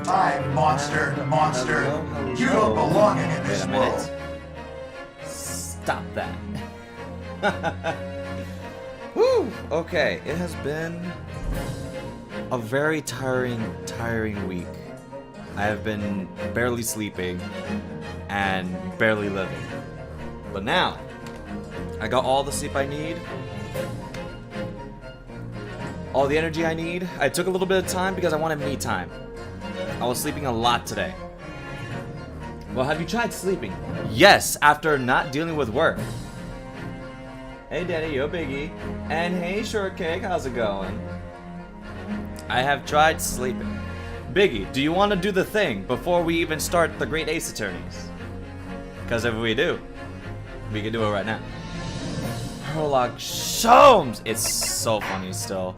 Time, monster, monster. You don't belong in this world. Stop that. Whew. Okay, it has been a very tiring week. I have been barely sleeping and barely living. But now, I got all the sleep I need. All the energy I need. I took a little bit of time because I wanted me time. I was sleeping a lot today. Well, have you tried sleeping? Yes, after not dealing with work. Hey Danny, yo Biggie. And hey Shortcake, how's it going? I have tried sleeping. Biggie, do you want to do the thing before we even start the Great Ace Attorneys? Because if we do, we can do it right now. Prologue Sholmes! It's so funny still.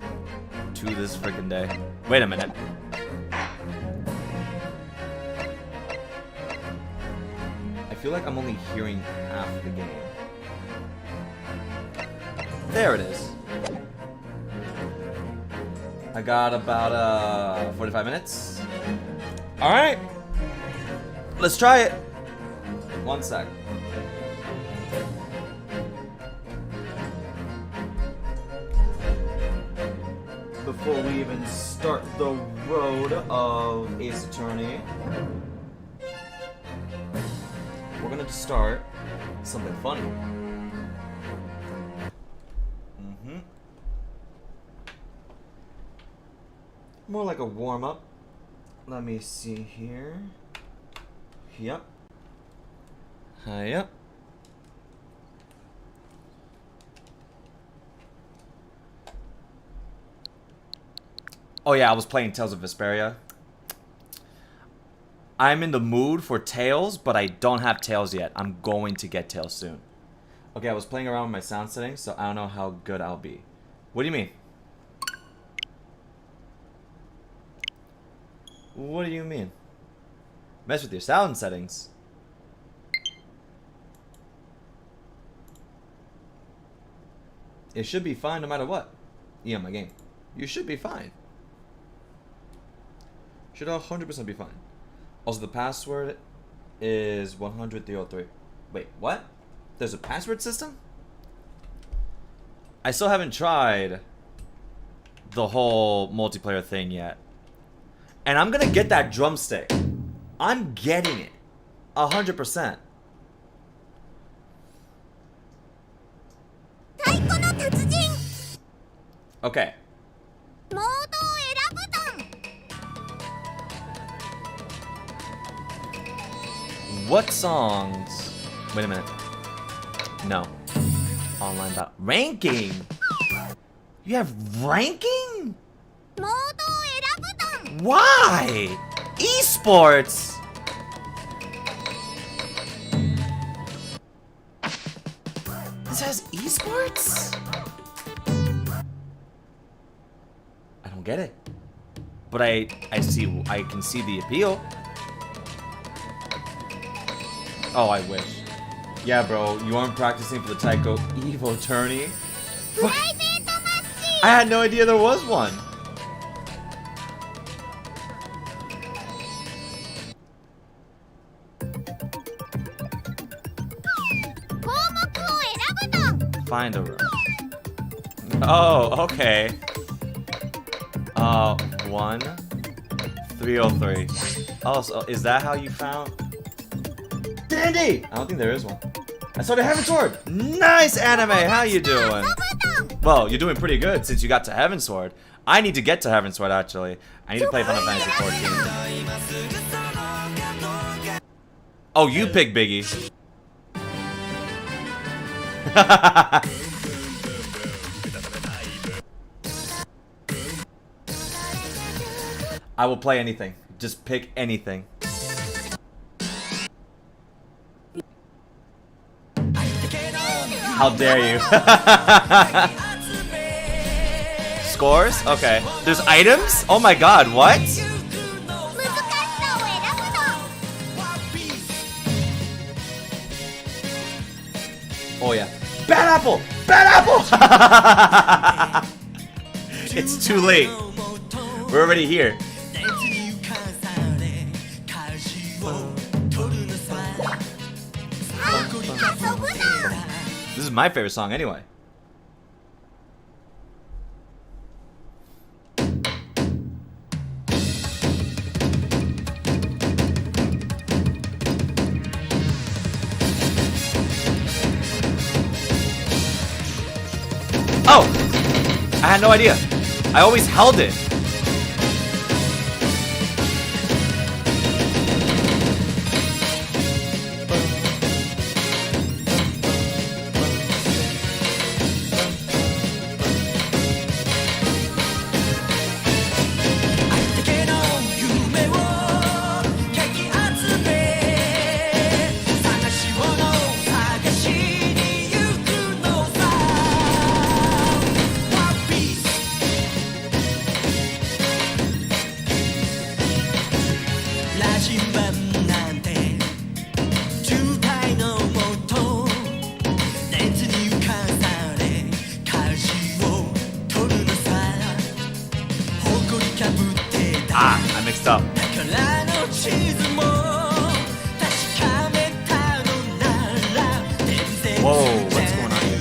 To this freaking day. Wait a minute. I feel like I'm only hearing half the game. There it is. I got about 45 minutes. Alright. Let's try it. 1 sec. Before we even start the road of Ace Attorney, we're gonna start something funny. More like a warm-up. Let me see here. Yep. Yep. Oh yeah, I was playing Tales of Vesperia. I'm in the mood for Tails, but I don't have Tails yet. I'm going to get Tails soon. Okay, I was playing around with my sound settings, so I don't know how good I'll be. What do you mean? What do you mean? Mess with your sound settings? It should be fine no matter what. Yeah, my game. You should be fine. Should 100% be fine. Also, the password is 100-303. Wait, what? There's a password system? I still haven't tried the whole multiplayer thing yet. And I'm gonna get that drumstick. I'm getting it. 100%. Okay. What songs? Wait a minute. No. Online battle. Ranking! You have ranking? Why? Esports! This has esports? I don't get it. But I can see the appeal. Oh, I wish. Yeah, bro, you aren't practicing for the Taiko Evo tourney? I had no idea there was one. Find a room. Oh, okay. 1, 303. Oh, so is that how you found? Dandy! I don't think there is one. I started Heaven Sword! Nice anime! How you doing? Well, you're doing pretty good since you got to Heaven Sword. I need to get to Heaven Sword, actually. I need to play Final Fantasy 14. Oh, you pick Biggie. I will play anything. Just pick anything. How dare you? scores? Okay. There's items? Oh my god, what? 難しさを選ぶの Oh yeah. Bad apple! Bad apple! It's too late. We're already here. This is my favorite song anyway. Oh! I had no idea. I always held it. I mixed up. Whoa, what's going on here?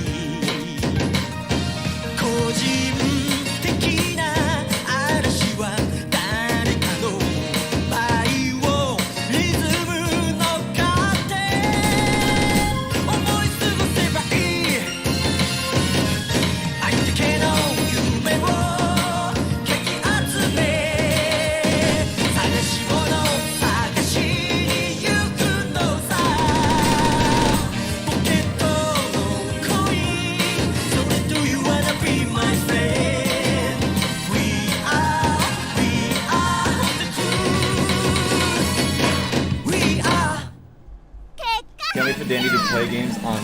Can't wait for Danny to play games on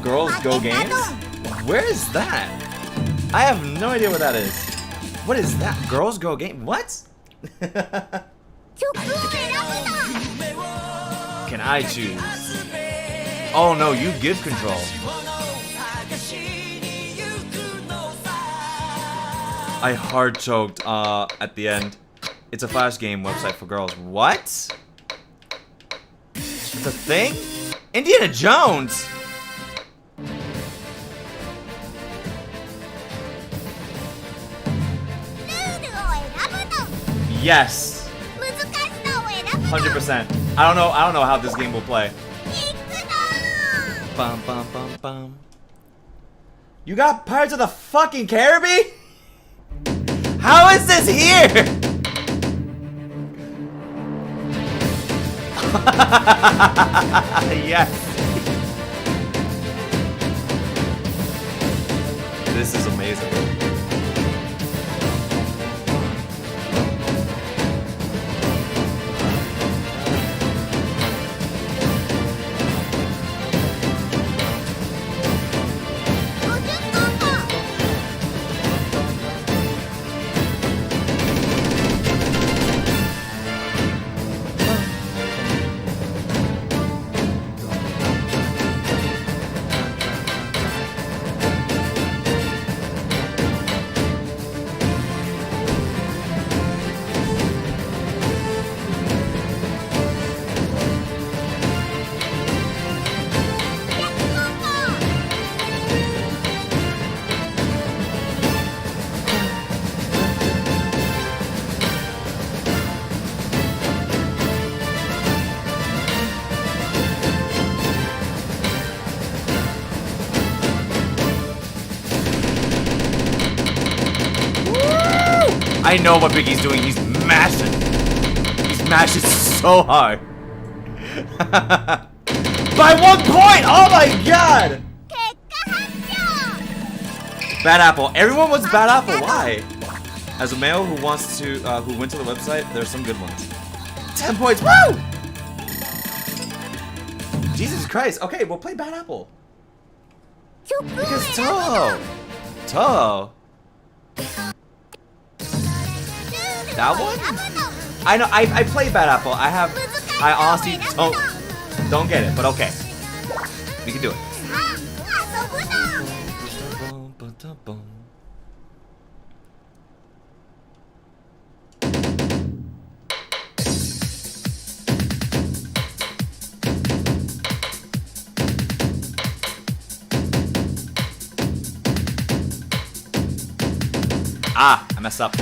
Girls Go Games? Where is that? I have no idea what that is. What is that? Girls Go Game? What? 曲を選ぶの Can I choose? Oh no, you give control. I hard choked at the end. It's a flash game website for girls. What? The thing? Indiana Jones! Yes! 難しさを選ぶの 100%. I don't know how this game will play. 行くぞ Bum bum bum bum. You got Pirates of the fucking Caribbean? How is this here? Yes. This is amazing. I know what Biggie's doing. He's mashing. He's mashing so hard. By 1 point! Oh my god! 結果発表 Bad apple. Everyone wants bad apple. Why? As a male who wants to, who went to the website, there's some good ones. 10 points. Woo! Jesus Christ. Okay, we'll play bad apple. 曲を Because 選ぶの Toho. That one? I know. I played Bad Apple. I honestly don't get it, but okay. We can do it. さあ遊ぶの Ah, I messed up.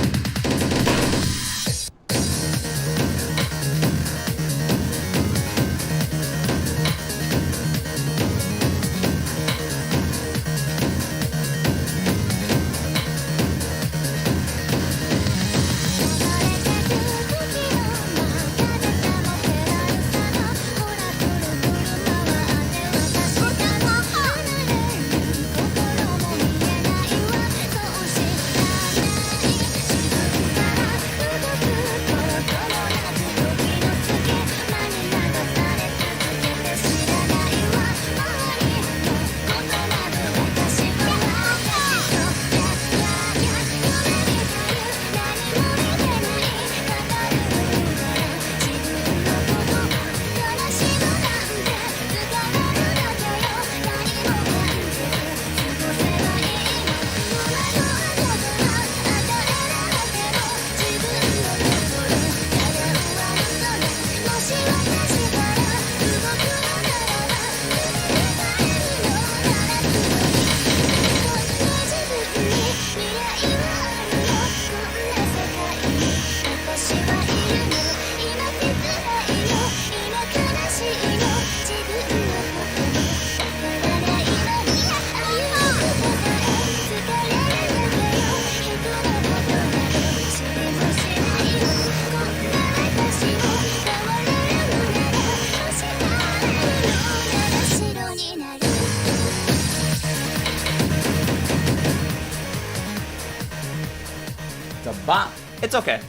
It's a bop. It's okay.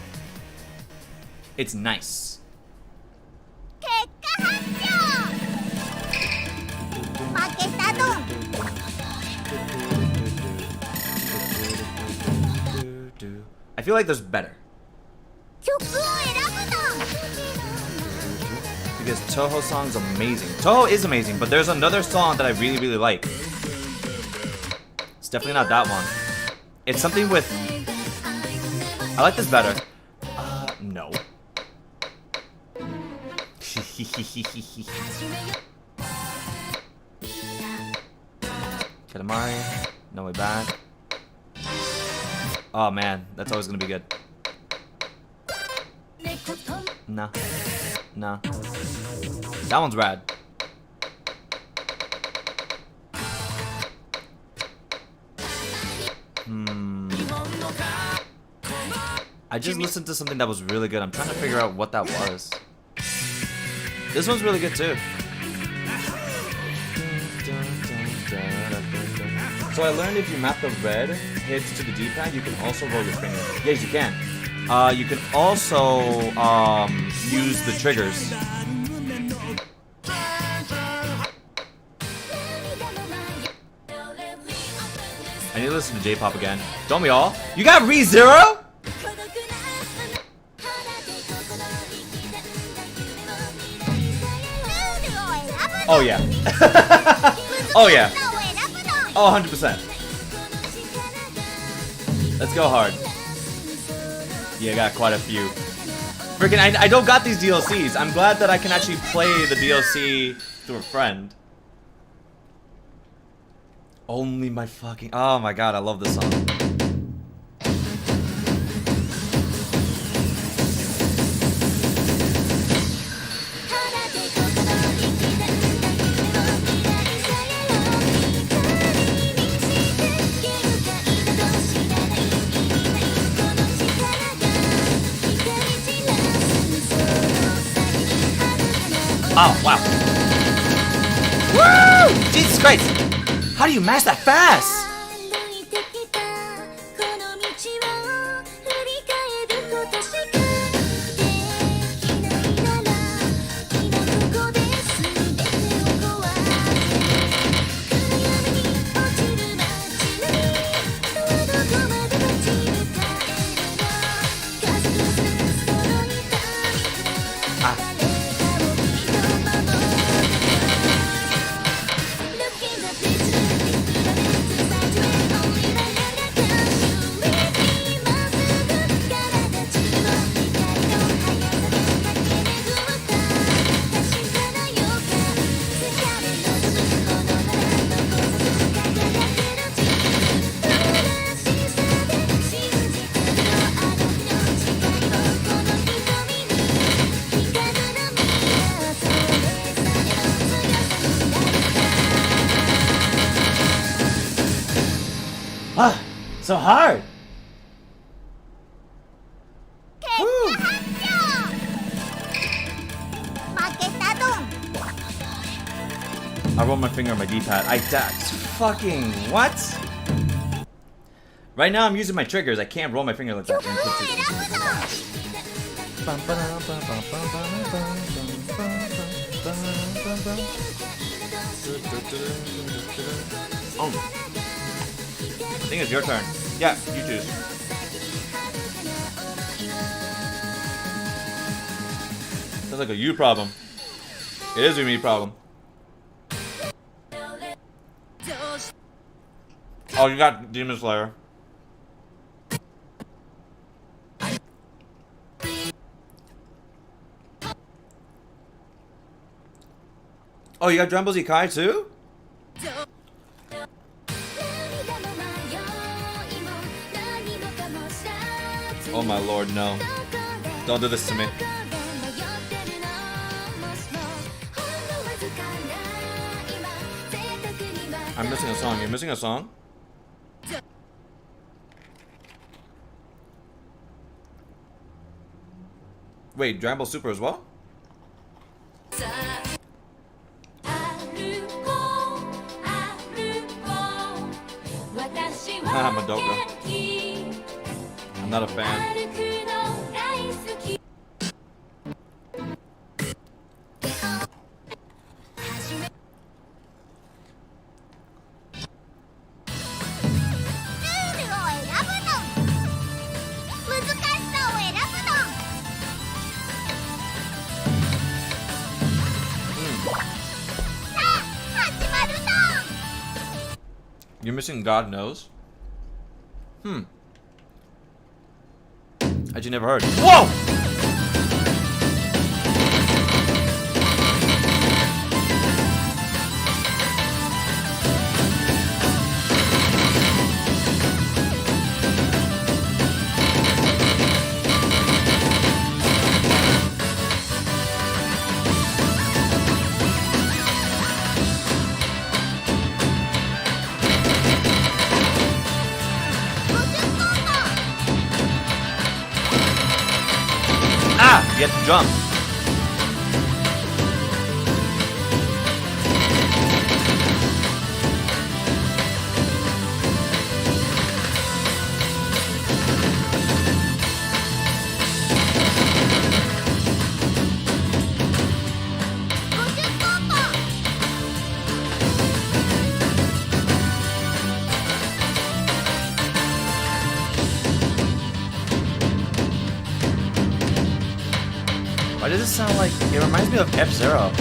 It's nice. 結果発表負けたドン I feel like there's better. 曲を選ぶドン Because Toho song's amazing. Toho is amazing, but there's another song that I really, really like. It's definitely not that one. It's something with... I like this better. No. Katamari. No Way Back. Oh man, that's always gonna be good. Nah. Nah. That one's rad. I just listened to something that was really good. I'm trying to figure out what that was. This one's really good too. So I learned if you map the red hits to the D-pad, you can also roll your finger. Yes, you can. You can also use the triggers. I need to listen to J-pop again. Don't we all? You got ReZero? Oh yeah. Oh yeah. Oh, 100%. Let's go hard. Yeah, I got quite a few. Freaking, I don't got these DLCs. I'm glad that I can actually play the DLC through a friend. Only my fucking... Oh my god, I love this song. Oh, wow. Woo! Jesus Christ! How do you mash that fast? Ah, so hard. 結果発表負けたドン I roll my finger on my D-pad. That's fucking what? Right now I'm using my triggers. I can't roll my finger like that. 曲を選ぶドン Oh. I think it's your turn. Yeah, you choose. Sounds like a you problem. It is a me problem. Oh, you got Demon Slayer. Oh, you got Dragon Ball Z Kai too? Oh my lord, no. Don't do this to me. I'm missing a song. You're missing a song? Wait, Dragon Ball Super as well? Haha, Madoka. I'm not a fan. You're missing God Knows? Had you never heard? Whoa! Ah! You have to jump. Why does it sound like it reminds me of F-Zero?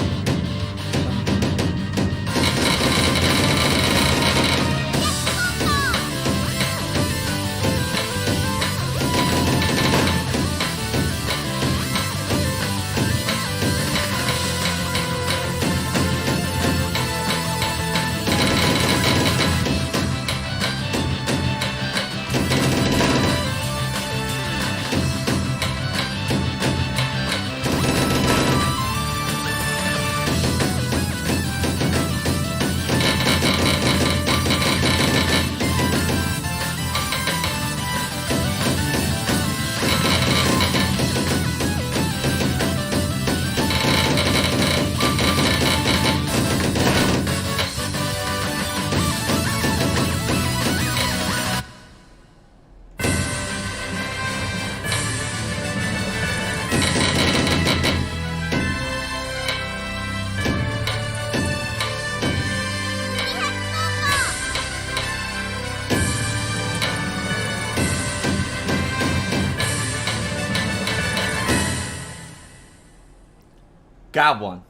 Got one.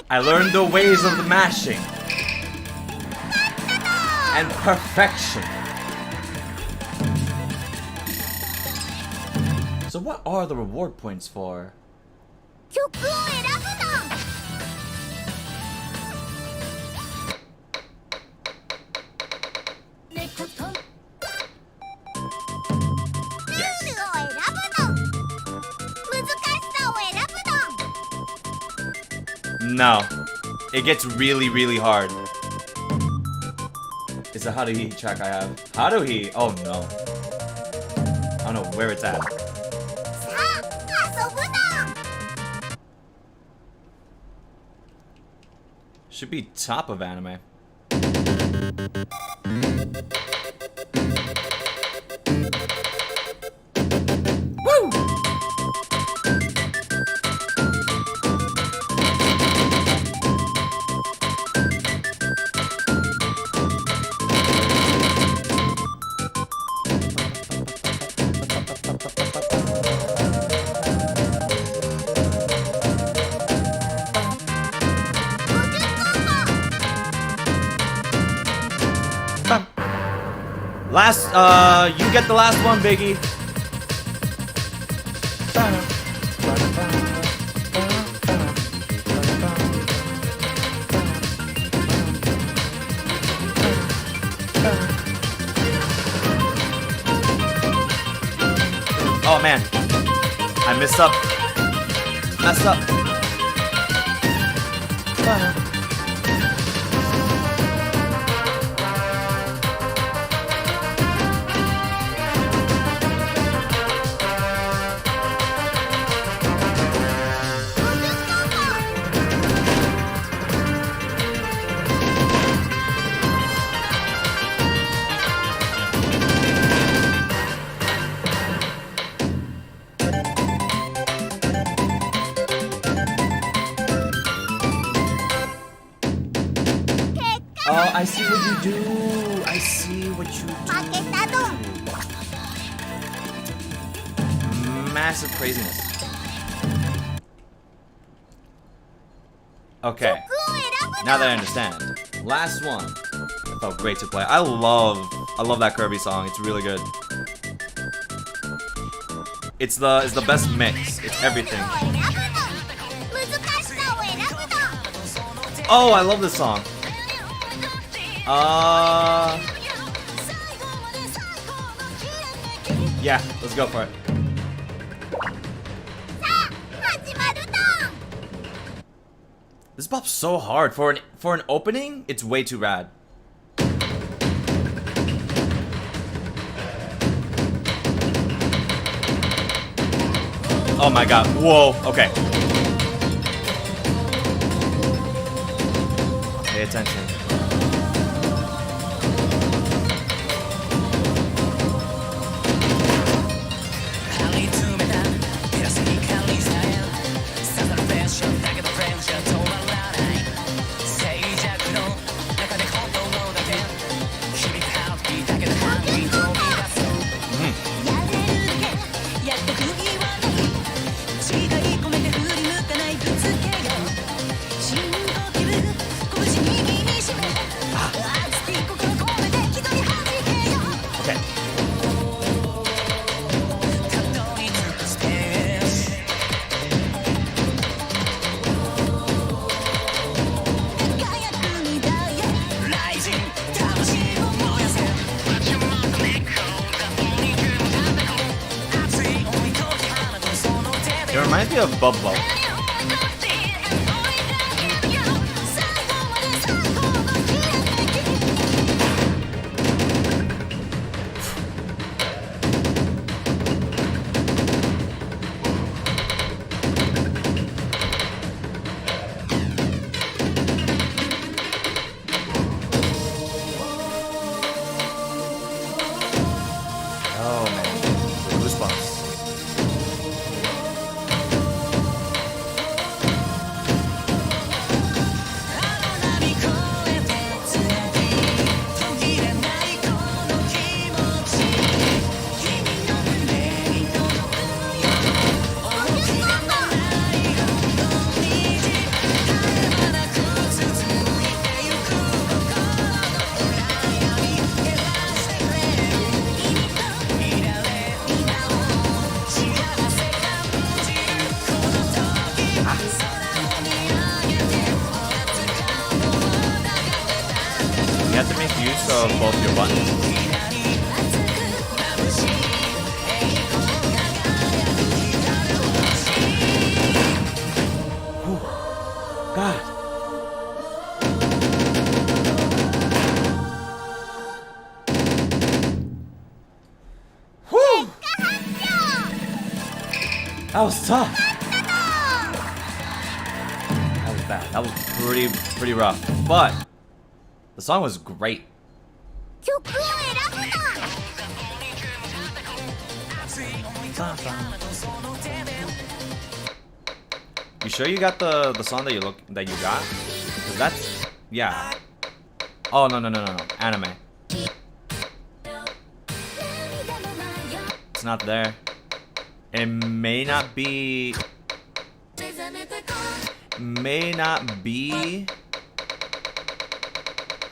I learned the ways of the mashing. And perfection. So what are the reward points for? 曲を選ぶの No. It gets really, really hard. It's a Haruhi track I have. Haruhi? Oh no. I don't know where it's at. さあ遊ぶの Should be top of anime. Woo! Last, you get the last one, Biggie. Oh man, I messed up. Messed up. Oh, I see what you do. I see what you 負けたドン do. Massive craziness. Okay, 服を選ぶの now that I understand. Last one. It felt great to play. I love that Kirby song. It's really good. It's the best mix. It's everything. 選ぶの難しさを選ぶの Oh, I love this song. Yeah, let's go for it. さあ始まるドン This pop's so hard for an opening. It's way too rad. Oh my god. Whoa. Okay. Pay attention. Okay. It reminds me of Bubble. Oh man, goosebumps. You have to make use of both your buttons. Whew. God. That was tough. That was bad. That was pretty rough. But the song was great. 曲を選ぶな You sure you got the song that you got? 'Cause that's yeah. Oh no. Anime. It's not there. It may not be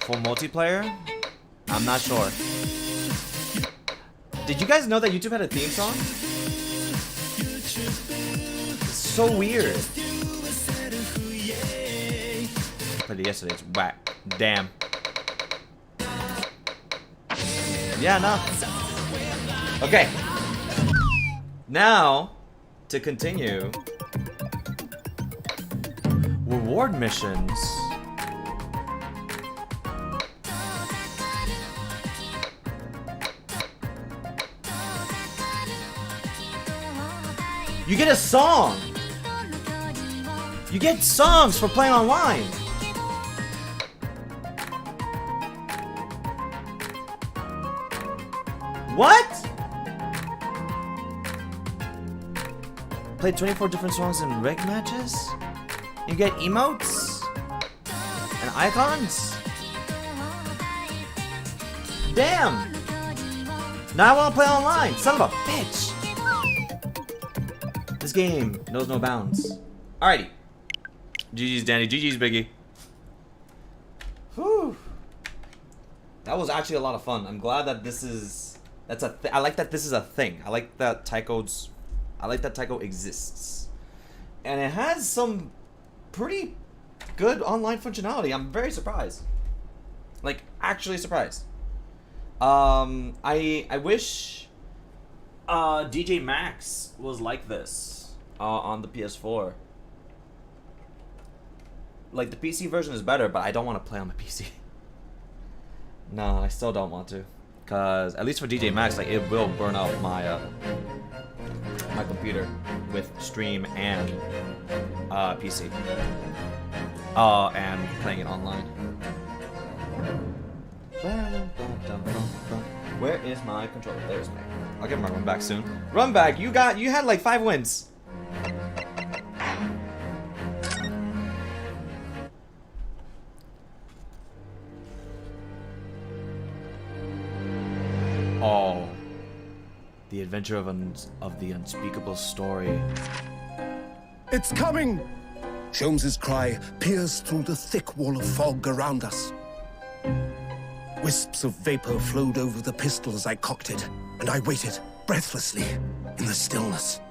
for multiplayer. I'm not sure. Did you guys know that YouTube had a theme song? It's so weird. Played it yesterday. It's whack. Damn. Yeah, no. Okay. Now, to continue. Reward missions. You get a song. You get songs for playing online. What? Play 24 different songs in rig matches? You get emotes? And icons? Damn! Now I want to play online, son of a bitch! This game knows no bounds. Alrighty. GG's Danny, GG's Biggie. Whew. That was actually a lot of fun. I'm glad that this is... I like that this is a thing. I like that Taiko exists. And it has some pretty good online functionality. I'm very surprised. Like, actually surprised. I wish DJ Max was like this on the PS4. Like, the PC version is better, but I don't want to play on the PC. No, I still don't want to. Because, at least for DJ Max, like, it will burn out my my computer with stream and PC. And playing it online. Where is my controller? There's my. I'll get my run back soon. Run back, you had like 5 wins. Oh, the adventure of the unspeakable story. It's coming! Sholmes's cry pierced through the thick wall of fog around us. Wisps of vapor flowed over the pistol as I cocked it, and I waited, breathlessly, in the stillness.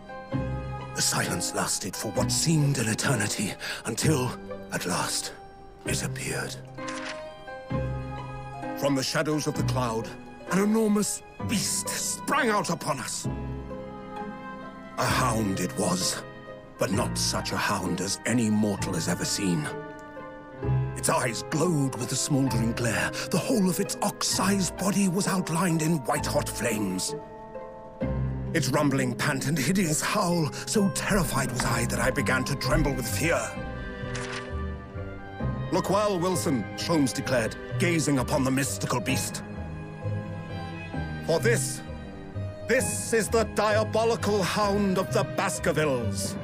The silence lasted for what seemed an eternity, until, at last, it appeared. From the shadows of the cloud, an enormous beast sprang out upon us. A hound it was, but not such a hound as any mortal has ever seen. Its eyes glowed with a smoldering glare. The whole of its ox-sized body was outlined in white-hot flames. Its rumbling pant and hideous howl, so terrified was I that I began to tremble with fear. "Look well, Wilson," Sholmes declared, gazing upon the mystical beast. "For this is the diabolical hound of the Baskervilles."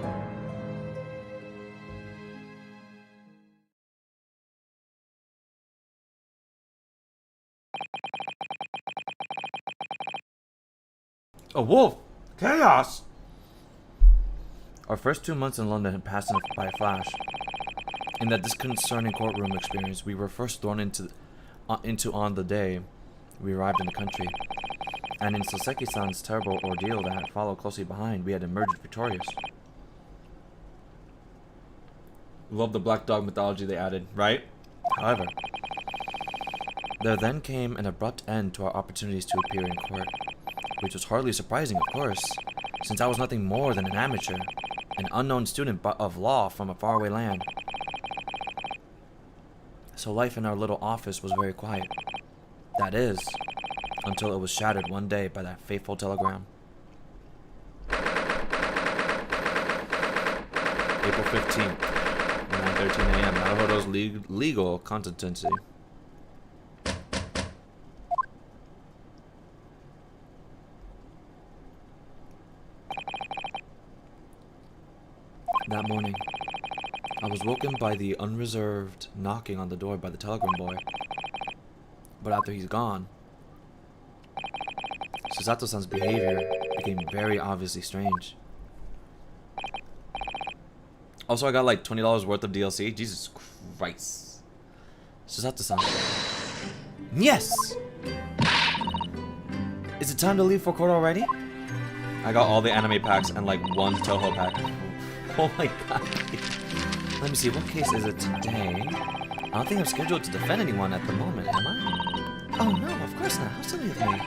A wolf! Chaos! Our first 2 months in London had passed by a flash. In that disconcerting courtroom experience, we were first thrown into on the day we arrived in the country. And in Soseki-san's terrible ordeal that had followed closely behind, we had emerged victorious. Love the black dog mythology they added, right? However, there then came an abrupt end to our opportunities to appear in court. Which was hardly surprising, of course, since I was nothing more than an amateur, an unknown student of law from a faraway land. So life in our little office was very quiet. That is, until it was shattered one day by that fateful telegram. April 15th, 9:13 a.m. Naruhodo's legal contingency. That morning, I was woken by the unreserved knocking on the door by the telegram boy. But after he's gone, Susato-san's behavior became very obviously strange. Also, I got like $20 worth of DLC. Jesus Christ. Susato-san. Yes! Is it time to leave for court already? I got all the anime packs and like one Toho pack. Oh my god. Let me see, what case is it today? I don't think I'm scheduled to defend anyone at the moment, am I? Oh no, of course not. How silly of me.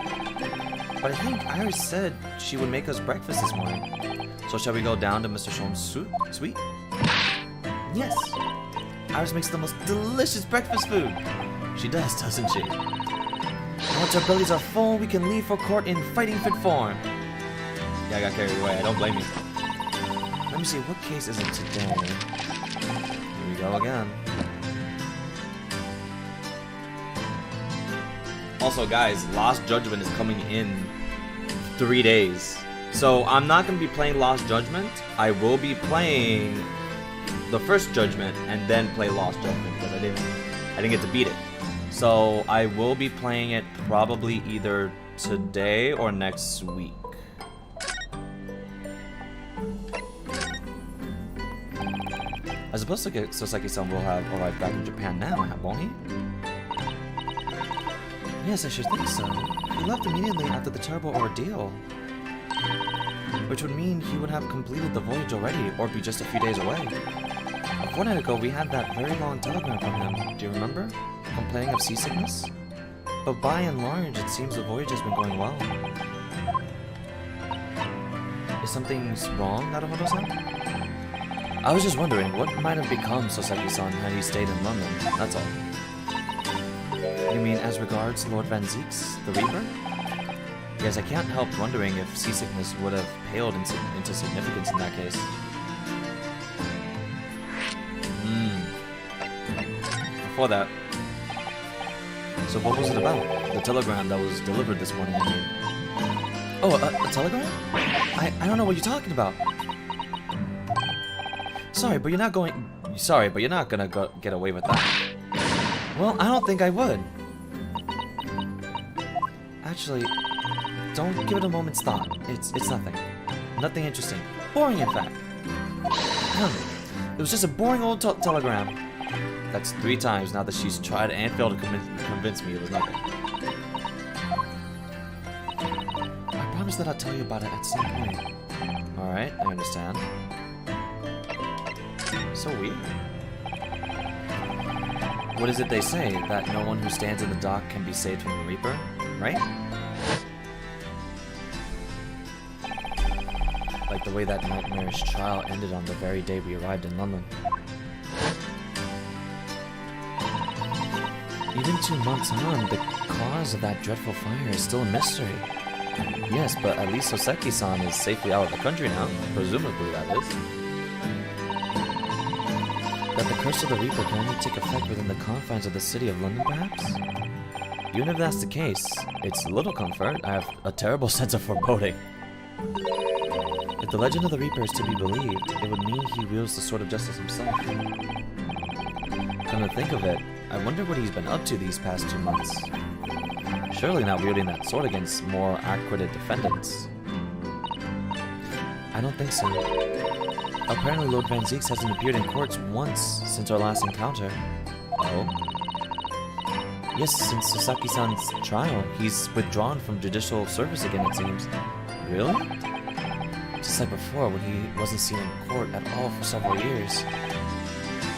But I think Iris said she would make us breakfast this morning. So shall we go down to Mr. Shon's suite? Yes. Iris makes the most delicious breakfast food. She does, doesn't she? And once our bellies are full, we can leave for court in fighting fit form. Yeah, I got carried away. I don't blame you. Let me see, what case is it today? Here we go again. Also, guys, Lost Judgment is coming in 3 days. So, I'm not going to be playing Lost Judgment. I will be playing the first Judgment and then play Lost Judgment because I didn't get to beat it. So, I will be playing it probably either today or next week. I suppose Soseki-san will have arrived back in Japan now, won't he? Yes, I should think so. He left immediately after the terrible ordeal. Which would mean he would have completed the voyage already, or be just a few days away. A fortnight ago, we had that very long telegram from him. Do you remember? Complaining of seasickness? But by and large, it seems the voyage has been going well. Is something wrong, Naruhodo-san? I was just wondering, what might have become Soseki-san had he stayed in London, that's all. You mean as regards Lord Van Zieks, the Reaper? Yes, I can't help wondering if seasickness would have paled into significance in that case. Before that. So what was it about? The telegram that was delivered this morning, I mean. Oh, a telegram? I don't know what you're talking about. Sorry, but you're not gonna get away with that. Well, I don't think I would. Actually, don't give it a moment's thought. It's nothing. Nothing interesting. Boring, in fact. It was just a boring old telegram. That's 3 times now that she's tried and failed to convince me it was nothing. I promise that I'll tell you about it at some point. Alright, I understand. So weird. What is it they say? That no one who stands in the dock can be saved from the Reaper, right? Like the way that nightmarish trial ended on the very day we arrived in London. Even 2 months on, the cause of that dreadful fire is still a mystery. Yes, but at least Soseki-san is safely out of the country now. Presumably, that is. That the curse of the Reaper can only take effect within the confines of the city of London, perhaps? Even if that's the case, it's little comfort. I have a terrible sense of foreboding. If the legend of the Reaper is to be believed, it would mean he wields the Sword of Justice himself. Come to think of it, I wonder what he's been up to these past 2 months. Surely not wielding that sword against more acquitted defendants. I don't think so. Apparently Lord Van Zieks hasn't appeared in courts once since our last encounter. Oh? Yes, since Sasaki-san's trial, he's withdrawn from judicial service again, it seems. Really? Just like before, when he wasn't seen in court at all for several years.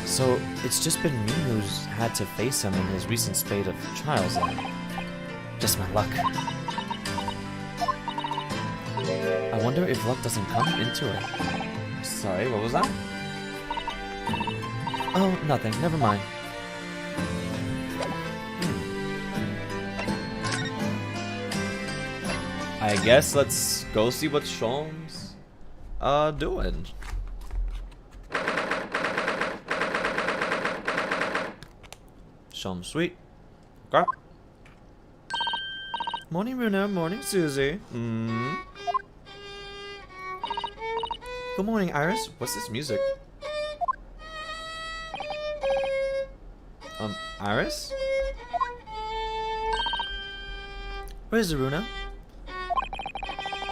So, it's just been me who's had to face him in his recent spate of trials then. Just my luck. I wonder if luck doesn't come into it. Sorry, what was that? Oh, nothing. Never mind. I guess let's go see what Sholmes doing. Sholmes, sweet. Okay. Morning, Runa. Morning, Susie. Good morning, Iris. What's this music? Iris? Where is Runa?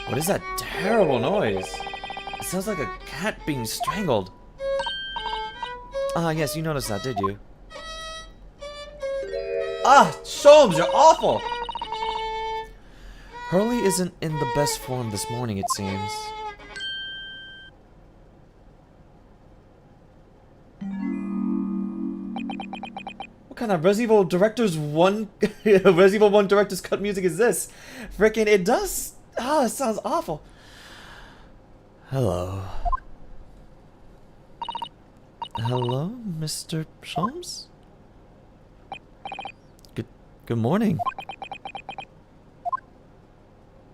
What is that terrible noise? It sounds like a cat being strangled. Ah, yes, you noticed that, did you? Ah, Sholmes, you're awful! Hurley isn't in the best form this morning, it seems. What kind of Resident Evil Director's Resident Evil 1 Director's Cut music is this? Frickin' it does. Ah, it sounds awful. Hello. Hello, Mr. Sholmes? Good morning.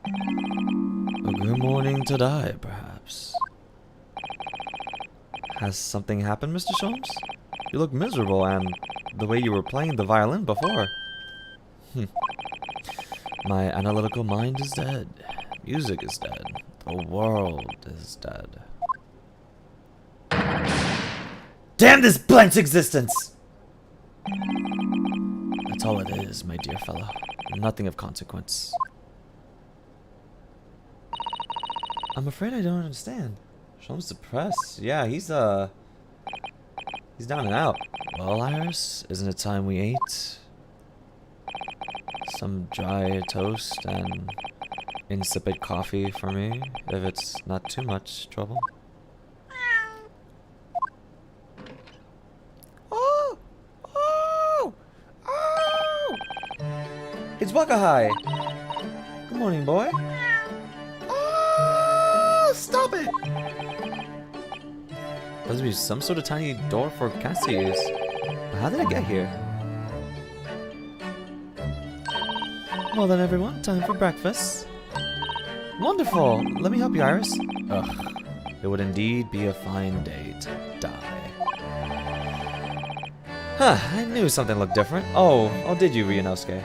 A good morning to die, perhaps. Has something happened, Mr. Sholmes? You look miserable, and the way you were playing the violin before. My analytical mind is dead. Music is dead. The world is dead. Damn this blunt's existence! That's all it is, my dear fellow. Nothing of consequence. I'm afraid I don't understand. Sholmes depressed. Yeah, he's down and out. Well, Iris, isn't it time we ate? Some dry toast and insipid coffee for me, if it's not too much trouble. Oh! Oh! Oh! It's Wakahai! Good morning, boy. Oh! Stop it! Must be some sort of tiny door for cats to use. How did I get here? Well then, everyone, time for breakfast. Wonderful! Let me help you, Iris. Ugh. It would indeed be a fine day to die. Huh, I knew something looked different. Oh, did you, Ryunosuke?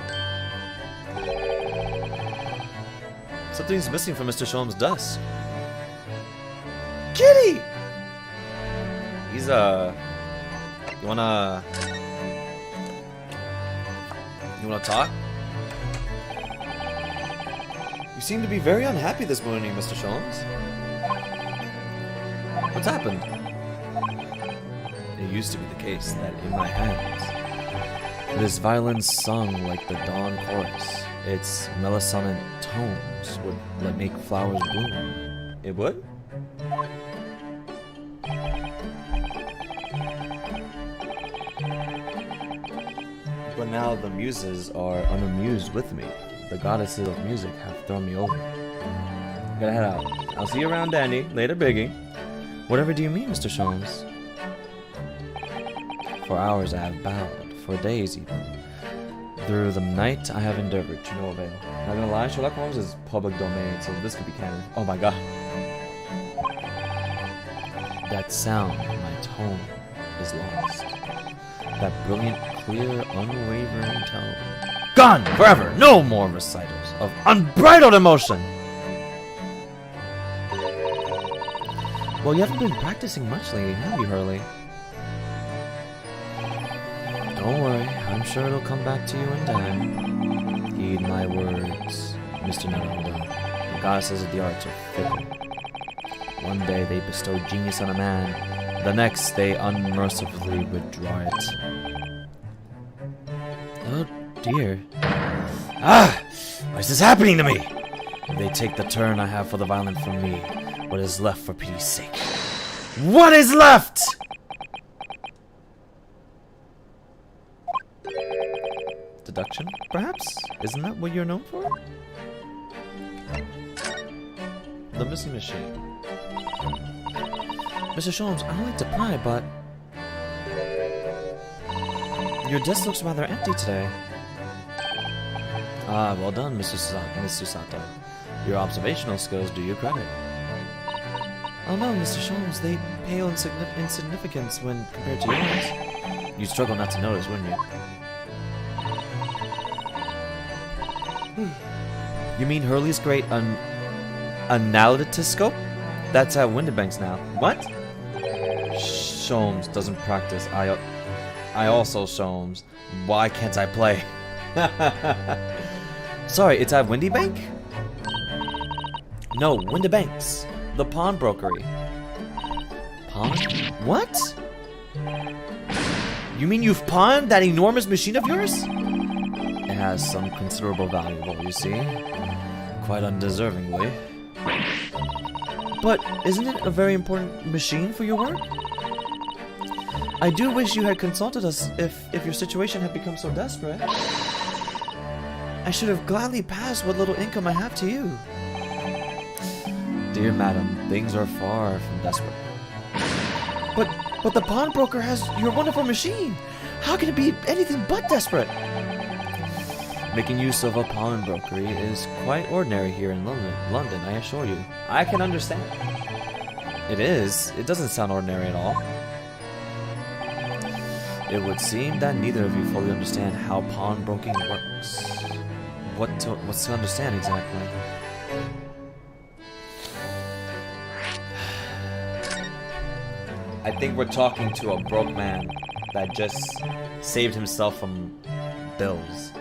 Something's missing from Mr. Sholmes' desk. Kitty! He's, You wanna talk? You seem to be very unhappy this morning, Mr. Sholmes. What's happened? It used to be the case that in my hands, this violin sung like the dawn chorus. Its melodic tones would make flowers bloom. It would? But now the muses are unamused with me. The goddesses of music have thrown me over. Gotta head out. I'll see you around, Danny. Later, Biggie. Whatever do you mean, Mr. Sholmes? For hours I have bowed, for days even. Through the night I have endeavored to no avail. Not gonna lie, Sherlock Holmes is public domain, so this could be canon. Oh my god. That sound, my tone, is lost. That brilliant, clear, unwavering tone. Gone forever! No more recitals of unbridled emotion! Well, you haven't been practicing much lately, have you, Hurley? Don't worry, I'm sure it'll come back to you in time. Heed my words, Mr. Naruto. The goddesses of the arts are fickle. One day they bestow genius on a man, the next they unmercifully withdraw it. Oh dear. Ah! Why is this happening to me? If they take the turn I have for the violin from me, what is left for pity's sake? What is left? Deduction, perhaps? Isn't that what you're known for? The missing machine. Mr. Sholmes, I don't like to pry, but your desk looks rather empty today. Ah, well done, Mr. Sato. Your observational skills do you credit. Oh no, Mr. Sholmes, they pale in insignificance when compared to yours. You'd struggle not to notice, wouldn't you? You mean Hurley's great analytoscope? That's at Windibanks now. What? Sholmes doesn't practice. I also Sholmes. Why can't I play? Sorry, it's at Windibank? No, Windibanks. The pawnbrokery. Pawn? What? You mean you've pawned that enormous machine of yours? It has some considerable value, you see. Quite undeservingly. But isn't it a very important machine for your work? I do wish you had consulted us if your situation had become so desperate. I should have gladly passed what little income I have to you. Dear madam, things are far from desperate. But the pawnbroker has your wonderful machine. How can it be anything but desperate? Making use of a pawnbrokery is quite ordinary here in London, I assure you. I can understand. It is. It doesn't sound ordinary at all. It would seem that neither of you fully understand how pawnbroking works. What's to understand exactly? I think we're talking to a broke man that just saved himself from bills.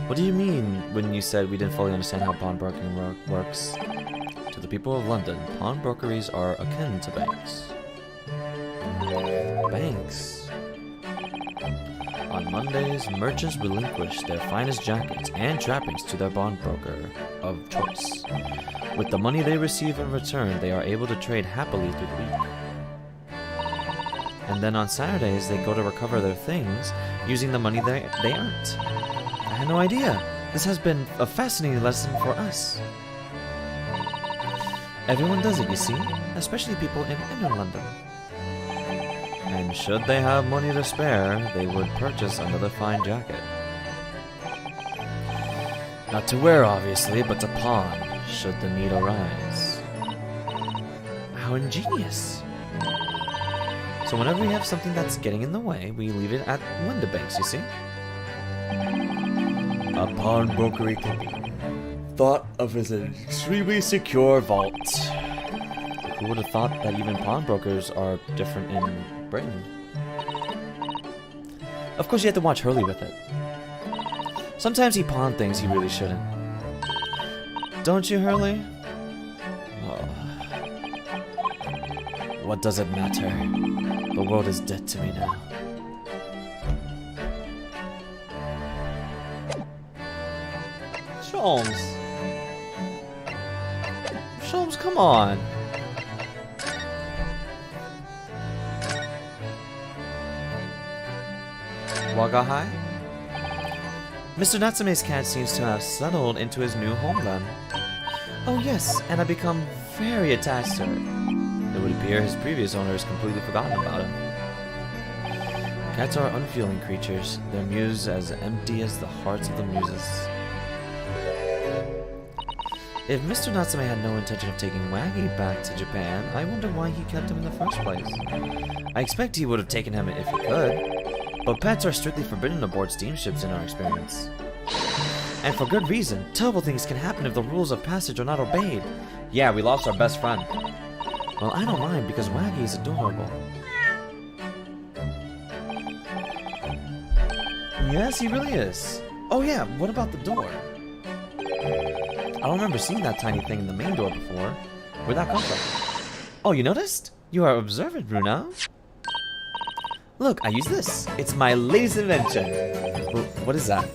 What do you mean when you said we didn't fully understand how pawnbroking works? To the people of London, pawnbrokeries are akin to banks. Banks? On Mondays, merchants relinquish their finest jackets and trappings to their pawnbroker of choice. With the money they receive in return, they are able to trade happily through the week. And then on Saturdays, they go to recover their things using the money they earned. I had no idea. This has been a fascinating lesson for us. Everyone does it, you see, especially people in inner London. And should they have money to spare, they would purchase another fine jacket. Not to wear, obviously, but to pawn, should the need arise. How ingenious. So whenever we have something that's getting in the way, we leave it at Windibanks, you see? A pawnbrokery can be thought of as an extremely secure vault. Who would have thought that even pawnbrokers are different in Britain? Of course you have to watch Hurley with it. Sometimes he pawned things he really shouldn't. Don't you, Hurley? Oh. What does it matter? The world is dead to me now. Sholmes. Sholmes, come on. Wagahai? Mr. Natsume's cat seems to have settled into his new homeland. Oh yes, and I've become very attached to her. It would appear his previous owner has completely forgotten about him. Cats are unfeeling creatures, their mews as empty as the hearts of the muses. If Mr. Natsume had no intention of taking Waggy back to Japan, I wonder why he kept him in the first place. I expect he would have taken him if he could, but pets are strictly forbidden aboard steamships in our experience. And for good reason. Terrible things can happen if the rules of passage are not obeyed. Yeah, we lost our best friend. Well, I don't mind because Waggy is adorable. Yes, he really is. Oh yeah, what about the door? I don't remember seeing that tiny thing in the main door before. Where'd that come from? Oh, you noticed? You are observant, Bruna. Look, I use this. It's my latest invention. What is that?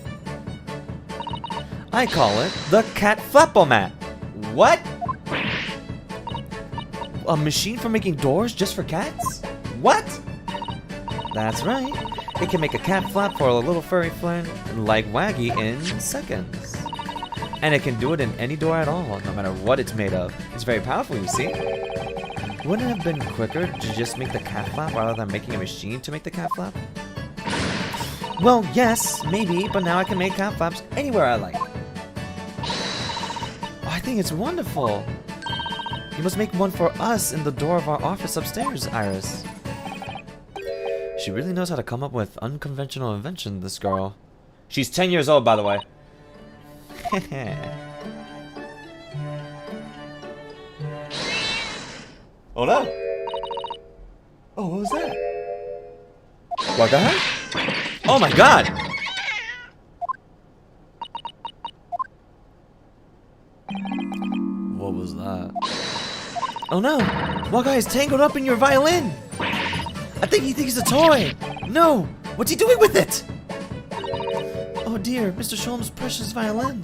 I call it the Cat Flap-O-Mat. What? A machine for making doors just for cats? What? That's right. It can make a cat flap for a little furry friend like Waggy in seconds. And it can do it in any door at all, no matter what it's made of. It's very powerful, you see. Wouldn't it have been quicker to just make the cat flap rather than making a machine to make the cat flap? Well, yes, maybe, but now I can make cat flaps anywhere I like. Oh, I think it's wonderful. You must make one for us in the door of our office upstairs, Iris. She really knows how to come up with unconventional inventions, this girl. She's 10 years old, by the way. Oh no! Oh, what was that? What the heck? Oh my god! What was that? Oh no! Wagai is tangled up in your violin! I think he thinks it's a toy! No! What's he doing with it? Oh dear, Mr. Sholmes' precious violin.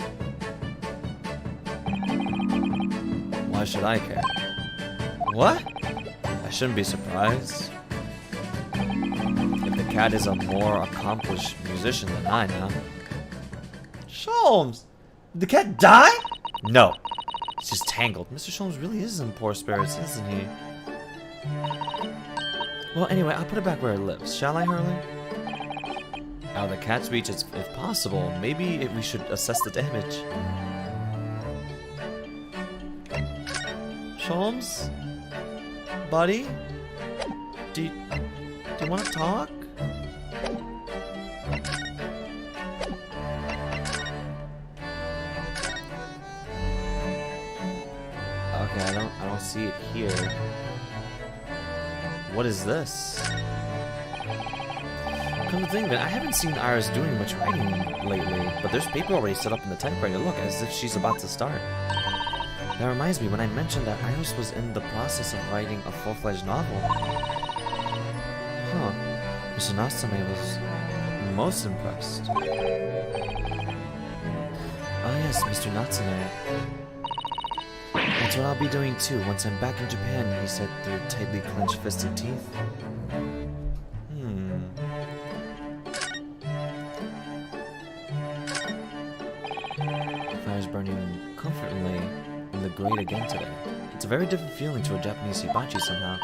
Why should I care? What? I shouldn't be surprised. If the cat is a more accomplished musician than I am. Sholmes! Did the cat die? No. It's just tangled. Mr. Sholmes really is in poor spirits, isn't he? Well, anyway, I'll put it back where it lives. Shall I, Hurley? Out of the cat's reach if possible. Maybe we should assess the damage. Sholmes? Buddy? Do you want to talk? Okay, I don't see it here. What is this? Come to think of it, I haven't seen Iris doing much writing lately, but there's paper already set up in the typewriter. Look, as if she's about to start. That reminds me, when I mentioned that Iris was in the process of writing a full-fledged novel. Huh. Mr. Natsume was most impressed. Oh yes, Mr. Natsume. That's what I'll be doing too once I'm back in Japan, he said through tightly clenched fisted teeth. Fire's burning comfortably in the grate again today. It's a very different feeling to a Japanese hibachi somehow.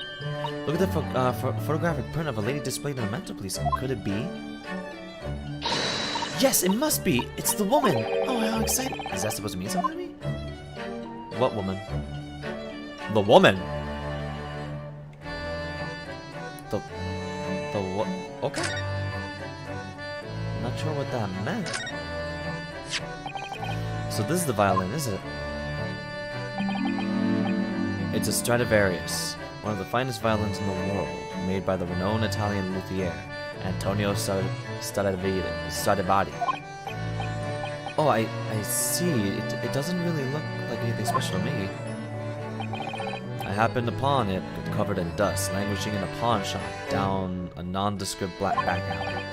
Look at the photographic print of a lady displayed in a mantelpiece. Could it be? Yes, it must be! It's the woman! Oh, how exciting! Is that supposed to mean something to me? What woman? The woman? The what? Okay. I'm not sure what that meant. So this is the violin, is it? It's a Stradivarius, one of the finest violins in the world, made by the renowned Italian luthier, Antonio Stradivari. Oh, I see. It doesn't really look like anything special to me. I happened upon it, covered in dust, languishing in a pawn shop down a nondescript back alley.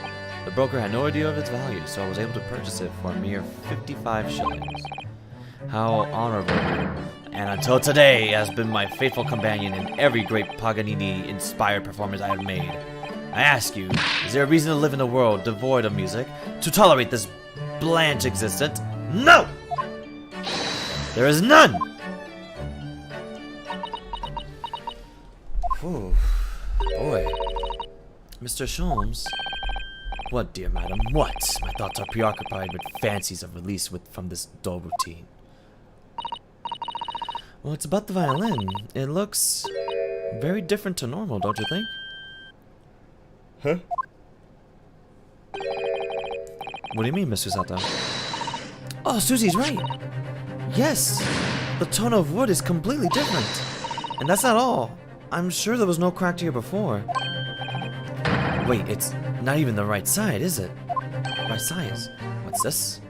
The broker had no idea of its value, so I was able to purchase it for a mere 55 shillings. How honorable. And until today has been my faithful companion in every great Paganini-inspired performance I have made. I ask you, is there a reason to live in a world devoid of music? To tolerate this blanche existence? No! There is none! Whew. Boy. Mr. Sholmes? What, dear madam? What? My thoughts are preoccupied with fancies of release from this dull routine. Well, it's about the violin. It looks very different to normal, don't you think? Huh? What do you mean, Mr. Sato? Oh, Susie's right. Yes, the tone of wood is completely different. And that's not all. I'm sure there was no crack here before. Wait, it's not even the right side, is it? Right size. What's this?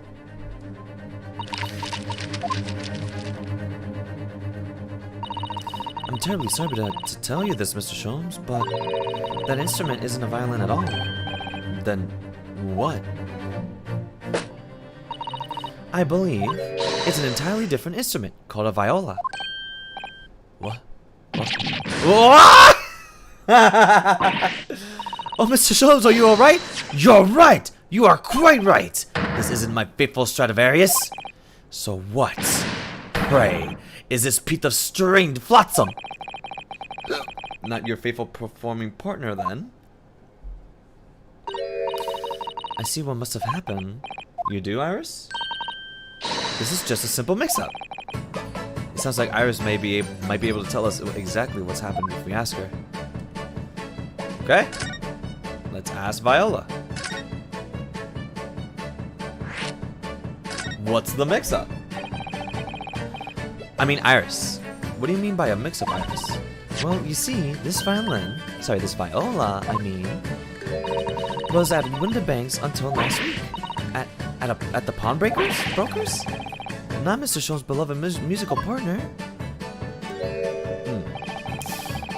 I'm terribly sorry to tell you this, Mr. Sholmes, but that instrument isn't a violin at all. Then what? I believe it's an entirely different instrument called a viola. What? What? Oh, Mr. Sholmes, are you alright? You're right! You are quite right! This isn't my faithful Stradivarius. So what, pray, is this piece of stringed flotsam? Not your faithful performing partner, then? I see what must have happened. You do, Iris? This is just a simple mix-up. It sounds like Iris might be able to tell us exactly what's happened if we ask her. Okay? Let's ask Viola. What's the mix-up? I mean, Iris. What do you mean by a mix-up, Iris? Well, you see, this viola, I mean, was at Windibanks until last week. At the pawnbrokers? Not Mr. Sholmes' beloved musical partner.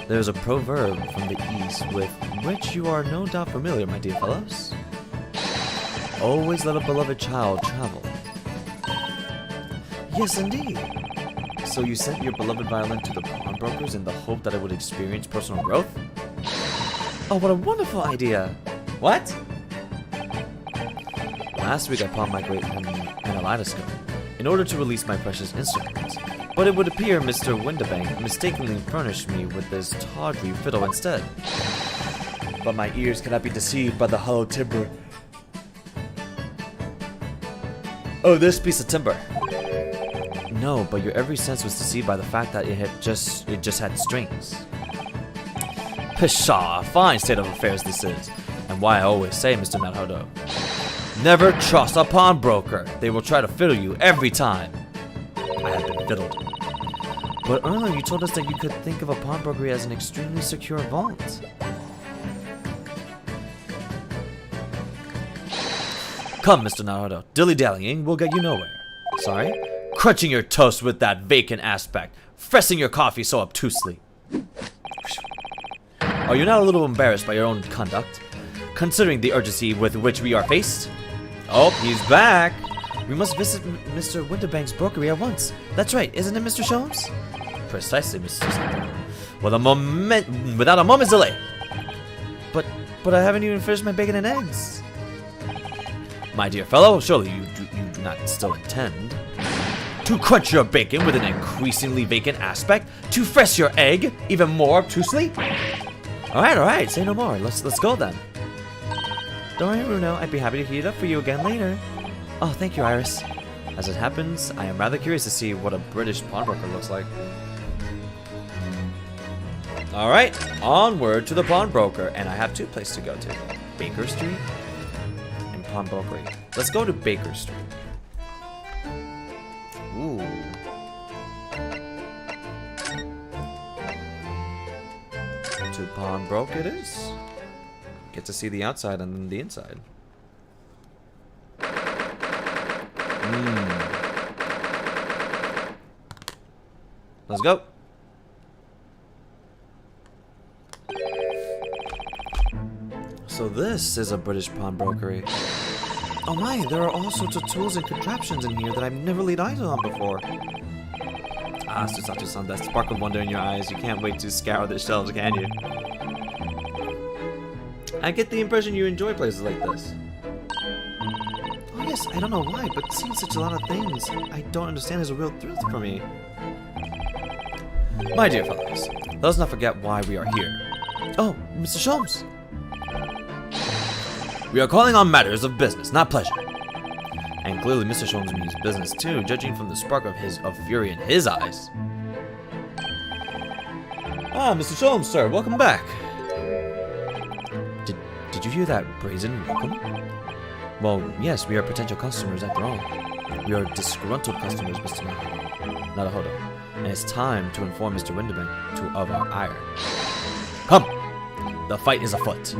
There's a proverb from the East with which you are no doubt familiar, my dear fellows. Always let a beloved child travel. Yes, indeed. So you sent your beloved violin to the pawnbrokers in the hope that it would experience personal growth? Oh, what a wonderful idea! What? Last week I pawned my great analytoscope in order to release my precious instruments, but it would appear Mr. Windibank mistakenly furnished me with this tawdry fiddle instead. But my ears cannot be deceived by the hollow timbre. Oh, this piece of timber. No, but your every sense was deceived by the fact that it just had strings. Pshaw, fine state of affairs this is, and why I always say, Mr. Naruto, never trust a pawnbroker. They will try to fiddle you every time. I have been fiddled. But earlier you told us that you could think of a pawnbroker as an extremely secure vault. Come, Mr. Naruto, dilly-dallying will get you nowhere. Sorry? Crunching your toast with that vacant aspect, fressing your coffee so obtusely. Are you not a little embarrassed by your own conduct, considering the urgency with which we are faced? Oh, he's back! We must visit Mr. Windibank's brokery at once. That's right, isn't it, Mr. Sholmes? Precisely, Mr. Sato. Without a moment's delay. But I haven't even finished my bacon and eggs. My dear fellow, surely you do not still intend to crunch your bacon with an increasingly vacant aspect, to fress your egg even more obtusely? Alright, say no more. Let's go then. Don't worry, Runo, I'd be happy to heat it up for you again later. Oh, thank you, Iris. As it happens, I am rather curious to see what a British pawnbroker looks like. Alright, onward to the pawnbroker, and I have two places to go to. Baker Street and Pawnbrokery. Let's go to Baker Street. Ooh. To pawnbroker it is. Get to see the outside and then the inside. Let's go. So this is a British pawnbrokery. Oh my, there are all sorts of tools and contraptions in here that I've never laid eyes on before. Ah, Susato-san, that spark of wonder in your eyes. You can't wait to scour the shelves, can you? I get the impression you enjoy places like this. Oh yes, I don't know why, but seeing such a lot of things I don't understand is a real thrill for me. My dear fellows, let us not forget why we are here. Oh, Mr. Sholmes. We are calling on matters of business, not pleasure. And clearly Mr. Sholmes means business too, judging from the spark of fury in his eyes. Ah, Mr. Sholmes, sir, welcome back. Did you hear that brazen welcome? Well, yes, we are potential customers after all. We are disgruntled customers, Mr. Naruto. And it's time to inform Mr. Windibank of our ire. Come! The fight is afoot.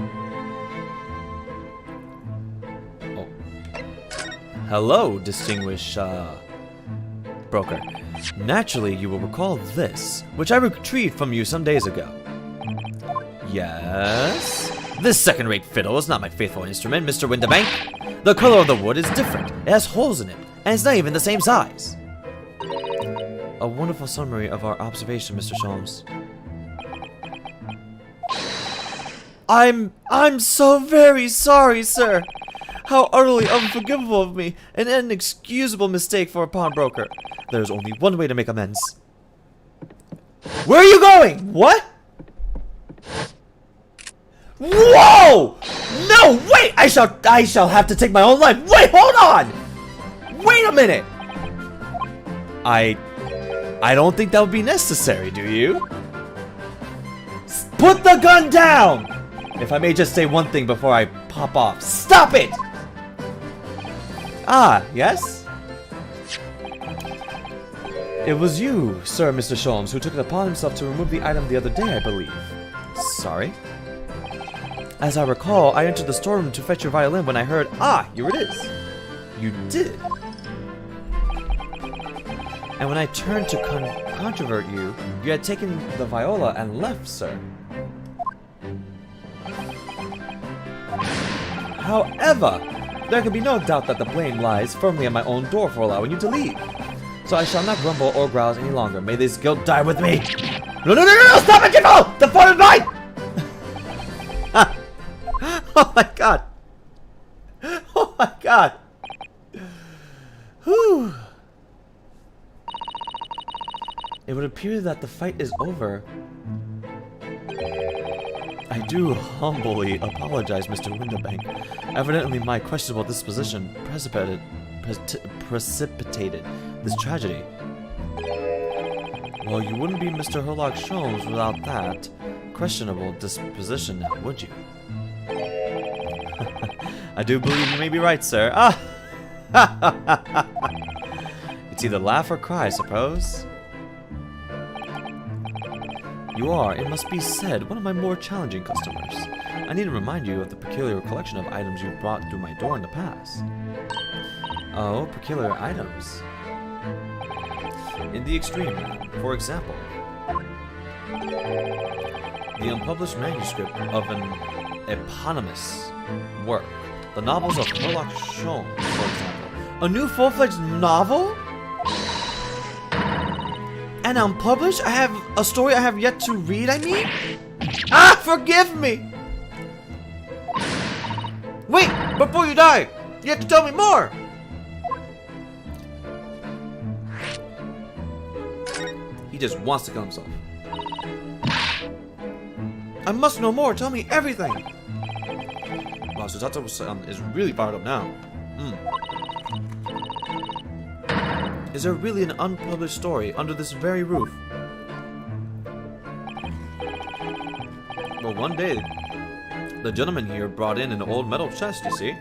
Oh. Hello, distinguished, broker. Naturally, you will recall this, which I retrieved from you some days ago. Yes? This second-rate fiddle is not my faithful instrument, Mr. Windibank. The color of the wood is different. It has holes in it, and it's not even the same size. A wonderful summary of our observation, Mr. Sholmes. I'm so very sorry, sir. How utterly unforgivable of me. An inexcusable mistake for a pawnbroker. There's only one way to make amends. Where are you going? What? Whoa! No, wait! I shall have to take my own life. Wait, hold on! Wait a minute! I don't think that would be necessary, do you? Put the gun down! If I may just say one thing before I pop off. Stop it! Ah, yes? It was you, Sir Mr. Sholmes, who took it upon himself to remove the item the other day, I believe. Sorry? As I recall, I entered the storeroom to fetch your violin when I heard, ah, here it is. You did. And when I turned to controvert you, you had taken the viola and left, sir. However, there can be no doubt that the blame lies firmly at my own door for allowing you to leave. So I shall not grumble or grouse any longer. May this guilt die with me. No, no, no, no, no! Stop it, Kiddo! The phone is mine! Oh my god. Oh my god. Whew. It would appear that the fight is over. I do humbly apologize, Mr. Winterbank. Evidently, my questionable disposition precipitated this tragedy. Well, you wouldn't be Mr. Herlock Sholmes without that questionable disposition, would you? I do believe you may be right, sir. Ah! It's either laugh or cry, I suppose. You are, it must be said, one of my more challenging customers. I need to remind you of the peculiar collection of items you've brought through my door in the past. Oh, peculiar items. In the extreme, for example, the unpublished manuscript of an eponymous work. The novels of Herlock Sholmes, for example. A new full-fledged novel? And unpublished? I have a story I have yet to read, I mean? Ah, forgive me! Wait, before you die, you have to tell me more! He just wants to kill himself. I must know more, tell me everything! Wow, Susato is really fired up now. Is there really an unpublished story under this very roof? Well, one day, the gentleman here brought in an old metal chest, you see?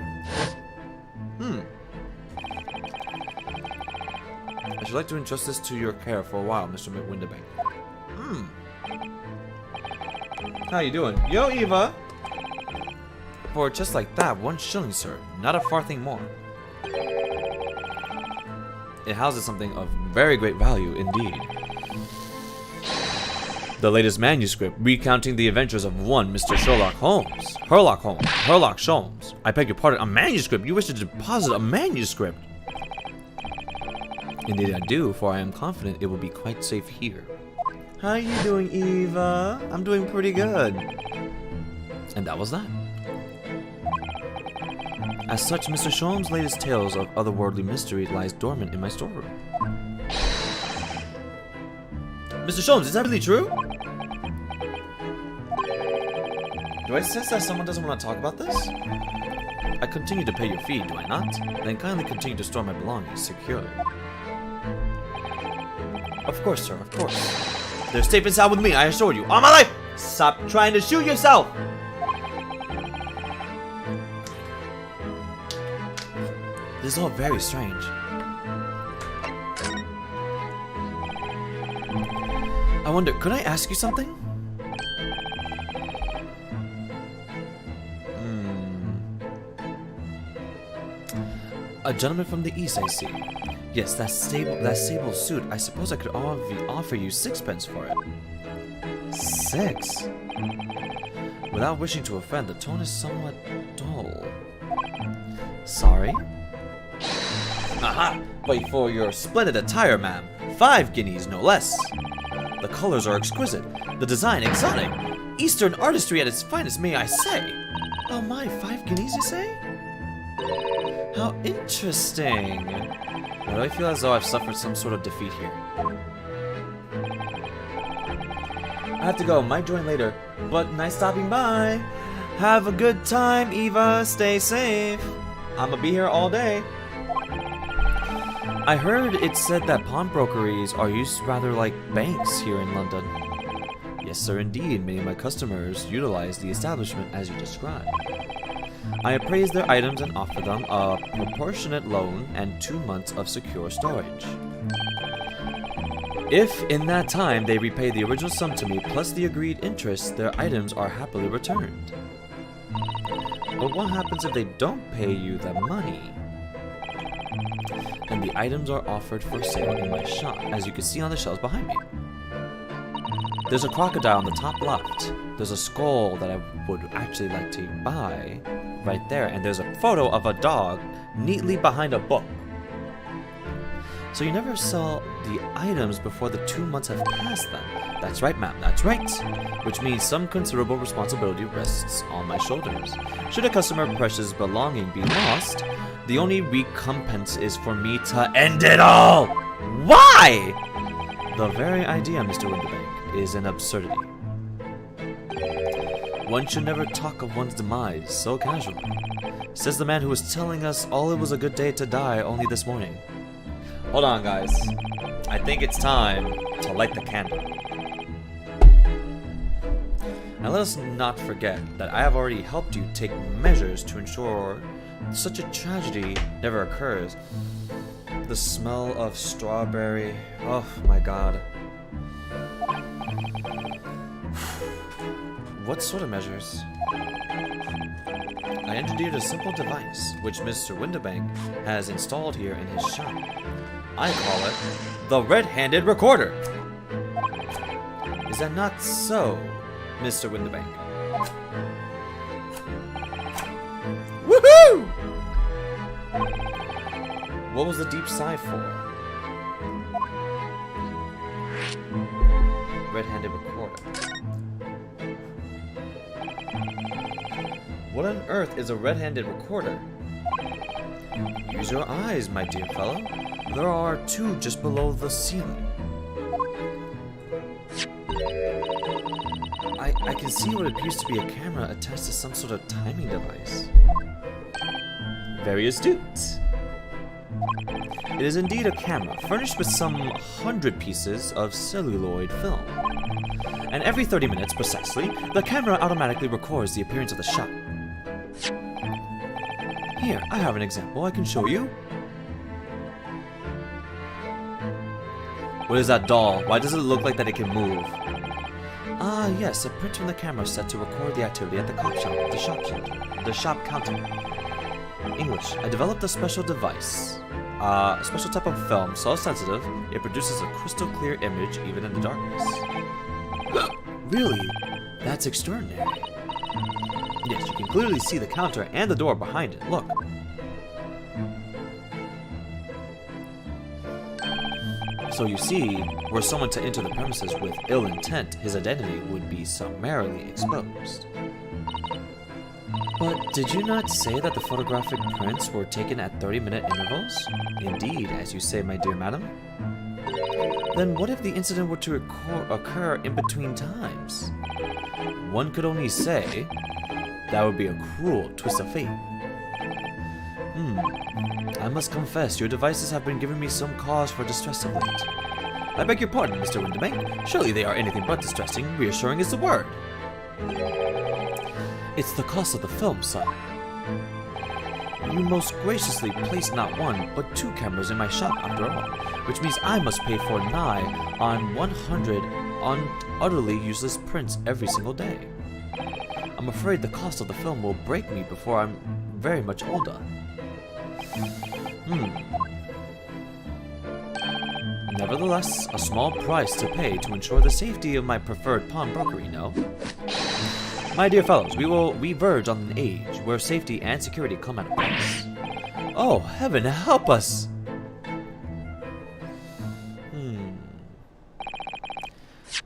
I should like to entrust this to your care for a while, Mr. Winterbank. How you doing? Yo, Eva! For a chest like that, 1 shilling, sir. Not a farthing more. It houses something of very great value indeed. The latest manuscript recounting the adventures of one Mr. Herlock Sholmes. I beg your pardon, a manuscript? You wish to deposit a manuscript? Indeed I do, for I am confident it will be quite safe here. How are you doing, Eva? I'm doing pretty good. And that was that. As such, Mr. Sholmes' latest tales of otherworldly mystery lies dormant in my storeroom. Mr. Sholmes, is that really true? Do I sense that someone doesn't want to talk about this? I continue to pay your fee, do I not? Then kindly continue to store my belongings securely. Of course, sir, of course. They're safe and sound with me, I assure you. All my life! Stop trying to shoot yourself! This is all very strange. I wonder, could I ask you something? A gentleman from the east, I see. Yes, that sable suit. I suppose I could offer you 6pence for it. 6? Without wishing to offend, the tone is somewhat dull. Sorry? Aha! Wait for your splendid attire, ma'am. 5 guineas, no less. The colors are exquisite. The design exotic. Eastern artistry at its finest, may I say. Oh my, 5 guineas, you say? How interesting. Why do I feel as though I've suffered some sort of defeat here? I have to go. Might join later. But nice stopping by. Have a good time, Eva. Stay safe. I'ma be here all day. I heard it said that pawnbrokeries are used rather like banks here in London. Yes, sir, indeed. Many of my customers utilize the establishment as you described. I appraise their items and offer them a proportionate loan and 2 months of secure storage. If in that time they repay the original sum to me plus the agreed interest, their items are happily returned. But what happens if they don't pay you the money? And the items are offered for sale in my shop, as you can see on the shelves behind me. There's a crocodile on the top left. There's a skull that I would actually like to buy right there, and there's a photo of a dog neatly behind a book. So you never sell the items before the 2 months have passed them. That's right, ma'am, that's right. Which means some considerable responsibility rests on my shoulders. Should a customer precious belonging be lost, the only recompense is for me to end it all! Why? The very idea, Mr. Winterbank, is an absurdity. One should never talk of one's demise so casually, says the man who was telling us all it was a good day to die only this morning. Hold on, guys. I think it's time to light the candle. Now let us not forget that I have already helped you take measures to ensure such a tragedy never occurs. The smell of strawberry. Oh my god. What sort of measures? I engineered a simple device, which Mr. Winterbank has installed here in his shop. I call it the Red-Handed Recorder. Is that not so, Mr. Winterbank? Woohoo! What was the deep sigh for? Red-Handed Recorder. What on earth is a red-handed recorder? Use your eyes, my dear fellow. There are 2 just below the ceiling. I can see what appears to be a camera attached to some sort of timing device. Very astute. It is indeed a camera, furnished with some 100 pieces of celluloid film. And every 30 minutes precisely, the camera automatically records the appearance of the shop. Here, I have an example I can show you. What is that doll? Why does it look like that it can move? Ah, yes, a print from the camera set to record the activity at the shop counter. English. I developed a special device. A special type of film, so sensitive, it produces a crystal clear image even in the darkness. Really? That's extraordinary. Yes, you can clearly see the counter and the door behind it. Look. So you see, were someone to enter the premises with ill intent, his identity would be summarily exposed. But did you not say that the photographic prints were taken at 30-minute intervals? Indeed, as you say, my dear madam. Then what if the incident were to occur in between times? One could only say that would be a cruel twist of fate. I must confess, your devices have been giving me some cause for distress of late. I beg your pardon, Mr. Winterbank. Surely they are anything but distressing. Reassuring is the word. It's the cost of the film, son. You most graciously placed not 1, but 2 cameras in my shop after all, which means I must pay for nigh on 100 utterly useless prints every single day. I'm afraid the cost of the film will break me before I'm very much older. Nevertheless, a small price to pay to ensure the safety of my preferred pawnbrokery, no? My dear fellows, we verge on an age where safety and security come at a price. Oh, heaven help us!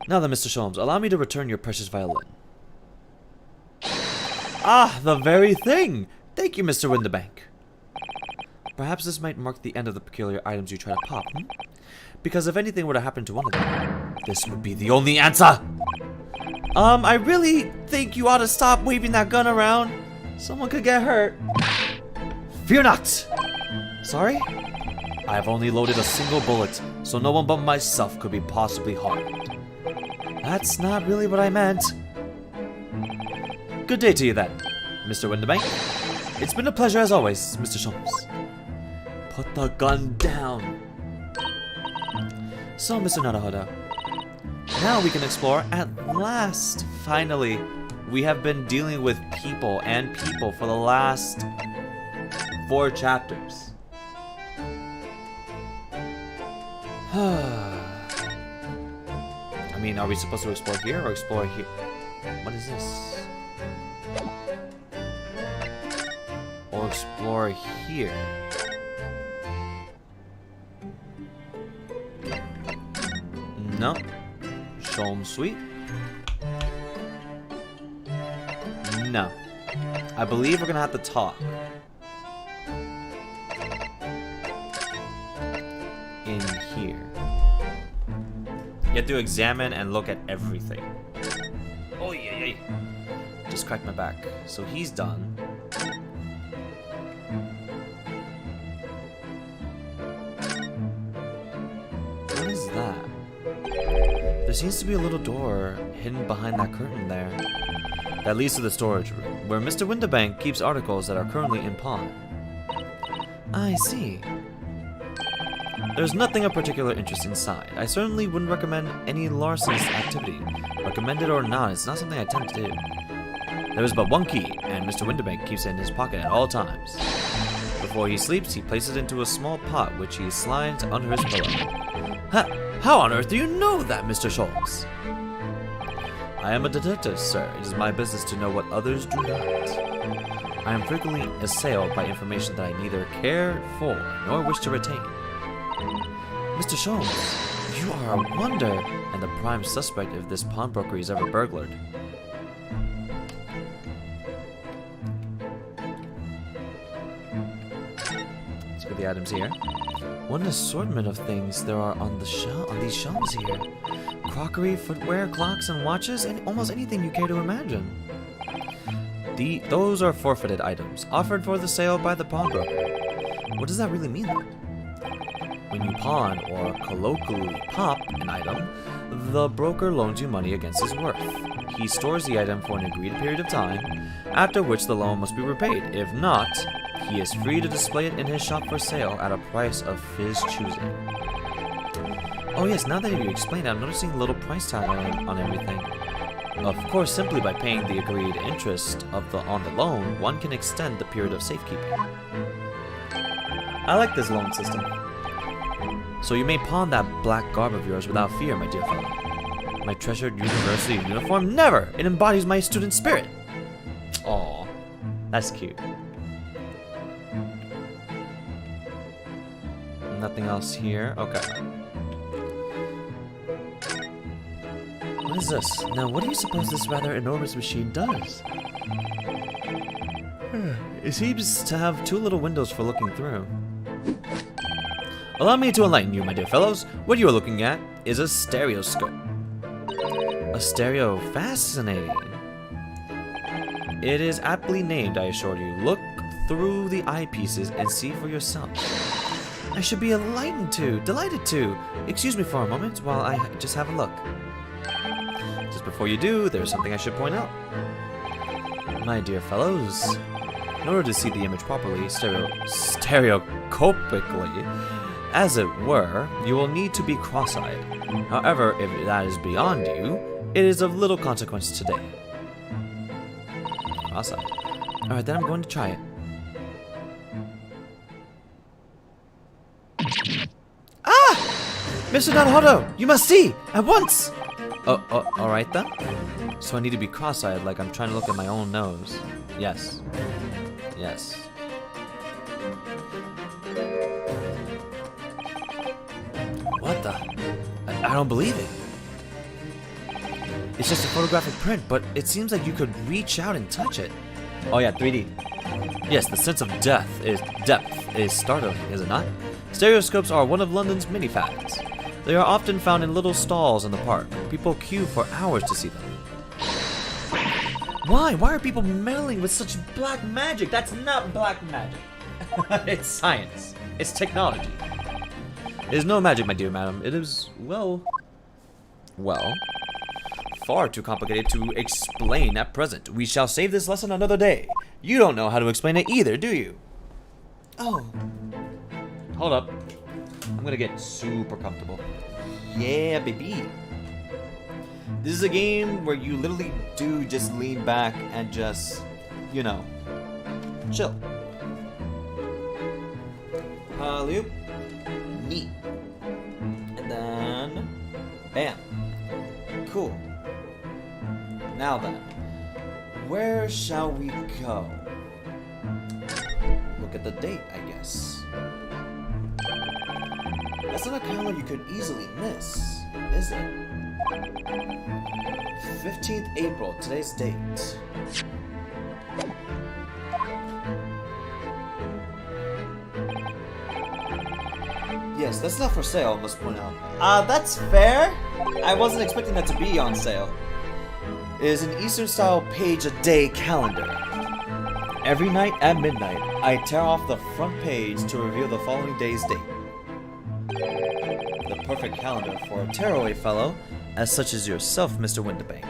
Now then, Mr. Sholmes, allow me to return your precious violin. Ah, the very thing! Thank you, Mr. Winterbank. Perhaps this might mark the end of the peculiar items you try to pop, Because if anything were to happen to one of them, this would be the only answer! I really think you ought to stop waving that gun around. Someone could get hurt. Fear not! Sorry? I have only loaded a single bullet, so no one but myself could be possibly harmed. That's not really what I meant. Good day to you then, Mr. Winterbank. It's been a pleasure as always, Mr. Sholmes. Put the gun down. So, Mr. Naruhodo, now we can explore at last. Finally, we have been dealing with people and people for the last 4 chapters. I mean, are we supposed to explore here or explore here? What is this? Or explore here? No. Sholm Suite? No. I believe we're gonna have to talk. In here. You have to examine and look at everything. Oh yeah. Just cracked my back. So he's done. What is that? There seems to be a little door hidden behind that curtain there. That leads to the storage room, where Mr. Winterbank keeps articles that are currently in pawn. I see. There's nothing of particular interest inside. I certainly wouldn't recommend any larcenous activity. Recommended or not, it's not something I tend to do. There is but one key, and Mr. Winterbank keeps it in his pocket at all times. Before he sleeps, he places it into a small pot which he slides under his pillow. How on earth do you know that, Mr. Scholz? I am a detective, sir. It is my business to know what others do not. I am frequently assailed by information that I neither care for nor wish to retain. Mr. Scholz, you are a wonder, and the prime suspect if this pawnbroker is ever burglared. Let's get the items here. What an assortment of things there are on these shelves here. Crockery, footwear, clocks, and watches, and almost anything you care to imagine. Those are forfeited items, offered for the sale by the pawnbroker. What does that really mean then? When you pawn, or colloquially pop, an item, the broker loans you money against his worth. He stores the item for an agreed period of time, after which the loan must be repaid. If not, he is free to display it in his shop for sale at a price of his choosing. Oh yes, now that you explained it, I'm noticing a little price tag on everything. Of course, simply by paying the agreed interest on the loan, one can extend the period of safekeeping. I like this loan system. So you may pawn that black garb of yours without fear, my dear fellow. My treasured university uniform? Never! It embodies my student spirit. Aw, that's cute. Nothing else here. Okay. What is this? Now, what do you suppose this rather enormous machine does? It seems to have 2 little windows for looking through. Allow me to enlighten you, my dear fellows. What you are looking at is a stereoscope. A stereo, fascinating. It is aptly named, I assure you. Look through the eyepieces and see for yourself. I should be delighted to. Excuse me for a moment while I just have a look. Just before you do, there's something I should point out. My dear fellows, in order to see the image properly, stereoscopically, as it were, you will need to be cross-eyed. However, if that is beyond you, it is of little consequence today. Cross-eyed. Alright, then I'm going to try it. Ah! Mr. Naruhodo, you must see! At once! Alright then. So I need to be cross-eyed like I'm trying to look at my own nose. Yes. Yes. What the? I don't believe it. It's just a photographic print, but it seems like you could reach out and touch it. Oh yeah, 3D. Yes, the sense of depth is startling, is it not? Stereoscopes are one of London's many fads. They are often found in little stalls in the park. People queue for hours to see them. Why? Why are people meddling with such black magic? That's not black magic. It's science. It's technology. It is no magic, my dear madam. It is, well, far too complicated to explain at present. We shall save this lesson another day. You don't know how to explain it either, do you? Oh. Hold up. I'm gonna get super comfortable. Yeah, baby. This is a game where you literally do just lean back and just, you know, chill. Loop. Neat. And then, bam. Cool. Now then, where shall we go? Look at the date, I guess. That's not a calendar you could easily miss, is it? 15th April, today's date. Yes, that's not for sale, I must point out. That's fair. I wasn't expecting that to be on sale. It is an Eastern style page-a-day calendar. Every night at midnight, I tear off the front page to reveal the following day's date. The perfect calendar for a tearaway fellow, as such as yourself, Mr. Winterbank.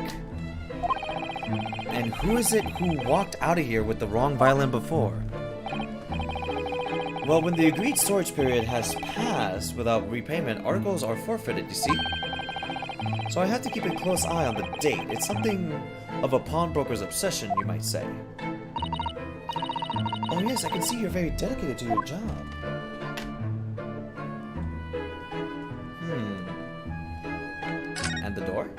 And who is it who walked out of here with the wrong violin before? Well, when the agreed storage period has passed without repayment, articles are forfeited, you see? So I have to keep a close eye on the date. It's something of a pawnbroker's obsession, you might say. Oh yes, I can see you're very dedicated to your job. And the door?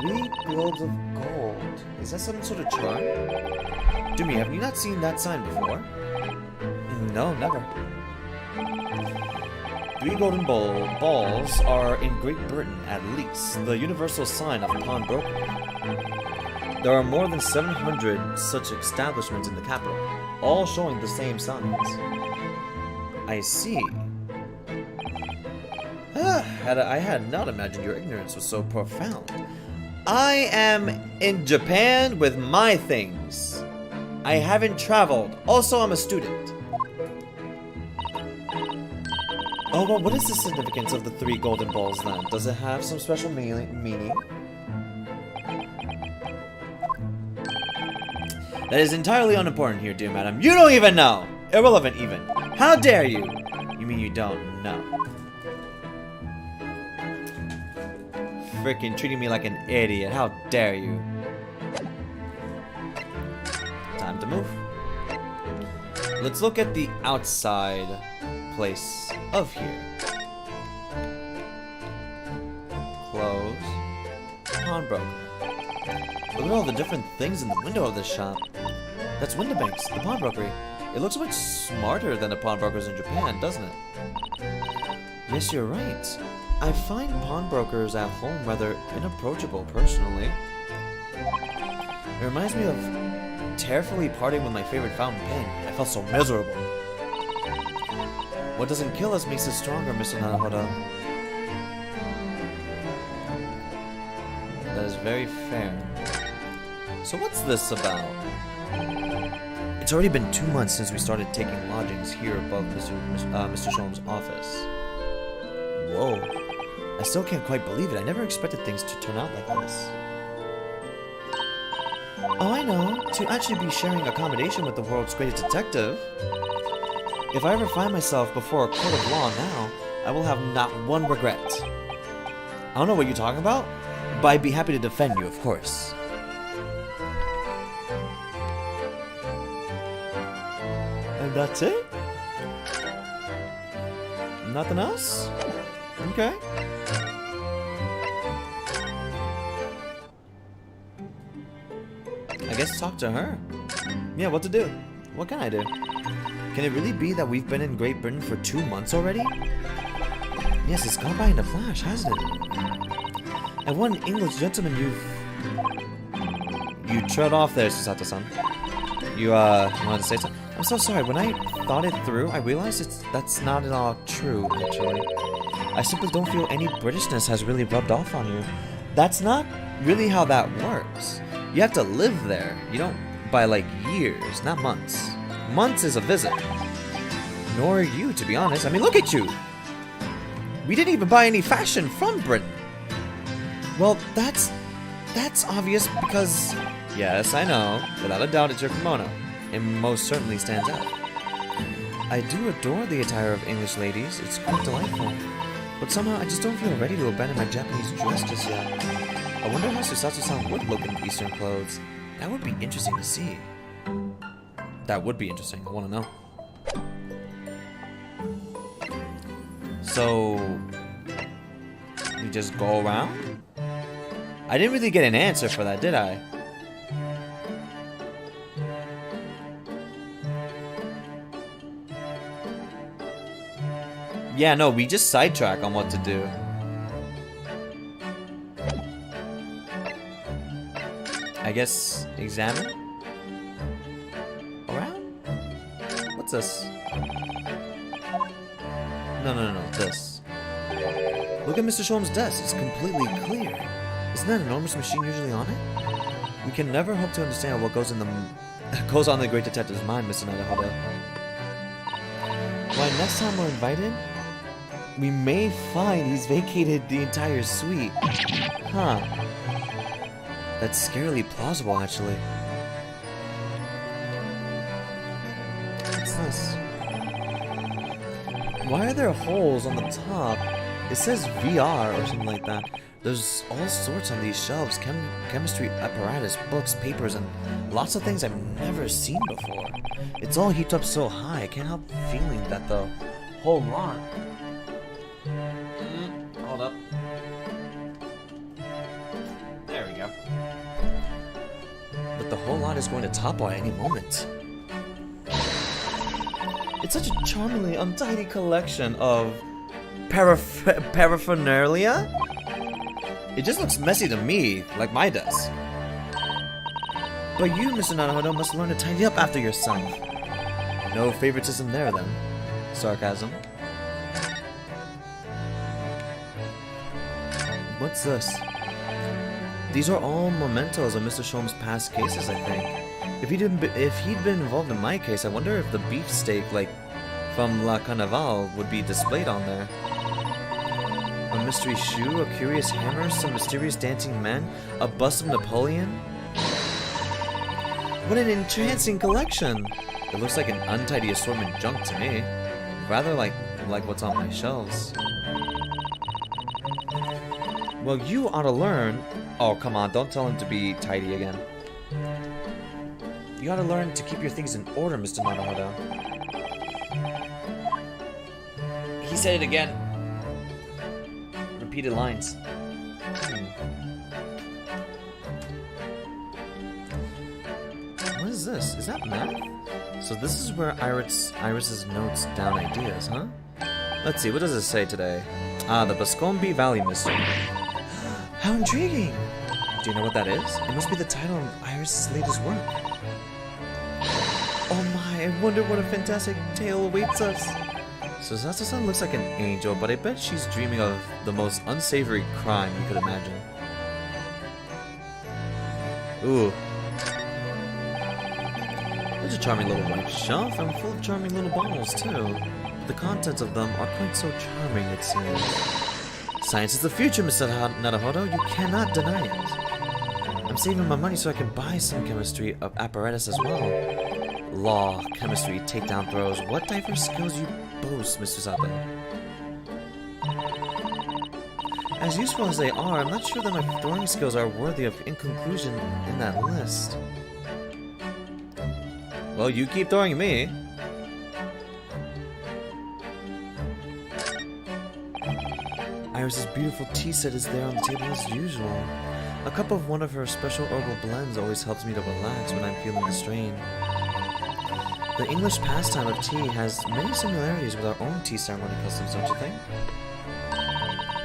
3 globes of gold. Is that some sort of charm? Dumi, have you not seen that sign before? No, never. 3 golden balls are in Great Britain, at least, the universal sign of pawnbrokery. There are more than 700 such establishments in the capital, all showing the same signs. I see. I had not imagined your ignorance was so profound. I am in Japan with my things. I haven't traveled. Also, I'm a student. Oh, well, what is the significance of the 3 golden balls then? Does it have some special meaning? That is entirely unimportant here, dear madam. You don't even know! Irrelevant, even. How dare you? You mean you don't know? Freaking treating me like an idiot. How dare you? Time to move. Let's look at the outside place of here. Close. Pawnbroker. Look at all the different things in the window of this shop. That's Winterbank's, the pawnbrokery. It looks much smarter than the pawnbrokers in Japan, doesn't it? Yes, you're right. I find pawnbrokers at home rather inapproachable, personally. It reminds me of tearfully parting with my favorite fountain pen. I felt so miserable. What doesn't kill us makes us stronger, Mr. Naruhodo. That is very fair. So what's this about? It's already been 2 months since we started taking lodgings here above Mr. Sholm's office. Whoa. I still can't quite believe it. I never expected things to turn out like this. Oh, I know. To actually be sharing accommodation with the world's greatest detective. If I ever find myself before a court of law now, I will have not one regret. I don't know what you're talking about, but I'd be happy to defend you, of course. And that's it? Nothing else? Okay. I guess talk to her. Yeah, what to do? What can I do? Can it really be that we've been in Great Britain for 2 months already? Yes, it's gone by in a flash, hasn't it? And what an English gentleman You trailed off there, Susato-san. You wanted to say something? I'm so sorry, when I thought it through, I realized that's not at all true, actually. I simply don't feel any Britishness has really rubbed off on you. That's not really how that works. You have to live there. You don't, by like years, not months. Months is a visit. Nor are you, to be honest. I mean, look at you. We didn't even buy any fashion from Britain. Well, that's obvious because, yes, I know. Without a doubt, it's your kimono. It most certainly stands out. I do adore the attire of English ladies. It's quite delightful. But somehow I just don't feel ready to abandon my Japanese dress just yet. I wonder how Susato-san would look in Eastern clothes. That would be interesting to see. That would be interesting. I want to know. So, we just go around? I didn't really get an answer for that, did I? Yeah, no, we just sidetrack on what to do. I guess examine? Around? What's this? No, this. Look at Mr. Sholm's desk, it's completely clear. Isn't that enormous machine usually on it? We can never hope to understand what goes on the great detective's mind, Mr. Naruhodo. Why, next time we're invited, we may find he's vacated the entire suite. Huh. That's scarily plausible, actually. What's this? Why are there holes on the top? It says VR or something like that. There's all sorts on these shelves. Chemistry apparatus, books, papers, and lots of things I've never seen before. It's all heaped up so high, I can't help feeling that the whole lot... Hold up. There we go. But the whole lot is going to topple at any moment. It's such a charmingly untidy collection of paraphernalia. It just looks messy to me, like my desk. But you, Mr. Naruhodo, must learn to tidy up after yourself. No favoritism there, then. Sarcasm. What's this? These are all mementos of Mr. Sholm's past cases, I think. If he'd been involved in my case, I wonder if the beefsteak, like from La Carnival, would be displayed on there. A mystery shoe, a curious hammer, some mysterious dancing men, a bust of Napoleon. What an entrancing collection! It looks like an untidy assortment junk to me. Rather like what's on my shelves. Well, you ought to learn... Oh, come on, don't tell him to be tidy again. You ought to learn to keep your things in order, Mr. Naruhodo. He said it again. Repeated lines. What is this? Is that math? So this is where Iris' notes down ideas, huh? Let's see, what does it say today? Ah, the Bascombe Valley Mystery. How intriguing! Do you know what that is? It must be the title of Iris' latest work. Oh my, I wonder what a fantastic tale awaits us. So Susato-san looks like an angel, but I bet she's dreaming of the most unsavory crime you could imagine. Ooh. There's a charming little white shelf, and full of charming little bottles, too. The contents of them are quite so charming, it seems. Science is the future, Mr. Naruhodo. You cannot deny it. I'm saving my money so I can buy some chemistry apparatus as well. Law, chemistry, takedown throws. What diverse skills you boast, Mr. Sato. As useful as they are, I'm not sure that my throwing skills are worthy of inclusion in that list. Well, you keep throwing me. Iris' beautiful tea set is there on the table as usual. A cup of one of her special herbal blends always helps me to relax when I'm feeling the strain. The English pastime of tea has many similarities with our own tea ceremony customs, don't you think?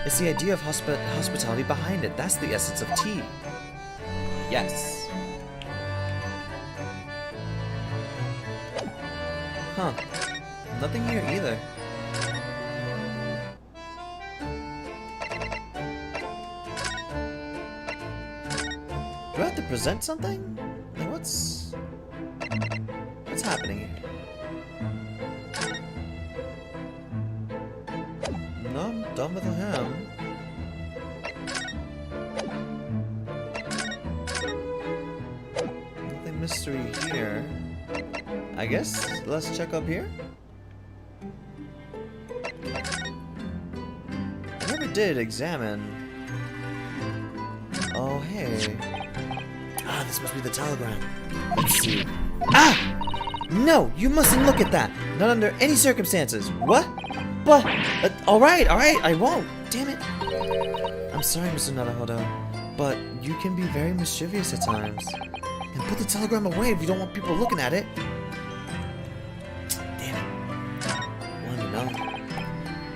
It's the idea of hospitality behind it. That's the essence of tea. Yes. Huh. Nothing here either. Do I have to present something? Like, what's happening here? No, I'm done with him. Nothing mystery here. I guess let's check up here. did examine. Oh, hey. Ah, this must be the telegram. Let's see. Ah! No, you mustn't look at that. Not under any circumstances. What? But, alright, I won't. Damn it. I'm sorry, Mr. Naruhodo, but you can be very mischievous at times. And put the telegram away if you don't want people looking at it. Damn it. Well, you know.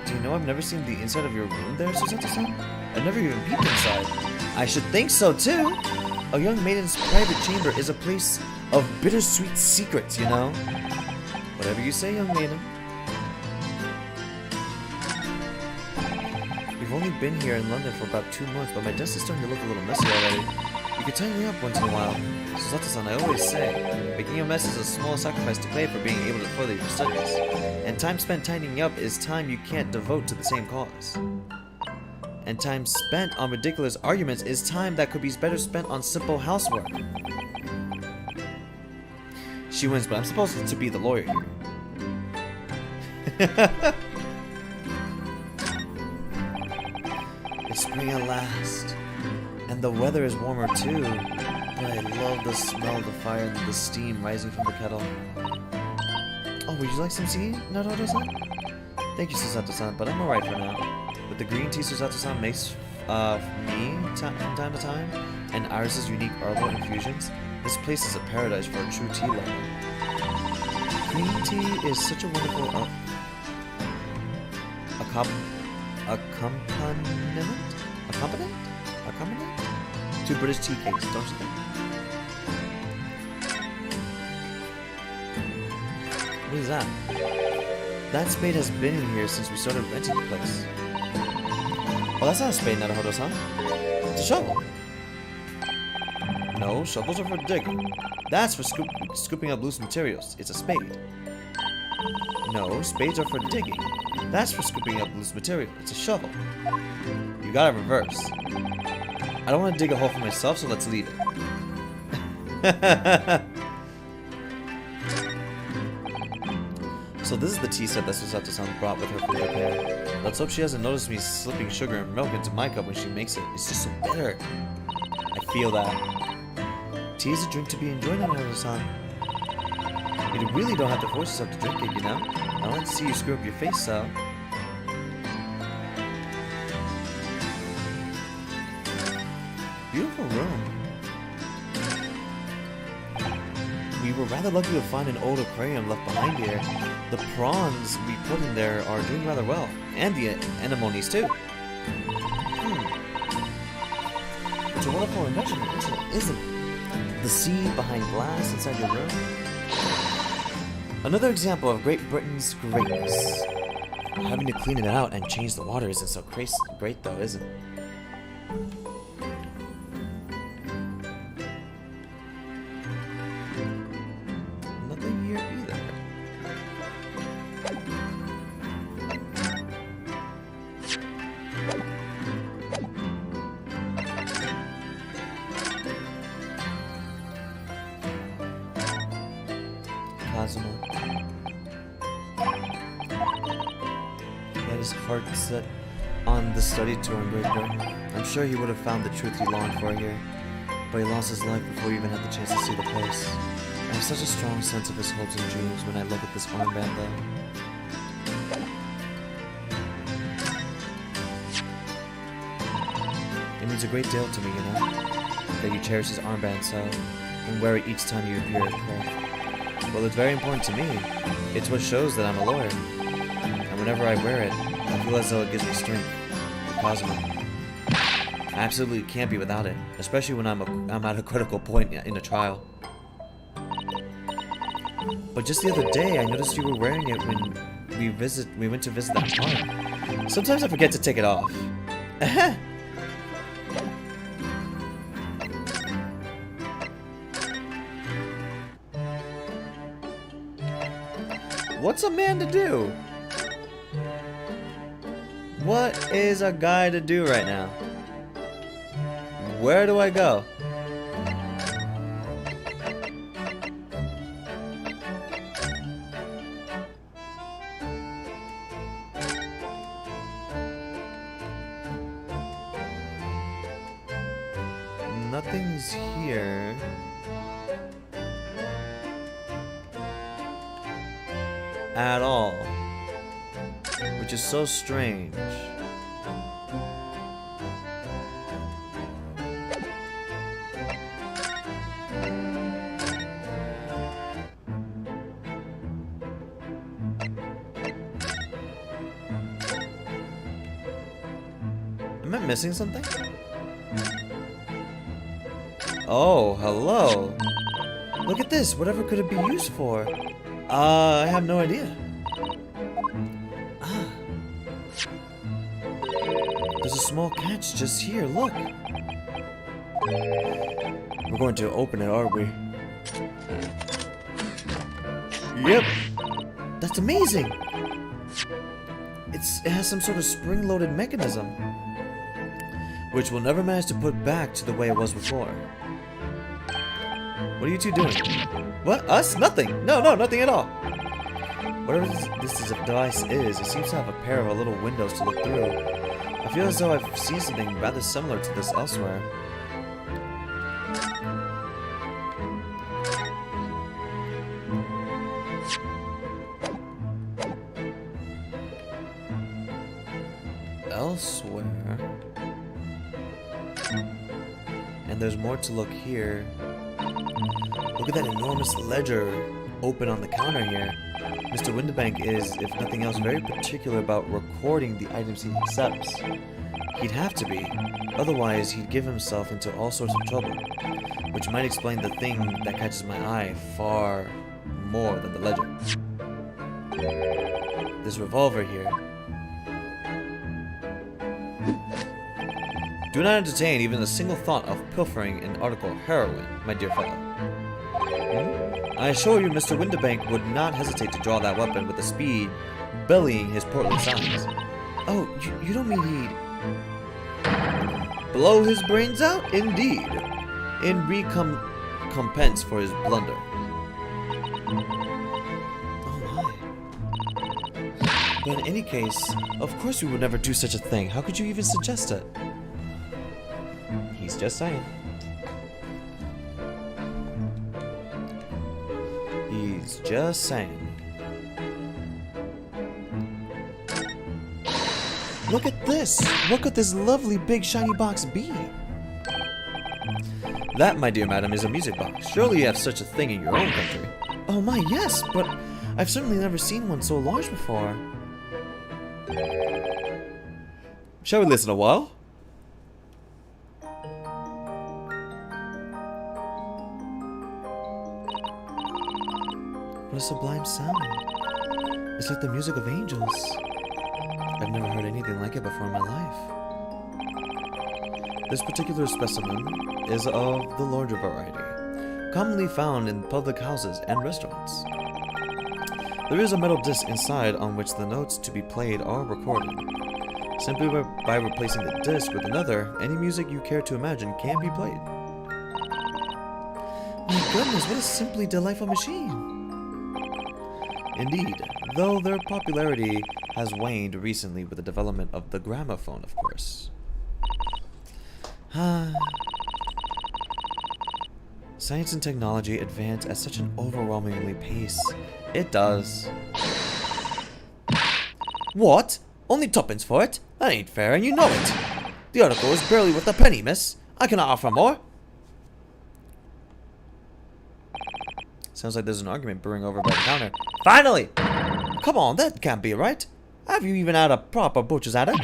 Do you know I've never seen the inside of your room there, Susato-san? I've never even peeped inside. I should think so, too. A young maiden's private chamber is a place of bittersweet secrets, you know? Whatever you say, young maiden. We've only been here in London for about 2 months, but my desk is starting to look a little messy already. You could tighten me up once in a while. Susato-san, I always say, making a mess is a small sacrifice to pay for being able to further your studies. And time spent tidying up is time you can't devote to the same cause. And time spent on ridiculous arguments is time that could be better spent on simple housework. She wins, but I'm supposed to be the lawyer here. It's spring at last, and the weather is warmer too. But I love the smell of the fire and the steam rising from the kettle. Oh, would you like some tea, Naruhodo-san? Thank you, Susato-san, but I'm alright for now. With the green tea Susato-san makes me from time to time, and Iris's unique herbal infusions, this place is a paradise for a true tea lover. Green tea is such a wonderful accompaniment to British tea cakes, don't you think? What is that? That spade has been in here since we started renting the place. Oh, that's not a spade, Naruhodo-san. It's a shovel. No, shovels are for digging. That's for scooping up loose materials. It's a spade. No, spades are for digging. That's for scooping up loose material. It's a shovel. You got it reverse. I don't want to dig a hole for myself, so let's leave it. So this is the tea set that Susato-san brought with her from Japan. Let's hope she hasn't noticed me slipping sugar and milk into my cup when she makes it. It's just so bitter. I feel that. Tea is a drink to be enjoyed, Naruhodo-san. You really don't have to force yourself to drink it, you know? I don't like to see you screw up your face, so. Beautiful room. We were rather lucky to find an old aquarium left behind here. The prawns we put in there are doing rather well. And the anemones, too. It's a wonderful invention, isn't it? The sea behind glass inside your room. Another example of Great Britain's greatness. Having to clean it out and change the water isn't so great though, is it? Nothing here either. Kazuma. He had his heart set on the study tour in Great Britain. I'm sure he would have found the truth he longed for here, but he lost his life before he even had the chance to see the place. I have such a strong sense of his hopes and dreams when I look at this armband, though. It means a great deal to me, you know, that you cherish his armband so, and wear it each time you appear at court. Well, it's very important to me. It's what shows that I'm a lawyer. And whenever I wear it, I feel as though it gives me strength. Kazuma. I absolutely can't be without it, especially when I'm at a critical point in a trial. But just the other day, I noticed you were wearing it when we went to visit that farm. Sometimes I forget to take it off. What's a man to do? What is a guy to do right now? Where do I go? nothing's here. At all. Which is so strange. Am I missing something? Oh, hello. Look at this. Whatever could it be used for? I have no idea. Ah. There's a small catch just here. Look. We're going to open it, aren't we? Yep. That's amazing. It has some sort of spring-loaded mechanism, which we'll never manage to put back to the way it was before. What are you two doing? What? Us? Nothing. No, nothing at all. Whatever this device is, it seems to have a pair of little windows to look through. I feel as though I've seen something rather similar to this elsewhere. Elsewhere? And there's more to look here. Look at that enormous ledger open on the counter here. Mr. Windibank is, if nothing else, very particular about recording the items he accepts. He'd have to be, otherwise he'd give himself into all sorts of trouble, which might explain the thing that catches my eye far more than the ledger. This revolver here. Do not entertain even a single thought of pilfering an article of heroin, my dear fellow. I assure you Mr. Windibank would not hesitate to draw that weapon with a speed bellying his portly sides. Oh, you don't mean he'd blow his brains out? Indeed. In recompense for his blunder. Oh my. But in any case, of course we would never do such a thing. How could you even suggest it? He's just saying. He's just saying. Look at this! What could this lovely big shiny box be? That, my dear madam, is a music box. Surely you have such a thing in your own country. Oh my, yes, but I've certainly never seen one so large before. Shall we listen a while? What a sublime sound. It's like the music of angels. I've never heard anything like it before in my life. This particular specimen is of the larger variety, commonly found in public houses and restaurants. There is a metal disc inside on which the notes to be played are recorded. Simply by replacing the disc with another, any music you care to imagine can be played. My goodness, what a simply delightful machine! Indeed, though their popularity has waned recently with the development of the gramophone, of course. Science and technology advance at such an overwhelmingly pace. It does. What? Only tuppence for it? That ain't fair, and you know it. The article is barely worth a penny, miss. I cannot offer more. Sounds like there's an argument brewing over by the counter. Finally! Come on, that can't be right. Have you even had a proper butcher's at it?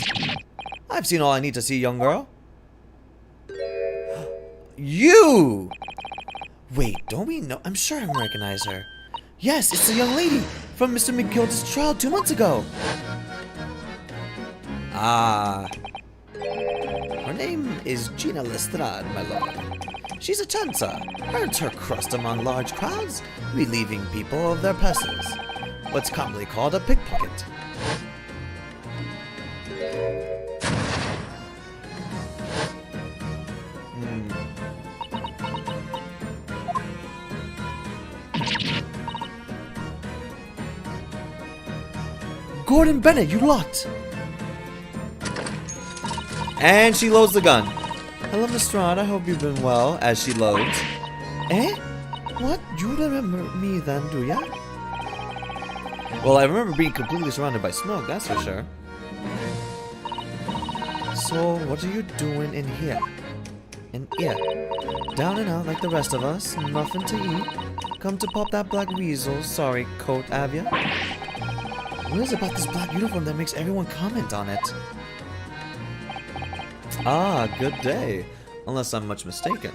I've seen all I need to see, young girl. You! Wait, don't we know? I'm sure I recognize her. Yes, it's the young lady from Mr. McGilda's trial 2 months ago. Ah. Her name is Gina Lestrade, my lord. She's a chancer, earns her crust among large crowds, relieving people of their purses. What's commonly called a pickpocket. Gordon Bennett, you lot! And she loads the gun. Hello, Miss Strahd. I hope you've been well. As she loads. Eh? What? You remember me then, do ya? Well, I remember being completely surrounded by smoke, that's for sure. So, what are you doing in here? In here? Down and out like the rest of us? Nothing to eat? Come to pop that black weasel, sorry, coat, have ya? What is it about this black uniform that makes everyone comment on it? Ah, good day. Unless I'm much mistaken.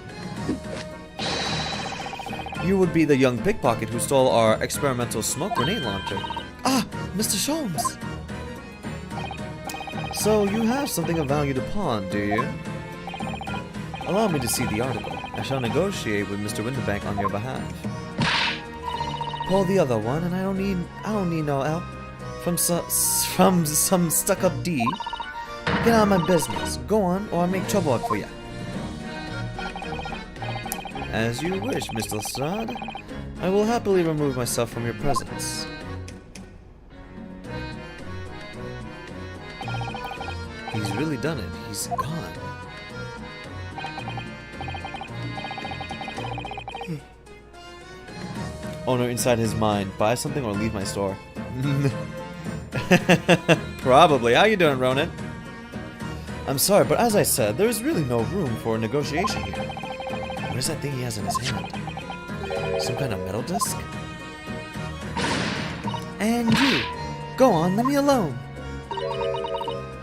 You would be the young pickpocket who stole our experimental smoke grenade launcher. Ah, Mr. Sholmes! So, you have something of value to pawn, do you? Allow me to see the article. I shall negotiate with Mr. Winterbank on your behalf. Pull the other one, and I don't need no help from some stuck-up D. Get out of my business. Go on, or I'll make trouble for ya. As you wish, Mr. Strahd. I will happily remove myself from your presence. He's really done it. He's gone. Owner inside his mind. Buy something or leave my store. Probably. How you doing, Ronan? I'm sorry, but as I said, there is really no room for negotiation here. What is that thing he has in his hand? Some kind of metal disc? And you! Go on, let me alone!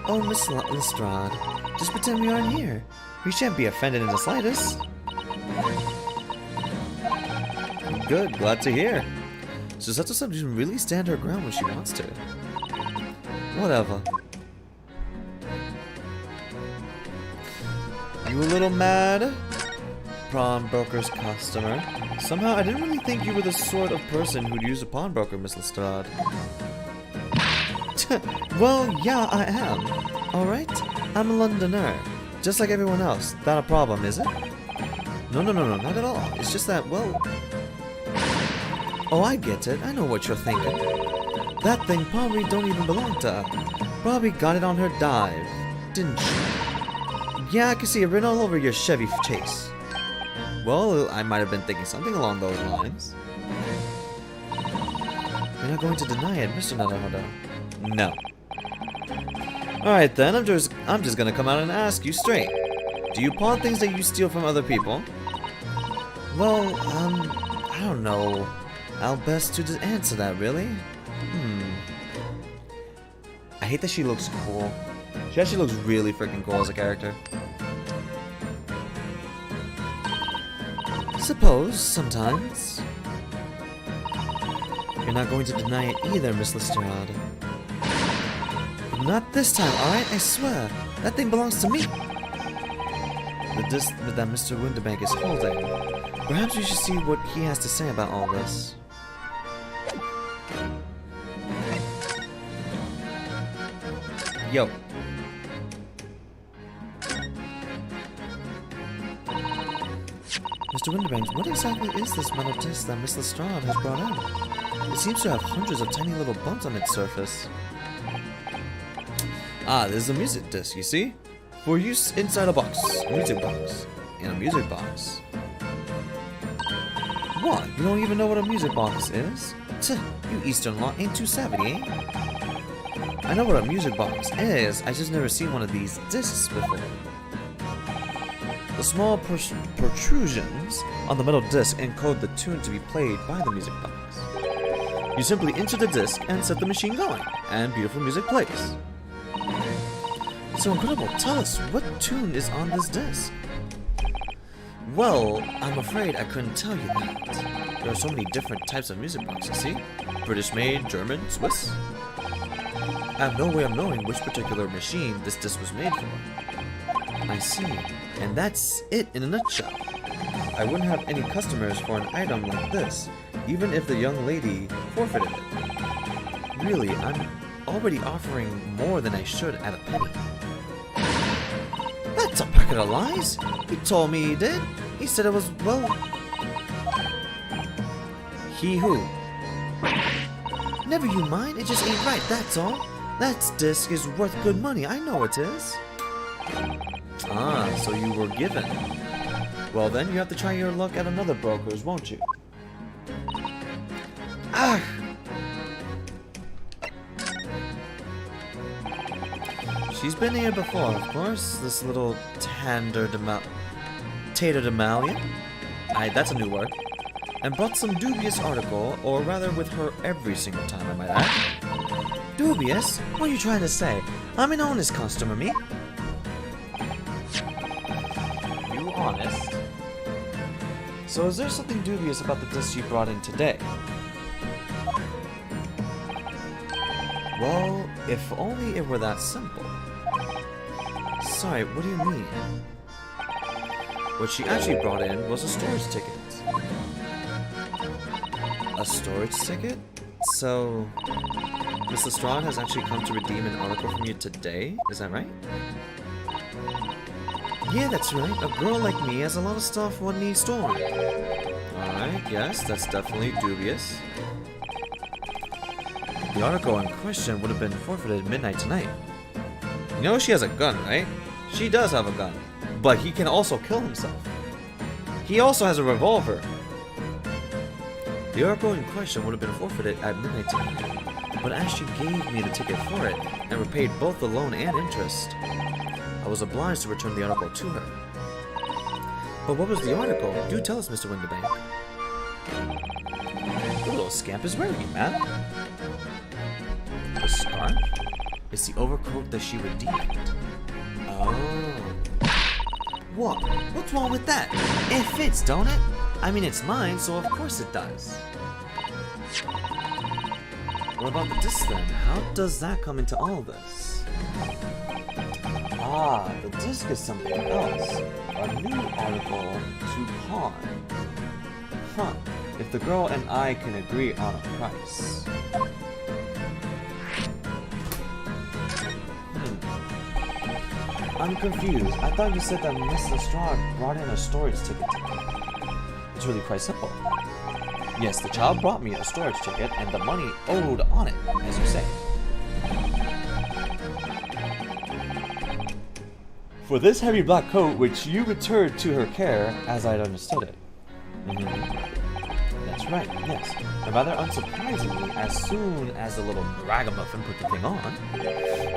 Oh, Miss Lestrade, just pretend we aren't here. We shan't be offended in the slightest. Good, glad to hear. So Seto-san can really stand her ground when she wants to. Whatever. You a little mad? Pawnbroker's customer. Somehow I didn't really think you were the sort of person who'd use a pawnbroker, Miss Lestrade. Well, yeah, I am. Alright? I'm a Londoner. Just like everyone else. That a problem, is it? No, not at all. It's just that, well... Oh, I get it. I know what you're thinking. That thing probably don't even belong to her. Probably got it on her dive. Didn't she? Yeah, I can see it written all over your Chevy Chase. Well, I might have been thinking something along those lines. You're not going to deny it, Mr. Naruhodo? No. Alright then, I'm just gonna come out and ask you straight. Do you pawn things that you steal from other people? Well, I don't know how best to answer that, really. I hate that she looks cool. She actually looks really freaking cool as a character. Suppose, sometimes. You're not going to deny it either, Miss Lestrade. Not this time, alright? I swear. That thing belongs to me. The disc that Mr. Winterbank is holding. Perhaps we should see what he has to say about all this. Yo. Mr. Winterbank, what exactly is this metal disc that Miss Lestrade has brought in? It seems to have hundreds of tiny little bumps on its surface. Ah, this is a music disc, you see? For use inside a box. A music box. In a music box. What? You don't even know what a music box is? Tuh, you Eastern lot ain't too savvy, eh? I know what a music box is, I just never seen one of these discs before. The small protrusions on the metal disc encode the tune to be played by the music box. You simply enter the disc and set the machine going, and beautiful music plays. So incredible, tell us, what tune is on this disc? Well, I'm afraid I couldn't tell you that. There are so many different types of music boxes, see? British made, German, Swiss. I have no way of knowing which particular machine this disc was made for. I see. And that's it in a nutshell. I wouldn't have any customers for an item like this, even if the young lady forfeited it. Really, I'm already offering more than I should at a penny. That's a packet of lies! He told me he did. He said it was, well... He who? Never you mind, it just ain't right, that's all. That disc is worth good money, I know it is. Ah, so you were given. Well then, you have to try your luck at another broker's, won't you? Ah! She's been here before, of course. This little tater-demalion. That's a new word. And brought some dubious article, or rather with her every single time, I might add. Dubious? What are you trying to say? I'm an honest customer, me. You honest? So is there something dubious about the disc you brought in today? Well, if only it were that simple. Sorry, what do you mean? What she actually brought in was a storage ticket. A storage ticket? So, Miss Lestrade has actually come to redeem an article from you today? Is that right? Yeah, that's right. A girl like me has a lot of stuff one needs stored. Alright, yes, that's definitely dubious. The article in question would have been forfeited at midnight tonight. You know she has a gun, right? She does have a gun. But he can also kill himself. He also has a revolver. The article in question would have been forfeited at midnight tonight. But as she gave me the ticket for it, and repaid both the loan and interest, I was obliged to return the article to her. But what was the article? Do tell us, Mr. Winterbank. The little scamp is wearing it, man. The scarf? It's the overcoat that she redeemed. Oh. What? What's wrong with that? It fits, don't it? I mean, it's mine, so of course it does. What about the disc then? How does that come into all this? Ah, the disc is something else. A new article to pawn. Huh. If the girl and I can agree on a price. I'm confused. I thought you said that Miss Lestrade brought in a storage ticket today. It's really quite simple. Yes, the child brought me a storage ticket and the money owed on it, as you say. For this heavy black coat, which you returned to her care, as I'd understood it. That's right, yes. And rather unsurprisingly, as soon as the little ragamuffin put the thing on,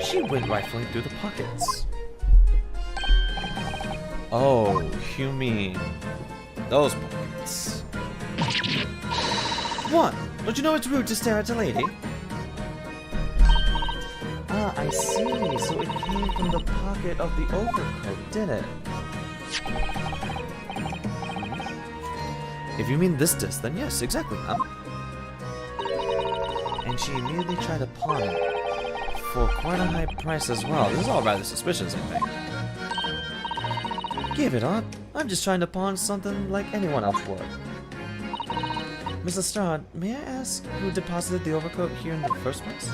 she went rifling through the pockets. Oh, you mean those pockets? What? Don't you know it's rude to stare at a lady? Ah, I see. So it came from the pocket of the overcoat, did it? If you mean this disc, then yes, exactly, ma'am. And she immediately tried to pawn it for quite a high price as well. This is all rather suspicious, I think. Give it up. I'm just trying to pawn something like anyone else would. Miss Lestrade, may I ask who deposited the overcoat here in the first place?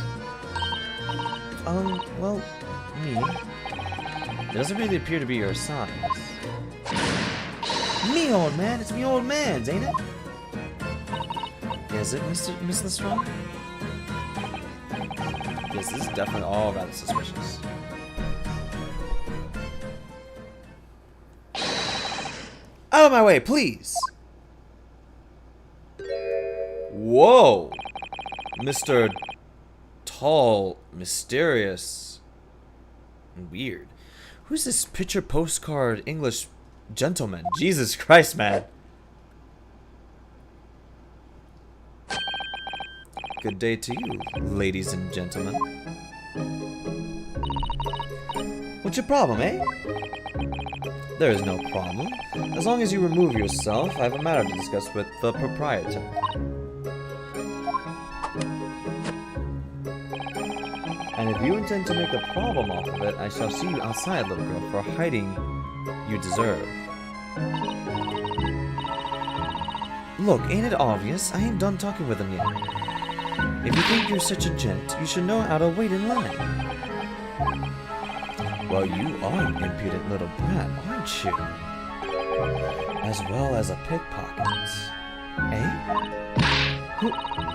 Well, me. It doesn't really appear to be your size. Me, old man. It's me old man's, ain't it? Is it, Miss Lestrade? Yes, this is definitely all rather suspicious. Out of my way, please! Whoa! Mr. Tall, mysterious, and weird. Who's this picture postcard English gentleman? Jesus Christ, man. Good day to you, ladies and gentlemen. What's your problem, eh? There is no problem. As long as you remove yourself, I have a matter to discuss with the proprietor. And if you intend to make a problem off of it, I shall see you outside, little girl, for hiding you deserve. Look, ain't it obvious? I ain't done talking with him yet. If you think you're such a gent, you should know how to wait in line. Well, you are an impudent little brat, aren't you? As well as a pickpocket. Eh?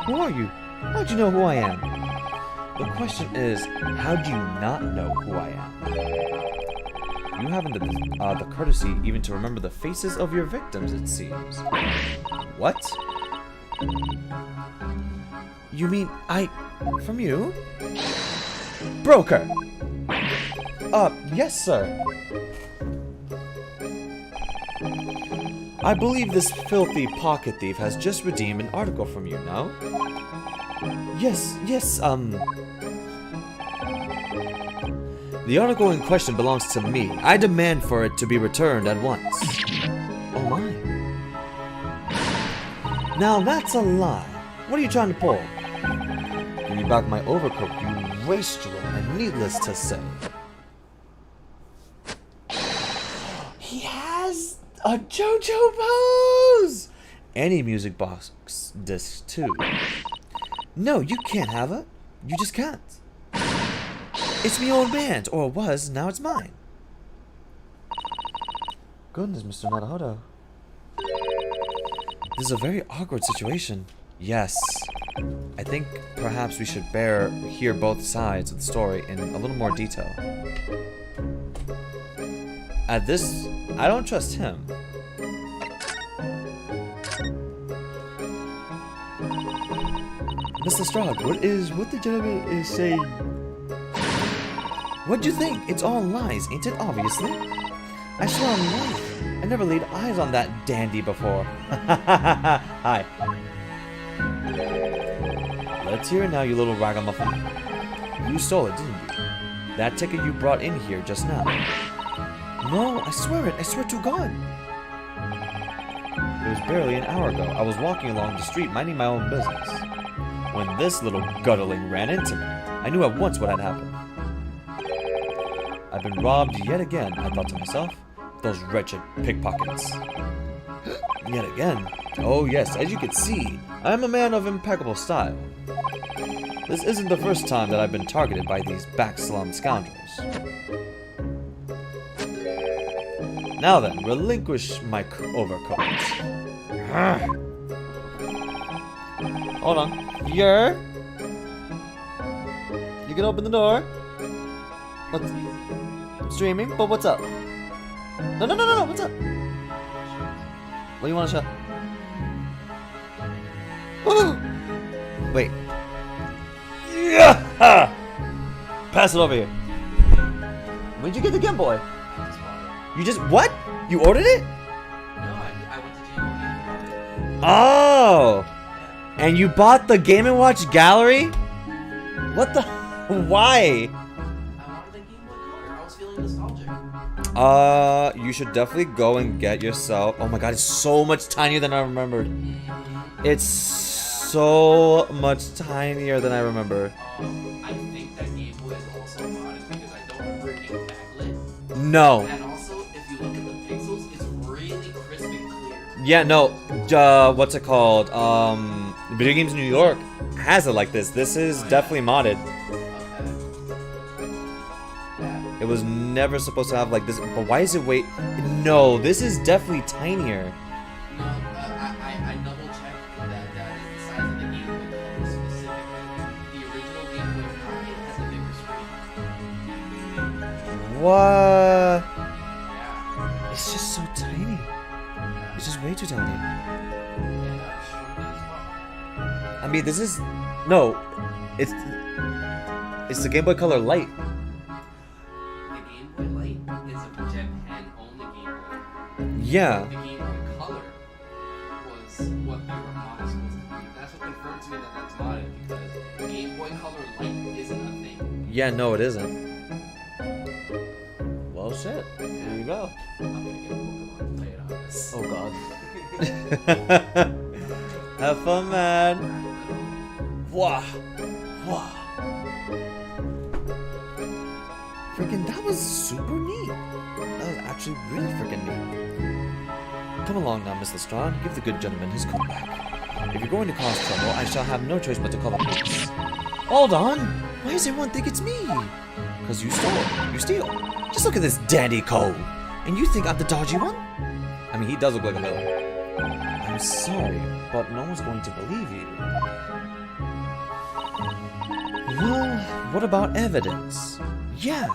Who are you? How'd you know who I am? The question is, how do you not know who I am? You haven't the courtesy even to remember the faces of your victims, it seems. What? You mean from you? Broker! Yes, sir. I believe this filthy pocket thief has just redeemed an article from you, no? Yes, The article in question belongs to me. I demand for it to be returned at once. Oh my. Now that's a lie. What are you trying to pull? Give me back my overcoat, you wastrel, and needless to say. He has a JoJo pose! Any music box disc too. No, you can't have it. You just can't. It's me old band, or it was, now it's mine. Goodness, Mr. Naruhodo. This is a very awkward situation. Yes. I think perhaps we should hear both sides of the story in a little more detail. At this, I don't trust him. Mr. Strahd, what the gentleman is saying? What'd you think? It's all lies, ain't it? Obviously. I swear on life, I never laid eyes on that dandy before. Hi. Let's hear it now, you little ragamuffin. You stole it, didn't you? That ticket you brought in here just now. No, I swear it. I swear to God. It was barely an hour ago. I was walking along the street, minding my own business, when this little gutterling ran into me. I knew at once what had happened. I've been robbed yet again, I thought to myself. Those wretched pickpockets. Yet again? Oh yes, as you can see, I am a man of impeccable style. This isn't the first time that I've been targeted by these backslum scoundrels. Now then, relinquish my overcoat. Hold on. Here. You can open the door. What's streaming? But what's up? No, what's up? What do you want to show? Wait. Yeah! Pass it over here. When'd you get the Game Boy? You just what? You ordered it? No, I went to Game Boy. Oh! And you bought the Game & Watch Gallery? What the? Why? I wanted the Game Boy Color. I was feeling nostalgic. You should definitely go and get yourself. Oh my god, it's so much tinier than I remembered. It's so much tinier than I remember. I think that Game Boy is also modded because I don't remember it being backlit. No. And also, if you look at the pixels, it's really crisp and clear. Yeah, no. What's it called? Video Games New York has it like this. This is definitely modded. It was never supposed to have like this. But why is it wait? No, this is definitely tinier. No, I double checked that is the size of the Game Boy Color specifically. The original Game Boy Pocket has a bigger screen. What? Yeah. It's just so tiny. It's just way too tiny. I mean, this is no. It's the Game Boy Color Light. The Game Boy Light is a Jet Pen only Game Boy. Yeah. The Game Boy Color was what they were modded supposed to be. That's what confirmed to me that that's modded because Game Boy Color Light isn't a thing. Yeah, no, it isn't. Well, shit. Here you go. I'm gonna get Pokemon and play it on this. Oh god. Have fun, man. Wah. Wah. Freaking, that was super neat. That was actually really freaking neat. Come along now, Mr. Strahd. Give the good gentleman his coat back. If you're going to cause trouble, I shall have no choice but to call the police. Hold on. Why does everyone think it's me? Because you stole. You steal. Just look at this dandy coat. And you think I'm the dodgy one? I mean, he does look like a villain. I'm sorry, but no one's going to believe you. Well, what about evidence? Yeah.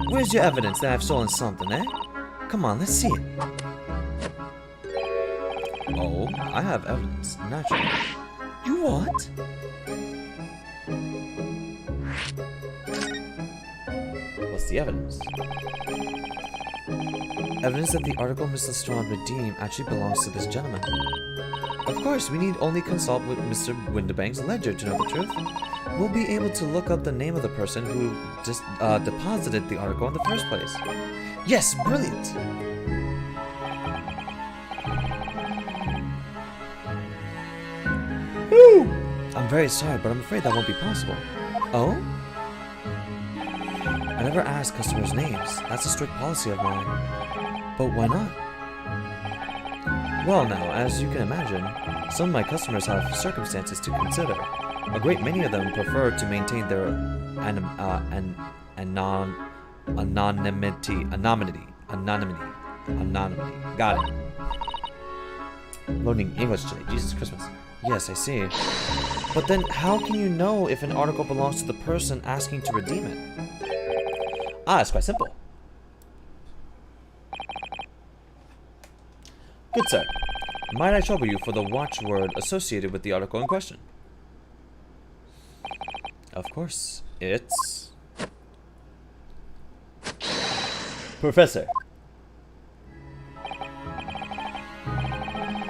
Where's your evidence that I've stolen something, eh? Come on, let's see it. Oh, I have evidence, naturally. You what? What's the evidence? Evidence that the article Miss Lestrade redeemed actually belongs to this gentleman. Of course, we need only consult with Mr. Windibank's ledger to know the truth. We'll be able to look up the name of the person who just deposited the article in the first place. Yes, brilliant! Woo! I'm very sorry, but I'm afraid that won't be possible. Oh? I never ask customers' names. That's a strict policy of mine. But why not? Well now, as you can imagine, some of my customers have circumstances to consider. A great many of them prefer to maintain their anonymity. Got it. Learning English today. Jesus Christmas. Yes, I see. But then how can you know if an article belongs to the person asking to redeem it? Ah, it's quite simple. Good sir. Might I trouble you for the watchword associated with the article in question? Of course, it's... Professor.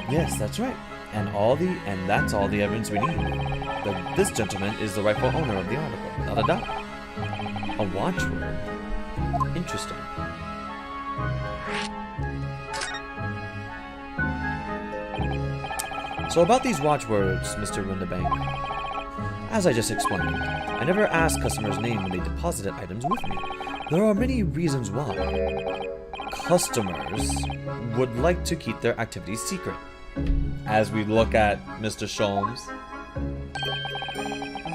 Yes, that's right. And that's all the evidence we need. This gentleman is the rightful owner of the article, without a doubt. A watchword. Interesting. So about these watchwords, Mr. Windibank. As I just explained, I never ask customers' name when they deposited items with me. There are many reasons why. Customers would like to keep their activities secret. As we look at Mr. Sholmes.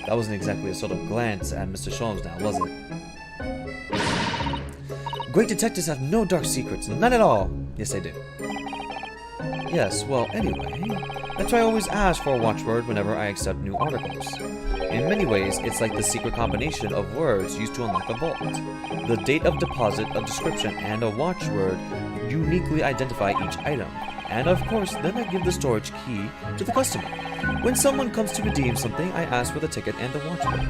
That wasn't exactly a sort of glance at Mr. Sholmes now, was it? Great detectives have no dark secrets, none at all. Yes, they do. Yes, well, anyway, that's why I always ask for a watchword whenever I accept new articles. In many ways, it's like the secret combination of words used to unlock a vault. The date of deposit, a description, and a watchword uniquely identify each item. And of course, then I give the storage key to the customer. When someone comes to redeem something, I ask for the ticket and the watchword.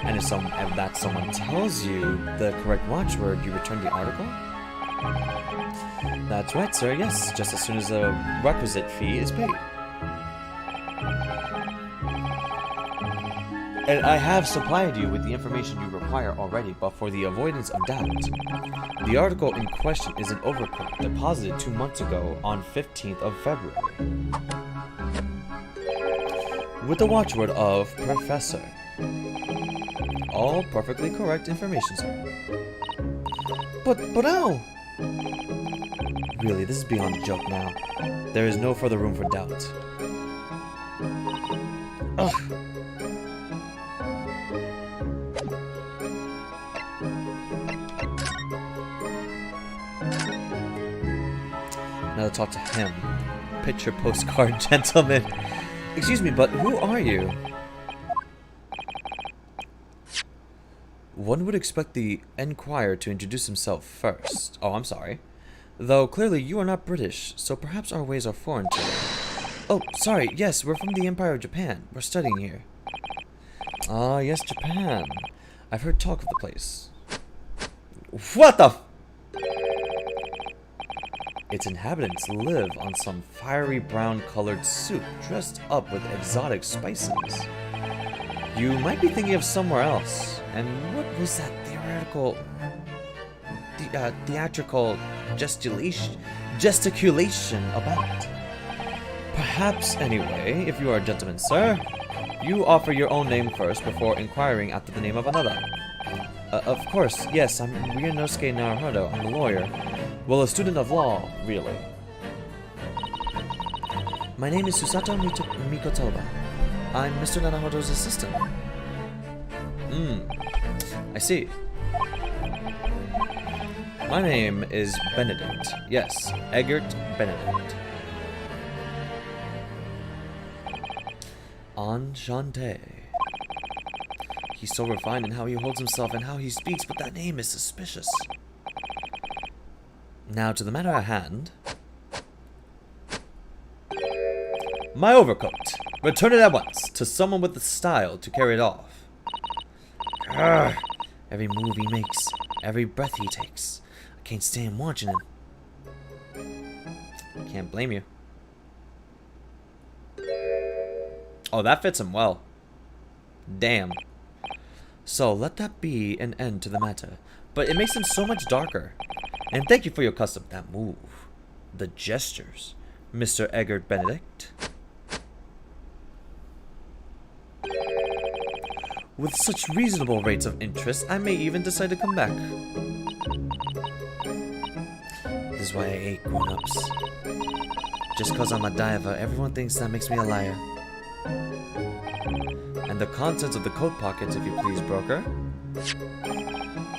And if that someone tells you the correct watchword, you return the article? That's right, sir, yes, just as soon as the requisite fee is paid. And I have supplied you with the information you require already, but for the avoidance of doubt, the article in question is an overcoat deposited 2 months ago on 15th of February. With the watchword of Professor. All perfectly correct information, sir. But how? Really, this is beyond a joke now. There is no further room for doubt. Ugh. Now to talk to him. Picture postcard gentleman. Excuse me, but who are you? One would expect the Enquirer to introduce himself first. Oh, I'm sorry. Though clearly you are not British, so perhaps our ways are foreign to you. Oh, sorry, yes, we're from the Empire of Japan. We're studying here. Ah, yes, Japan. I've heard talk of the place. What the f- Its inhabitants live on some fiery brown-colored soup dressed up with exotic spices. You might be thinking of somewhere else. And what was that theatrical gesticulation about? Perhaps, anyway, if you are a gentleman, sir, you offer your own name first before inquiring after the name of another. Of course, yes, I'm Ryunosuke Naruhodo. I'm a lawyer. Well, a student of law, really. My name is Susato Mikotoba. I'm Mr. Naruhodo's assistant. I see. My name is Benedict. Yes, Eggert Benedict. Enchanté. he's so refined in how he holds himself and how he speaks, but that name is suspicious. Now to the matter at hand. My overcoat. Return it at once to someone with the style to carry it off. Grr. Every move he makes, every breath he takes. I can't stand watching him. Can't blame you. Oh, that fits him well. Damn. So, let that be an end to the matter. But it makes him so much darker. And thank you for your custom. That move. The gestures. Mr. Eggert Benedict. With such reasonable rates of interest, I may even decide to come back. This is why I hate grown-ups. Just cause I'm a diver, everyone thinks that makes me a liar. And the contents of the coat pockets, if you please, broker.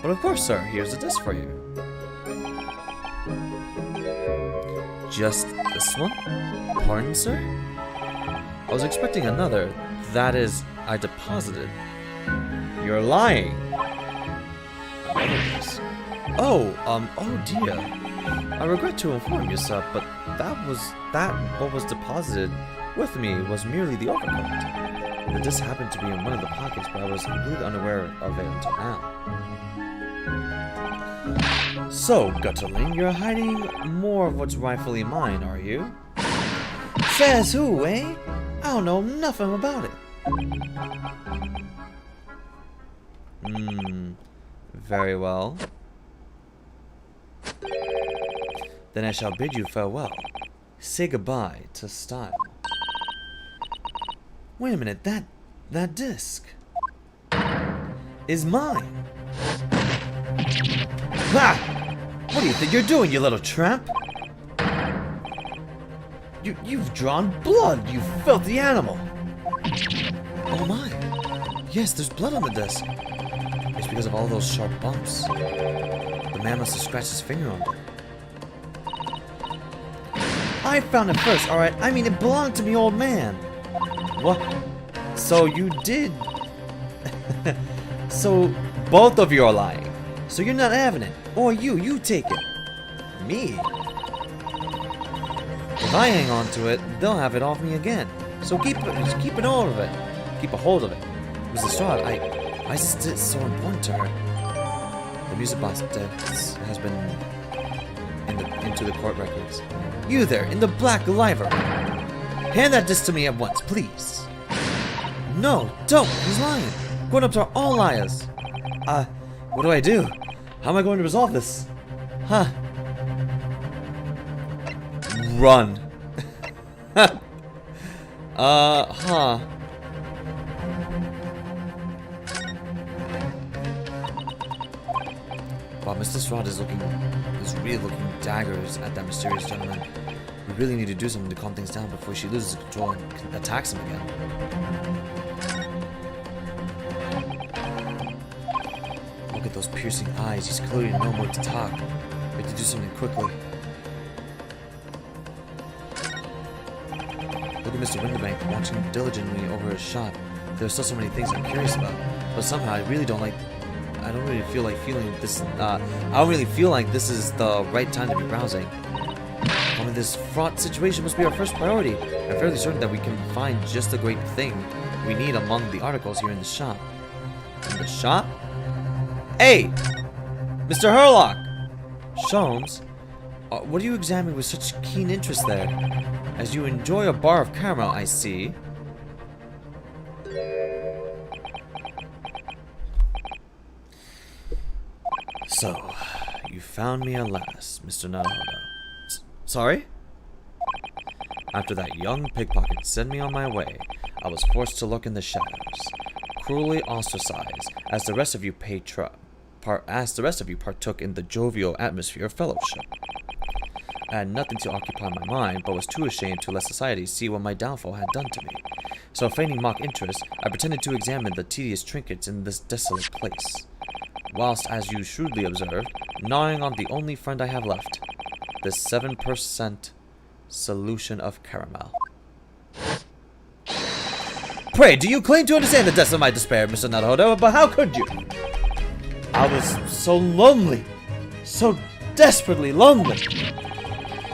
But of course, sir, here's a disc for you. Just this one? Pardon, sir? I was expecting another. That is, I deposited. You're lying. Oh dear. I regret to inform you, sir, but what was deposited with me was merely the overcoat. The disc happened to be in one of the pockets, but I was completely unaware of it until now. So, Gutterling, you're hiding more of what's rightfully mine, are you? Says who, eh? I don't know nothing about it. Very well. Then I shall bid you farewell. Say goodbye to style. Wait a minute, that disc is mine. Ha! What do you think you're doing, you little tramp? You've drawn blood, you filthy animal. Oh my. Yes, there's blood on the disc. It's because of all those sharp bumps. The man must have scratched his finger on it. I found it first, alright? I mean, it belonged to me old man. What? So you did... So, both of you are lying. So you're not having it. Or you take it. Me? If I hang on to it, they'll have it off me again. So keep it hold of it. Keep a hold of it. Mrs. Strahd, I it's so important to her. The music box has been into the court records. You there, in the black livery. Hand that disc to me at once, please. No, don't. He's lying. Grown-ups are all liars. What do I do? How am I going to resolve this? Huh. Run. Huh. Wow, Mr. Strahd is really looking daggers at that mysterious gentleman. We really need to do something to calm things down before she loses control and attacks him again. Look at those piercing eyes. He's clearly no more to talk. We have to do something quickly. Look at Mr. Winterbank watching diligently over his shop. There are still so many things I'm curious about, but somehow I don't really feel like this is the right time to be browsing. I mean, this fraught situation must be our first priority. I'm fairly certain that we can find just the great thing we need among the articles here in the shop. In the shop? Hey! Mr. Herlock! Sholmes? What are you examining with such keen interest there? As you enjoy a bar of caramel, I see. So, you found me at last, Mr. Naruhodo. Sorry? After that young pickpocket sent me on my way, I was forced to lurk in the shadows, cruelly ostracized, as the rest of you partook in the jovial atmosphere of fellowship. I had nothing to occupy my mind, but was too ashamed to let society see what my downfall had done to me. So, feigning mock interest, I pretended to examine the tedious trinkets in this desolate place, whilst, as you shrewdly observed, gnawing on the only friend I have left, this 7% solution of caramel. Pray, do you claim to understand the depths of my despair, Mr. Naruhodo? But how could you? I was so lonely. So desperately lonely.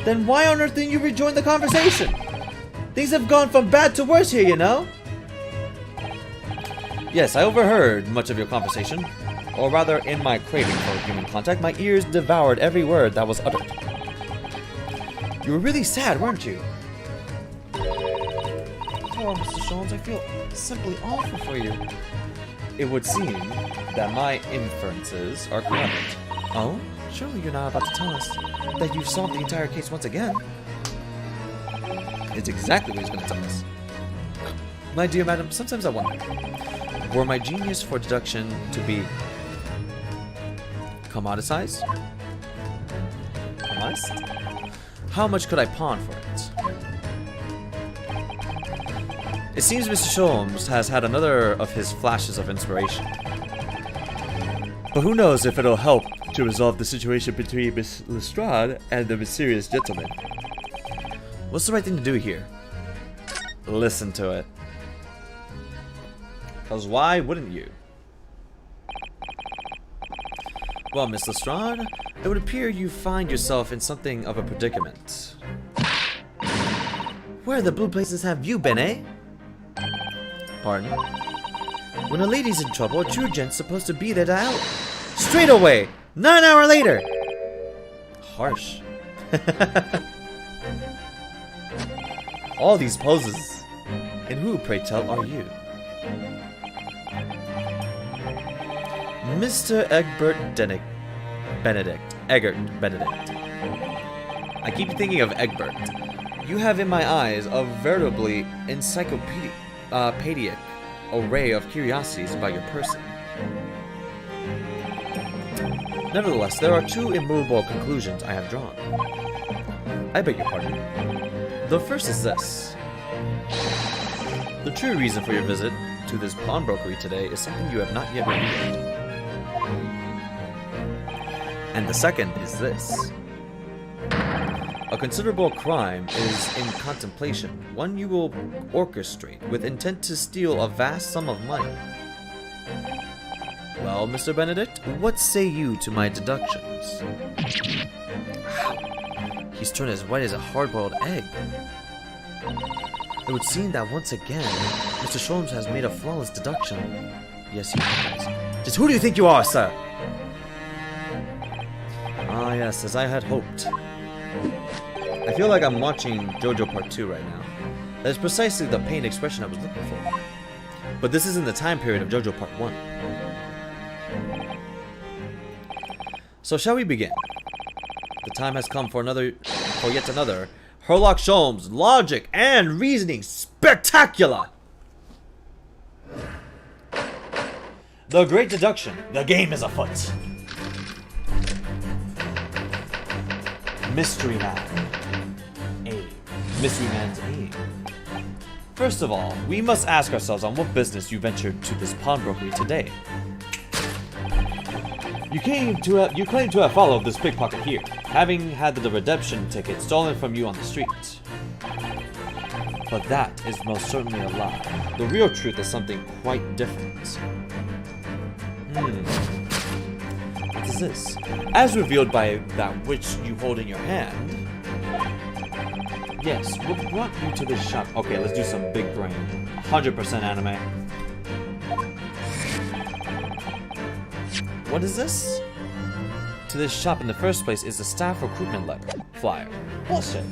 Then why on earth didn't you rejoin the conversation? Things have gone from bad to worse here, you know? Yes, I overheard much of your conversation. Or rather, in my craving for human contact, my ears devoured every word that was uttered. You were really sad, weren't you? Oh, Mr. Sholmes, I feel simply awful for you. It would seem that my inferences are correct. Oh? Surely you're not about to tell us that you've solved the entire case once again. It's exactly what he's going to tell us. My dear madam, sometimes I wonder, were my genius for deduction to be commoditized? Commoditized? How much could I pawn for it? It seems Mr. Sholmes has had another of his flashes of inspiration. But who knows if it'll help to resolve the situation between Miss Lestrade and the mysterious gentleman. What's the right thing to do here? Listen to it. Because why wouldn't you? Well, Miss Lestrade, it would appear you find yourself in something of a predicament. Where the blue places have you been, eh? Pardon? When a lady's in trouble, a true gent's supposed to be there to help. Straight away! Not an hour later! Harsh. All these poses. And who, pray tell, are you? Mr. Egbert Benedict. Egbert Benedict. I keep thinking of Egbert. You have in my eyes a veritably encyclopedic array of curiosities about your person. Nevertheless, there are two immovable conclusions I have drawn. I beg your pardon. The first is this. The true reason for your visit to this pawnbrokery today is something you have not yet revealed. And the second is this. A considerable crime is in contemplation, one you will orchestrate with intent to steal a vast sum of money. Well, Mr. Benedict, what say you to my deductions? He's turned as white as a hard-boiled egg. It would seem that once again, Mr. Sholmes has made a flawless deduction. Yes, he has. Just who do you think you are, sir? Ah, yes, as I had hoped. I feel like I'm watching JoJo Part 2 right now. That is precisely the pained expression I was looking for. But this isn't the time period of JoJo Part 1. So shall we begin? The time has come for yet another Herlock Sholmes logic and reasoning spectacular. The Great Deduction. The game is afoot. Mystery Man. Aim. Mystery Man's aim. First of all, we must ask ourselves on what business you ventured to this pawnbrokery today. You claim to have followed this pickpocket here, having had the redemption ticket stolen from you on the street. But that is most certainly a lie. The real truth is something quite different. What is this? As revealed by that which you hold in your hand. Yes, what brought you to this shop? Okay, let's do some big brain. 100% anime. What is this? To this shop in the first place is the staff recruitment letter. Flyer. Bullshit.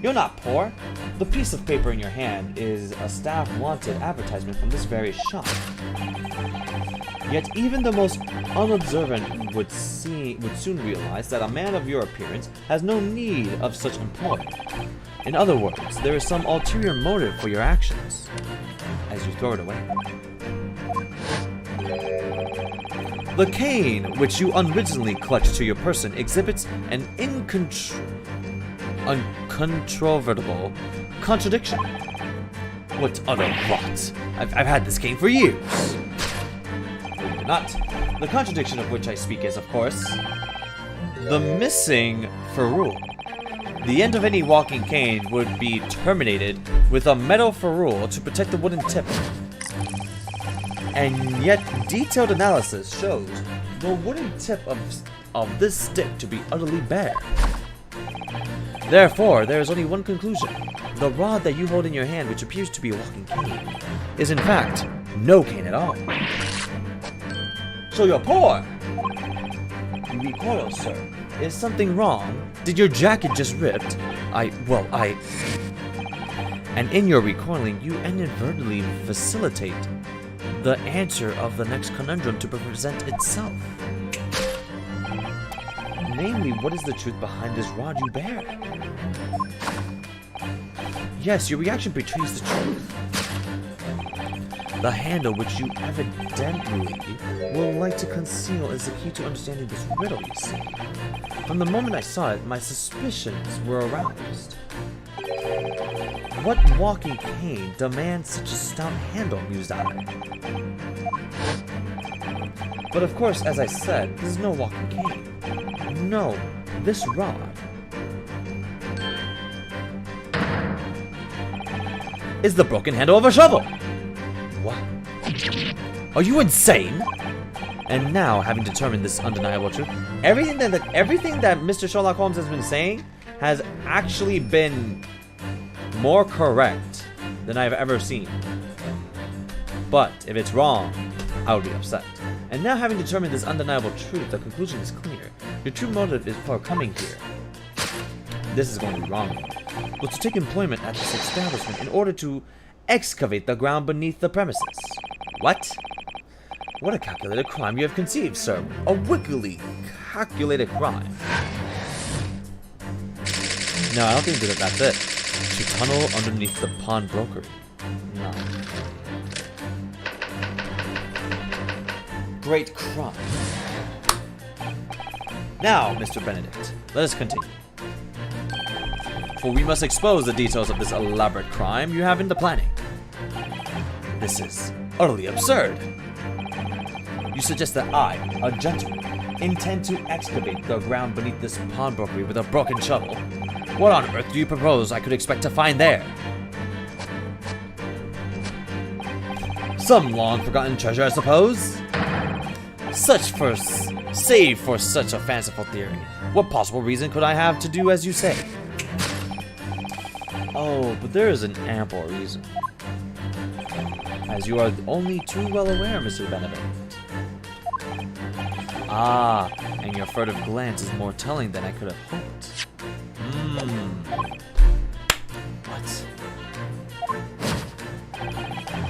You're not poor. The piece of paper in your hand is a staff wanted advertisement from this very shop. Yet even the most unobservant would soon realize that a man of your appearance has no need of such employment. In other words, there is some ulterior motive for your actions, as you throw it away. The cane, which you unwittingly clutch to your person, exhibits an uncontrovertible contradiction. What utter rot! I've had this cane for years. Believe it or not, the contradiction of which I speak is, of course, the missing ferrule. The end of any walking cane would be terminated with a metal ferrule to protect the wooden tip. And yet, detailed analysis shows the wooden tip of this stick to be utterly bare. Therefore, there is only one conclusion. The rod that you hold in your hand, which appears to be a walking cane, is in fact no cane at all. So you're poor! You recoil, sir. Is something wrong? Did your jacket just ripped? And in your recoiling, you inadvertently facilitate the answer of the next conundrum to present itself. Namely, what is the truth behind this rod you bear? Yes, your reaction betrays the truth. The handle which you evidently will like to conceal is the key to understanding this riddle, you see. From the moment I saw it, my suspicions were aroused. What walking cane demands such a stout handle, mused I. But of course, as I said, this is no walking cane. No, this rod is the broken handle of a shovel! What? Are you insane? And now, having determined this undeniable truth, everything that Mr. Sherlock Holmes has been saying has actually been more correct than I've ever seen. But if it's wrong, I would be upset. And now, having determined this undeniable truth, the conclusion is clear. Your true motive is for coming here. This is going to be wrong. Was to take employment at this establishment in order to excavate the ground beneath the premises. What? What a calculated crime you have conceived, sir. A wickedly calculated crime. No, I don't think that that's it. To tunnel underneath the pawnbroker. No. Great crime. Now, Mr. Benedict, let us continue. For we must expose the details of this elaborate crime you have in the planning. This is utterly absurd. You suggest that I, a gentleman, intend to excavate the ground beneath this pawnbroker with a broken shovel. What on earth do you propose I could expect to find there? Some long-forgotten treasure, I suppose? Save for such a fanciful theory. What possible reason could I have to do as you say? Oh, but there is an ample reason. As you are only too well aware, Mr. Benedict. Ah, and your furtive glance is more telling than I could have hoped. What?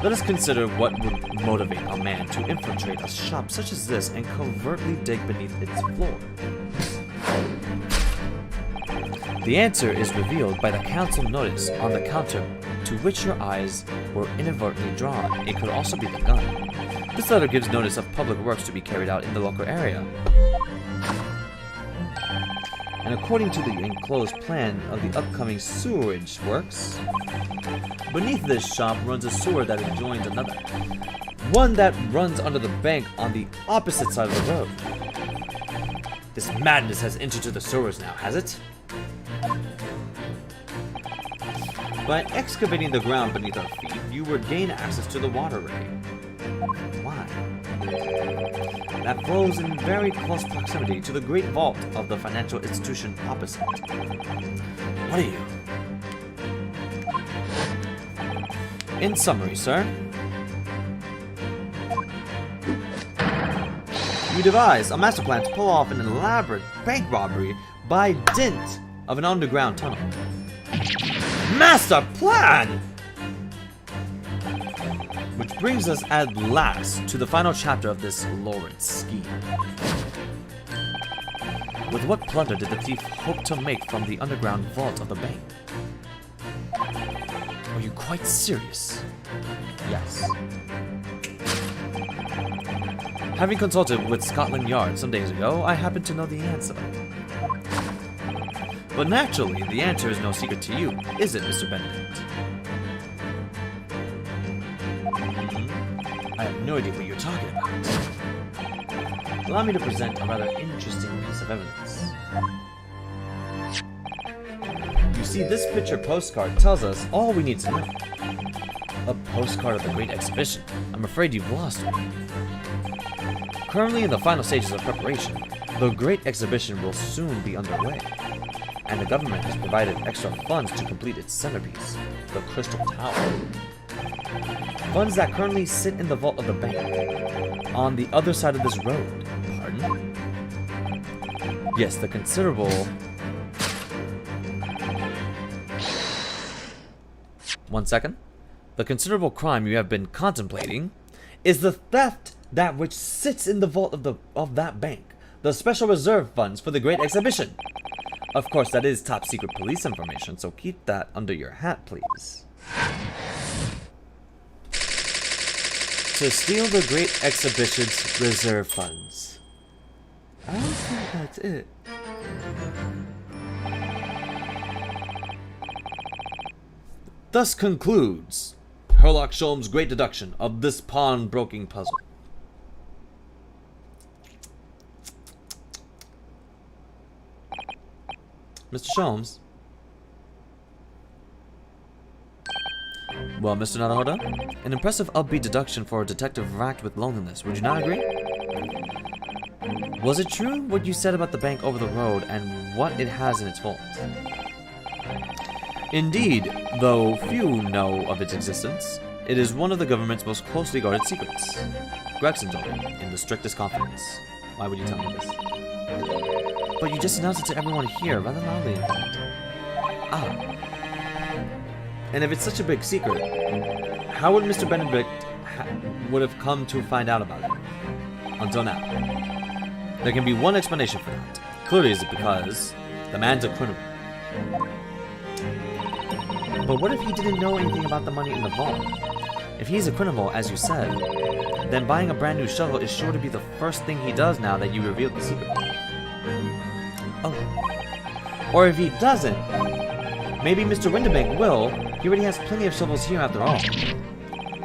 Let us consider what would motivate a man to infiltrate a shop such as this and covertly dig beneath its floor. The answer is revealed by the council notice on the counter to which your eyes were inadvertently drawn. It could also be the gun. This letter gives notice of public works to be carried out in the local area. And according to the enclosed plan of the upcoming sewerage works, beneath this shop runs a sewer that adjoins another. One that runs under the bank on the opposite side of the road. This madness has entered to the sewers now, has it? By excavating the ground beneath our feet, you would gain access to the waterway. Why? That flows in very close proximity to the great vault of the financial institution opposite. What are you? In summary, sir, you devised a master plan to pull off an elaborate bank robbery by dint of an underground tunnel. Master plan! Which brings us at last to the final chapter of this lurid scheme. With what plunder did the thief hope to make from the underground vault of the bank? Are you quite serious? Yes. Having consulted with Scotland Yard some days ago, I happen to know the answer. But naturally, the answer is no secret to you, is it, Mr. Benedict? I have no idea what you're talking about. Allow me to present a rather interesting piece of evidence. You see, this picture postcard tells us all we need to know. A postcard of the Great Exhibition, a I'm afraid you've lost me. Currently in the final stages of preparation, the great exhibition will soon be underway, and the government has provided extra funds to complete its centerpiece, the Crystal Tower. Funds that currently sit in the vault of the bank, on the other side of this road. Pardon? Yes, the considerable... One second. The considerable crime you have been contemplating is the theft that which sits in the vault of that bank, the special reserve funds for the great exhibition. Of course, that is top secret police information, so keep that under your hat, please. To steal the great exhibition's reserve funds. I don't think that's it. Thus concludes Herlock Sholmes' great deduction of this pawnbroking puzzle. Mr. Sholmes? Well, Mr. Naruhodo, an impressive upbeat deduction for a detective racked with loneliness, would you not agree? Was it true what you said about the bank over the road and what it has in its vault? Indeed, though few know of its existence, it is one of the government's most closely guarded secrets. Gregson told me, in the strictest confidence. Why would you tell me this? But you just announced it to everyone here, rather loudly in fact. Ah. And if it's such a big secret, how would Mr. Benedict would have come to find out about it? Until now. There can be one explanation for that. Clearly is it because the man's a criminal. But what if he didn't know anything about the money in the vault? If he's a criminal, as you said, then buying a brand new shovel is sure to be the first thing he does now that you revealed the secret. Oh. Or if he doesn't, maybe Mr. Windibank will. He already has plenty of shovels here after all.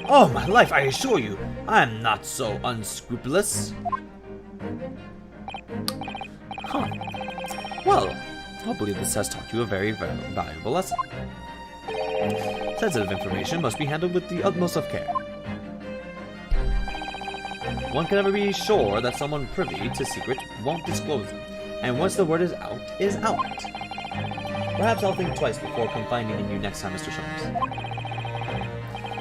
Oh, my life, I assure you, I am not so unscrupulous. Huh. Well, hopefully this has taught you a very, very valuable lesson. Sensitive information must be handled with the utmost of care. One can never be sure that someone privy to secret won't disclose them, and once the word is out, Perhaps I'll think twice before confiding in you next time, Mr. Sholmes.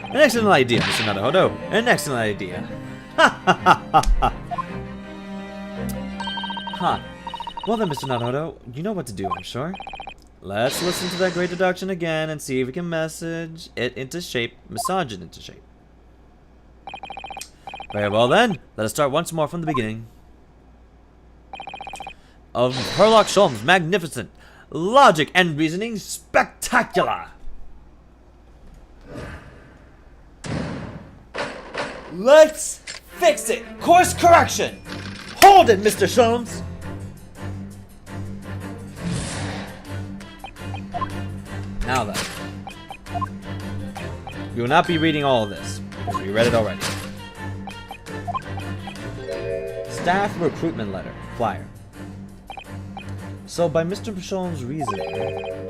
An excellent idea, Mr. Naruhodo. An excellent idea. Ha ha ha ha ha. Huh. Well then, Mr. Naruhodo, you know what to do, I'm sure. Let's listen to that great deduction again and see if we can massage it into shape. Very well then, let us start once more from the beginning. Of Herlock Sholmes' magnificent logic and reasoning spectacular. Let's fix it. Course correction. Hold it, Mr. Sholmes. Now then, we will not be reading all of this, because we read it already. Staff recruitment letter, flyer. So by Mr. Sholmes' reasoning,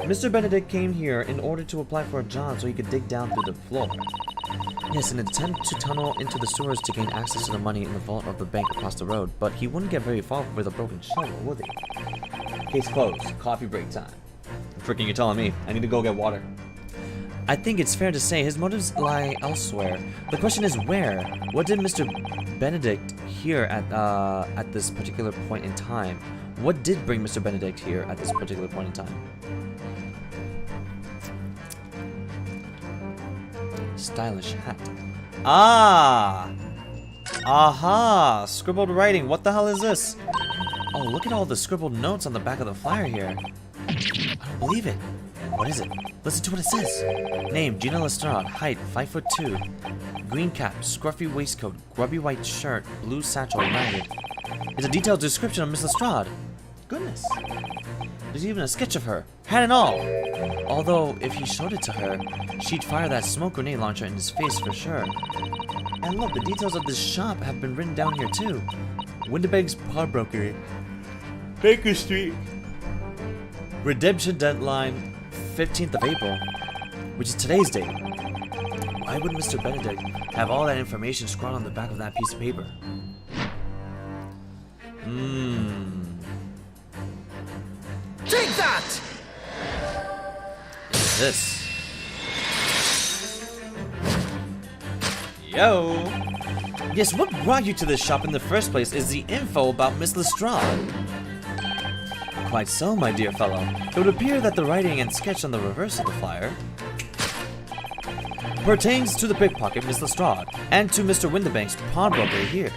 Mr. Benedict came here in order to apply for a job so he could dig down through the floor. Yes, an attempt to tunnel into the sewers to gain access to the money in the vault of the bank across the road, but he wouldn't get very far with a broken shovel, would he? Case closed. Coffee break time. Freaking, you're telling me. I need to go get water. I think it's fair to say his motives lie elsewhere. The question is where? What did Mr. Benedict here at this particular point in time? What did bring Mr. Benedict here at this particular point in time? Stylish hat. Ah! Aha! Scribbled writing. What the hell is this? Oh, look at all the scribbled notes on the back of the flyer here. I don't believe it. What is it? Listen to what it says. Name, Gina Lestrade. Height, 5'2". Green cap, scruffy waistcoat, grubby white shirt, blue satchel, ragged. It's a detailed description of Miss Lestrade. Goodness. There's even a sketch of her, hat and all. Although, if he showed it to her, she'd fire that smoke grenade launcher in his face for sure. And look, the details of this shop have been written down here too. Windibank's Pawnbrokery, Baker Street. Redemption deadline, 15th of April, which is today's date. Why would Mr. Benedict have all that information scrawled on the back of that piece of paper? Take that! Is this? Yo! Yes, what brought you to this shop in the first place is the info about Miss Lestrade. Quite so, my dear fellow. It would appear that the writing and sketch on the reverse of the flyer pertains to the pickpocket Miss Lestrade and to Mr. Windibank's pawnbroker here.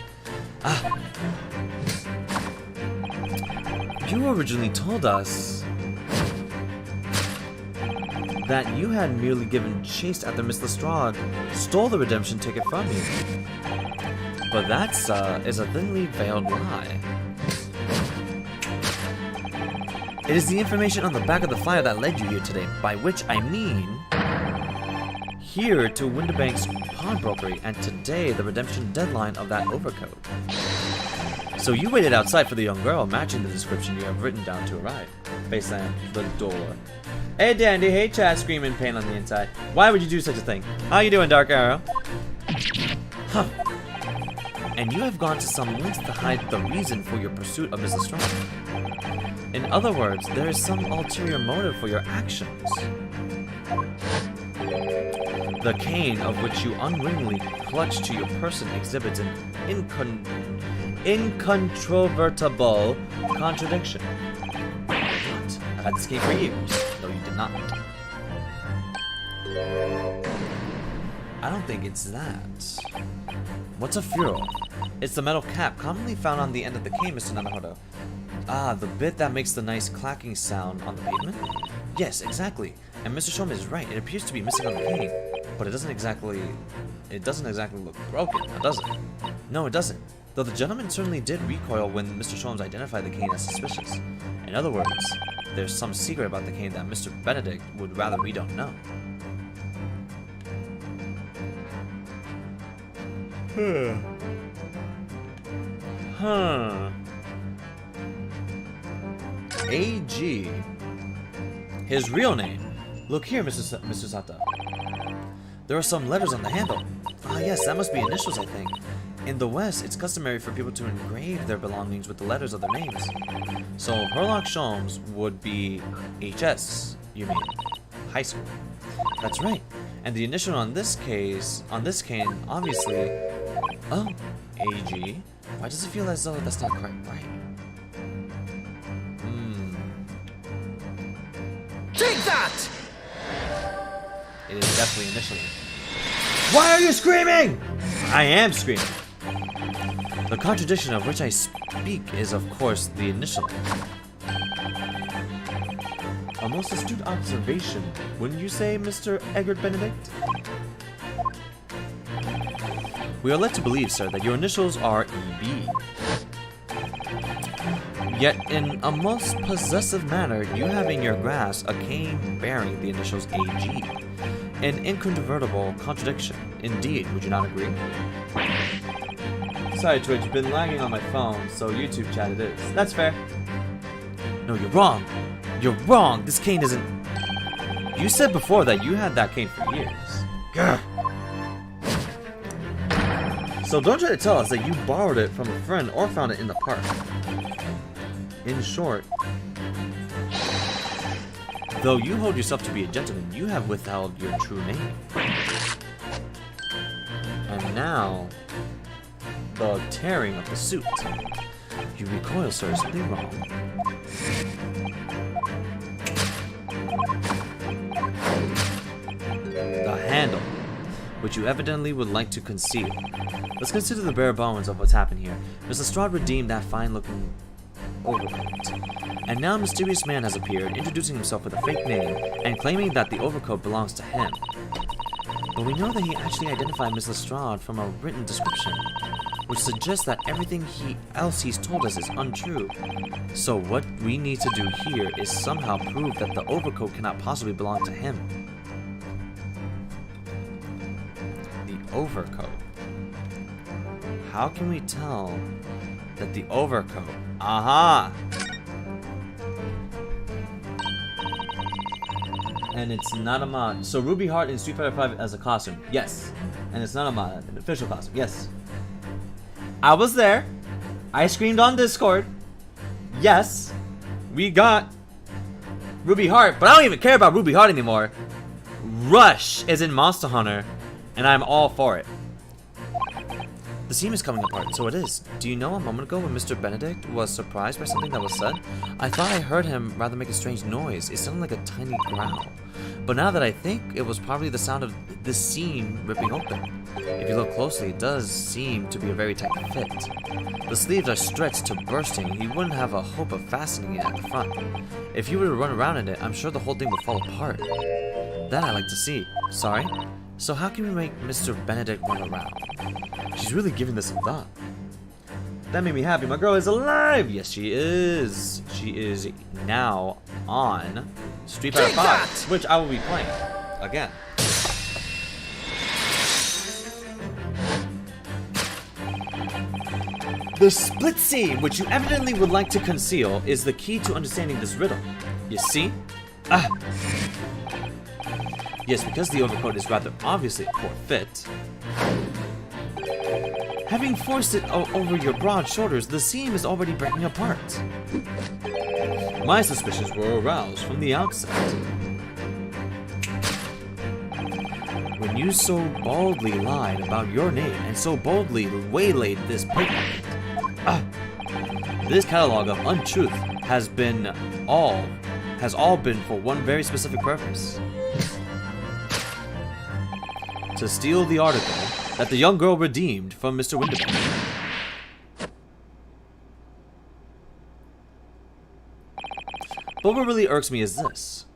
Ah. You originally told us that you had merely given chase after Miss Lestrade stole the redemption ticket from you. But that's is a thinly veiled lie. It is the information on the back of the flyer that led you here today, by which I mean here to Windibank's pawnbrokery, and today the redemption deadline of that overcoat. So you waited outside for the young girl matching the description you have written down to arrive. Faceland, the door. Hey Dandy, hey Chad, screaming pain on the inside. Why would you do such a thing? How you doing, Dark Arrow? Huh. And you have gone to some lengths to hide the reason for your pursuit of Miss Lestrade. In other words, there is some ulterior motive for your actions. The cane of which you unwittingly clutch to your person exhibits an incontrovertible contradiction. What? I've had this cane for years, though you did not. I don't think it's that. What's a furrow? It's the metal cap commonly found on the end of the cane, Mr. Nanahodo. Ah, the bit that makes the nice clacking sound on the pavement? Yes, exactly. And Mr. Shom is right. It appears to be missing on the cane, but it doesn't exactly look broken, now does it? No, it doesn't. Though the gentleman certainly did recoil when Mr. Sholmes identified the cane as suspicious. In other words, there's some secret about the cane that Mr. Benedict would rather we don't know. Huh. A.G. His real name. Look here, Mr. Sata. There are some letters on the handle. Ah, yes, that must be initials, I think. In the West, it's customary for people to engrave their belongings with the letters of their names. So, Herlock Sholmes would be HS, you mean? High school. That's right. And the initial on this cane, obviously... Oh, AG. Why does it feel as though that's not quite right? Take that! It is definitely initially. Why are you screaming? I am screaming. The contradiction of which I speak is, of course, the initial. A most astute observation, wouldn't you say, Mr. Egbert Benedict? We are led to believe, sir, that your initials are EB. Yet, in a most possessive manner, you have in your grasp a cane bearing the initials AG. An incontrovertible contradiction. Indeed, would you not agree? Sorry, Twitch, been lagging on my phone, so YouTube chat it is. That's fair. No, you're wrong. You're wrong. This cane isn't... You said before that you had that cane for years. Grr. So don't try to tell us that you borrowed it from a friend or found it in the park. In short, though you hold yourself to be a gentleman, you have withheld your true name. And now, the tearing of the suit. You recoil, sir, is something wrong. The handle, which you evidently would like to conceal. Let's consider the bare bones of what's happened here. Miss Lestrade redeemed that fine-looking overcoat. And now a mysterious man has appeared, introducing himself with a fake name and claiming that the overcoat belongs to him. But we know that he actually identified Miss Lestrade from a written description, which suggests that everything else he's told us is untrue. So what we need to do here is somehow prove that the overcoat cannot possibly belong to him. The overcoat. How can we tell that the overcoat... Aha! And it's not a mod. So Ruby Heart in Street Fighter 5 as a costume. Yes. And it's not a mod, an official costume. Yes. I was there. I screamed on Discord. Yes. We got Ruby Heart, but I don't even care about Ruby Heart anymore. Rush is in Monster Hunter, and I'm all for it. The seam is coming apart, so it is. Do you know a moment ago when Mr. Benedict was surprised by something that was said? I thought I heard him rather make a strange noise. It sounded like a tiny growl. But now that I think, it was probably the sound of the seam ripping open. If you look closely, it does seem to be a very tight fit. The sleeves are stretched to bursting. You wouldn't have a hope of fastening it at the front. If you were to run around in it, I'm sure the whole thing would fall apart. That I like to see. Sorry? So how can we make Mr. Benedict run around? She's really giving this some thought. That made me happy. My girl is alive! Yes, she is. She is now on Street Fighter 5, which I will be playing again. The split seam, which you evidently would like to conceal, is the key to understanding this riddle. You see? Yes, because the overcoat is rather obviously a poor fit. Having forced it over your broad shoulders, the seam is already breaking apart. My suspicions were aroused from the outset. When you so boldly lied about your name and so boldly waylaid this pickpocket. This catalog of untruth has all been for one very specific purpose. To steal the article that the young girl redeemed from Mr. Winterbank. But what really irks me is this.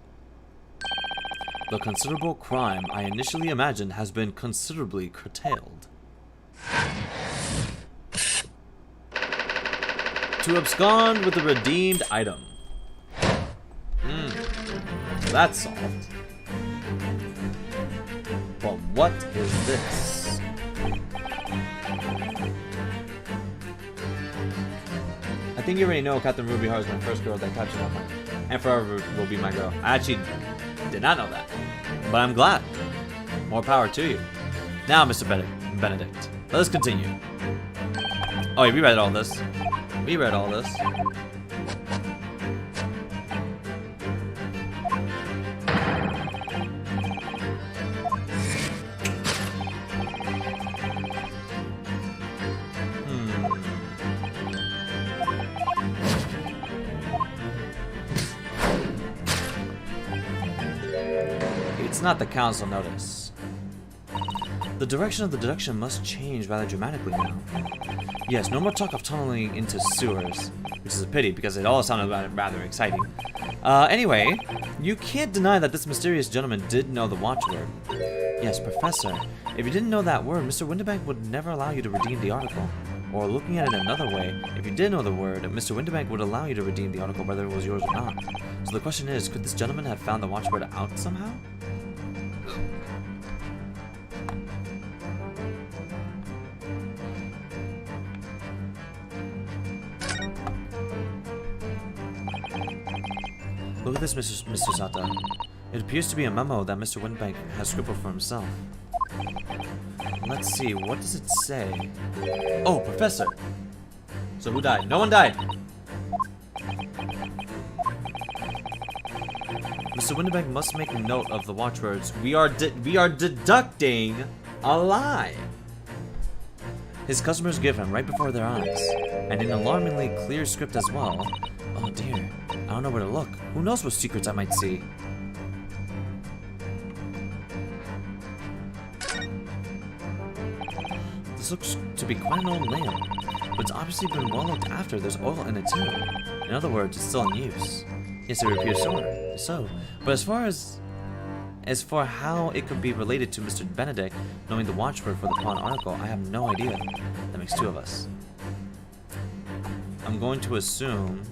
The considerable crime I initially imagined has been considerably curtailed. To abscond with the redeemed item. That's solved. But what is this? I think you already know Captain Ruby Heart is my first girl that captured my mind. And forever will be my girl. I actually did not know that. But I'm glad. More power to you. Now, Mr. Benedict, let us continue. Oh, yeah, we read all this. We read all this. It's not the council notice. The direction of the deduction must change rather dramatically now. Yes, no more talk of tunneling into sewers, which is a pity because it all sounded rather exciting. Anyway, you can't deny that this mysterious gentleman did know the watchword. Yes, Professor, if you didn't know that word, Mr. Winterbank would never allow you to redeem the article. Or looking at it another way, if you did know the word, Mr. Winterbank would allow you to redeem the article whether it was yours or not. So the question is, could this gentleman have found the watchword out somehow? Look at this, Mr. Sata. It appears to be a memo that Mr. Winterbank has scribbled for himself. Let's see, what does it say? Oh, Professor! So who died? No one died! Mr. Winterbank must make a note of the watchwords. We are deducting a lie! His customers give him right before their eyes, and in alarmingly clear script as well. Oh dear, I don't know where to look. Who knows what secrets I might see? This looks to be quite an old lamp, but it's obviously been well looked after. There's oil in it too. In other words, it's still in use. Yes, it would appear so. But as for how it could be related to Mr. Benedict knowing the watchword for the pawn article, I have no idea. That makes two of us. I'm going to assume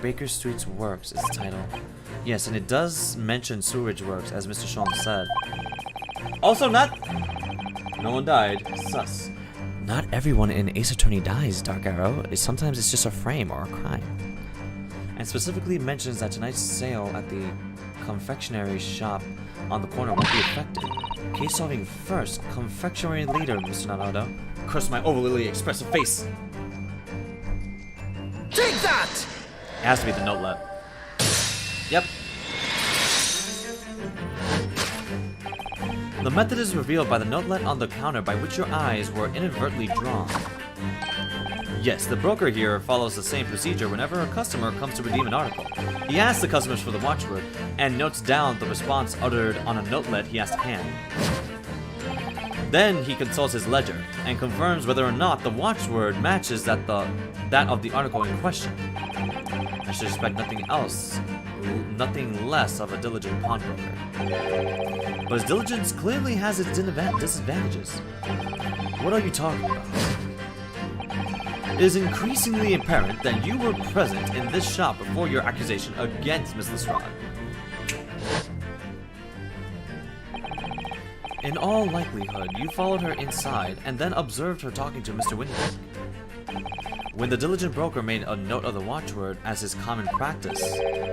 Baker Street's Works is the title. Yes, and it does mention Sewerage Works, as Mr. Sholm said. Also not... No one died. Sus. Not everyone in Ace Attorney dies, Dark Arrow. Sometimes it's just a frame or a crime. and specifically mentions that tonight's sale at the confectionery shop on the corner won't be affected. Case solving first, confectionery later, Mr. Naruto. Curse my overly expressive face. Take that! It has to be the notelet. Yep. The method is revealed by the notelet on the counter by which your eyes were inadvertently drawn. Yes, the broker here follows the same procedure whenever a customer comes to redeem an article. He asks the customers for the watchword and notes down the response uttered on a notelet he has to hand. Then he consults his ledger and confirms whether or not the watchword matches that of the article in question. I should expect nothing less of a diligent pawnbroker. But his diligence clearly has its disadvantages. What are you talking about? It is increasingly apparent that you were present in this shop before your accusation against Miss Lestrade. In all likelihood, you followed her inside and then observed her talking to Mr. Windibank. When the diligent broker made a note of the watchword as his common practice,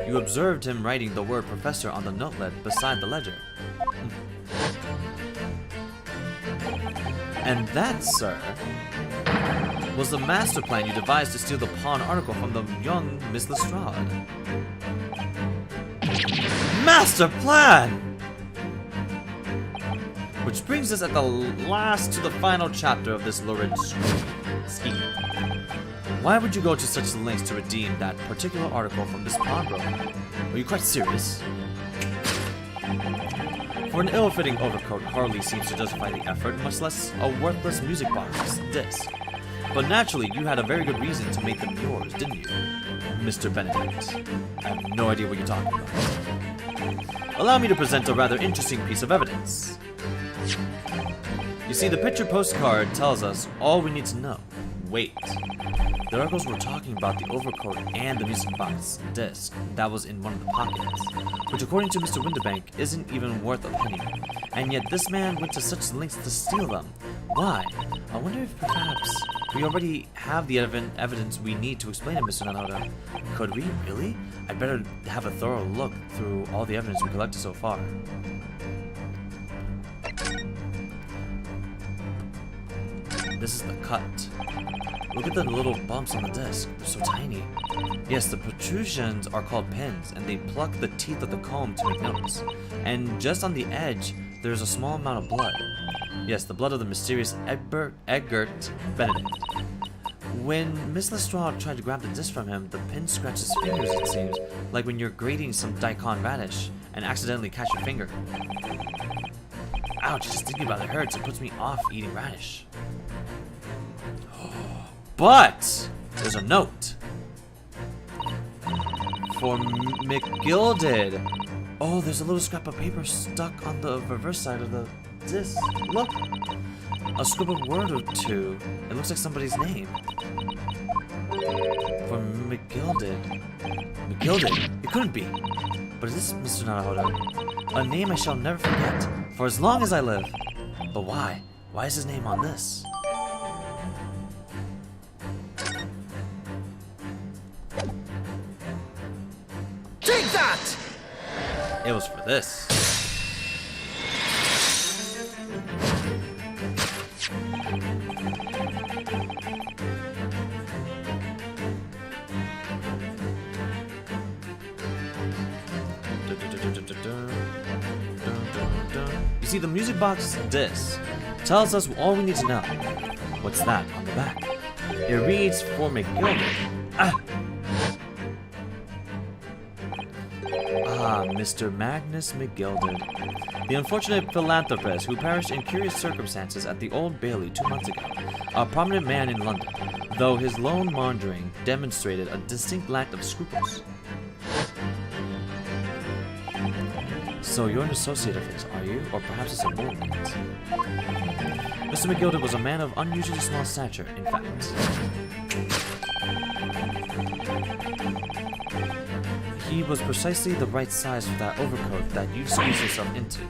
you observed him writing the word professor on the notelet beside the ledger. And that, sir, was the master plan you devised to steal the pawn article from the young Miss Lestrade. Master plan! Which brings us at the last to the final chapter of this lurid scheme. Why would you go to such lengths to redeem that particular article from this pawnbroker? Are you quite serious? For an ill-fitting overcoat hardly seems to justify the effort, much less a worthless music box disc. But naturally, you had a very good reason to make them yours, didn't you, Mr. Benedict? I have no idea what you're talking about. Allow me to present a rather interesting piece of evidence. You see, the picture postcard tells us all we need to know. Wait. The articles were talking about the overcoat and the music box disc that was in one of the pockets, which according to Mr. Windibank isn't even worth a penny. And yet this man went to such lengths to steal them. Why? I wonder if perhaps we already have the evidence we need to explain it, Mr. Naruto. Could we? Really? I'd better have a thorough look through all the evidence we collected so far. This is the cut. Look at the little bumps on the disc. They're so tiny. Yes, the protrusions are called pins, and they pluck the teeth of the comb to make notes. And just on the edge, there's a small amount of blood. Yes, the blood of the mysterious Egbert Benedict. When Miss Lestrade tried to grab the disc from him, the pin scratched his fingers, it seems, like when you're grating some daikon radish and accidentally catch your finger. Ouch, just thinking about it hurts. It puts me off eating radish. But there's a note for McGilded. Oh, there's a little scrap of paper stuck on the reverse side of the disc. Look, a scribbled word or two. It looks like somebody's name. For McGilded. McGilded? It couldn't be. But is this Mr. Naruto? A name I shall never forget for as long as I live. But why? Why is his name on this? Take that! It was for this. You see, the music box disc tells us all we need to know. What's that on the back? It reads for McGilded. Mr. Magnus McGilded, the unfortunate philanthropist who perished in curious circumstances at the Old Bailey 2 months ago, a prominent man in London, though his lone maundering demonstrated a distinct lack of scruples. So you're an associate of his, are you? Or perhaps a subordinate? Mr. McGilded was a man of unusually small stature, in fact. He was precisely the right size for that overcoat that you squeezed yourself into.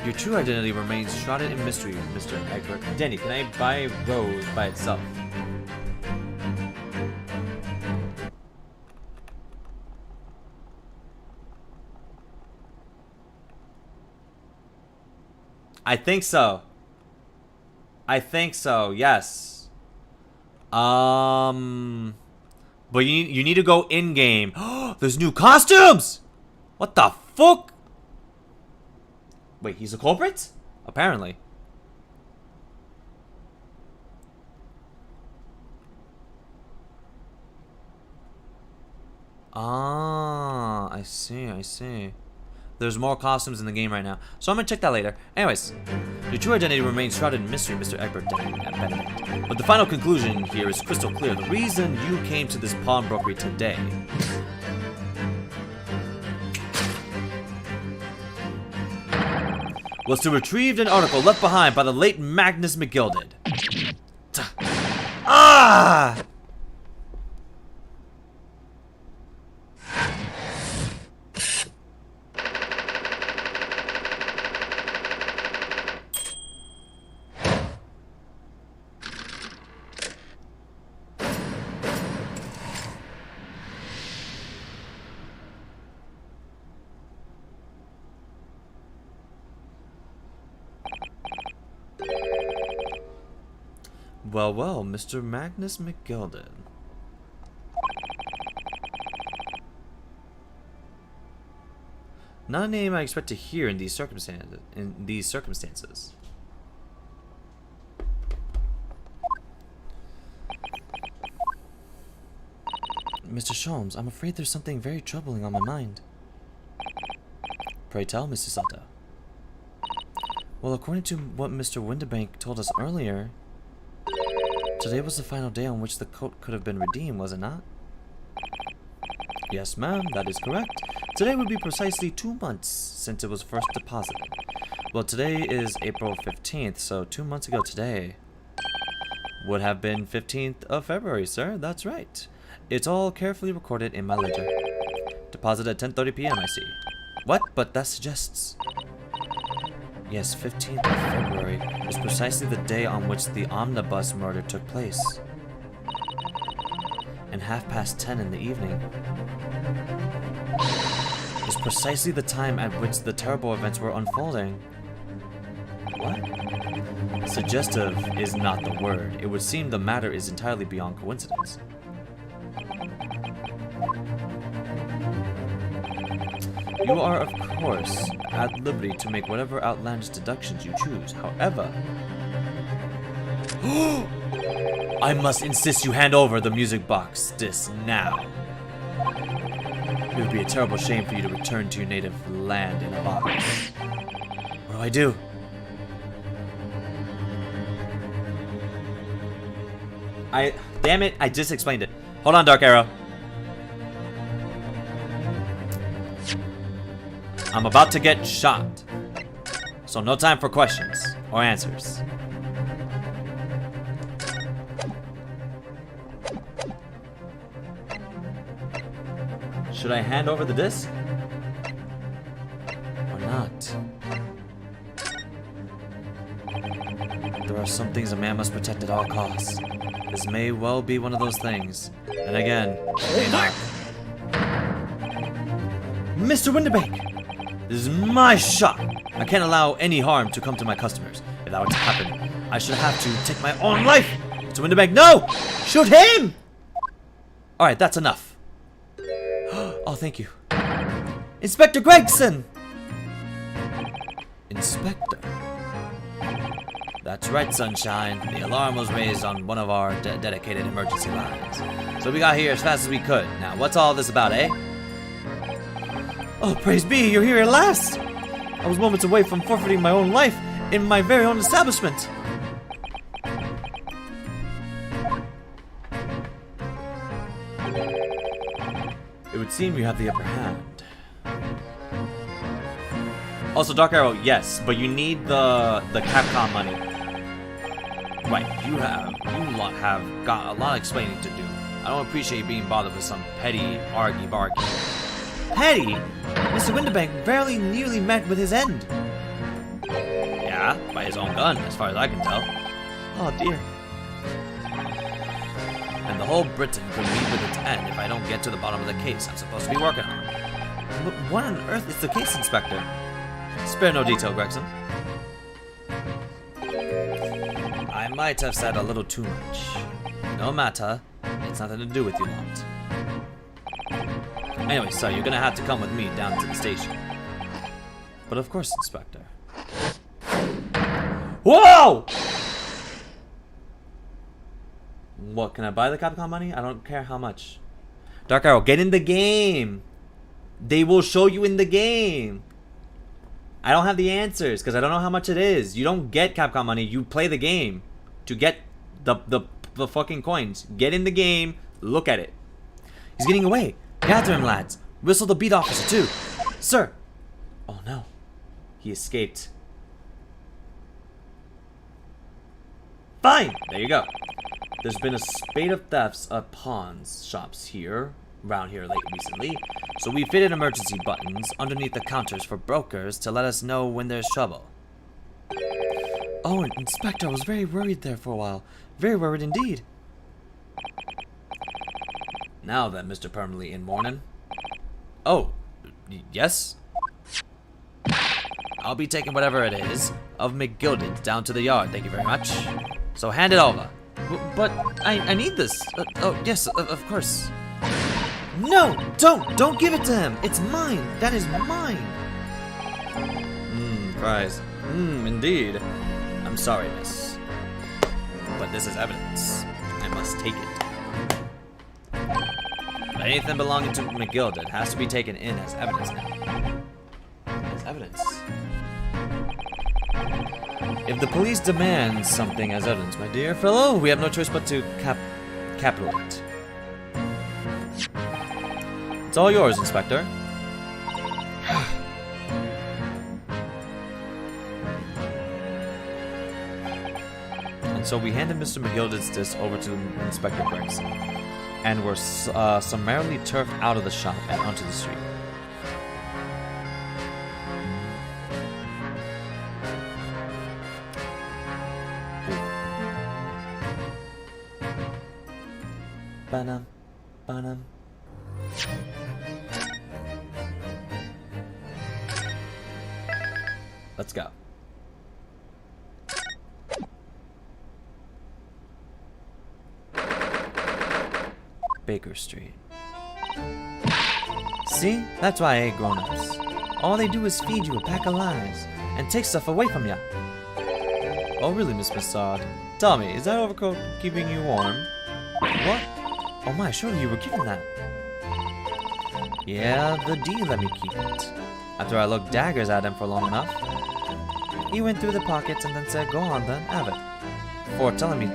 Your true identity remains shrouded in mystery, Mr. Egbert. Danny, can I buy Rose by itself? I think so. I think so, yes. But you need to go in-game. There's new costumes! What the fuck? Wait, he's a culprit? Apparently. Ah, I see, I see. There's more costumes in the game right now, so I'm gonna check that later. Anyways, your true identity remains shrouded in mystery, Mr. Egbert Benedict. But the final conclusion here is crystal clear. The reason you came to this pawnbrokery today was to retrieve an article left behind by the late Magnus McGilded. Ah! Well, well, Mr. Magnus McGilded. Not a name I expect to hear in these circumstances. Mr. Sholmes, I'm afraid there's something very troubling on my mind. Pray tell, Mr. Sato. Well, according to what Mr. Winterbank told us earlier, today was the final day on which the coat could have been redeemed, was it not? Yes, ma'am, that is correct. Today would be precisely 2 months since it was first deposited. Well, today is April 15th, so 2 months ago today would have been 15th of February, sir. That's right. It's all carefully recorded in my ledger. Deposit at 10:30 p.m., I see. What? But that suggests... Yes, 15th of February was precisely the day on which the omnibus murder took place. And 10:30 in the evening was precisely the time at which the terrible events were unfolding. What? Suggestive is not the word. It would seem the matter is entirely beyond coincidence. You are, of course, at liberty to make whatever outlandish deductions you choose. However, I must insist you hand over the music box disc now. It would be a terrible shame for you to return to your native land in a box. What do I do? Damn it, I just explained it. Hold on, Dark Arrow. I'm about to get shot, so no time for questions or answers. Should I hand over the disc? Or not? There are some things a man must protect at all costs. This may well be one of those things. And again, may not. Mr. Winterbank! This is my shop! I can't allow any harm to come to my customers. If that were to happen, I should have to take my own life! Mr. Winterbank, no! Shoot him! Alright, that's enough. Oh, thank you. Inspector Gregson! Inspector? That's right, Sunshine. The alarm was raised on one of our dedicated emergency lines. So we got here as fast as we could. Now, what's all this about, eh? Oh, praise be, you're here at last! I was moments away from forfeiting my own life in my very own establishment. It would seem you have the upper hand. Also, Dark Arrow, yes, but you need the Capcom money. Right, you lot have got a lot of explaining to do. I don't appreciate being bothered with some petty argy-bargy. Petty? Mr. Winterbank barely nearly met with his end. Yeah, by his own gun, as far as I can tell. Oh dear. And the whole Britain could meet with its end if I don't get to the bottom of the case I'm supposed to be working on. But what on earth is the case, Inspector? Spare no detail, Gregson. I might have said a little too much. No matter. It's nothing to do with you lot. Anyway, sir, you're gonna have to come with me down to the station. But of course, Inspector. Whoa! What, can I buy the Capcom money? I don't care how much. Dark Arrow, get in the game! They will show you in the game! I don't have the answers, because I don't know how much it is. You don't get Capcom money, you play the game. To get the fucking coins. Get in the game, look at it. He's getting away. Gather him, lads. Whistle the beat officer, too. Sir! Oh no. He escaped. Fine! There you go. There's been a spate of thefts of pawns shops here, around here recently, so we fitted emergency buttons underneath the counters for brokers to let us know when there's trouble. Oh, Inspector, I was very worried there for a while. Very worried indeed. Now then, Mr. Permanently in Mourning. Oh, yes? I'll be taking whatever it is of McGilded down to the yard, thank you very much. So hand it over. But I need this. Oh, yes, of course. No, don't give it to him. It's mine. That is mine. Fries. Indeed. I'm sorry, miss. But this is evidence. I must take it. But anything belonging to McGilded has to be taken in as evidence now. As evidence. If the police demand something as evidence, my dear fellow, we have no choice but to capitulate. It's all yours, Inspector. And so we handed Mr. McGilded's disc over to Inspector Gregson, and were summarily turfed out of the shop and onto the street. Banam, banam. Let's go. Baker Street. See? That's why I hate grown-ups. All they do is feed you a pack of lies and take stuff away from you. Oh really, Miss Massad? Tell me, is that overcoat keeping you warm? What? Oh my, surely you were given that. Yeah, the D let me keep it. After I looked daggers at him for long enough. He went through the pockets and then said, go on then, have it. Before telling me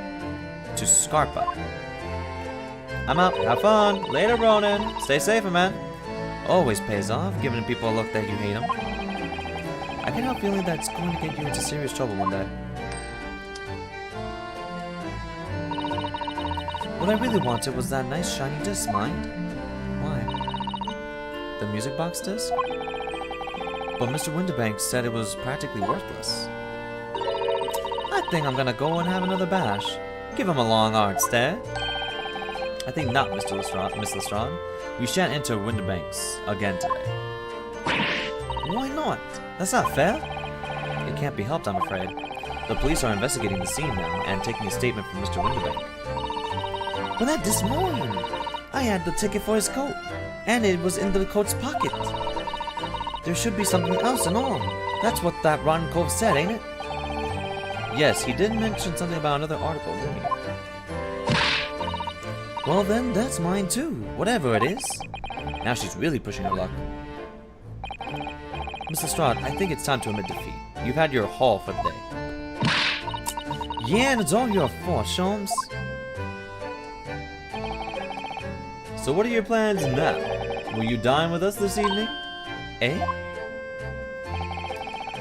to Scarpa. I'm out, have fun. Later, Ronan. Stay safe, man. Always pays off, giving people a look that you hate them. I can't help feeling that it's going to get you into serious trouble one day. What I really wanted was that nice shiny disc, mind? Why? The music box disc? But Mr. Winterbank said it was practically worthless. I think I'm gonna go and have another bash. Give him a long hard stare. I think not, Miss Lestrade. We shan't enter Winterbanks again today. Why not? That's not fair. It can't be helped, I'm afraid. The police are investigating the scene now and taking a statement from Mr. Winterbank. But that this morning, I had the ticket for his coat, and it was in the coat's pocket. There should be something else and all. That's what that rotten cove said, ain't it? Yes, he did mention something about another article, didn't he? Well then, that's mine too, whatever it is. Now she's really pushing her luck. Mr. Lestrade, I think it's time to admit defeat. You've had your haul for the day. Yeah, and it's all your fault, Sholmes. So what are your plans now? Will you dine with us this evening? Eh?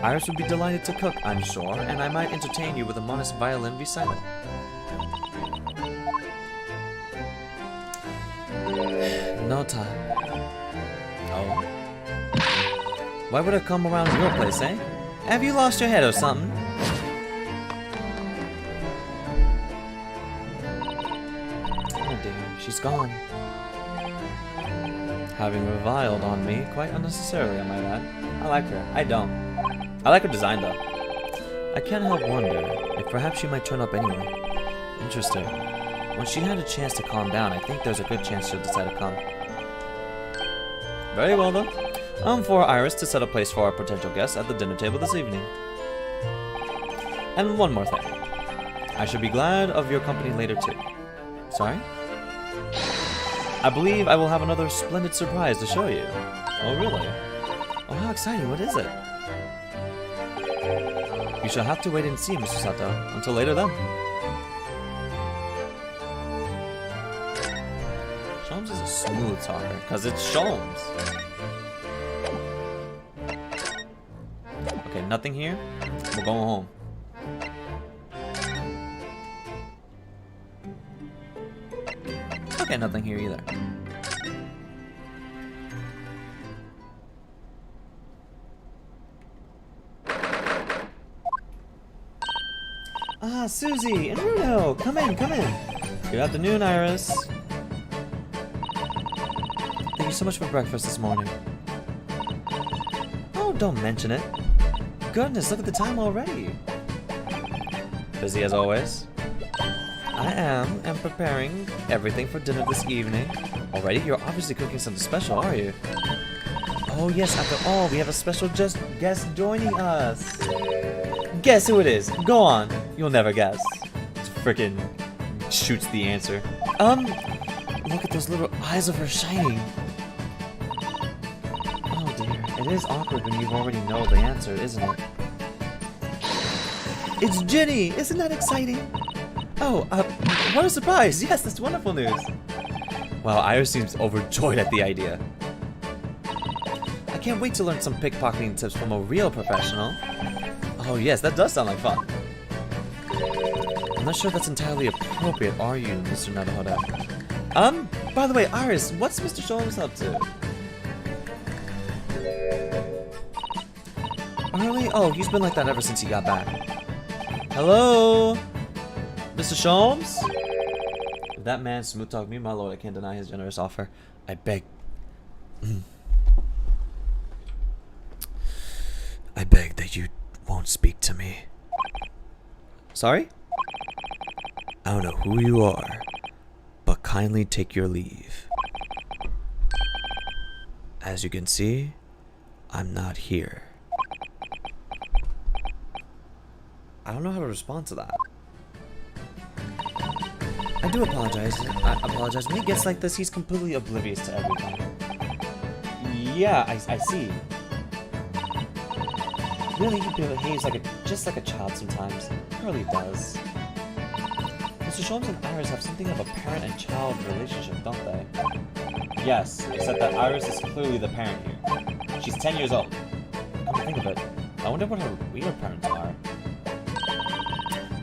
Iris would be delighted to cook, I'm sure, and I might entertain you with a modest violin recital. No time. Oh? Why would I come around your place, eh? Have you lost your head or something? she's gone. Having reviled on me quite unnecessarily, I might add. I like her. I don't. I like her design, though. I can't help wonder if perhaps she might turn up anyway. Interesting. When she had a chance to calm down, I think there's a good chance she'll decide to come. Very well, then. I'm for Iris to set a place for our potential guests at the dinner table this evening. And one more thing. I should be glad of your company later, too. Sorry? I believe I will have another splendid surprise to show you. Oh, really? Oh, how exciting. What is it? You shall have to wait and see, Mr. Sato. Until later, then. Sholmes is a smooth talker, because it's Sholmes. Okay, nothing here. We're going home. Okay, nothing here either. Ah, Susie and Runo! Come in, come in! Good afternoon, Iris. Thank you so much for breakfast this morning. Oh, don't mention it. Goodness, look at the time already. Busy as always. I am preparing everything for dinner this evening. Already? You're obviously cooking something special, are you? Oh yes, after all, we have a special guest joining us. Guess who it is? Go on. You'll never guess. It's frickin' shoots the answer. Look at those little eyes of her shining. Oh dear, it is awkward when you already know the answer, isn't it? It's Ginny! Isn't that exciting? Oh, what a surprise! Yes, that's wonderful news! Wow, Iris seems overjoyed at the idea. I can't wait to learn some pickpocketing tips from a real professional. Oh yes, that does sound like fun. I'm not sure that's entirely appropriate, are you, Mr. Naruhodo? By the way, Iris, what's Mr. Sholmes up to? Early? Oh, he's been like that ever since he got back. Hello? Mr. Sholmes? If that man smooth talked me, my lord, I can't deny his generous offer. I beg. I beg that you won't speak to me. Sorry? I don't know who you are, but kindly take your leave. As you can see, I'm not here. I don't know how to respond to that. I do apologize. I apologize. When he gets like this, he's completely oblivious to everything. Yeah, I see. Really, he behaves like just like a child sometimes. He really does. Mr. Sholmes and Iris have something of a parent and child relationship, don't they? Yes, except that Iris is clearly the parent here. She's 10 years old. Come to think of it, I wonder what her real parents are.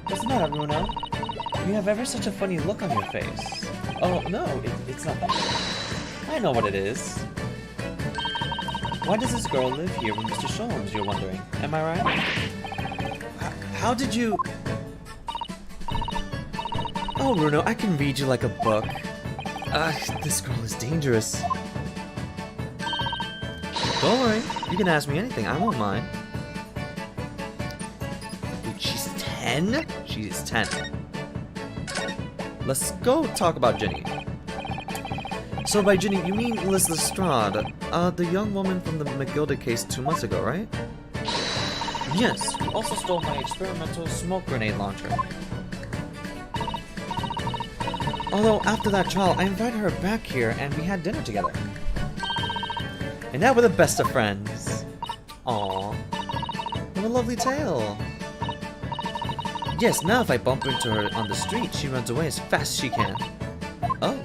What's the matter, Runo? You have ever such a funny look on your face. Oh, no, it's nothing. I know what it is. Why does this girl live here with Mr. Sholmes, you're wondering? Am I right? How did you... Oh, Runo, I can read you like a book. This girl is dangerous. Don't worry, you can ask me anything, I won't mind. Dude, she's 10? She is 10. Let's go talk about Ginny. So by Ginny, you mean Liz Lestrade, the young woman from the McGilda case 2 months ago, right? Yes, who also stole my experimental smoke grenade launcher. Although, after that trial, I invited her back here and we had dinner together. And now we're the best of friends. Aww. What a lovely tale. Yes, now if I bump into her on the street, she runs away as fast as she can. Oh.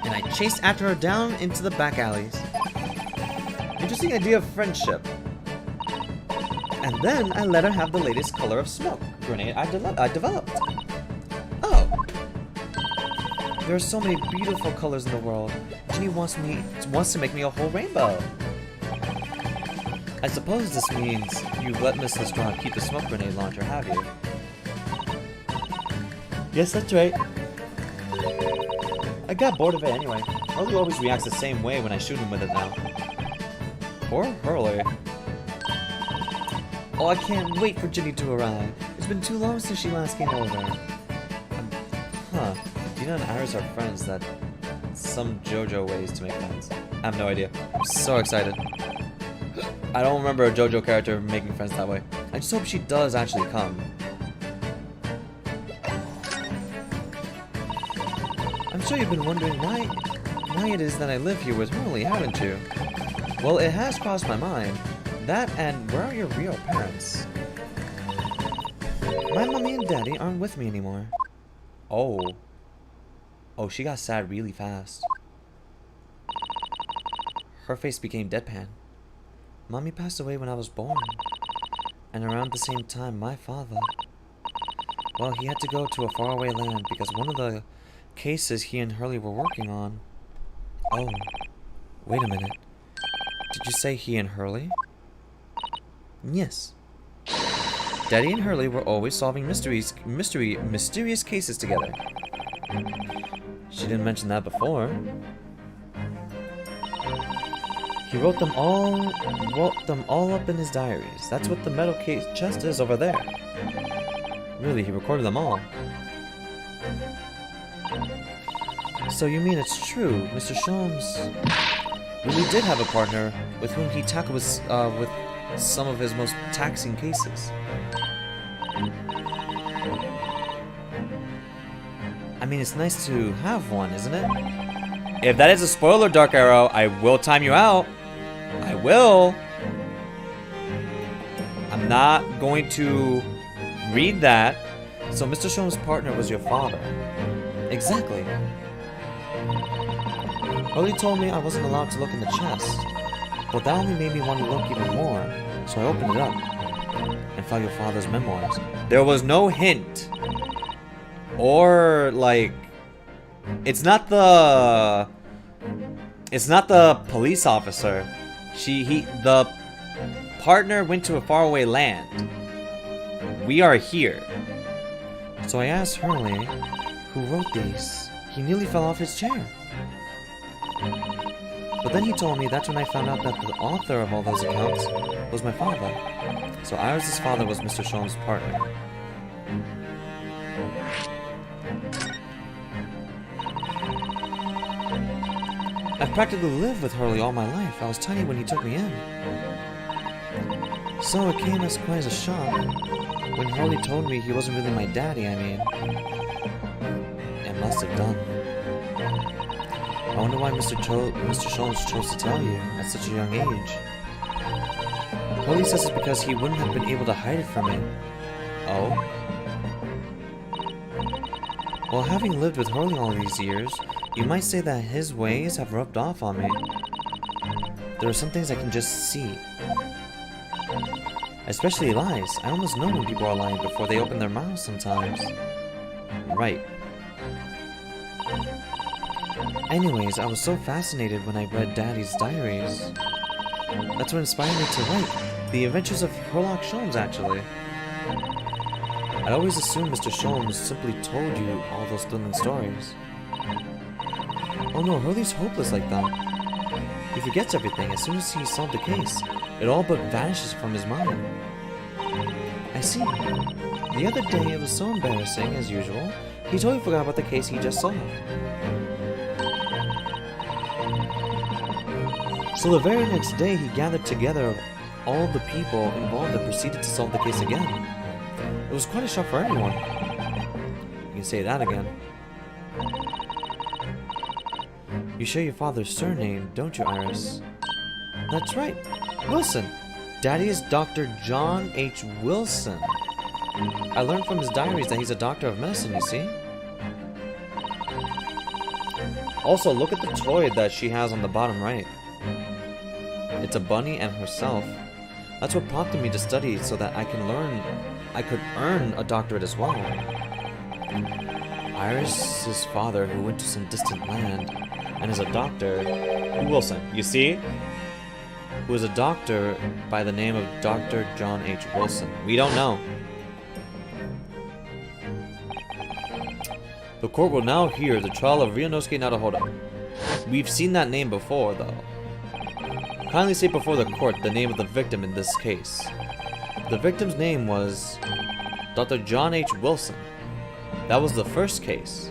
And I chased after her down into the back alleys. Interesting idea of friendship. And then I let her have the latest color of smoke grenade I developed. Oh. There are so many beautiful colors in the world. Ginny wants to make me a whole rainbow. I suppose this means you've let Miss Lestrade keep the smoke grenade launcher, have you? Yes, that's right. got bored of it anyway. Hurley always reacts the same way when I shoot him with it now. Poor Hurley. Oh, I can't wait for Ginny to arrive. It's been too long since she last came over. Huh. Dina and Iris are friends that... some JoJo ways to make friends. I have no idea. I'm so excited. I don't remember a JoJo character making friends that way. I just hope she does actually come. I'm sure you've been wondering why it is that I live here with Hurley, haven't you? Well, it has crossed my mind. That and where are your real parents? My mommy and daddy aren't with me anymore. Oh. Oh, she got sad really fast. Her face became deadpan. Mommy passed away when I was born. And around the same time, my father... well, he had to go to a faraway land because one of the cases he and Hurley were working on... Oh. Wait a minute. Did you say he and Hurley? Yes. Daddy and Hurley were always solving mysterious cases together. She didn't mention that before. He wrote them all up in his diaries. That's what the metal case chest is over there. Really, he recorded them all. So you mean it's true, Mr. Sholmes really did have a partner with whom he tackled with some of his most taxing cases. I mean, it's nice to have one, isn't it? If that is a spoiler, Dark Arrow, I will time you out. I will. I'm not going to read that. So Mr. Sholmes' partner was your father. Exactly. Hurley told me I wasn't allowed to look in the chest. But that only made me want to look even more. So I opened it up and found your father's memoirs. There was no hint. Or, like... It's not the police officer. The partner went to a faraway land. We are here. So I asked Hurley, who wrote these. He nearly fell off his chair. But then he told me that's when I found out that the author of all those accounts was my father. So Iris' father was Mr. Sholmes' partner. I've practically lived with Hurley all my life. I was tiny when he took me in. So it came as quite as a shock when Hurley told me he wasn't really my daddy, I mean. It must have done. I wonder why Mr. Sholmes chose to tell you at such a young age. Hurley says it's because he wouldn't have been able to hide it from me. Oh? Well, having lived with Hurley all these years, you might say that his ways have rubbed off on me. There are some things I can just see. Especially lies. I almost know when people are lying before they open their mouths sometimes. Right. Anyways, I was so fascinated when I read Daddy's diaries. That's what inspired me to write. The Adventures of Herlock Sholmes, actually. I'd always assumed Mr. Sholmes simply told you all those thrilling stories. Oh no, Hurley's hopeless like that. He forgets everything as soon as he solved the case. It all but vanishes from his mind. I see. The other day it was so embarrassing, as usual, he totally forgot about the case he just solved. So the very next day he gathered together all the people involved and proceeded to solve the case again. It was quite a shock for everyone. You can say that again. You share your father's surname, don't you, Iris? That's right. Wilson. Daddy is Dr. John H. Wilson. I learned from his diaries that he's a doctor of medicine, you see? Also, look at the toy that she has on the bottom right. It's a bunny and herself. That's what prompted me to study so that I could earn a doctorate as well. Iris' father, who went to some distant land, and is a doctor... Wilson, you see? Who is a doctor by the name of Dr. John H. Wilson. We don't know. The court will now hear the trial of Ryunosuke Naruhodo. We've seen that name before, though. Kindly state before the court the name of the victim in this case. The victim's name was Dr. John H. Wilson. That was the first case.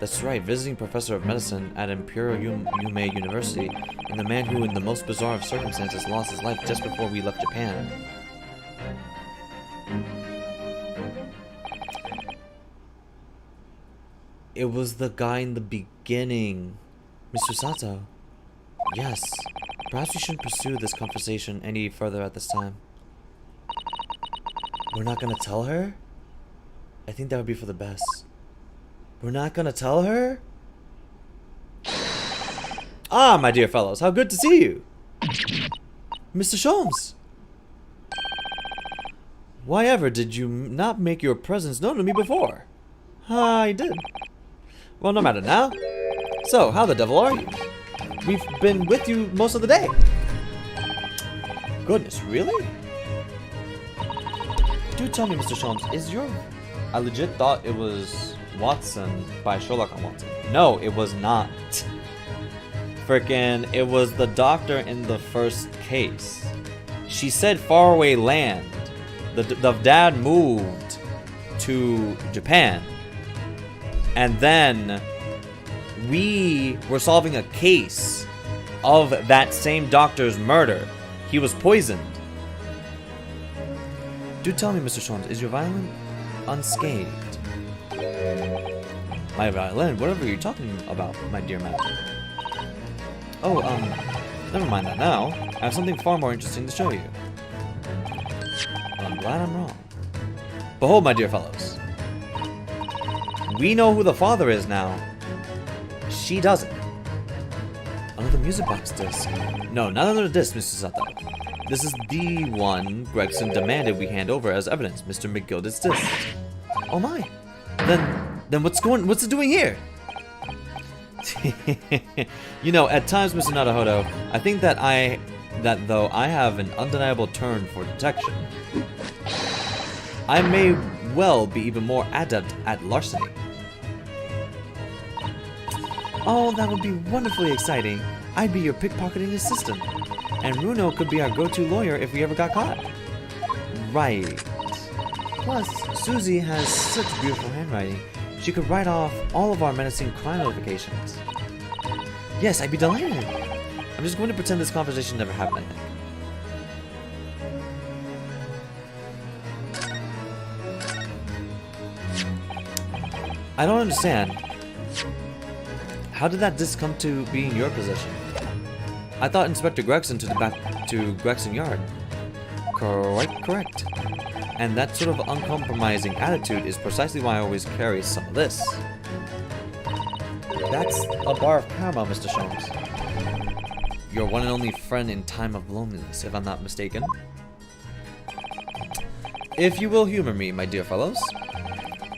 That's right, visiting professor of medicine at Imperial Yume University, and the man who, in the most bizarre of circumstances, lost his life just before we left Japan. It was the guy in the beginning. Mr. Sato. Yes. Perhaps we shouldn't pursue this conversation any further at this time. We're not gonna tell her? I think that would be for the best. We're not gonna tell her? Ah, my dear fellows, how good to see you! Mr. Sholmes! Why ever did you not make your presence known to me before? I did. Well, no matter now. So, how the devil are you? We've been with you most of the day. Goodness, really? Do tell me, Mr. Sholmes, is your... I legit thought it was Watson by Sherlock and Watson. No, it was not. Frickin', it was the doctor in the first case. She said faraway land. The dad moved to Japan. And then we were solving a case of that same doctor's murder. He was poisoned. Do tell me, Mr. Sholmes, is your violin unscathed? My violin? Whatever you're talking about, my dear man. Oh, never mind that now. I have something far more interesting to show you. I'm glad I'm wrong. Behold, my dear fellows. We know who the father is now. She doesn't. Another music box disc. No, not another disc, Mr. Sato. This is the one Gregson demanded we hand over as evidence, Mr. McGilded's disc. Oh my. Then what's it doing here? You know, at times, Mr. Naruhodo, I think that though I have an undeniable turn for detection, I may well be even more adept at larceny. Oh, that would be wonderfully exciting. I'd be your pickpocketing assistant. And Runo could be our go-to lawyer if we ever got caught. Right. Plus, Susie has such beautiful handwriting. She could write off all of our menacing crime notifications. Yes, I'd be delighted. I'm just going to pretend this conversation never happened, I think. I don't understand. How did that disc come to be in your possession? I thought Inspector Gregson took it back to Gregson Yard. Correct. And that sort of uncompromising attitude is precisely why I always carry some of this. That's a bar of caramel, Mr. Sholmes. Your one and only friend in time of loneliness, if I'm not mistaken. If you will humor me, my dear fellows,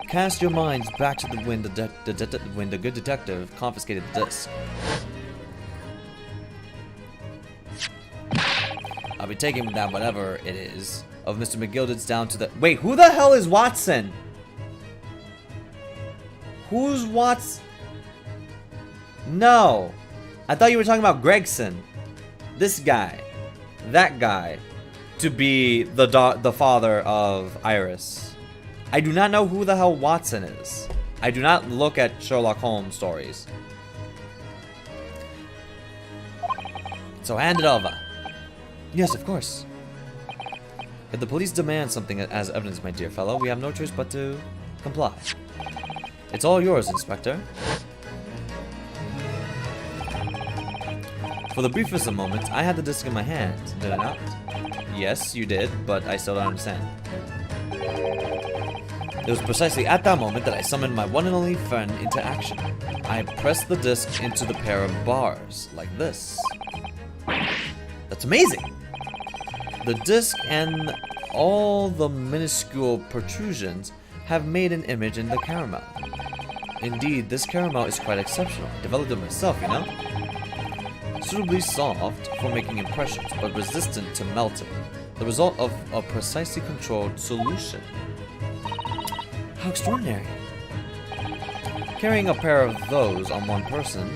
cast your minds back to when the good detective confiscated the disc. I'll be taking that whatever it is of Mr. McGilded's down to the... Wait, who the hell is Watson? Who's Watson? No. I thought you were talking about Gregson. This guy. That guy. To be the father of Iris. I do not know who the hell Watson is. I do not look at Sherlock Holmes stories. So hand it over. Yes, of course. If the police demand something as evidence, my dear fellow, we have no choice but to comply. It's all yours, Inspector. For the briefest of moments, I had the disc in my hand, did I not? Yes, you did, but I still don't understand. It was precisely at that moment that I summoned my one and only friend into action. I pressed the disc into the pair of bars, like this. That's amazing! The disc and all the minuscule protrusions have made an image in the caramel. Indeed, this caramel is quite exceptional. I developed it myself, you know? Suitably soft for making impressions, but resistant to melting. The result of a precisely controlled solution. How extraordinary. Carrying a pair of those on one person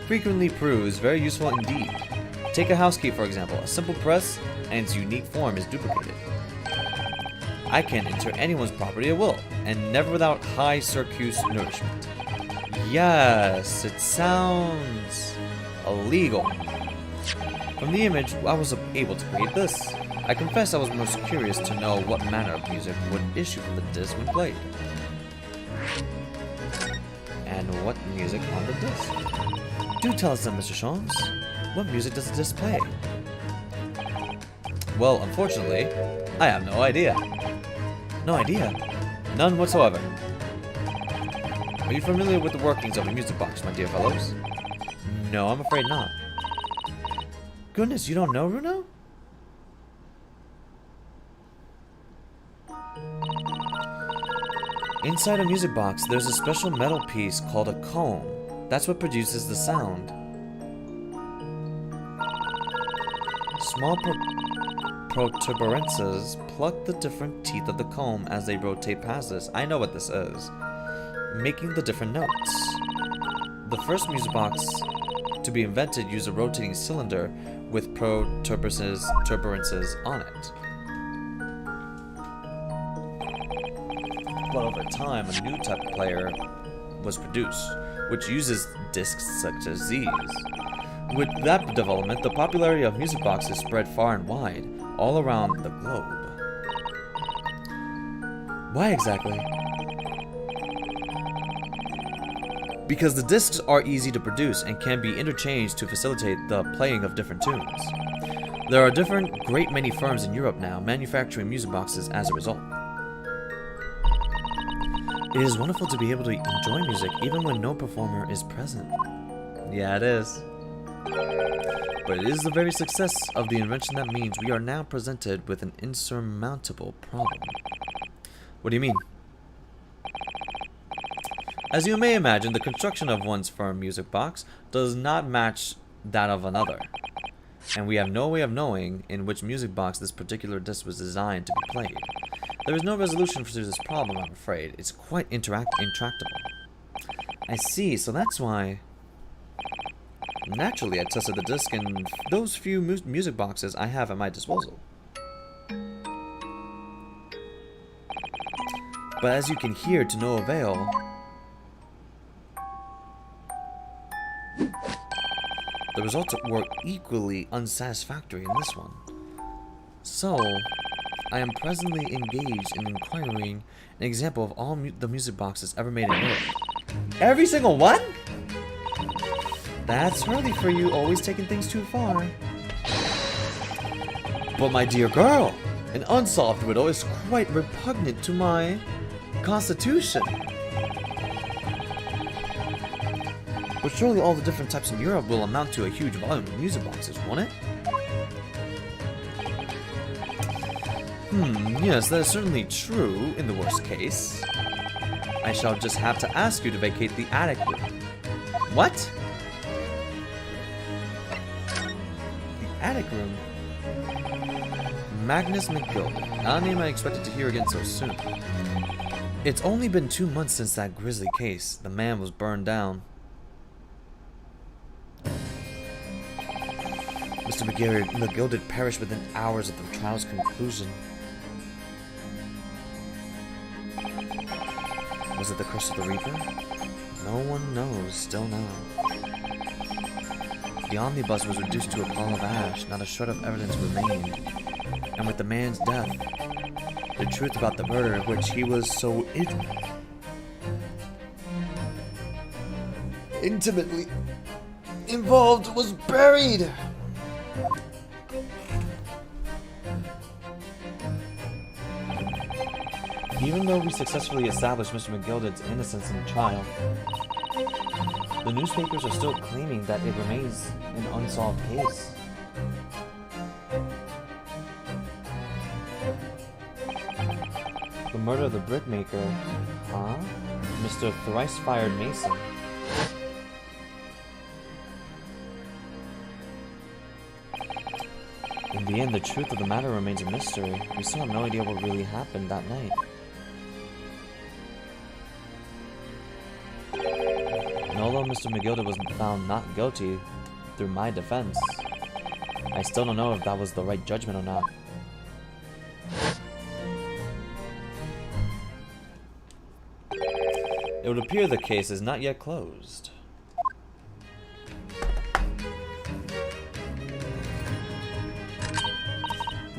frequently proves very useful indeed. Take a house key, for example. A simple press and its unique form is duplicated. I can enter anyone's property at will, and never without high circus nourishment. Yes, it sounds illegal. From the image, I was able to create this. I confess I was most curious to know what manner of music would issue from the disc when played. And what music on the disc? Do tell us then, Mr. Sholmes. What music does the disc play? Well, unfortunately, I have no idea. No idea? None whatsoever. Are you familiar with the workings of a music box, my dear fellows? No, I'm afraid not. Goodness, you don't know, Runo? Inside a music box, there's a special metal piece called a comb. That's what produces the sound. Small protuberances pluck the different teeth of the comb as they rotate past this. I know what this is. Making the different notes. The first music box to be invented used a rotating cylinder with protuberances on it. But over time, a new type of player was produced, which uses discs such as these. With that development, the popularity of music boxes spread far and wide, all around the globe. Why exactly? Because the discs are easy to produce and can be interchanged to facilitate the playing of different tunes. There are great many firms in Europe now manufacturing music boxes as a result. It is wonderful to be able to enjoy music even when no performer is present. Yeah, it is. But it is the very success of the invention that means we are now presented with an insurmountable problem. What do you mean? As you may imagine, the construction of one's firm music box does not match that of another. And we have no way of knowing in which music box this particular disc was designed to be played. There is no resolution for this problem, I'm afraid. It's quite intractable. I see, so that's why... Naturally, I tested the disc in those few music boxes I have at my disposal. But as you can hear, to no avail... The results were equally unsatisfactory in this one. So... I am presently engaged in inquiring an example of all the music boxes ever made in Europe. Every single one? That's early for you, always taking things too far. But my dear girl, an unsolved riddle is quite repugnant to my constitution. But surely all the different types in Europe will amount to a huge volume of music boxes, won't it? Yes, that is certainly true in the worst case. I shall just have to ask you to vacate the attic room. What? The attic room? Magnus McGilded. Not a name I expected to hear again so soon. It's only been 2 months since that grisly case. The man was burned down. Mr. McGilded perished within hours of the trial's conclusion. Was it the curse of the Reaper? No one knows, still now. The omnibus was reduced to a pile of ash, not a shred of evidence remained. And with the man's death, the truth about the murder of which he was so intimately involved was buried! Even though we successfully established Mr. McGilded's innocence in the trial, the newspapers are still claiming that it remains an unsolved case. The murder of the brickmaker, huh? Mr. Thrice-Fired Mason. In the end, the truth of the matter remains a mystery. We still have no idea what really happened that night. although Mr. McGilda was found not guilty through my defense, I still don't know if that was the right judgment or not. It would appear the case is not yet closed.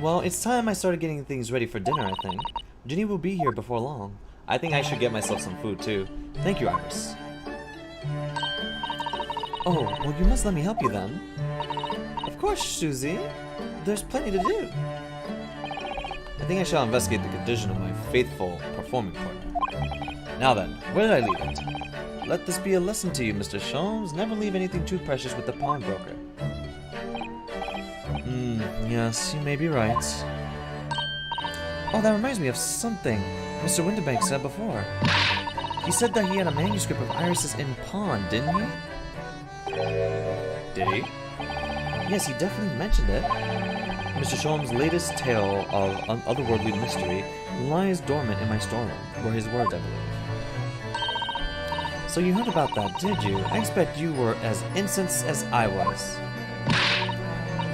Well, it's time I started getting things ready for dinner, I think. Ginny will be here before long. I think I should get myself some food, too. Thank you, Iris. Oh, well, you must let me help you, then. Of course, Susie. There's plenty to do. I think I shall investigate the condition of my faithful performing partner. Now then, where did I leave it? Let this be a lesson to you, Mr. Sholmes. Never leave anything too precious with the pawnbroker. Yes, you may be right. Oh, that reminds me of something Mr. Winterbank said before. He said that he had a manuscript of Iris's in pawn, didn't he? Did he? Yes, he definitely mentioned it. Mr. Sholmes' latest tale of otherworldly mystery lies dormant in my storeroom, were his words, I believe. So you heard about that, did you? I expect you were as incensed as I was.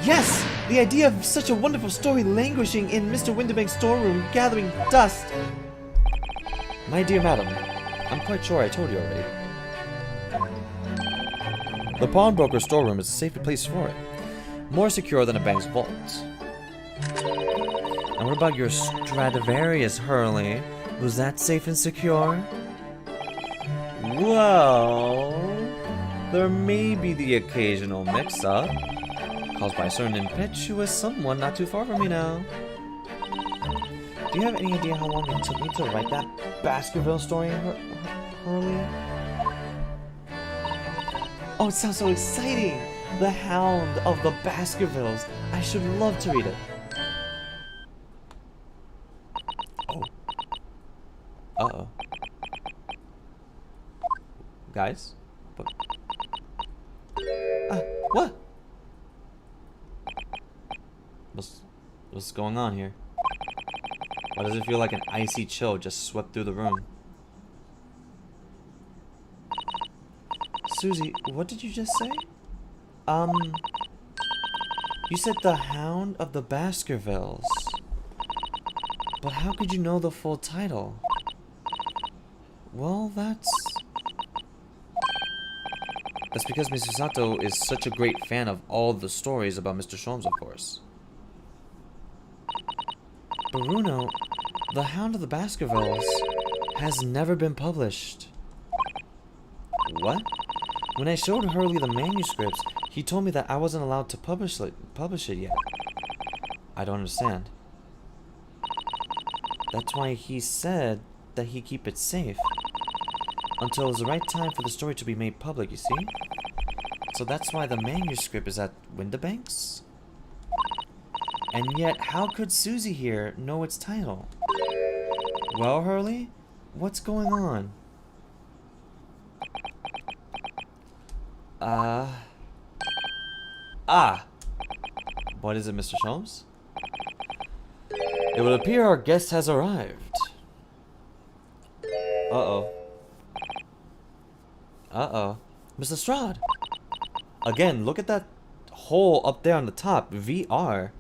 Yes! The idea of such a wonderful story languishing in Mr. Winterbank's storeroom, gathering dust! My dear madam, I'm quite sure I told you already. The pawnbroker's storeroom is a safer place for it. More secure than a bank's vault. And what about your Stradivarius, Hurley? Was that safe and secure? Well, there may be the occasional mix-up, caused by a certain impetuous someone not too far from me now. Do you have any idea how long it took me to write that Baskerville story, Hurley? Oh, it sounds so exciting! The Hound of the Baskervilles. I should love to read it. Oh. Uh-oh. Guys? But... what? What's going on here? Why does it feel like an icy chill just swept through the room? Susie, what did you just say? You said the Hound of the Baskervilles. But how could you know the full title? Well, that's because Mr. Sato is such a great fan of all the stories about Mr. Sholmes, of course. Bruno, the Hound of the Baskervilles has never been published. What? When I showed Hurley the manuscripts, he told me that I wasn't allowed to publish it yet. I don't understand. That's why he said that he'd keep it safe until it was the right time for the story to be made public, you see? So that's why the manuscript is at Winterbank's? And yet, how could Susie here know its title? Well, Hurley, what's going on? What is it, Mr. Sholmes? It would appear our guest has arrived. Uh-oh. Uh-oh. Mr. Strahd! Again, look at that hole up there on the top. VR.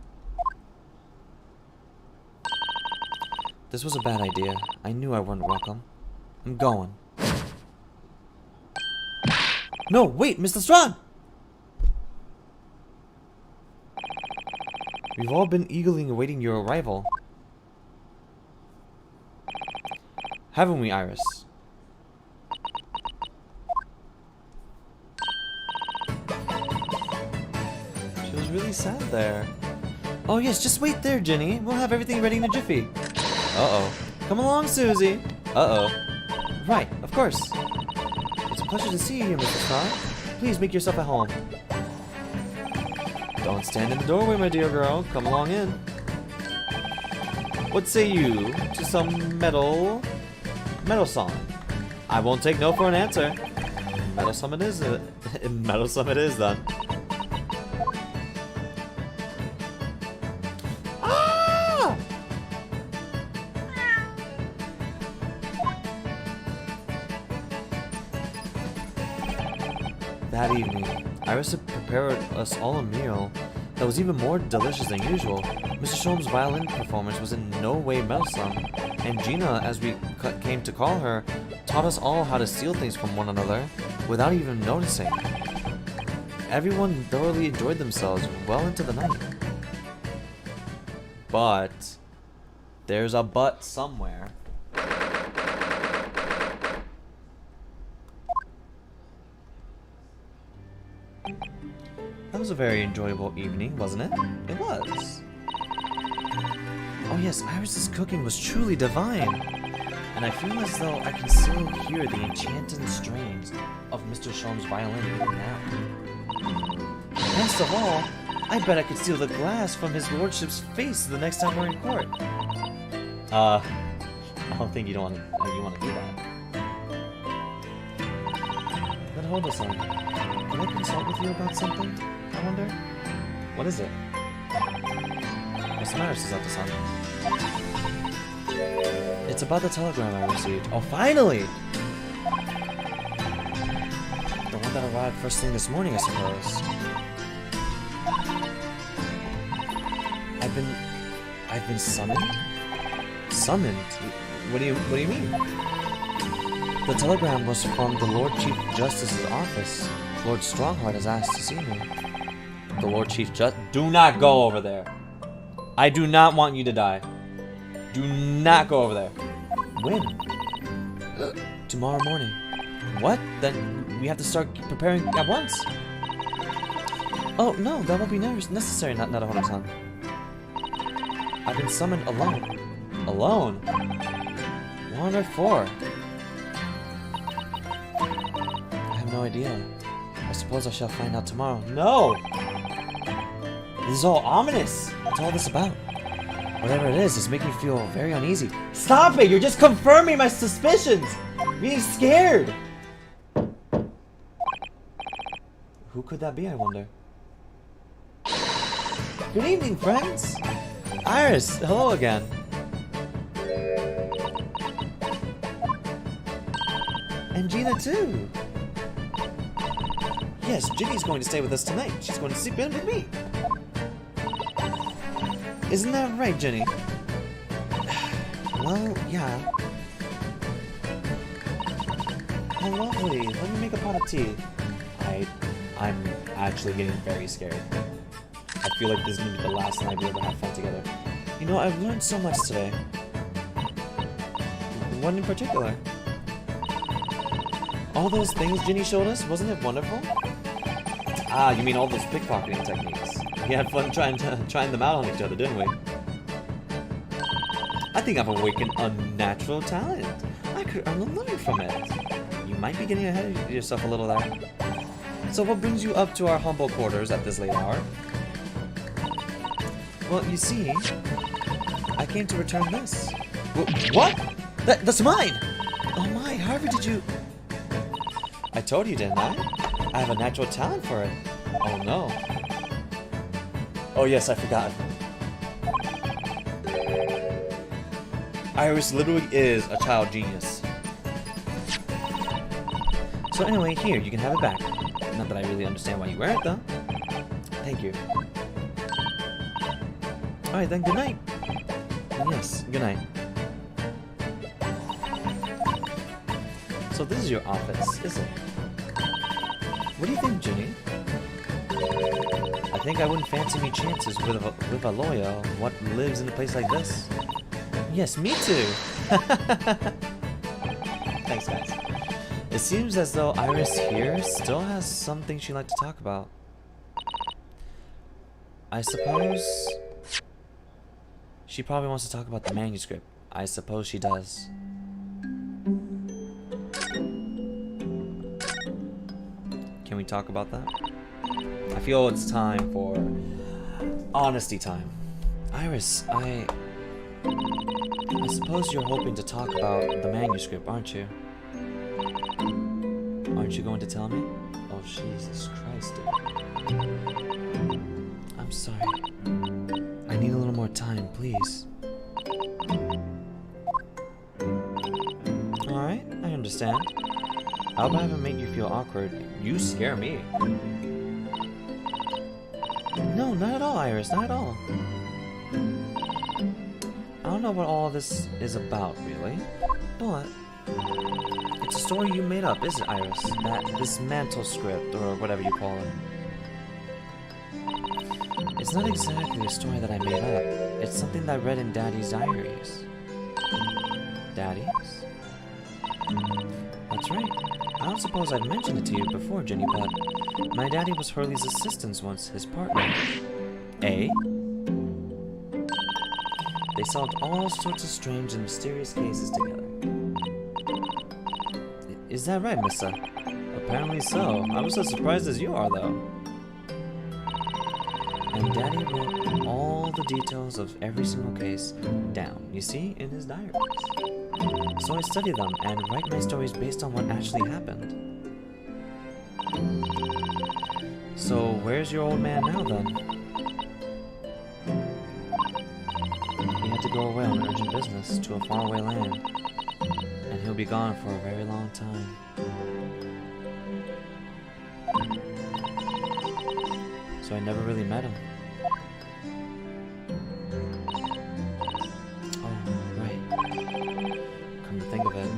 This was a bad idea. I knew I wasn't welcome. I'm going. No, wait, Mr. Strahd! We've all been eagerly awaiting your arrival. Haven't we, Iris? She was really sad there. Oh yes, just wait there, Ginny. We'll have everything ready in a jiffy. Uh-oh. Come along, Susie. Uh-oh. Right, of course. It's a pleasure to see you here, Mr. Strahd. Please make yourself at home. Don't stand in the doorway, my dear girl. Come along in. What say you to some metal song? I won't take no for an answer. Metal summit is metal summit is then. Ah! that evening, Iris had prepared us all a meal that was even more delicious than usual. Mr. Sholm's violin performance was in no way meddlesome, and Gina, as we came to call her, taught us all how to steal things from one another without even noticing. Everyone thoroughly enjoyed themselves well into the night. But there's a but somewhere. That was a very enjoyable evening, wasn't it? It was. Oh yes, Iris's cooking was truly divine. And I feel as though I can still hear the enchanting strains of Mr. Sholm's violin even now. Best of all, I bet I could steal the glass from his lordship's face the next time we're in court. I don't think you want to do that. But hold on, son. Can I consult with you about something? I wonder. What is it? What's the matter, Suzato son? It's about the telegram I received. Oh, finally! The one that arrived first thing this morning, I suppose. I've been summoned? Summoned? What do you mean? The telegram was from the Lord Chief Justice's office. Lord Strongheart has asked to see me. The Lord Chief Justice? Do not go over there. I do not want you to die. Do not go over there. When? Tomorrow morning. What? Then we have to start preparing at once. Oh, no, that won't be necessary, Nadahona-san. I've been summoned alone. Alone? What or for? I have no idea. I suppose I shall find out tomorrow. No! This is all ominous. What's all this about? Whatever it is, it's making me feel very uneasy. Stop it! You're just confirming my suspicions! Being scared! Who could that be, I wonder? Good evening, friends! Iris, hello again. And Gina too. Yes, Ginny's going to stay with us tonight. She's going to sleep in with me. Isn't that right, Jenny? Well, yeah. Oh, lovely. Let me make a pot of tea. I'm actually getting very scared. I feel like this is going to be the last night we ever have fun together. You know, I've learned so much today. What in particular? All those things Ginny showed us, wasn't it wonderful? Ah, you mean all those pickpocketing techniques. We had fun trying them out on each other, didn't we? I think I've awakened a natural talent. I could earn a living from it. You might be getting ahead of yourself a little there. So what brings you up to our humble quarters at this late hour? Well, you see, I came to return this. What? That's mine! Oh my, however did you... I told you, didn't I? I have a natural talent for it. Oh no. Oh yes, I forgot. Iris literally is a child genius. So anyway, here, you can have it back. Not that I really understand why you wear it, though. Thank you. Alright then, good night. Yes, good night. So this is your office, is it? What do you think, Ginny? I think I wouldn't fancy me chances with a lawyer. What lives in a place like this? Yes, me too. Thanks, guys. It seems as though Iris here still has something she'd like to talk about. I suppose she probably wants to talk about the manuscript. I suppose she does. Can we talk about that? I feel it's time for honesty time. Iris, I suppose you're hoping to talk about the manuscript, aren't you? Aren't you going to tell me? Oh, Jesus Christ, dude. I'm sorry. I need a little more time, please. Alright, I understand. I hope I haven't made you feel awkward. You scare me. No, not at all, Iris, not at all. I don't know what all this is about, really. But it's a story you made up, is it, Iris? This mantle script, or whatever you call it. It's not exactly a story that I made up. It's something that I read in Daddy's diaries. Daddy's? That's right. I don't suppose I've mentioned it to you before, Jenny, but my daddy was Hurley's assistant once, his partner. Eh? They solved all sorts of strange and mysterious cases together. Is that right, Missa? Apparently so. I was as surprised as you are, though. And Daddy wrote all the details of every single case down, you see, in his diaries. So I study them and write my stories based on what actually happened. So where's your old man now, then? He had to go away on urgent business to a faraway land, and he'll be gone for a very long time. So I never really met him. Oh, right. Come to think of it.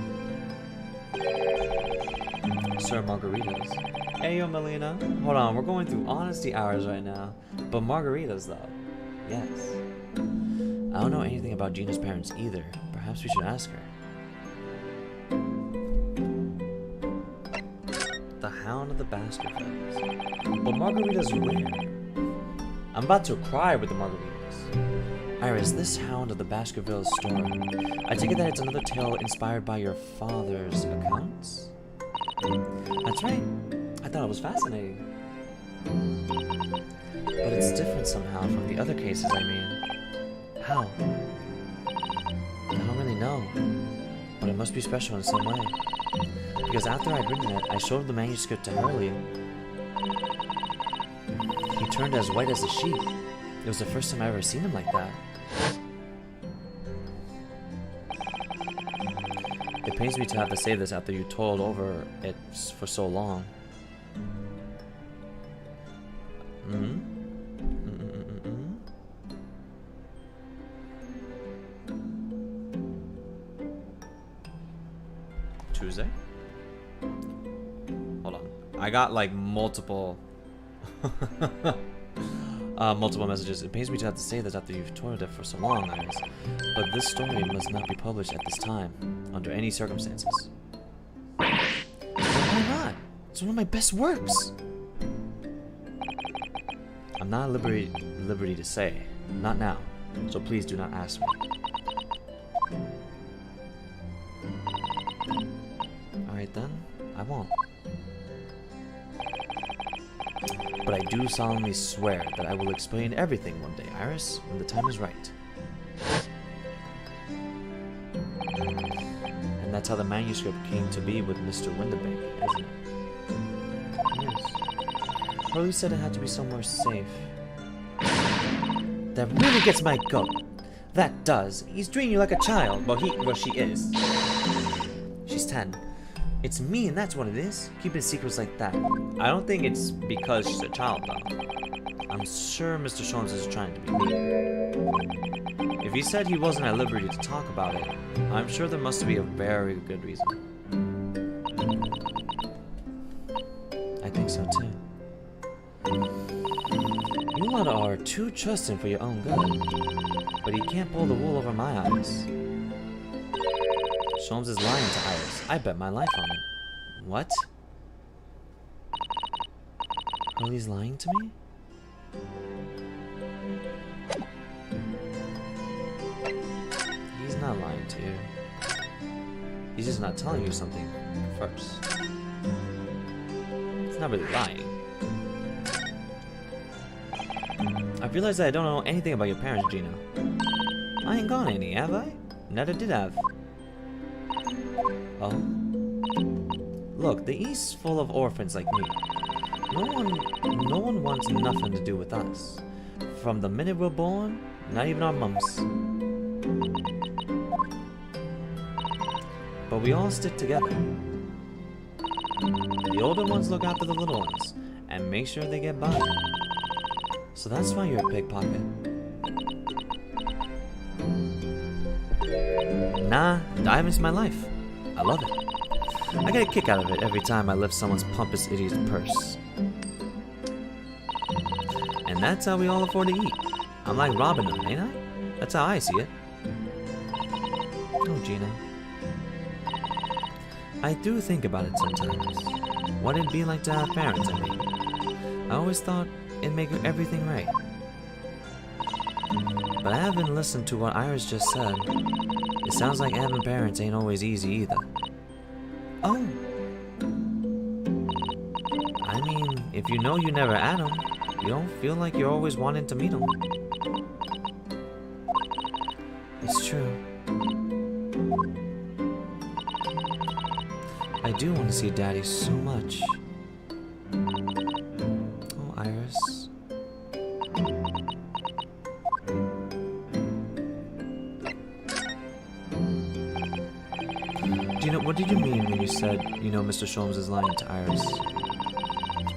Sir Margaritas. Hey, yo, Melina. Hold on, we're going through honesty hours right now. But margaritas, though. Yes. I don't know anything about Gina's parents either. Perhaps we should ask her. The Hound of the Baskervilles. But margaritas where? I'm about to cry with the margaritas. Iris, this Hound of the Baskervilles story. I take it that it's another tale inspired by your father's accounts? That's right. I thought it was fascinating. But it's different somehow from the other cases, I mean. How? I don't really know. But it must be special in some way. Because after I'd written it, I showed the manuscript to Hurley. He turned as white as a sheet. It was the first time I ever seen him like that. It pains me to have to say this after you toiled over it for so long. Tuesday? Hold on. I got like multiple multiple messages. It pains me to have to say this after you've toiled it for so long, Iris. But this story must not be published at this time, under any circumstances. Why not? It's one of my best works. I'm not at liberty to say. Not now. So please do not ask me. Alright then, I won't. But I do solemnly swear that I will explain everything one day, Iris, when the time is right. And that's how the manuscript came to be with Mr. Windibank, isn't it? Yes. Hurley said it had to be somewhere safe. That really gets my goat. That does. He's treating you like a child. Well, she is. She's 10. It's me, and that's what it is. Keeping secrets like that. I don't think it's because she's a child, though. I'm sure Mr. Sholmes is trying to be mean. If he said he wasn't at liberty to talk about it, I'm sure there must be a very good reason. I think so, too. You lot are too trusting for your own good. But he can't pull the wool over my eyes. Sholmes is lying to Iris. I bet my life on it. What? Hurley's lying to me? He's not lying to you. He's just not telling you something first. It's not really lying. I realized that I don't know anything about your parents, Gina. I ain't gone any, have I? Never did have. Oh? Look, the East's full of orphans like me. No one wants nothing to do with us. From the minute we're born, not even our mums. But we all stick together. The older ones look after the little ones and make sure they get by. So that's why you're a pickpocket. Nah, diving's my life. I love it. I get a kick out of it every time I lift someone's pompous idiot's purse. And that's how we all afford to eat. I'm like Robin Hood, ain't I? That's how I see it. Oh, Gina. I do think about it sometimes. What it'd be like to have parents, I mean. I always thought it'd make everything right. But I haven't listened to what Iris just said. It sounds like having parents ain't always easy either. Oh. I mean, if you know you never had them, you don't feel like you're always wanting to meet them. It's true. I do want to see Daddy so much. Oh, Iris. What did you mean when you said, you know, Mr. Sholmes is lying to Iris?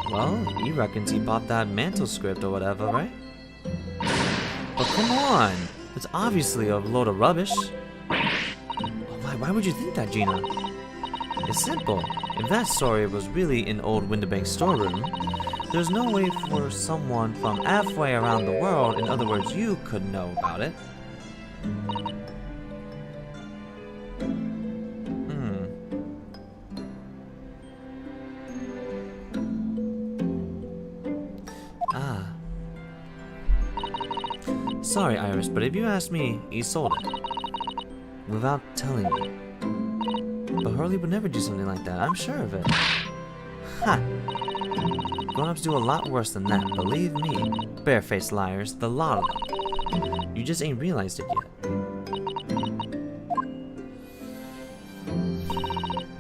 Well, he reckons he bought that mantle script or whatever, right? But come on! It's obviously a load of rubbish. Why would you think that, Gina? It's simple. If that story was really in old Winterbank's storeroom, there's no way for someone from halfway around the world, in other words, you, could know about it. Sorry, Iris, but if you ask me, he sold it. Without telling me. But Hurley would never do something like that, I'm sure of it. Ha! Grown-ups do a lot worse than that, believe me. Barefaced liars, the lot of them. You just ain't realized it yet.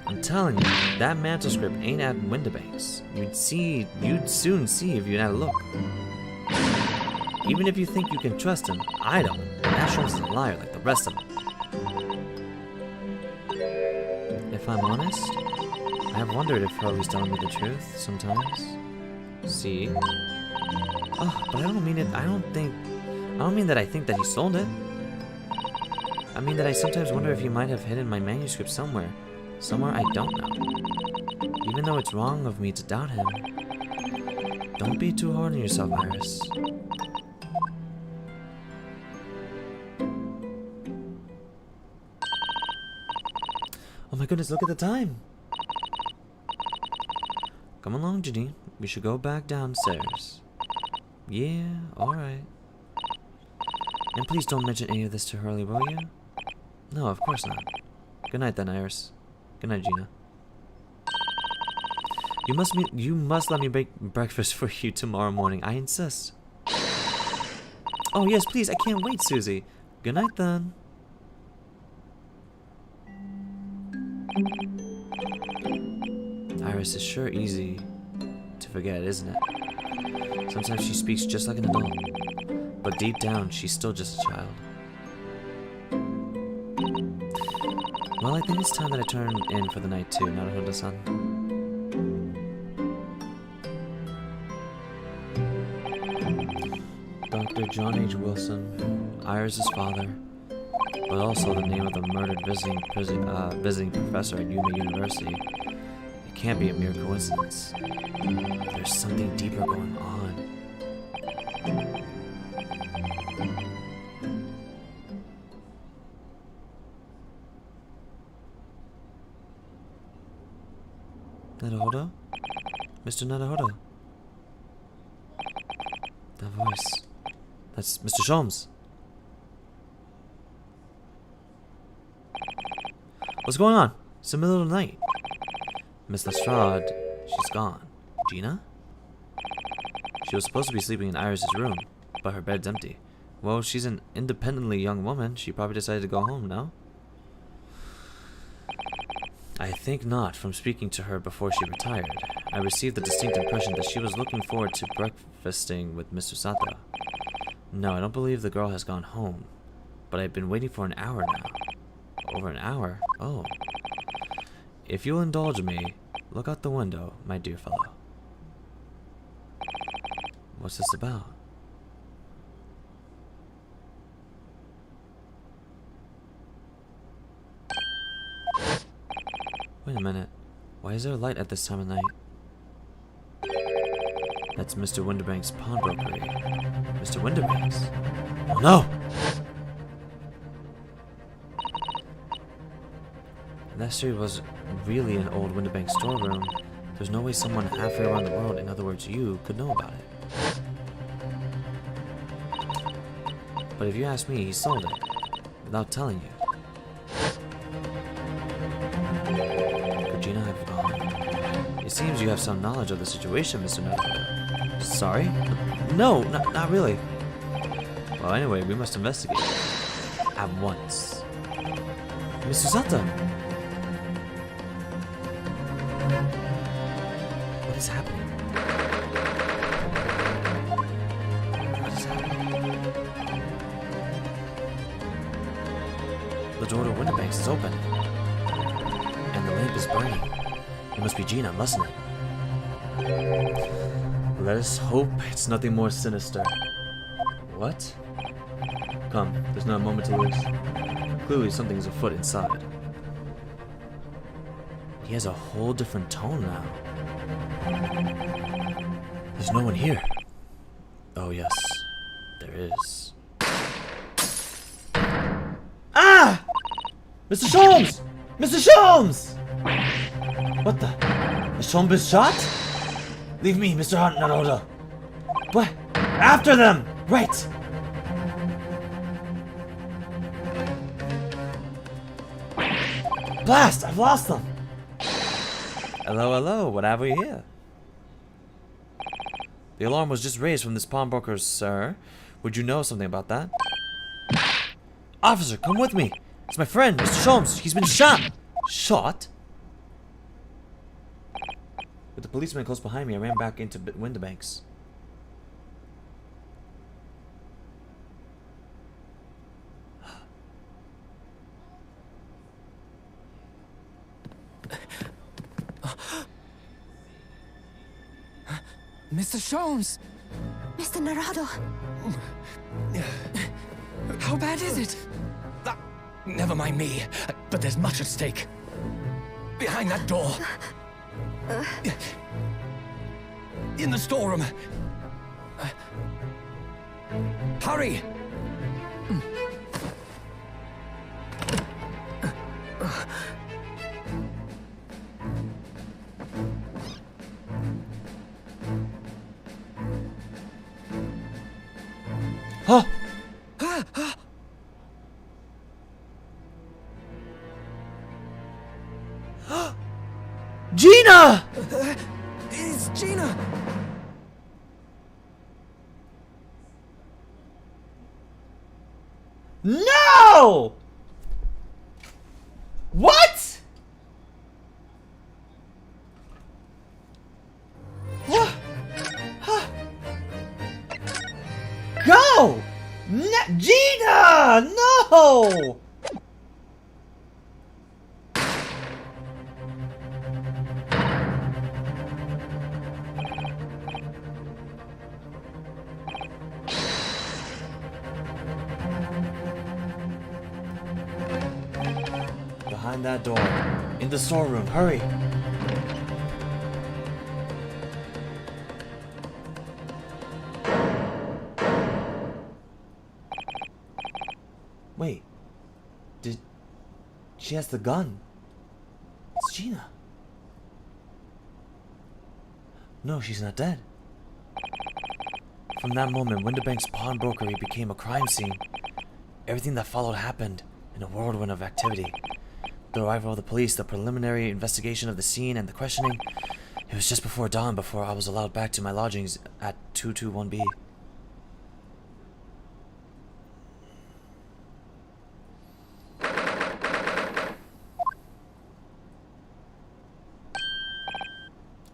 I'm telling you, that mantle script ain't at Winterbank's. You'd soon see if you had a look. Even if you think you can trust him, I don't. Matt Sholmes is a liar like the rest of them. If I'm honest, I have wondered if Hurley's telling me the truth sometimes. See? Oh, but I don't mean it. I don't mean that I think that he sold it. I mean that I sometimes wonder if he might have hidden my manuscript somewhere. Somewhere I don't know. Even though it's wrong of me to doubt him. Don't be too hard on yourself, Iris. Oh my goodness, look at the time! Come along, Ginny. We should go back downstairs. Yeah, alright. And please don't mention any of this to Hurley, will you? No, of course not. Good night then, Iris. Good night, Gina. You must let me bake breakfast for you tomorrow morning. I insist. Oh yes, please. I can't wait, Susie. Good night then. Iris is sure easy to forget, isn't it? Sometimes she speaks just like an adult, but deep down, she's still just a child. Well, I think it's time that I turn in for the night too, Naruhodo-san. Dr. John H. Wilson, Iris' father, but also the name of the murdered visiting professor at Yuma University. It can't be a mere coincidence. There's something deeper going on. Naruhodo? Mr. Naruhodo? That voice. That's Mr. Sholmes. What's going on? It's the middle of the night. Miss Lestrade, she's gone. Gina? She was supposed to be sleeping in Iris' room, but her bed's empty. Well, she's an independently young woman. She probably decided to go home, no? I think not. From speaking to her before she retired, I received the distinct impression that she was looking forward to breakfasting with Mr. Sato. No, I don't believe the girl has gone home, but I've been waiting for an hour now. Over an hour? Oh. If you'll indulge me, look out the window, my dear fellow. What's this about? Wait a minute. Why is there a light at this time of night? That's Mr. Winterbank's pawnbrokery. Mr. Winterbank's? Oh no! If that street was really an old Winterbank storeroom, there's no way someone halfway around the world, in other words you, could know about it. But if you ask me, he sold it. Without telling you. Could Gina have gone? It seems you have some knowledge of the situation, Mr. Naruto. Sorry? No, not really. Well, anyway, we must investigate. At once. Miss Susata! What is happening? What is happening? The door to Winterbank's is open. And the lamp is burning. It must be Gina, mustn't it? Let us hope it's nothing more sinister. What? Come, there's not a moment to lose. Clearly something's afoot inside. He has a whole different tone now. There's no one here. Oh yes, there is. Ah! Mr. Sholmes! Mr. Sholmes! What the? Is Sholmes been shot? Leave me, Mr. Naruto. What? After them! Right! Blast! I've lost them! Hello, hello, what have we here? The alarm was just raised from this pawnbroker, sir. Would you know something about that? Officer, come with me! It's my friend, Mr. Sholmes. He's been shot! Shot? With the policeman close behind me, I ran back into Winterbank's. Mr. Sholmes! Mr. Naruto, How bad is it? Never mind me, but there's much at stake. Behind that door. In the storeroom. Hurry! Huh? Gina! It's Gina! No! What? What? Huh. Go! Gina! No! Behind that door. In the storeroom. Hurry. Wait. She has the gun. It's Gina. No, she's not dead. From that moment, Winterbank's pawnbrokery became a crime scene. Everything that followed happened in a whirlwind of activity. The arrival of the police, the preliminary investigation of the scene, and the questioning. It was just before dawn before I was allowed back to my lodgings at 221B.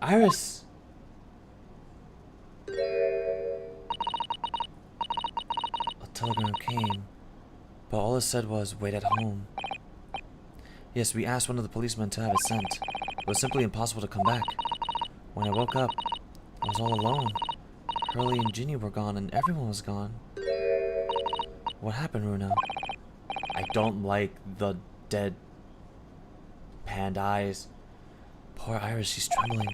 Iris! A telegram came, but all it said was, wait at home. Yes, we asked one of the policemen to have it sent. It was simply impossible to come back. When I woke up, I was all alone. Hurley and Ginny were gone and everyone was gone. What happened, Runa? I don't like the dead panned eyes. Poor Iris, she's trembling.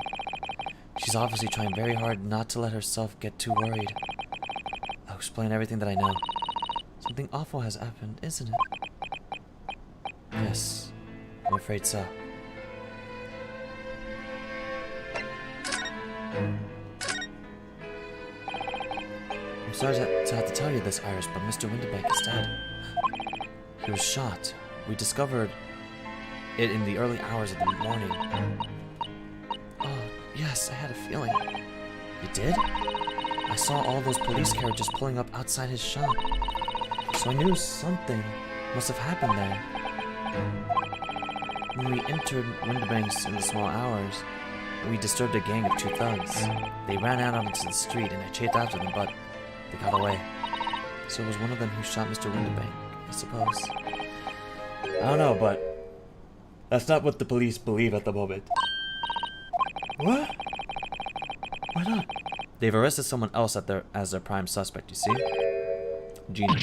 She's obviously trying very hard not to let herself get too worried. I'll explain everything that I know. Something awful has happened, isn't it? Yes, I'm afraid so. I'm sorry to have to tell you this, Iris, but Mr. Winterbank is dead. He was shot. We discovered it in the early hours of the morning. Oh, yes, I had a feeling. You did? I saw all those police carriages pulling up outside his shop. So I knew something must have happened there. When we entered Winterbanks in the small hours, we disturbed a gang of 2 thugs. They ran out onto the street and I chased after them, but they got away. So it was one of them who shot Mr. Winterbank, I suppose. I don't know, but that's not what the police believe at the moment. What? Why not? They've arrested someone else as their prime suspect, you see? Ginny.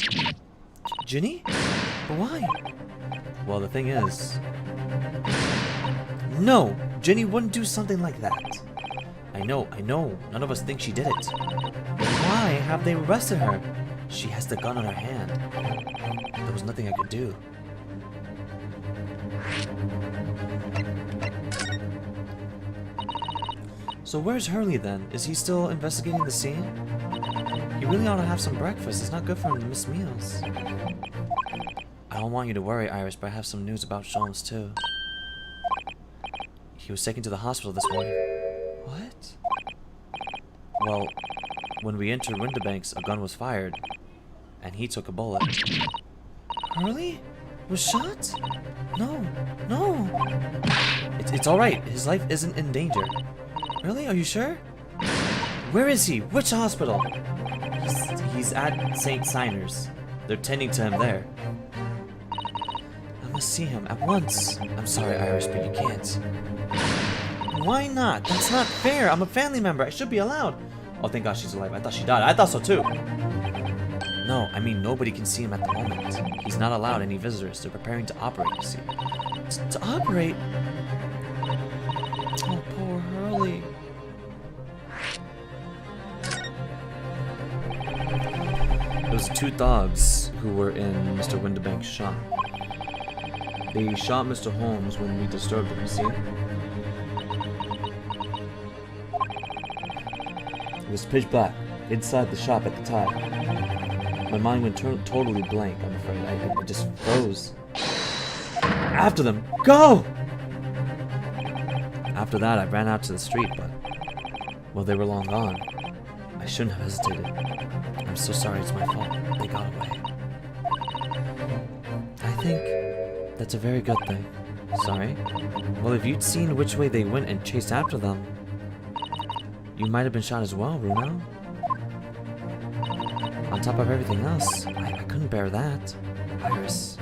Ginny? But why? Well, the thing is... No! Ginny wouldn't do something like that. I know. None of us think she did it. But why have they arrested her? She has the gun in her hand. There was nothing I could do. So where's Hurley then? Is he still investigating the scene? He really ought to have some breakfast. It's not good for him to miss meals. I don't want you to worry, Iris, but I have some news about Sholmes too. He was taken to the hospital this morning. What? Well, when we entered Winterbanks, a gun was fired, and he took a bullet. Hurley? Was shot? No. It's alright. His life isn't in danger. Really? Are you sure? Where is he? Which hospital? He's at St. Siner's. They're tending to him there. I must see him at once. I'm sorry, Iris, but you can't. Why not? That's not fair. I'm a family member. I should be allowed. Oh, thank God she's alive. I thought she died. I thought so too. No, I mean nobody can see him at the moment. He's not allowed any visitors. They're preparing to operate, you see. To operate? Oh, poor Hurley. It was 2 thugs who were in Mr. Winterbank's shop. They shot Mr. Holmes when we disturbed him, you see? It was pitch black, inside the shop at the time. My mind went totally blank, I'm afraid. I just froze. After them! Go! After that, I ran out to the street, but... well, they were long gone. I shouldn't have hesitated. I'm so sorry, it's my fault. They got away. I think that's a very good thing. Sorry? Well, if you'd seen which way they went and chased after them, you might have been shot as well, Runa. On top of everything else, I couldn't bear that. Iris.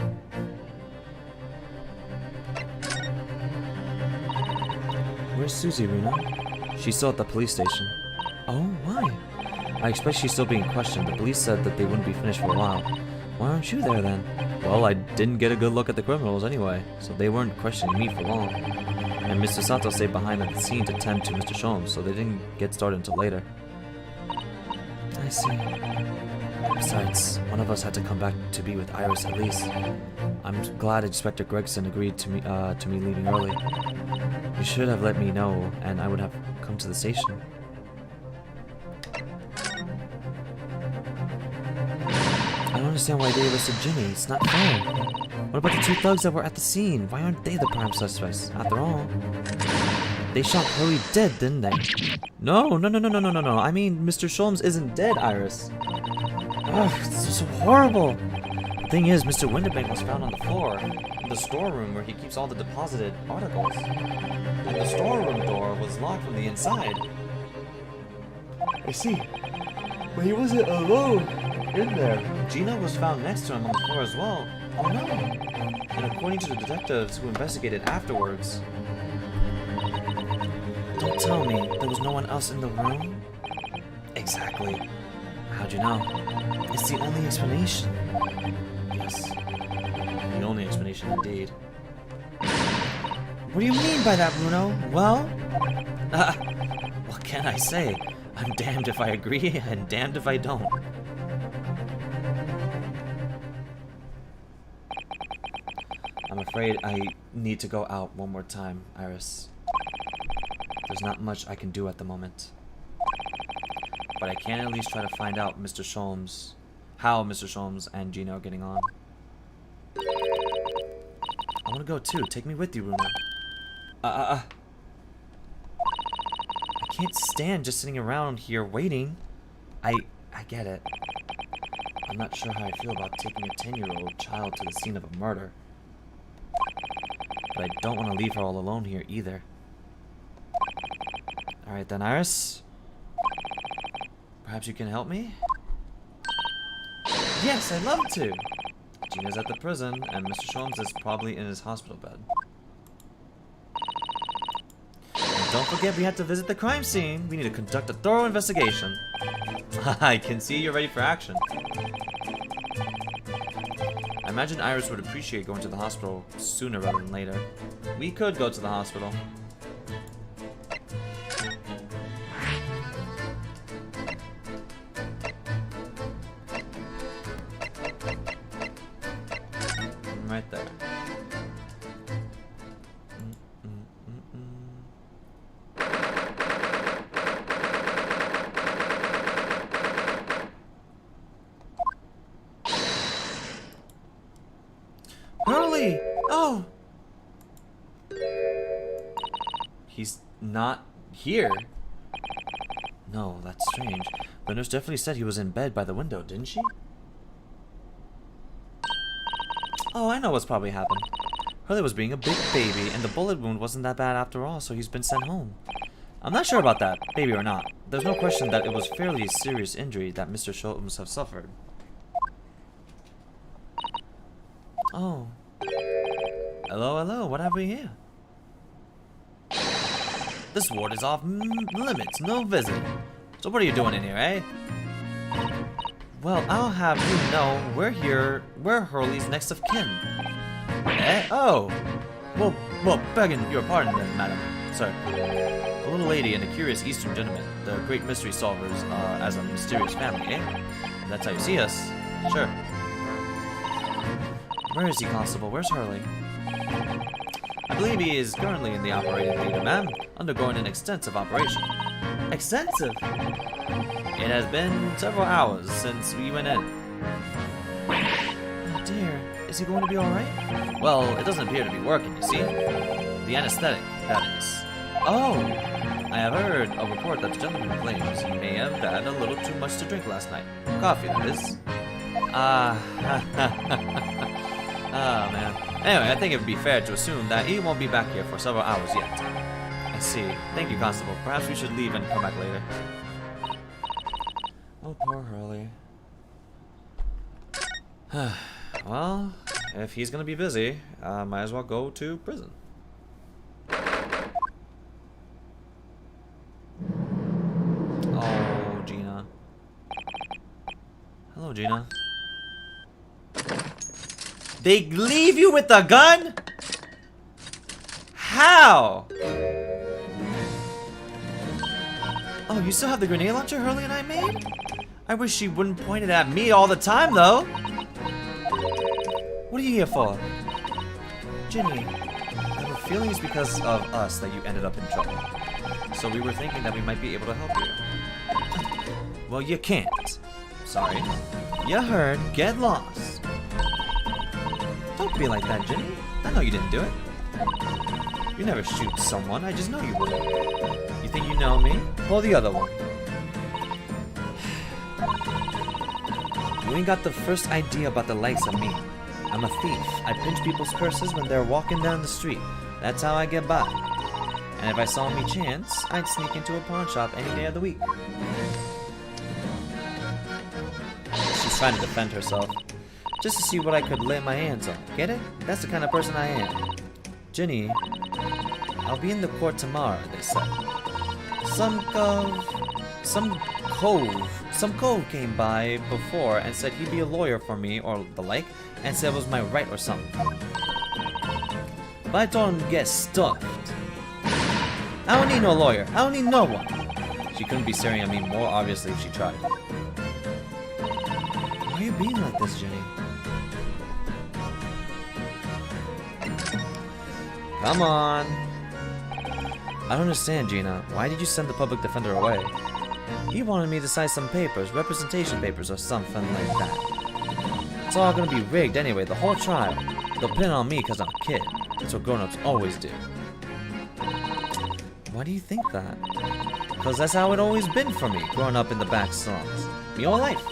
Where's Susie, Runa? She's still at the police station. Oh, why? I expect she's still being questioned. The police said that they wouldn't be finished for a while. Why aren't you there then? Well, I didn't get a good look at the criminals anyway, so they weren't questioning me for long. And Mr. Sato stayed behind at the scene to tend to Mr. Sholmes, so they didn't get started until later. I see. Besides, one of us had to come back to be with Iris at least. I'm glad Inspector Gregson agreed to me leaving early. You should have let me know, and I would have come to the station. I don't understand why they arrested Ginny. It's not fair. What about the 2 thugs that were at the scene? Why aren't they the prime suspects? After all, they shot Hurley dead, didn't they? No. I mean, Mr. Sholmes isn't dead, Iris. Ugh, it's so horrible. The thing is, Mr. Winterbank was found on the floor, in the storeroom where he keeps all the deposited articles. And the storeroom door was locked from the inside. I see. But he wasn't alone in there. Gina was found next to him on the floor as well. Oh no. And according to the detectives who investigated afterwards, Don't tell me there was no one else in the room? Exactly. How'd you know? It's the only explanation. Yes. The only explanation indeed. What do you mean by that, Bruno? Well? What can I say? I'm damned if I agree and damned if I don't. I'm afraid I need to go out one more time, Iris. There's not much I can do at the moment. But I can at least try to find out how Mr. Sholmes and Gina are getting on. I want to go too. Take me with you, Bruno. I can't stand just sitting around here waiting. I get it. I'm not sure how I feel about taking a 10-year-old child to the scene of a murder. But I don't want to leave her all alone here either. Alright then, Iris. Perhaps you can help me? Yes, I'd love to! Gina's at the prison, and Mr. Sholmes is probably in his hospital bed. And don't forget we have to visit the crime scene! We need to conduct a thorough investigation. I can see you're ready for action. I imagine Iris would appreciate going to the hospital sooner rather than later. We could go to the hospital. Right there. Hurley! Oh! He's not here. No, that's strange. The nurse definitely said he was in bed by the window, didn't she? Oh, I know what's probably happened. Hurley was being a big baby, and the bullet wound wasn't that bad after all, so he's been sent home. I'm not sure about that, baby or not. There's no question that it was fairly serious injury that Mr. Sholmes have suffered. Oh. Hello, hello, what have we here? This ward is off limits, no visiting. So what are you doing in here, eh? Well, I'll have you know, we're Hurley's next of kin. Eh? Oh! Well, begging your pardon then, madam. Sir. A little lady and a curious Eastern gentleman, the great mystery solvers, as a mysterious family, eh? That's how you see us. Sure. Where is he, Constable? Where's Hurley? I believe he is currently in the operating theater, ma'am, undergoing an extensive operation. Extensive? It has been several hours since we went in. Oh dear, is he going to be alright? Well, it doesn't appear to be working, you see. The anesthetic, that is. Oh! I have heard a report that the gentleman claims he may have had a little too much to drink last night. Coffee, that is. Oh man. Anyway, I think it would be fair to assume that he won't be back here for several hours yet. I see. Thank you, Constable. Perhaps we should leave and come back later. Oh, poor Hurley. Well, if he's gonna be busy, might as well go to prison. Oh, Gina. Hello, Gina. They leave you with a gun? How? Oh, you still have the grenade launcher Hurley and I made? I wish she wouldn't point it at me all the time, though. What are you here for? Ginny, I have a feeling it's because of us that you ended up in trouble. So we were thinking that we might be able to help you. Well, you can't. Sorry. You heard. Get lost. Don't be like that, Ginny. I know you didn't do it. You never shoot someone. I just know you would. You think you know me? Pull the other one. You ain't got the first idea about the likes of me. I'm a thief. I pinch people's purses when they're walking down the street. That's how I get by. And if I saw me chance, I'd sneak into a pawn shop any day of the week. She's trying to defend herself. Just to see what I could lay my hands on. Get it? That's the kind of person I am. Ginny, I'll be in the court tomorrow, they said. some cove came by before and said he'd be a lawyer for me or the like, and said it was my right or something. But I told him to get stuffed. I don't need no lawyer. I don't need no one. She couldn't be staring at me more obviously if she tried. Why are you being like this, Jenny? Come on. I don't understand, Gina. Why did you send the public defender away? He wanted me to sign some papers, representation papers or something like that. It's all gonna be rigged anyway, the whole trial. They'll pin it on me because I'm a kid. That's what grown-ups always do. Why do you think that? Because that's how it always been for me, growing up in the back slums. Me whole life.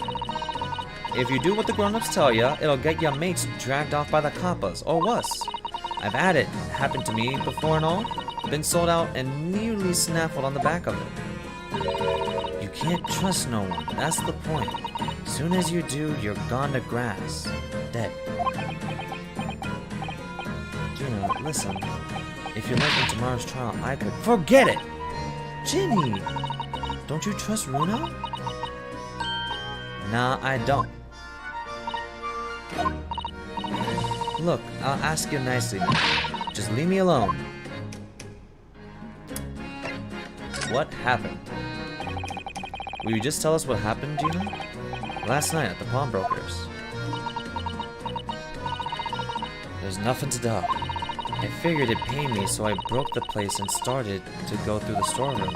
If you do what the grown-ups tell ya, it'll get your mates dragged off by the coppers, or worse. I've had it happen to me before and all. Been sold out and nearly snaffled on the back of it. You can't trust no one, that's the point. Soon as you do, you're gone to grass. Dead. Gina, listen. If you're like in tomorrow's trial, I could... Forget it! Ginny! Don't you trust Runa? Nah, I don't. Look, I'll ask you nicely now. Just leave me alone. What happened? Will you just tell us what happened, Gina? Last night at the pawnbrokers. There's nothing to tell. I figured it'd pay me, so I broke the place and started to go through the storeroom.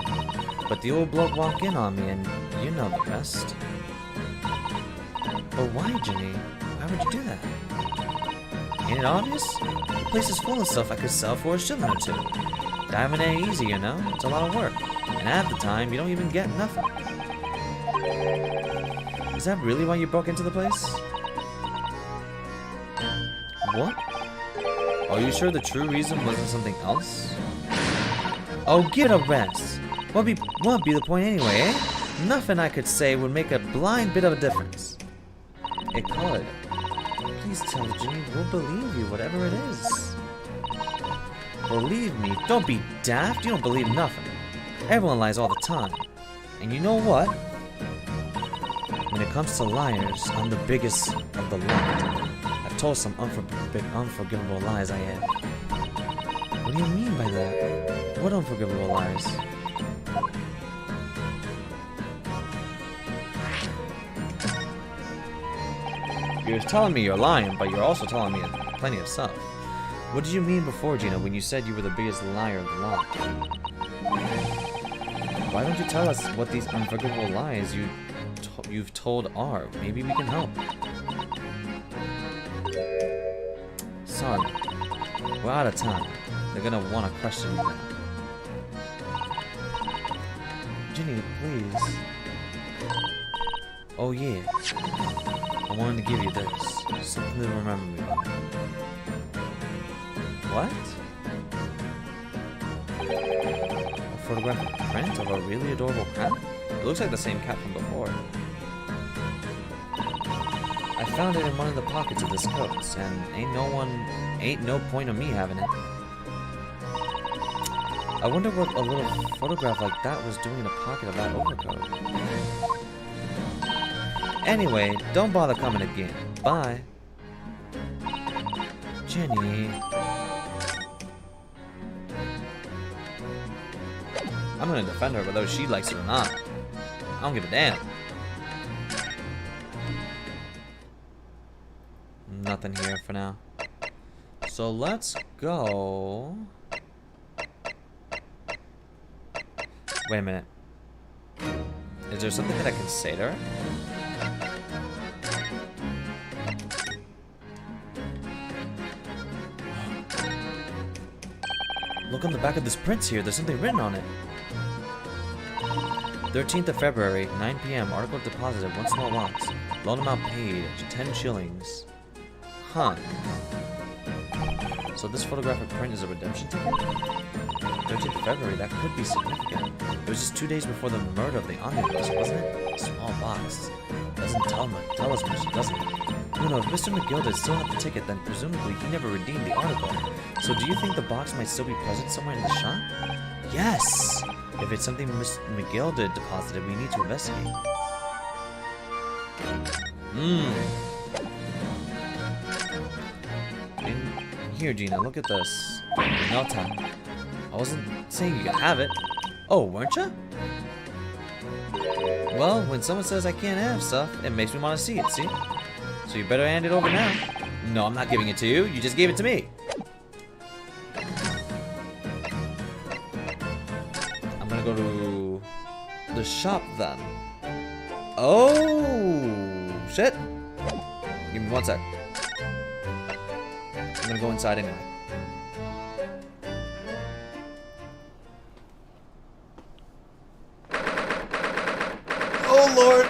But the old bloke walked in on me, and you know the rest. But why, Ginny? Why would you do that? Ain't it obvious? The place is full of stuff I could sell for a shilling or two. Diamond ain't easy, you know? It's a lot of work. And half the time, you don't even get nothing. Is that really why you broke into the place? What? Are you sure the true reason wasn't something else? Oh, give it a rest. What'd be the point anyway, eh? Nothing I could say would make a blind bit of a difference. It could. Please tell Ginny, we'll believe you, whatever it is. Believe me, don't be daft, you don't believe nothing. Everyone lies all the time. And you know what? When it comes to liars, I'm the biggest of the lot. I've told some unforgivable lies I have. What do you mean by that? What unforgivable lies? You're telling me you're lying, but you're also telling me plenty of stuff. What did you mean before, Gina, when you said you were the biggest liar of the lot? Why don't you tell us what these unforgivable lies you've told are? Maybe we can help. Sorry. We're out of time. They're gonna want to question you now. Ginny, please. Oh yeah. I wanted to give you this. Something to remember me by. What? A photographic print of a really adorable cat? It looks like the same cat from before. I found it in one of the pockets of this coat, and ain't no point of me having it. I wonder what a little photograph like that was doing in the pocket of that overcoat. Anyway, don't bother coming again. Bye. Jenny. I'm gonna defend her whether she likes it or not. I don't give a damn. Nothing here for now. So let's go. Wait a minute. Is there something that I can say to her? Look on the back of this print here. There's something written on it. 13th of February, 9 p.m. Article deposited, one small box. Loan amount paid, 10 shillings. Huh. So this photographic print is a redemption ticket? 13th of February, that could be significant. It was just 2 days before the murder of the omnibus, wasn't it? A small box. Doesn't tell us much, doesn't it? You know, if Mr. McGilda still had the ticket, then presumably he never redeemed the article. So do you think the box might still be present somewhere in the shop? Yes! If it's something Miss McGilda deposited, we need to investigate. Here, Gina, look at this. Melta. I wasn't saying you could have it. Oh, weren't you? Well, when someone says I can't have stuff, it makes me want to see it, see? So you better hand it over now. No, I'm not giving it to you. You just gave it to me. I'm gonna go to the shop then. Oh, shit. Give me one sec. I'm gonna go inside anyway. Oh, Lord.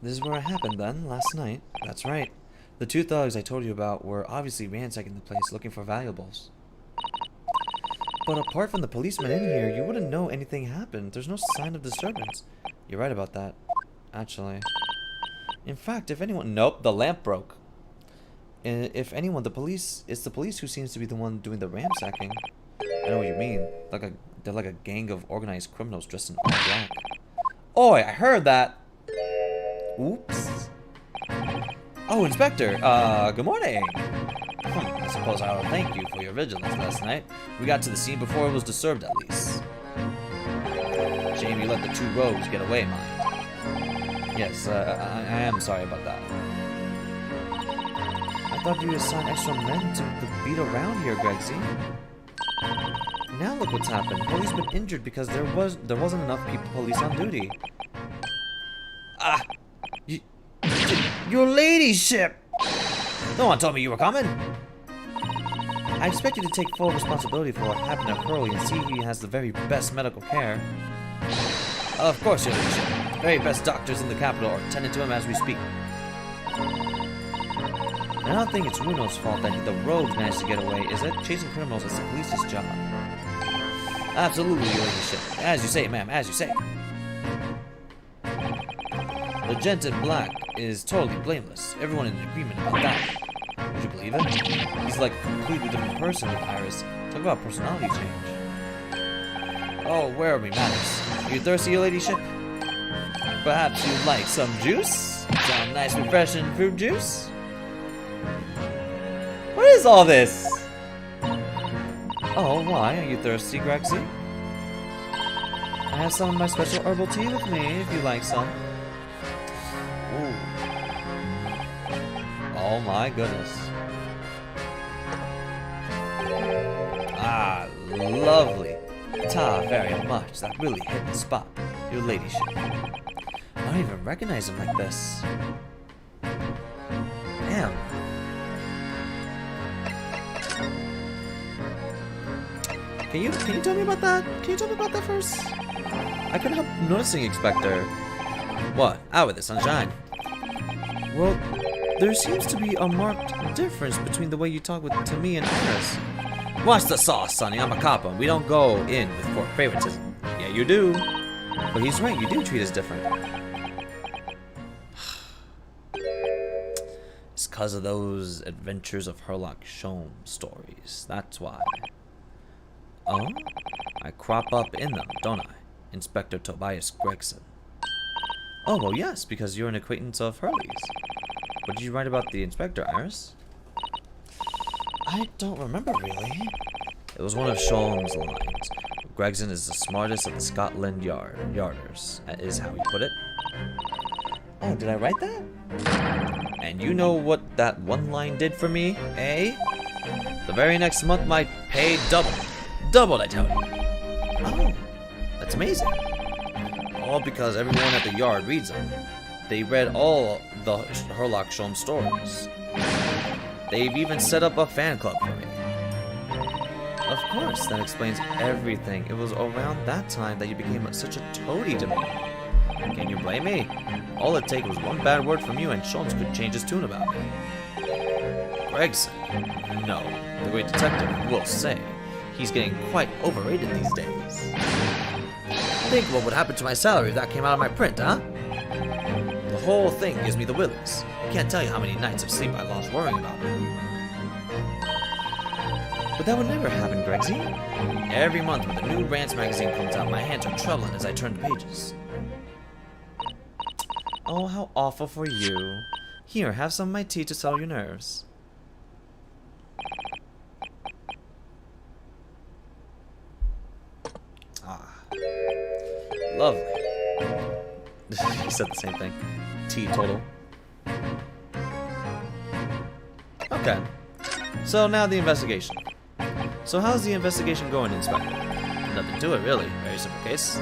This is where it happened then, last night. That's right. The two thugs I told you about were obviously ransacking the place looking for valuables. But apart from the policeman in here, you wouldn't know anything happened. There's no sign of disturbance. You're right about that, actually. In fact, if anyone... Nope, the lamp broke. If anyone, it's the police who seems to be the one doing the ransacking. I know what you mean. They're like a gang of organized criminals dressed in all black. Oi, I heard that! Oops. Oh, Inspector, good morning. I suppose I ought to thank you for your vigilance last night. We got to the scene before it was disturbed, at least. Shame you let the two rogues get away, mind. Yes, I am sorry about that. I thought you assigned extra men to beat around here, Gregsy. Now look what's happened. Police been injured because there wasn't enough police on duty. Ah! Your ladyship! No one told me you were coming. I expect you to take full responsibility for what happened at Hurley and see he has the very best medical care. Of course, your ladyship. The very best doctors in the capital are tending to him as we speak. I don't think it's Runo's fault that the rogues managed to get away, is it? Chasing criminals is the police's job. Absolutely, your ladyship. As you say, ma'am, as you say. The gent in black is totally blameless. Everyone in agreement about that. Would you believe it? He's like a completely different person with Iris. Talk about personality change. Oh, where are we matters? Are you thirsty, your ladyship? Perhaps you'd like some juice? Some nice refreshing fruit juice? What is all this? Oh, why? Are you thirsty, Gregsy? I have some of my special herbal tea with me, if you like some. Ooh. Oh my goodness. Ah, lovely. Ta, very much. That really hit the spot. Your ladyship. I don't even recognize him like this. Damn. Can you tell me about that? Can you tell me about that first? I couldn't help noticing, Inspector. What? Out with it, sunshine. Well, there seems to be a marked difference between the way you talk to me and Iris. Watch the sauce, Sonny. I'm a copper. We don't go in with court favoritism. Yeah, you do. But he's right. You do treat us different. It's because of those Adventures of Herlock Sholmes stories. That's why. Oh? I crop up in them, don't I? Inspector Tobias Gregson. Oh, well, yes, because you're an acquaintance of Hurley's. What did you write about the inspector, Iris? I don't remember, really. It was one of Sholmes' lines. Gregson is the smartest of the Scotland Yarders, is how he put it. Oh, did I write that? And you know what that one line did for me, eh? The very next month, my pay doubled. Doubled, I tell you. Oh, that's amazing. All because everyone at the yard reads them. They read all the Herlock Sholmes stories. They've even set up a fan club for me. Of course, that explains everything. It was around that time that you became such a toady to me. Can you blame me? All it takes was one bad word from you and Sholmes could change his tune about me. Gregson? No, the great detective will say. He's getting quite overrated these days. Think what would happen to my salary if that came out of my print, huh? The whole thing gives me the willies. can't tell you how many nights of sleep I lost worrying about her. But that would never happen, Gregsy. Every month when the new Rants magazine comes out, my hands are trembling as I turn the pages. Oh, how awful for you. Here, have some of my tea to settle your nerves. Ah. Lovely. He said the same thing. Tea total. Okay. So now the investigation. So how's the investigation going, Inspector? Nothing to it, really. Very simple case.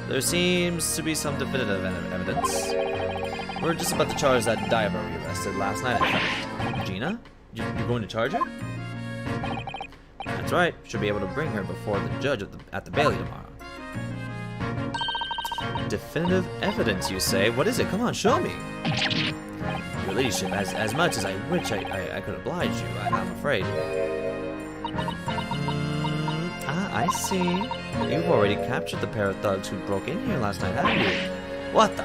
There seems to be some definitive evidence. We're just about to charge that diver we arrested last night, I think. Gina? You're going to charge her? That's right. Should be able to bring her before the judge at the Bailey tomorrow. Definitive evidence, you say? What is it? Come on, show me. Your ladyship, as much as I wish I could oblige you, I'm afraid. I see. You've already captured the pair of thugs who broke in here last night, haven't you? What the?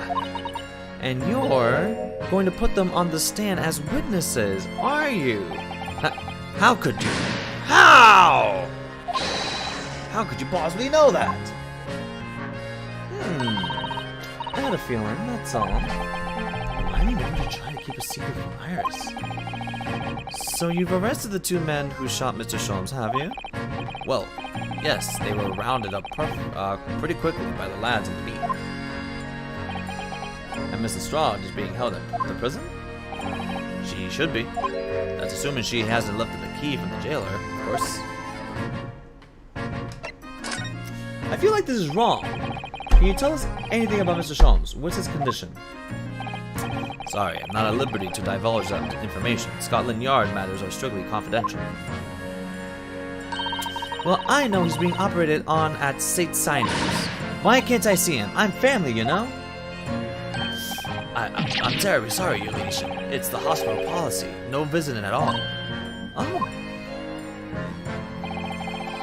And you're going to put them on the stand as witnesses, are you? How could you? How? How could you possibly know that? I had a feeling, that's all. Why me never to try to keep a secret from Iris? So you've arrested the two men who shot Mr. Sholmes, have you? Well, yes, they were rounded up pretty quickly by the lads in the meet. And Mrs. Strahd is being held at the prison? She should be. That's assuming she hasn't lifted the key from the jailer, of course. I feel like this is wrong. Can you tell us anything about Mr. Sholmes? What's his condition? Sorry, I'm not at liberty to divulge that information. Scotland Yard matters are strictly confidential. Well, I know he's being operated on at St. Simon's. Why can't I see him? I'm family, you know? I'm terribly sorry, your ladyship. It's the hospital policy. No visiting at all. Oh.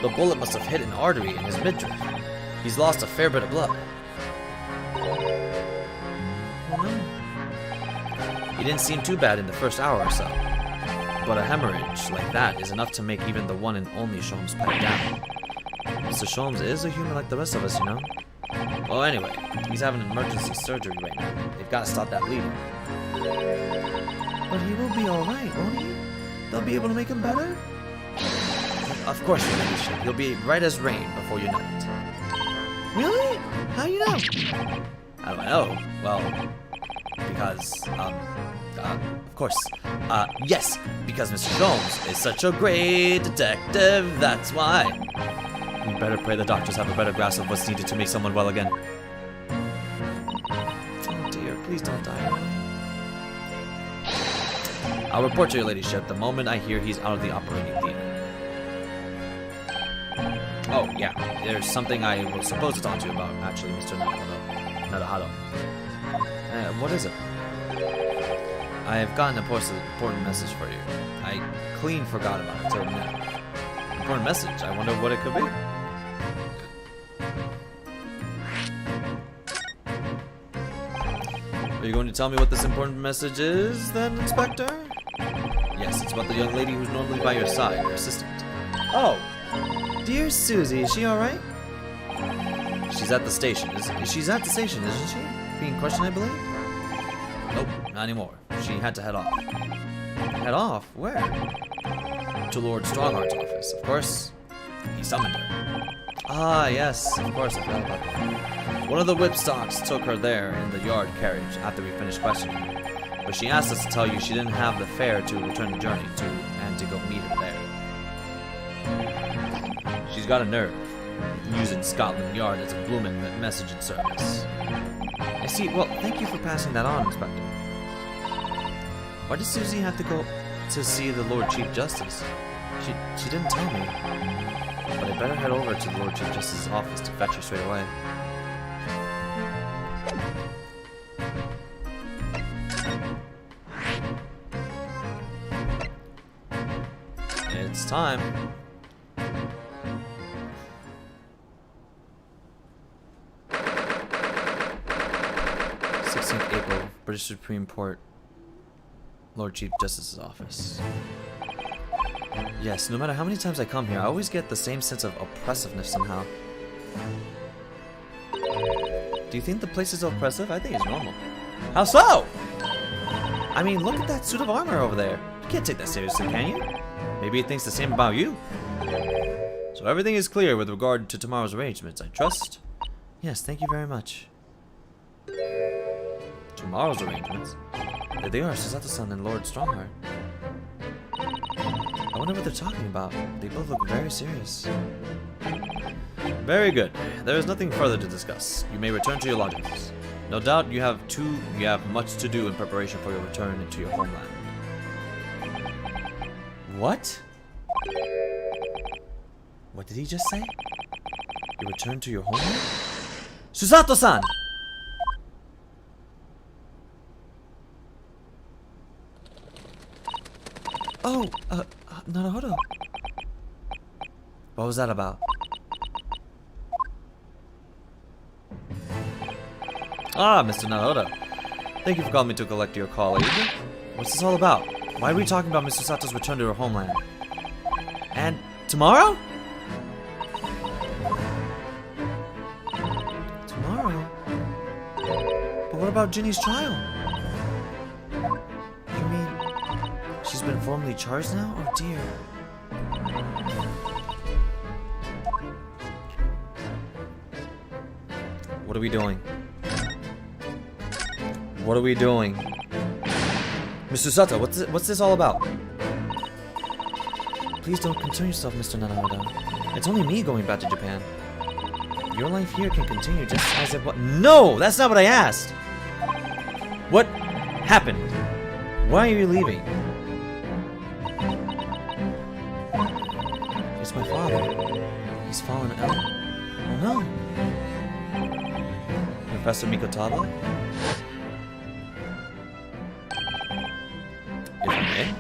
The bullet must have hit an artery in his midriff. He's lost a fair bit of blood. Oh no. He didn't seem too bad in the first hour or so. But a hemorrhage like that is enough to make even the one and only Sholmes pipe down. Mr. Sholmes is a human like the rest of us, you know? Well, anyway, he's having emergency surgery right now. They've got to stop that bleeding. But he will be alright, won't he? They'll be able to make him better? Of course, your ladyship. He'll be right as rain before you know it. Really? How you know? How do I know? Well, because, of course. Yes, because Mr. Sholmes is such a great detective, that's why. We better pray the doctors have a better grasp of what's needed to make someone well again. Oh dear, please don't die. I'll report to your ladyship the moment I hear he's out of the operating theater. Oh, yeah, there's something I was supposed to talk to you about, actually, Mr. Naruhado. What is it? I have gotten an important message for you. I clean forgot about it till now. Important message? I wonder what it could be. Are you going to tell me what this important message is, then, Inspector? Yes, it's about the young lady who's normally by your side, your assistant. Oh! Dear Susie, is she alright? She's at the station. She's at the station, isn't she? Being questioned, I believe? Nope, not anymore. She had to head off. Head off? Where? To Lord Strongheart's office, of course. He summoned her. Ah, yes, of course, I forgot about that. One of the whipstocks took her there in the yard carriage after we finished questioning her. But she asked us to tell you she didn't have the fare to return the journey to, and to go meet her there. She's got a nerve, using Scotland Yard as a blooming messaging service. I see. Well, thank you for passing that on, Inspector. Why does Susie have to go to see the Lord Chief Justice? She didn't tell me. But I better head over to the Lord Chief Justice's office to fetch her straight away. It's time. April, British Supreme Court Lord Chief Justice's office. Yes, no matter how many times I come here, I always get the same sense of oppressiveness somehow. Do you think the place is oppressive? I think it's normal. How so? I mean, look at that suit of armor over there. You can't take that seriously, can you? Maybe it thinks the same about you. So everything is clear with regard to tomorrow's arrangements, I trust? Yes, thank you very much. Tomorrow's arrangements? There they are, Susato-san and Lord Strongheart. I wonder what they're talking about. They both look very serious. Very good. There is nothing further to discuss. You may return to your lodgings. No doubt you have much to do in preparation for your return into your homeland. What? What did he just say? You return to your homeland? Susato-san! Oh, Naruhodo. What was that about? Ah, Mr. Naruhodo. Thank you for calling me to collect your colleague. What's this all about? Why are we talking about Mr. Sato's return to her homeland? And tomorrow? Tomorrow? But what about Ginny's trial? You mean she's been formally charged now? Oh dear. What are we doing? What are we doing? Mr. Sato, what's this all about? Please don't concern yourself, Mr. Naruhodo. It's only me going back to Japan. Your life here can continue just as it was. No! That's not what I asked! What happened? Why are you leaving? It's my father. He's fallen ill. Oh no! Professor Mikotada? If I may?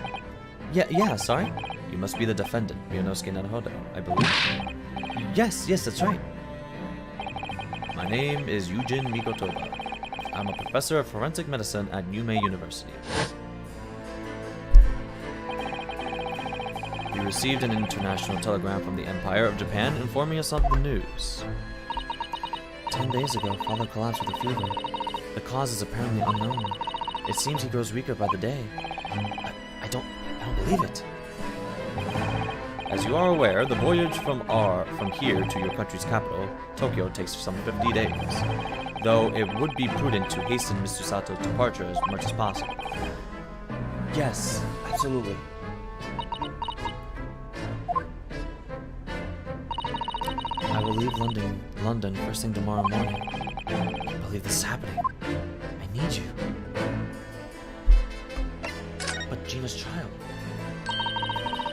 Yeah, sorry. You must be the defendant, Mionosuke Naruhodo, I believe. Yes, that's right. My name is Yujin Mikotoba. I'm a professor of forensic medicine at Yume University. We received an international telegram from the Empire of Japan informing us of the news. 10 days ago, Father collapsed with a fever. The cause is apparently unknown. It seems he grows weaker by the day. I don't believe it. As you are aware, the voyage from here to your country's capital, Tokyo, takes some 50 days. Though it would be prudent to hasten Mr. Sato's departure as much as possible. Yes, absolutely. I will leave London first thing tomorrow morning. I can't believe this is happening. I need you. But Gina's child.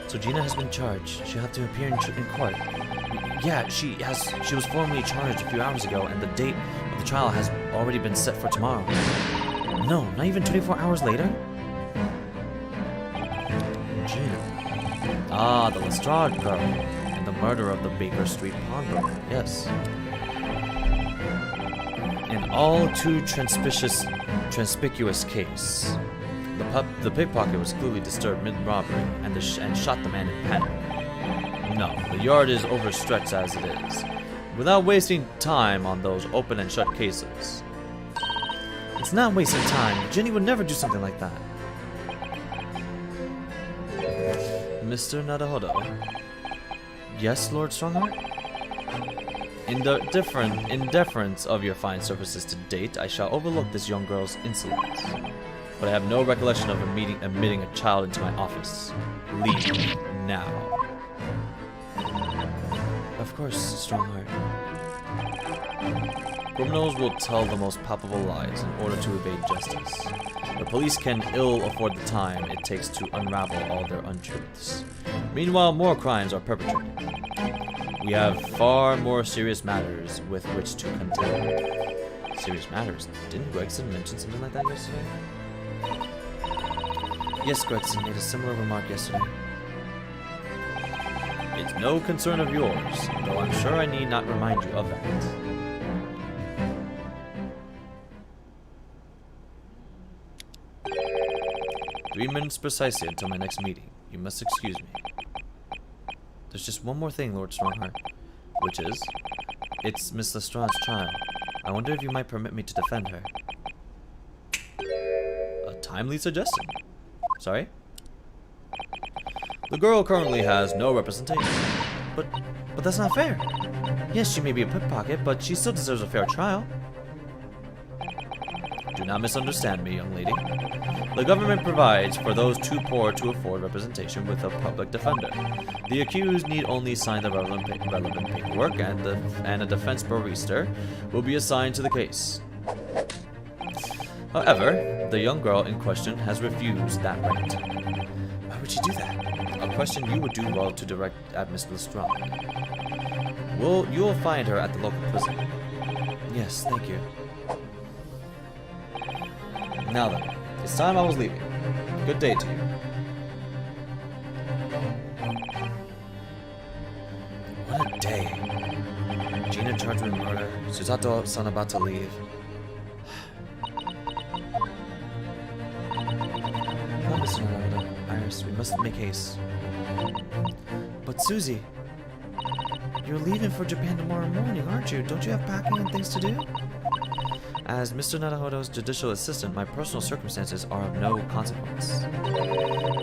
So Gina has been charged. She'll have to appear in court. Yeah, she was formally charged a few hours ago, and the date of the trial has already been set for tomorrow. No, not even 24 hours later? Gina. Ah, the Lestrade girl. And the murder of the Baker Street pawnbroker. Yes. An all too conspicuous case. The pickpocket was clearly disturbed mid-robbery and shot the man in panic. No, the yard is overstretched as it is. Without wasting time on those open and shut cases. It's not wasting time. Jenny would never do something like that. Mr. Naruhodo. Yes, Lord Strongheart? In deference of your fine services to date, I shall overlook this young girl's insolence. But I have no recollection of admitting a child into my office. Leave now. Of course, Strongheart. Criminals will tell the most palpable lies in order to evade justice. The police can ill afford the time it takes to unravel all their untruths. Meanwhile, more crimes are perpetrated. We have far more serious matters with which to contend. Serious matters? Didn't Gregson mention something like that yesterday? Yes, Gregson made a similar remark yesterday. It's no concern of yours, though I'm sure I need not remind you of that. 3 minutes precisely until my next meeting. You must excuse me. There's just one more thing, Lord Strongheart, which is, it's Miss Lestrange's child. I wonder if you might permit me to defend her. A timely suggestion. Sorry? The girl currently has no representation. But that's not fair. Yes, she may be a pickpocket, but she still deserves a fair trial. Do not misunderstand me, young lady. The government provides for those too poor to afford representation with a public defender. The accused need only sign the relevant paperwork, and a defense barrister will be assigned to the case. However, the young girl in question has refused that right. Why would she do that? A question you would do well to direct at Miss Lestrange. You will find her at the local prison. Yes, thank you. Now then, it's time I was leaving. Good day to you. What a day. Gina charged with murder. Susato-san about to leave. Come, Mr. Naruto. Iris, we must make haste. But Susie, you're leaving for Japan tomorrow morning, aren't you? Don't you have packing and things to do? As Mr. Naruto's judicial assistant, my personal circumstances are of no consequence.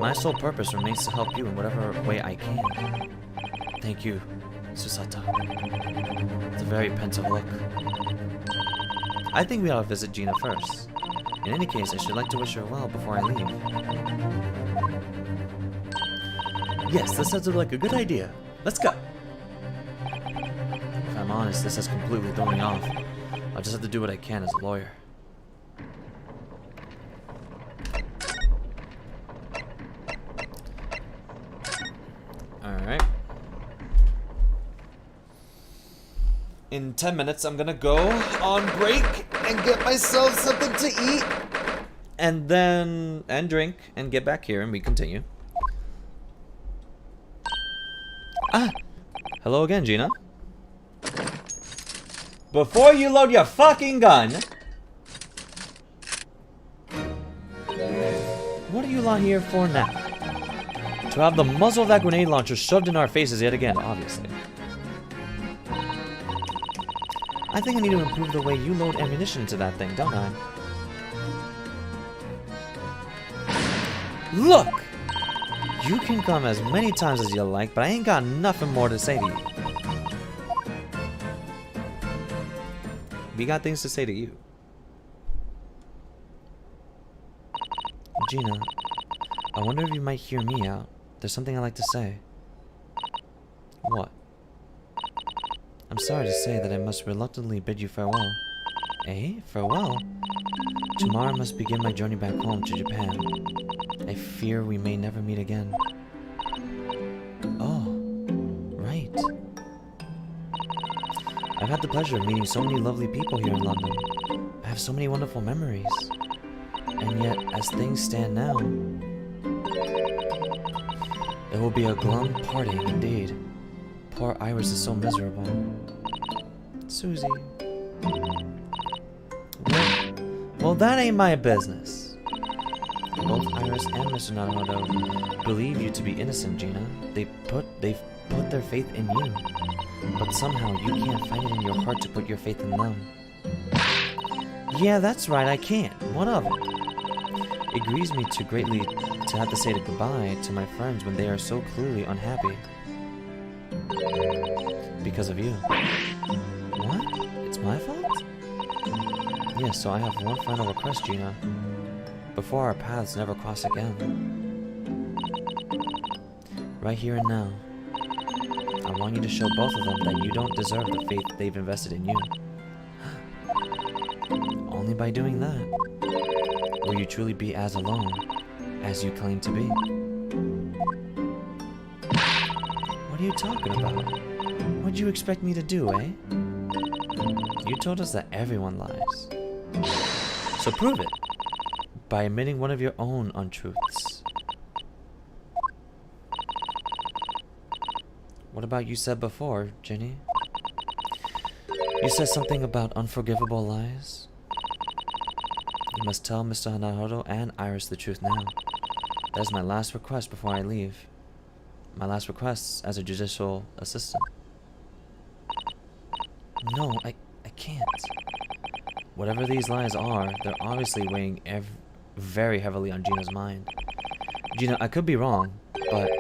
My sole purpose remains to help you in whatever way I can. Thank you, Susato. It's a very pensive look. I think we ought to visit Gina first. In any case, I should like to wish her well before I leave. Yes, this sounds like a good idea. Let's go. If I'm honest, this has completely thrown me off. I'll just have to do what I can as a lawyer. Alright. In 10 minutes, I'm gonna go on break and get myself something to eat. And then, and drink, and get back here and we continue. Ah! Hello again, Gina. Before you load your fucking gun, what are you lot here for now? To have the muzzle of that grenade launcher shoved in our faces yet again, obviously. I think I need to improve the way you load ammunition into that thing, don't I? Look! You can come as many times as you like, but I ain't got nothing more to say to you. We got things to say to you. Gina, I wonder if you might hear me out. There's something I'd like to say. What? I'm sorry to say that I must reluctantly bid you farewell. Eh? Farewell? Tomorrow I must begin my journey back home to Japan. I fear we may never meet again. Oh, right. I've had the pleasure of meeting so many lovely people here in London. I have so many wonderful memories. And yet, as things stand now, it will be a glum parting indeed. Poor Iris is so miserable. Susie. Well, that ain't my business. Both Iris and Mr. Naruto believe you to be innocent, Gina. They've put their faith in you. But somehow you can't find it in your heart to put your faith in them. Yeah, that's right, I can't. What of it? It grieves me too greatly to have to say goodbye to my friends when they are so clearly unhappy. Because of you. What? It's my fault? Yes, so I have one final request, Gina. Before our paths never cross again. Right here and now. I want you to show both of them that you don't deserve the faith they've invested in you. Only by doing that will you truly be as alone as you claim to be. What are you talking about? What'd you expect me to do, eh? You told us that everyone lies. So prove it by admitting one of your own untruths. What about you said before, Ginny? You said something about unforgivable lies? You must tell Mr. Naruto and Iris the truth now. That's my last request before I leave. My last request as a judicial assistant. No, I can't. Whatever these lies are, they're obviously weighing very heavily on Gina's mind. Gina, I could be wrong, but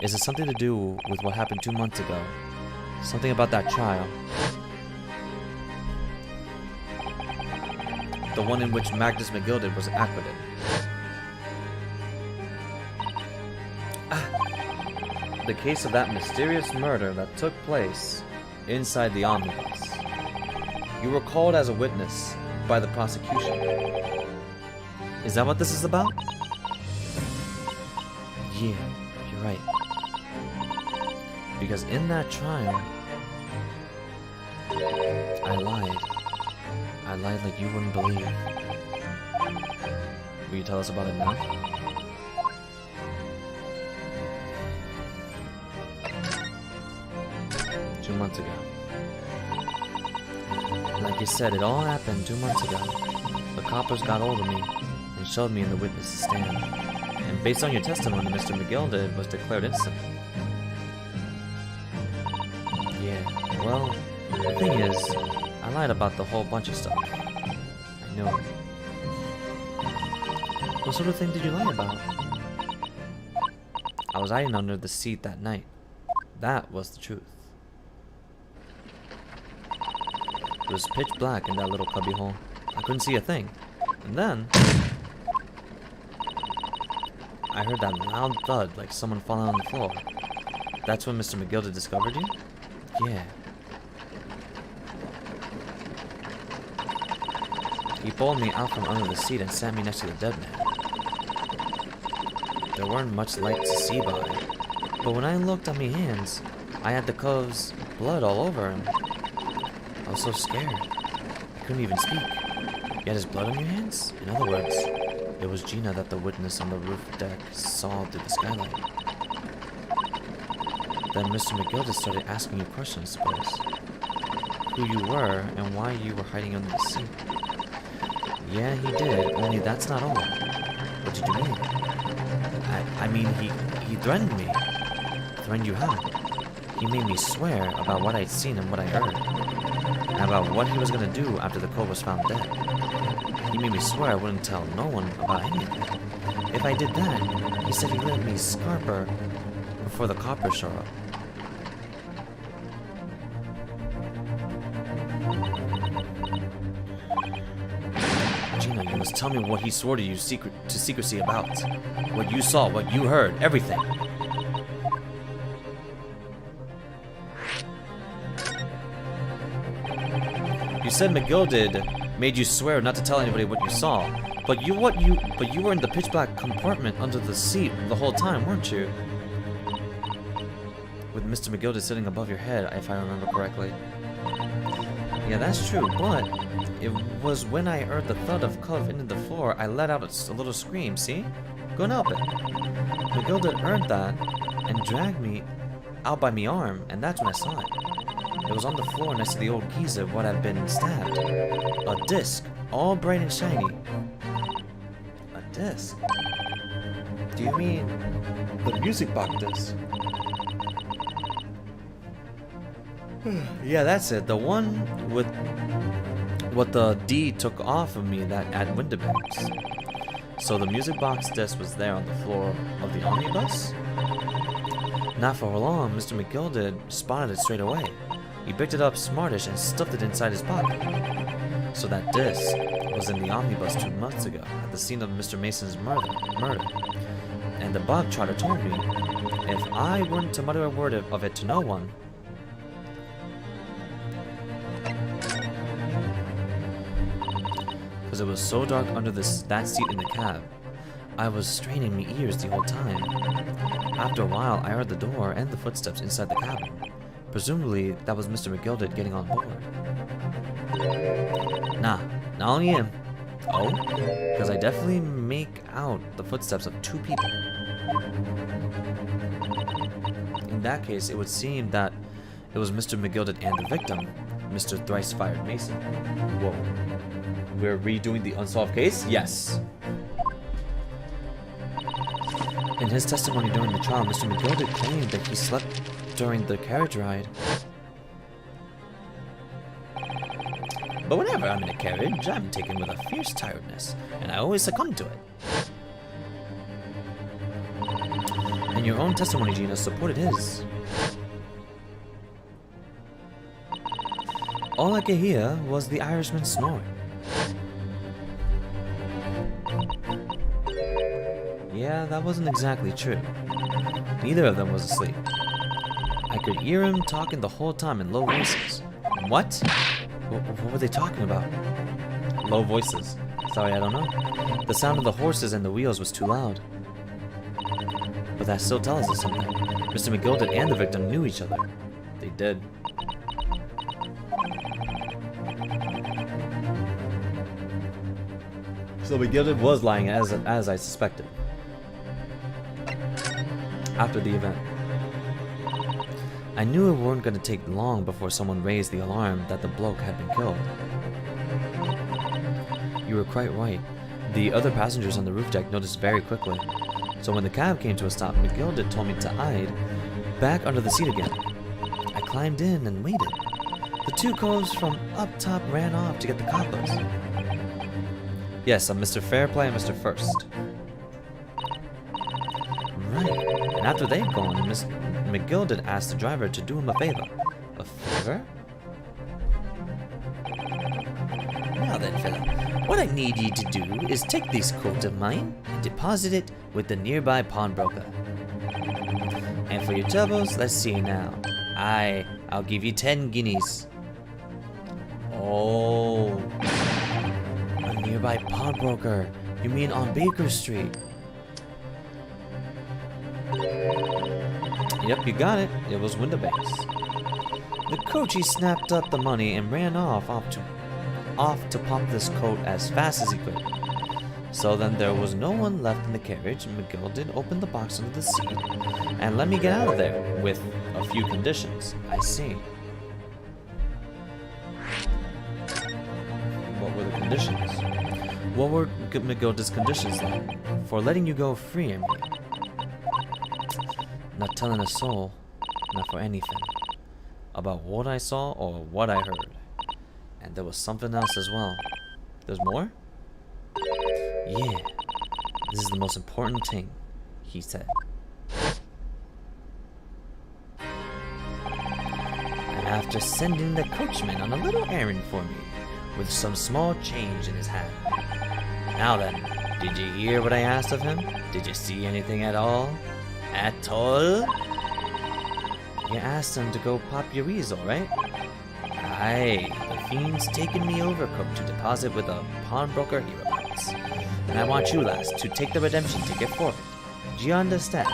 is it something to do with what happened 2 months ago? Something about that trial? The one in which Magnus McGilded was acquitted. The case of that mysterious murder that took place inside the omnibus. You were called as a witness by the prosecution. Is that what this is about? Yeah, you're right. Because in that trial, I lied. I lied like you wouldn't believe. Will you tell us about it now? Two months ago. Like you said, it all happened 2 months ago. The coppers got hold of me and showed me in the witness stand. And based on your testimony, Mr. McGilded was declared innocent. Yeah, well, the thing is, I lied about the whole bunch of stuff. I knew it. What sort of thing did you lie about? I was hiding under the seat that night. That was the truth. It was pitch black in that little cubbyhole. I couldn't see a thing. And then I heard that loud thud like someone falling on the floor. That's when Mr. McGilded discovered you? Yeah. He pulled me out from under the seat and sat me next to the dead man. There weren't much light to see by, but when I looked at my hands, I had the cove's blood all over him. I was so scared. I couldn't even speak. You had his blood on your hands? In other words, it was Gina that the witness on the roof deck saw through the skylight. Then Mr. McGilded started asking you questions, I suppose. Who you were and why you were hiding under the seat. Yeah, he did, only that's not all. What did you mean? I mean, he threatened me. Threatened you how? He made me swear about what I'd seen and what I heard. And about what he was gonna do after the code was found dead. He made me swear I wouldn't tell no one about anything. If I did that, he said he'd let me scarper before the coppers show up. Gina, you must tell me what he swore to you to secrecy about. What you saw, what you heard, everything. You said McGilded made you swear not to tell anybody what you saw, but you were in the pitch black compartment under the seat the whole time, weren't you? With Mr. McGilded sitting above your head, if I remember correctly. Yeah, that's true, but it was when I heard the thud of Cove into the floor, I let out a little scream, see? Couldn't help it. McGilded heard that and dragged me out by me arm, and that's when I saw it. It was on the floor next to the old geezer what had been stabbed. A disc, all bright and shiny. A disc? Do you mean the music box disc? Yeah, that's it. The one with what the D took off of me that at Windibanks. So the music box disc was there on the floor of the omnibus? Not for long, Mr. McGilded spotted it straight away. He picked it up smartish and stuffed it inside his pocket. So that disc was in the omnibus 2 months ago, at the scene of Mr. Mason's murder. And the bug trotter told me, if I weren't to mutter a word of it to no one, because it was so dark under that seat in the cab, I was straining my ears the whole time. After a while, I heard the door and the footsteps inside the cabin. Presumably, that was Mr. McGilded getting on board. Nah, not only him. Oh? Because I definitely make out the footsteps of 2 people. In that case, it would seem that it was Mr. McGilded and the victim, Mr. Thrice-Fired Mason. Whoa. We're redoing the unsolved case? Yes. In his testimony during the trial, Mr. McGilded claimed that he slept during the carriage ride. But whenever I'm in a carriage, I'm taken with a fierce tiredness, and I always succumb to it. And your own testimony, Gina, supported his. All I could hear was the Irishman snoring. Yeah, that wasn't exactly true. Neither of them was asleep. I could hear him talking the whole time in low voices. What? What were they talking about? Low voices. Sorry, I don't know. The sound of the horses and the wheels was too loud. But that still tells us something. Mr. McGilded and the victim knew each other. They did. So McGilded was lying as I suspected. After the event, I knew it weren't going to take long before someone raised the alarm that the bloke had been killed. You were quite right. The other passengers on the roof deck noticed very quickly. So when the cab came to a stop, McGilded told me to hide back under the seat again. I climbed in and waited. The two coves from up top ran off to get the coppers. Yes, I'm Mr. Fairplay and Mr. First. Right. And after they'd gone, Miss McGilded asked the driver to do him a favor. A favor? Now then, fella, what I need you to do is take this coat of mine and deposit it with the nearby pawnbroker. And for your troubles, let's see now. I'll give you 10 guineas. Oh. A nearby pawnbroker. You mean on Baker Street? Yep, you got it. It was Windibanks. The coachie snapped up the money and ran off to pop this coat as fast as he could. So then there was no one left in the carriage, and McGilded opened the box under the seat and let me get out of there with a few conditions. I see. What were the conditions? What were McGilded's conditions then? For letting you go free, I mean. Not telling a soul, not for anything, about what I saw or what I heard. And there was something else as well. There's more? Yeah, this is the most important thing, he said. And after sending the coachman on a little errand for me, with some small change in his hand. Now then, did you hear what I asked of him? Did you see anything at all? At all? You asked him to go pop your weasel, right? Aye, the fiend's taken me overcooked to deposit with a pawnbroker hereabouts. And I want you, lass, to take the redemption ticket for it. Do you understand?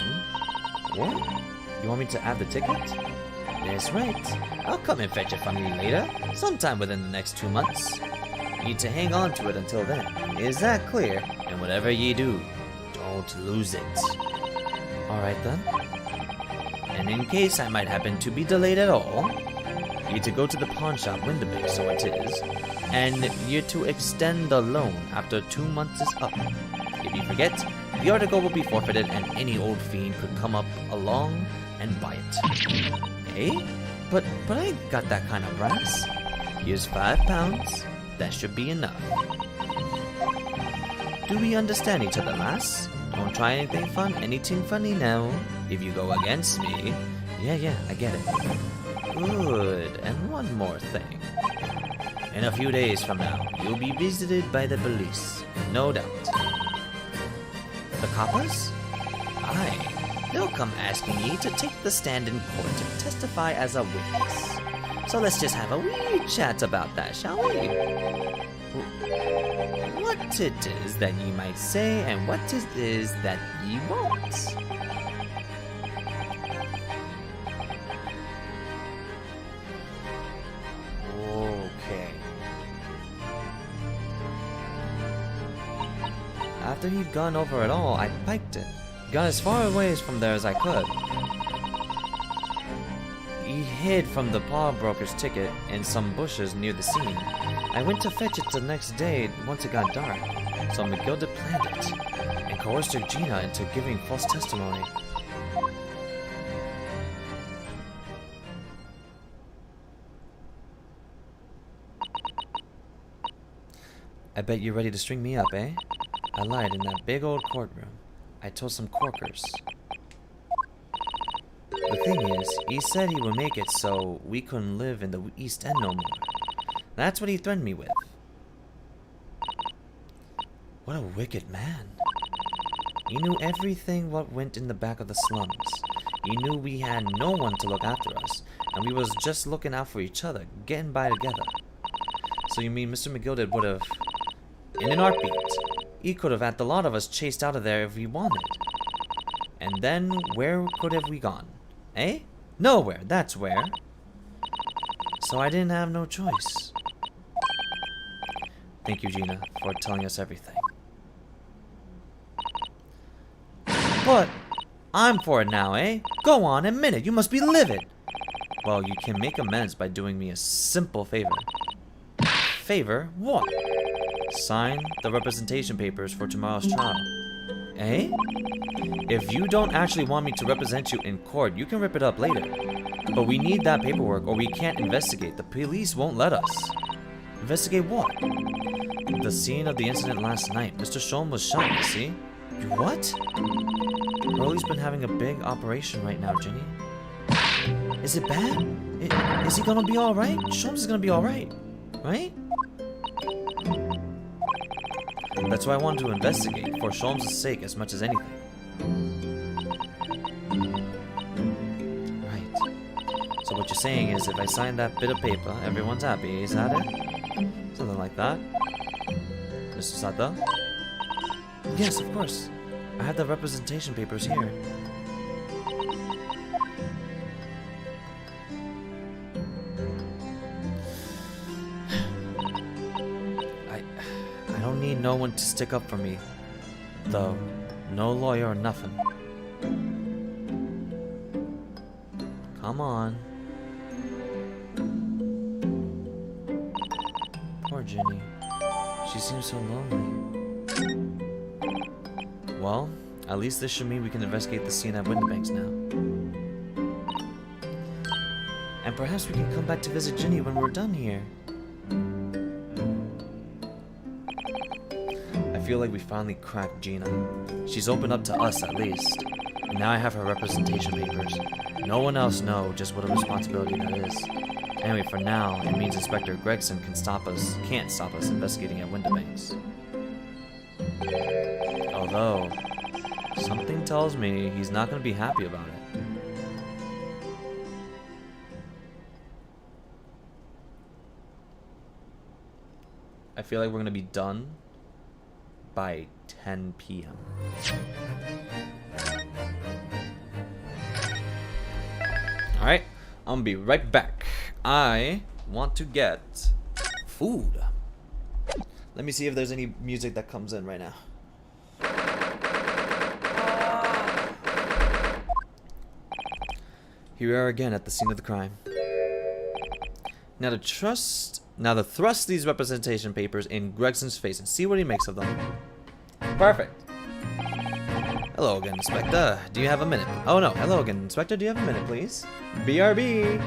What? You want me to add the ticket? That's right. I'll come and fetch it from you later, sometime within the next 2 months. You need to hang on to it until then. Is that clear? And whatever ye do, don't lose it. Alright then. And in case I might happen to be delayed at all, you're to go to the pawn shop Windibank, so it is, and you're to extend the loan after 2 months is up. If you forget, the article will be forfeited and any old fiend could come up along and buy it. Eh? But I ain't got that kind of brass. Here's £5. That should be enough. Do we understand each other, lass? Don't try anything funny now. If you go against me... Yeah, I get it. Good, and one more thing. In a few days from now, you'll be visited by the police, no doubt. The coppers? Aye. They'll come asking ye to take the stand in court and testify as a witness. So let's just have a wee chat about that, shall we? What it is that ye might say and what it is that ye won't. Okay. After he'd gone over it all, I piked it. Got as far away from there as I could. He hid from the pawnbroker's ticket in some bushes near the scene. I went to fetch it the next day once it got dark, so McGilded planned it and coerced Gina into giving false testimony. I bet you're ready to string me up, eh? I lied in that big old courtroom. I told some corkers. The thing is, he said he would make it so we couldn't live in the East End no more. That's what he threatened me with. What a wicked man. He knew everything what went in the back of the slums. He knew we had no one to look after us, and we was just looking out for each other, getting by together. So you mean Mr. McGilded would have, in an heartbeat, he could have had the lot of us chased out of there if he wanted. And then where could have we gone? Eh? Nowhere, that's where. So I didn't have no choice. Thank you, Gina, for telling us everything. But I'm for it now, eh? Go on, admit it. You must be livid. Well, you can make amends by doing me a simple favor. Favor? What? Sign the representation papers for tomorrow's trial. Eh? If you don't actually want me to represent you in court, you can rip it up later. But we need that paperwork or we can't investigate. The police won't let us. Investigate what? The scene of the incident last night. Mr. Sholm was shot, you see? What? Broly's been having a big operation right now, Ginny. Is it bad? Is he gonna be alright? Sholmes is gonna be alright, right? That's why I wanted to investigate, for Sholmes' sake as much as anything. Right. So what you're saying is if I sign that bit of paper, everyone's happy, is that it? Something like that. Mr. Sato? Yes, of course. I have the representation papers here. I don't need no one to stick up for me, though. No lawyer or nothing. Come on. Poor Ginny. She seems so lonely. Well, at least this should mean we can investigate the scene at Winterbanks now. And perhaps we can come back to visit Ginny when we're done here. I feel like we finally cracked Gina. She's opened up to us at least. And now I have her representation papers. No one else knows just what a responsibility that is. Anyway, for now, it means Inspector Gregson can't stop us investigating at Winterbanks. Although, something tells me he's not going to be happy about it. I feel like we're going to be done by 10 p.m. Alright, I'm going to be right back. I want to get food. Let me see if there's any music that comes in right now. Here we are again at the scene of the crime. Now to thrust these representation papers in Gregson's face and see what he makes of them. Perfect. Hello again, Inspector. Do you have a minute? Oh no, hello again, Inspector. Do you have a minute, please? BRB.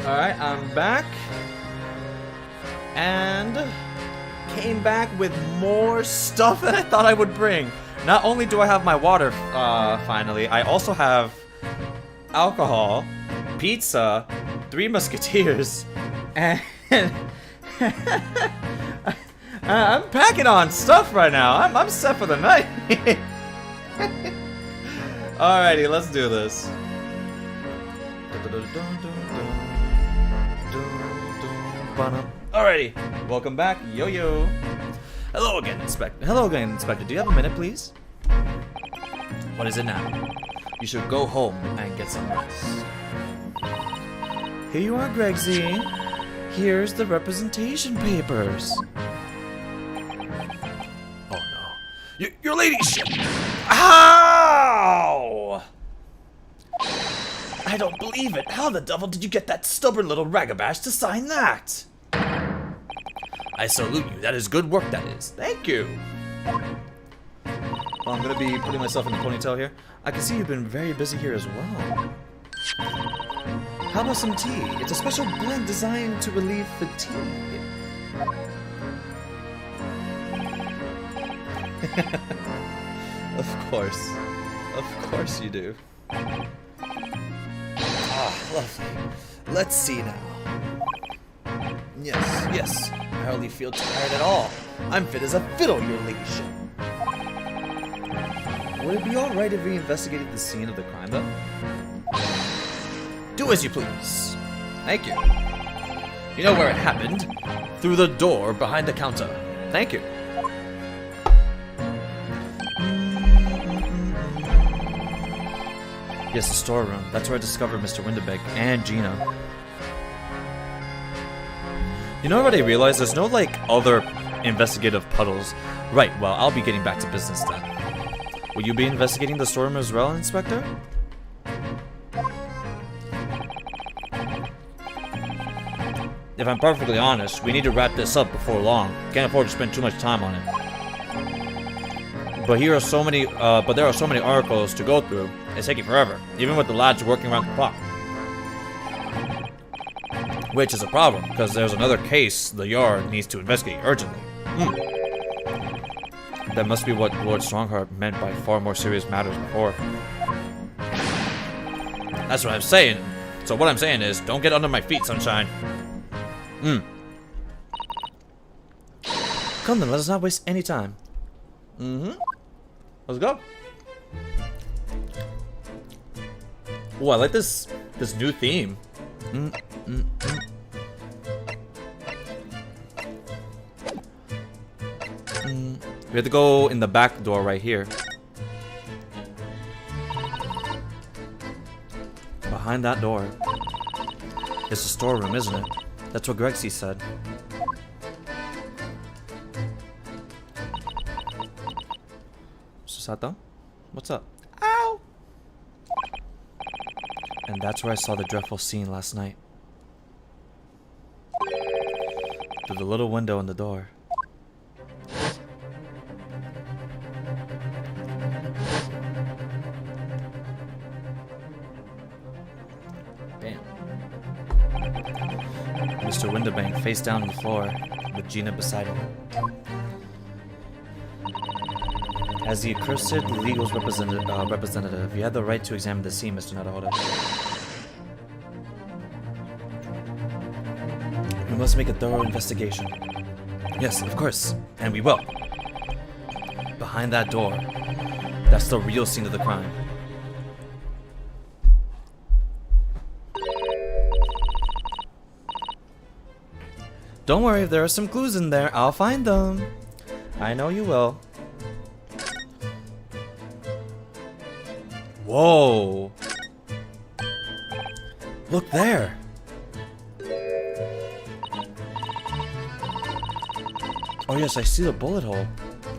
Alright, I'm back. And came back with more stuff than I thought I would bring. Not only do I have my water, finally, I also have alcohol, pizza, 3 musketeers, and I'm packing on stuff right now. I'm set for the night. Alrighty, let's do this. Alrighty, welcome back, Yo-Yo. Hello again, Inspector. Hello again, Inspector. Do you have a minute, please? What is it now? You should go home and get some rest. Here you are, Gregsy. Here's the representation papers. Oh no. Your ladyship! Ow! I don't believe it. How the devil did you get that stubborn little ragabash to sign that? I salute you. That is good work, that is. Thank you. Well, I'm gonna be putting myself in the ponytail here. I can see you've been very busy here as well. How about some tea? It's a special blend designed to relieve fatigue. Of course you do. Ah, lovely. Let's see now. Yes. I hardly feel tired at all. I'm fit as a fiddle, your ladyship. Would it be alright if we investigated the scene of the crime, though? Do as you please. Thank you. You know where it happened? Through the door behind the counter. Thank you. Yes, the storeroom. That's where I discovered Mr. Winterberg and Gina. You know what I realized? There's no, like, other investigative puddles. Right, well, I'll be getting back to business then. Will you be investigating the storeroom as well, Inspector? If I'm perfectly honest, we need to wrap this up before long. Can't afford to spend too much time on it. But there are so many articles to go through. It's taking forever, even with the lads working around the clock. Which is a problem, because there's another case the Yard needs to investigate urgently. That must be what Lord Strongheart meant by far more serious matters before. That's what I'm saying. So what I'm saying is, don't get under my feet, sunshine. Come then, let us not waste any time. Let's go. Oh, I like this new theme. We have to go in the back door right here. Behind that door. It's the storeroom, isn't it? That's what Gregsy said. Susato? What's up? Ow! And that's where I saw the dreadful scene last night. Through the little window in the door. Bam. Mr. Winterbank face down on the floor, with Gina beside him. As the accursed legal's representative, you have the right to examine the scene, Mr. Naruhodo. We must make a thorough investigation. Yes, of course, and we will. Behind that door, that's the real scene of the crime. Don't worry, if there are some clues in there, I'll find them. I know you will. Whoa! Look there! Oh yes, I see the bullet hole.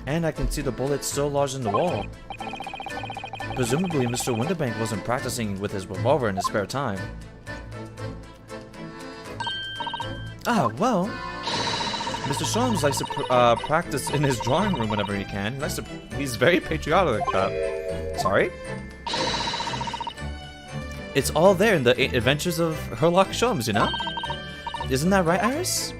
And I can see the bullet still lodged in the wall. Presumably, Mr. Winterbank wasn't practicing with his revolver in his spare time. Ah, well... Mr. Sholmes likes to practice in his drawing room whenever he can. He's very patriotic like that. Sorry? It's all there in the Adventures of Herlock Sholmes, you know? Isn't that right, Iris?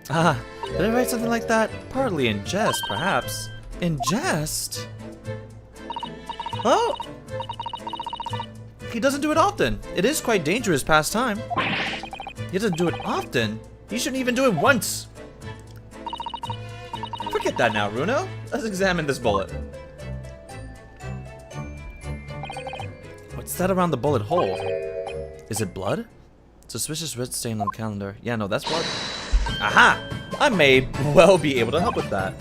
Ah, did I write something like that? Partly in jest, perhaps. In jest? Oh! He doesn't do it often. It is quite dangerous pastime. He doesn't do it often. He shouldn't even do it once. Forget that now, Runo. Let's examine this bullet. What's that around the bullet hole? Is it blood? Suspicious red stain on the calendar. Yeah, no, that's blood. Aha! I may well be able to help with that.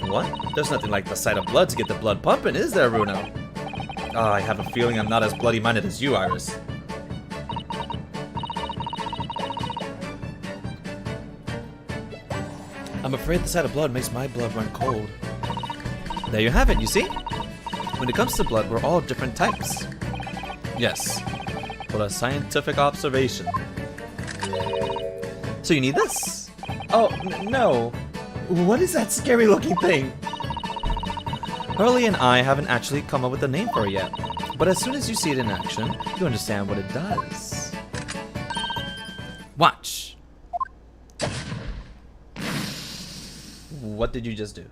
What? There's nothing like the sight of blood to get the blood pumping, is there, Runo? Oh, I have a feeling I'm not as bloody-minded as you, Iris. I'm afraid the sight of blood makes my blood run cold. There you have it, you see? When it comes to blood, we're all different types. Yes. What a scientific observation. So you need this? Oh, no. What is that scary looking thing? Hurley and I haven't actually come up with a name for it yet. But as soon as you see it in action, you understand what it does. Watch. What did you just do?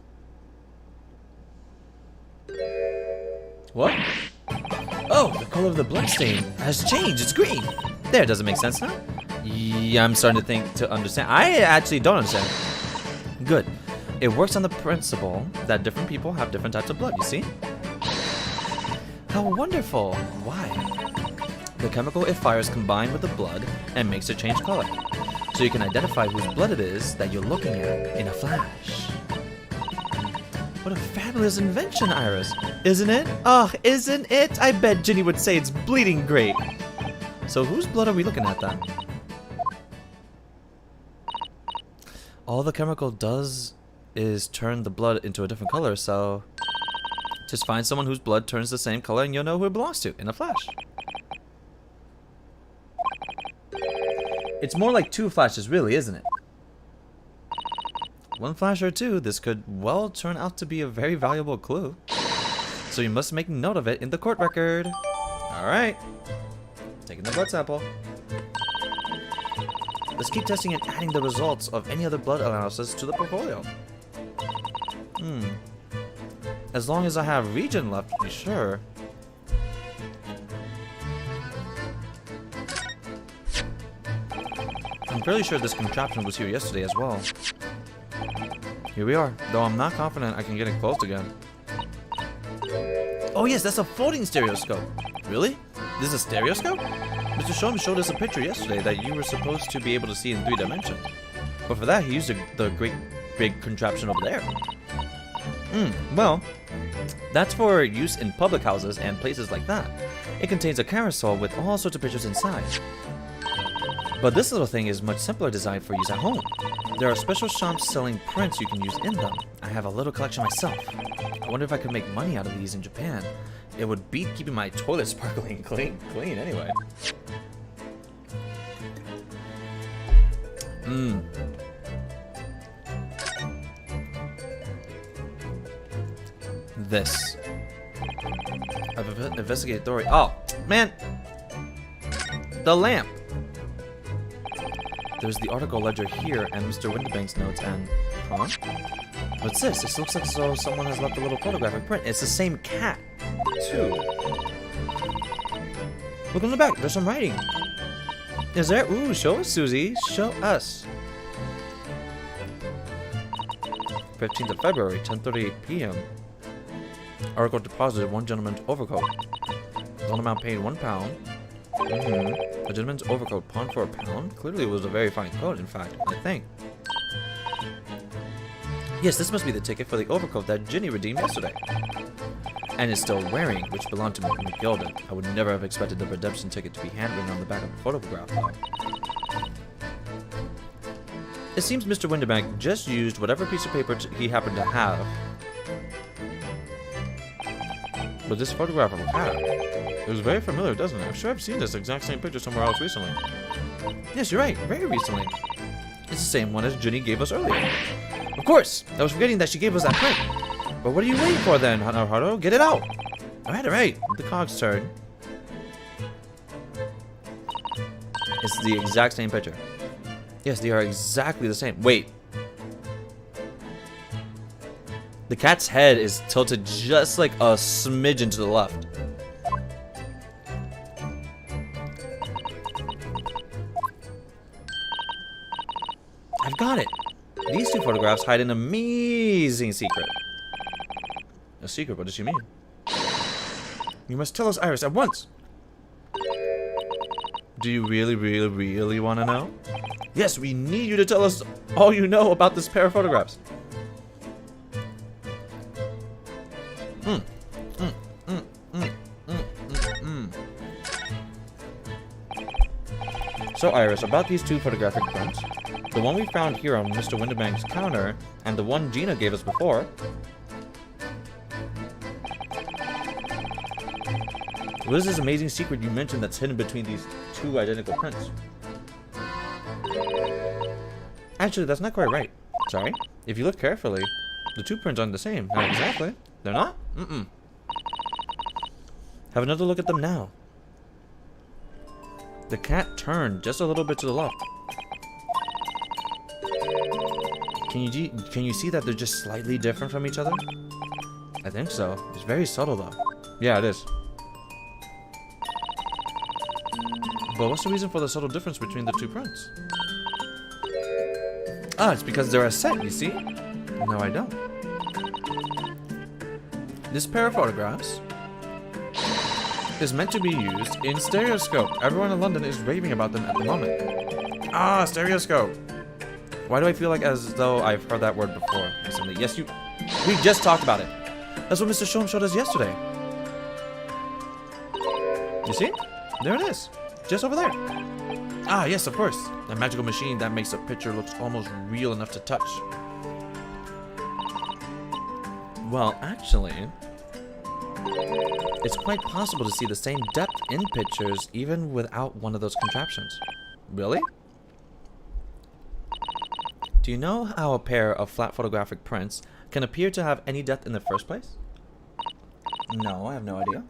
What? Oh, the color of the bloodstain has changed. It's green. There, does it make sense now? Yeah, I'm starting to understand. I actually don't understand. Good. It works on the principle that different people have different types of blood, you see? How wonderful. Why? The chemical it fires combines with the blood and makes it change color. So you can identify whose blood it is that you're looking at in a flash. What a fabulous invention, Iris. Isn't it? Oh, isn't it? I bet Ginny would say it's bleeding great. So whose blood are we looking at then? All the chemical does is turn the blood into a different color, so just find someone whose blood turns the same color and you'll know who it belongs to in a flash. It's more like 2 flashes, really, isn't it? 1 flash or 2, this could well turn out to be a very valuable clue. So you must make note of it in the court record. Alright. Taking the blood sample. Let's keep testing and adding the results of any other blood analysis to the portfolio. As long as I have region left to be sure. I'm fairly sure this contraption was here yesterday as well. Here we are, though I'm not confident I can get it closed again. Oh yes, that's a folding stereoscope. Really? This is a stereoscope? Mr. Sholmes showed us a picture yesterday that you were supposed to be able to see in 3 dimensions. But for that, he used the great big contraption over there. Well, that's for use in public houses and places like that. It contains a carousel with all sorts of pictures inside. But this little thing is much simpler design for use at home. There are special shops selling prints you can use in them. I have a little collection myself. I wonder if I could make money out of these in Japan. It would beat keeping my toilet sparkling clean anyway. This. I've investigated Dory. Oh, man! The lamp! There's the article ledger here and Mr. Winterbank's notes and... Huh? What's this? This looks like as though someone has left a little photographic print. It's the same cat, too. Look on the back. There's some writing. Is there? Ooh, show us, Susie. Show us. 15th of February, 10:38 p.m. Article deposited 1 gentleman's overcoat. Loan amount paid £1. A gentleman's overcoat pawned for £1? Clearly it was a very fine coat, in fact, I think. Yes, this must be the ticket for the overcoat that Ginny redeemed yesterday. And is still wearing, which belonged to McGilden. I would never have expected the redemption ticket to be handwritten on the back of the photograph, though. It seems Mr. Winterbank just used whatever piece of paper he happened to have. But this photograph of a cat, it was very familiar, doesn't it? I'm sure I've seen this exact same picture somewhere else recently. Yes, you're right, very recently. It's the same one as Ginny gave us earlier. Of course, I was forgetting that she gave us that print. But what are you waiting for then, Haruharu? Get it out! Alright, the cog's turn. It's the exact same picture. Yes, they are exactly the same. Wait. The cat's head is tilted just like a smidgen to the left. I've got it. These two photographs hide an amazing secret. A secret? What does she mean? You must tell us, Iris, at once. Do you really want to know? Yes, we need you to tell us all you know about this pair of photographs. So, Iris, about these two photographic prints, the one we found here on Mr. Winterbank's counter, and the one Gina gave us before. What is this amazing secret you mentioned that's hidden between these two identical prints? Actually, that's not quite right. Sorry. If you look carefully, the two prints aren't the same. Not exactly. They're not? Have another look at them now. The cat turned just a little bit to the left. Can you see that they're just slightly different from each other? I think so. It's very subtle though. Yeah, it is. But what's the reason for the subtle difference between the two prints? Ah, it's because they're a set, you see? No, I don't. This pair of photographs is meant to be used in stereoscope. Everyone in London is raving about them at the moment. Ah, stereoscope. Why do I feel like as though I've heard that word before recently? Yes, we just talked about it. That's what Mr. Shom showed us yesterday. You see? There it is. Just over there. Ah, yes, of course. A magical machine that makes a picture looks almost real enough to touch. Well, actually, it's quite possible to see the same depth in pictures even without one of those contraptions. Really? Do you know how a pair of flat photographic prints can appear to have any depth in the first place? No, I have no idea.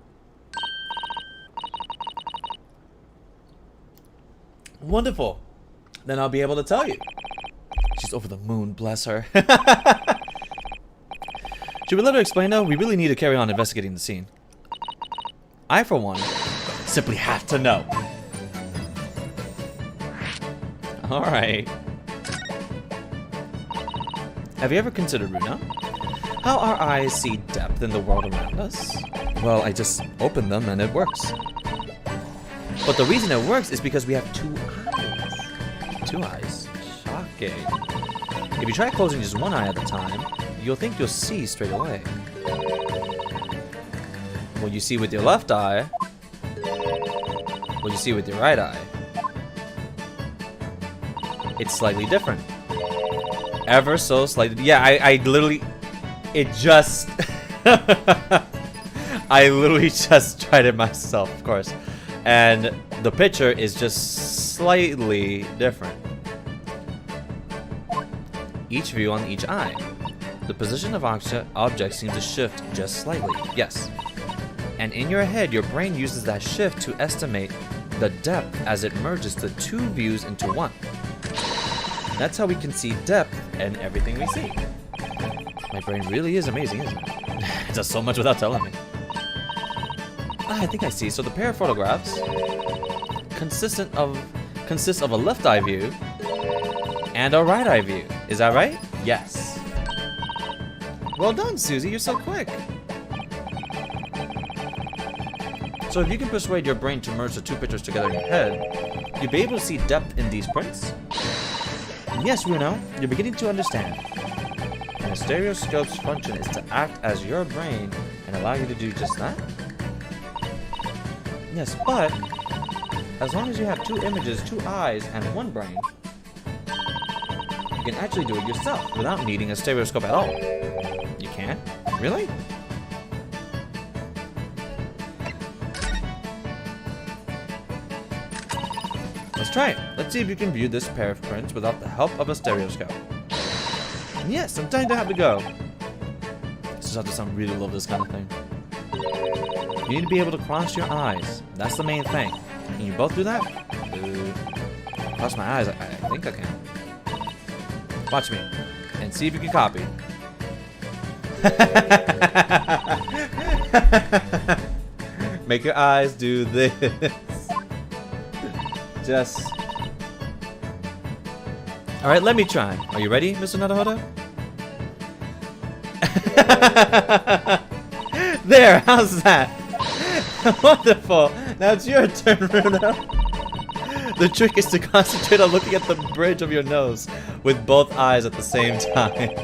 Wonderful. Then I'll be able to tell you. She's over the moon, bless her. Should we let her explain though? We really need to carry on investigating the scene. I, for one, simply have to know. Alright. Have you ever considered, Runa, how our eyes see depth in the world around us? Well, I just open them and it works. But the reason it works is because we have two eyes. Two eyes. Shocking. If you try closing just one eye at a time, you'll think you'll see straight away. What you see with your left eye, what you see with your right eye, it's slightly different. Ever so slightly. Yeah, I literally, it just, I literally just tried it myself, of course. And the picture is just slightly different. Each view on each eye. The position of objects seems to shift just slightly, yes. And in your head, your brain uses that shift to estimate the depth as it merges the two views into one. That's how we can see depth in everything we see. My brain really is amazing, isn't it? It does so much without telling me. I think I see. So the pair of photographs consists of a left eye view and a right eye view. Is that right? Yes. Well done, Susie. You're so quick. So if you can persuade your brain to merge the two pictures together in your head, you'll be able to see depth in these prints. Yes, Runo, you're beginning to understand. And a stereoscope's function is to act as your brain and allow you to do just that. Yes, but as long as you have two images, two eyes, and one brain, you can actually do it yourself without needing a stereoscope at all. You can? Really? Let's try it. Let's see if you can view this pair of prints without the help of a stereoscope. Yes, I'm dying to have to go. This is how some really love this kind of thing. You need to be able to cross your eyes. That's the main thing. Can you both do that? Cross my eyes. I think I can. Watch me. And see if you can copy. Make your eyes do this. Just. Alright, let me try. Are you ready, Mr. Naruhodo? There, how's that? Wonderful. Now it's your turn, Runo. The trick is to concentrate on looking at the bridge of your nose with both eyes at the same time.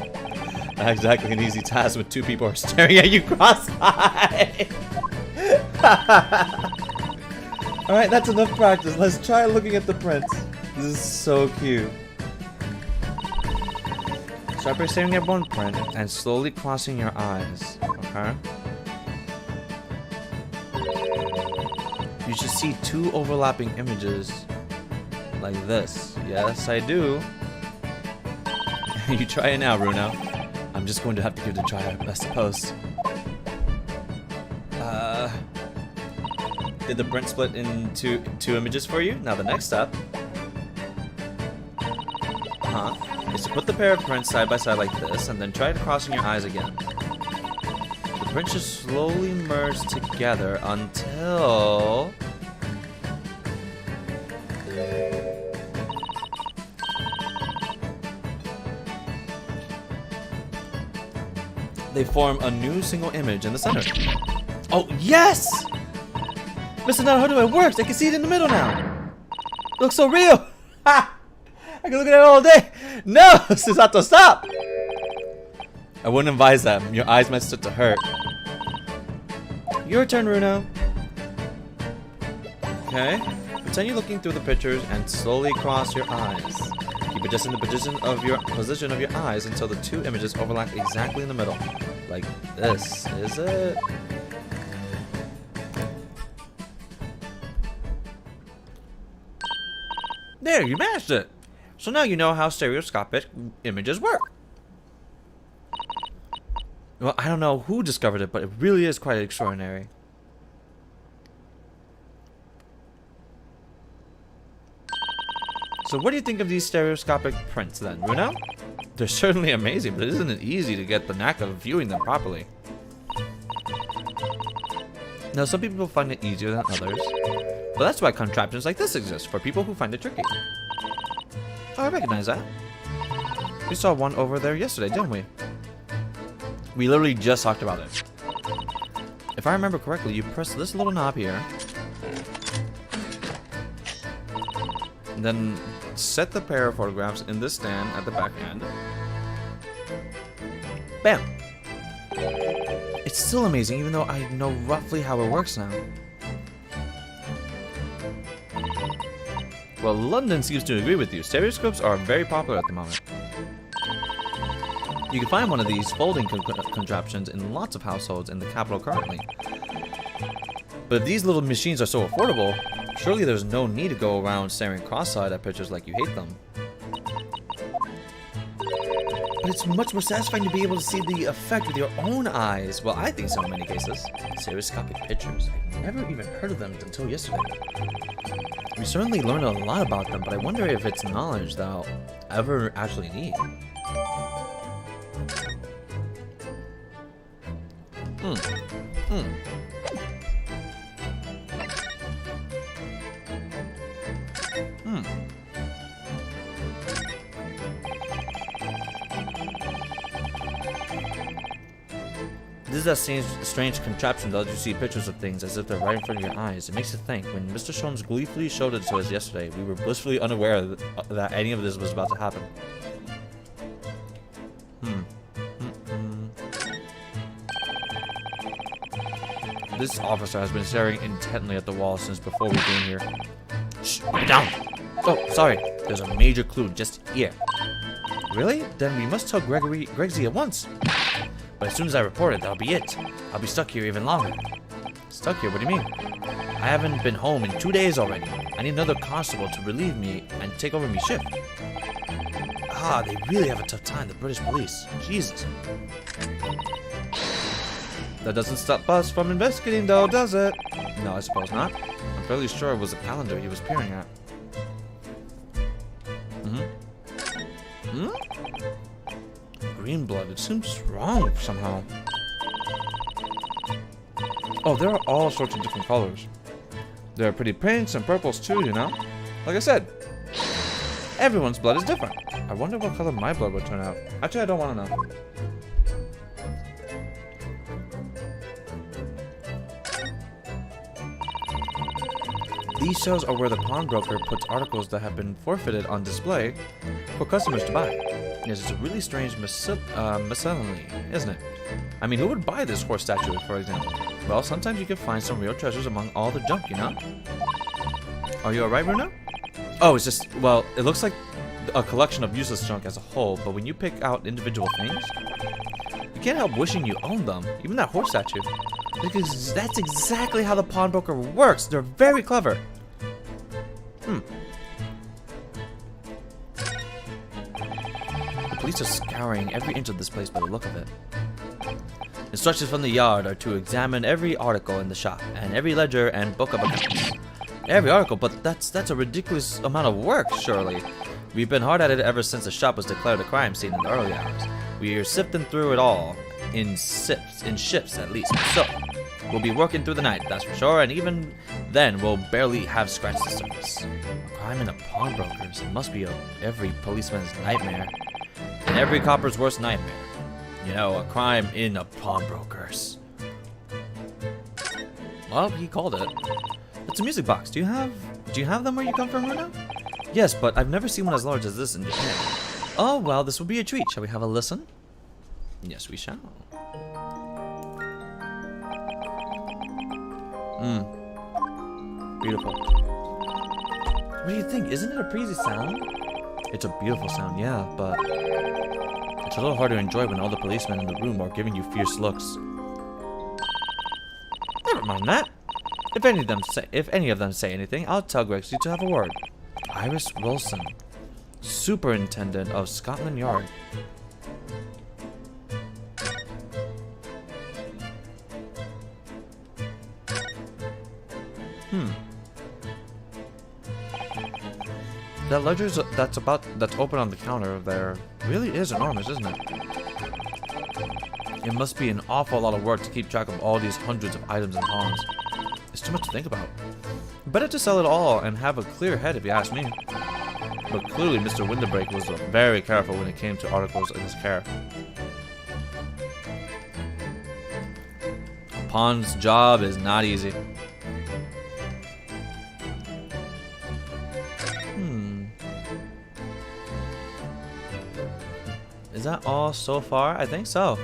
Not exactly an easy task when two people are staring at you cross-eyed. Alright, that's enough practice. Let's try looking at the prints. This is so cute. Start by staring at one print and slowly crossing your eyes. Okay? You should see two overlapping images like this. Yes, I do. You try it now, Runo. I'm just going to have to give it a try, I suppose. Did the print split into two images for you? Now the next step is to put the pair of prints side by side like this, and then try crossing your eyes again. The prints should slowly merge together until they form a new single image in the center. Oh, yes! Mr. Naruhodo, it works! I can see it in the middle now! It looks so real! Ha! I can look at it all day! No! Susato, stop! I wouldn't advise that. Your eyes might start to hurt. Your turn, Runo. Okay. Pretend you're looking through the pictures and slowly cross your eyes. Keep adjusting the position of your eyes until the two images overlap exactly in the middle. Like this. Is it? There, you managed it! So now you know how stereoscopic images work. Well, I don't know who discovered it, but it really is quite extraordinary. So what do you think of these stereoscopic prints then, Runo? They're certainly amazing, but isn't it easy to get the knack of viewing them properly? Now, some people find it easier than others, but that's why contraptions like this exist, for people who find it tricky. Oh, I recognize that. We saw one over there yesterday, didn't we? We literally just talked about it. If I remember correctly, you press this little knob here, and then set the pair of photographs in this stand at the back end. Bam! It's still amazing, even though I know roughly how it works now. Well, London seems to agree with you. Stereoscopes are very popular at the moment. You can find one of these folding contraptions in lots of households in the capital currently. But if these little machines are so affordable, surely there's no need to go around staring cross-eyed at pictures like you hate them. But it's much more satisfying to be able to see the effect with your own eyes. Well, I think so in many cases. Stereoscopic pictures. I never even heard of them until yesterday. We certainly learned a lot about them, but I wonder if it's knowledge that I'll ever actually need. This is that strange contraption that lets you see pictures of things as if they're right in front of your eyes. It makes you think. When Mr. Sholmes gleefully showed it to us yesterday, we were blissfully unaware that any of this was about to happen. This officer has been staring intently at the wall since before we came here. Shh, put it down! Oh, sorry. There's a major clue just here. Really? Then we must tell Gregsy at once. But as soon as I report it, that'll be it. I'll be stuck here even longer. Stuck here? What do you mean? I haven't been home in 2 days already. I need another constable to relieve me and take over my shift. Ah, they really have a tough time, the British police. Jesus. That doesn't stop us from investigating though, does it? No, I suppose not. I'm fairly sure it was a calendar he was peering at. Hmm? Green blood. It seems strong somehow. Oh, there are all sorts of different colors. There are pretty pinks and purples too, you know? Like I said, everyone's blood is different. I wonder what color my blood would turn out. Actually, I don't want to know. These shelves are where the pawnbroker puts articles that have been forfeited on display for customers to buy. Yes, it's a really strange miscellany, isn't it? I mean, who would buy this horse statue, for example? Well, sometimes you can find some real treasures among all the junk, you know? Are you alright, Bruno? Oh, it's just, well, it looks like a collection of useless junk as a whole, but when you pick out individual things, you can't help wishing you owned them, even that horse statue. Because that's exactly how the pawnbroker works. They're very clever. The police are scouring every inch of this place by the look of it. Instructions from the yard are to examine every article in the shop, and every ledger and book of accounts. Every article, but that's a ridiculous amount of work, surely. We've been hard at it ever since the shop was declared a crime scene in the early hours. We are sifting through it all, in shifts at least. So, we'll be working through the night, that's for sure, and even then we'll barely have scratched the surface. A crime in a pawnbroker's must be every policeman's nightmare, and every copper's worst nightmare. You know, a crime in a pawnbroker's. Well, he called it. It's a music box. Do you have them where you come from, Bruno? Yes, but I've never seen one as large as this in Japan. Oh, well, this will be a treat. Shall we have a listen? Yes, we shall. Beautiful. What do you think? Isn't it a breezy sound? It's a beautiful sound, yeah, but it's a little hard to enjoy when all the policemen in the room are giving you fierce looks. Never mind that. If any of them say anything, I'll tell Grexy to have a word. Iris Wilson, Superintendent of Scotland Yard. That ledger that's open on the counter there really is enormous, isn't it? It must be an awful lot of work to keep track of all these hundreds of items and pawns. It's too much to think about. Better to sell it all and have a clear head if you ask me. But clearly Mr. Windbreak was very careful when it came to articles in his care. A pawn's job is not easy. Is that all so far? I think so.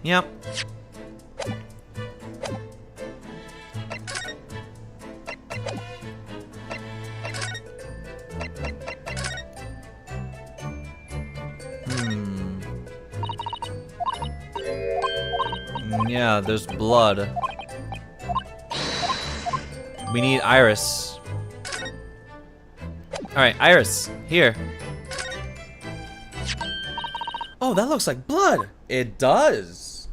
Yep. Yeah, there's blood. We need Iris. Alright, Iris, here. Oh, that looks like blood! It does!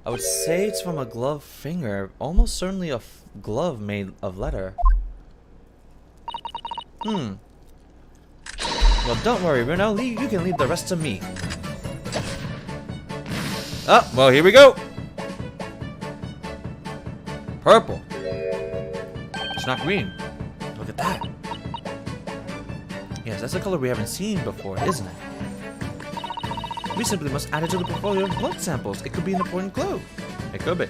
I would say it's from a gloved finger. Almost certainly a glove made of leather. Well, don't worry, Bruno. You can leave the rest to me. Oh, well, here we go! Purple. It's not green. Look at that. Yes, that's a color we haven't seen before, isn't it? We simply must add it to the portfolio of blood samples. It could be an important clue. It could be.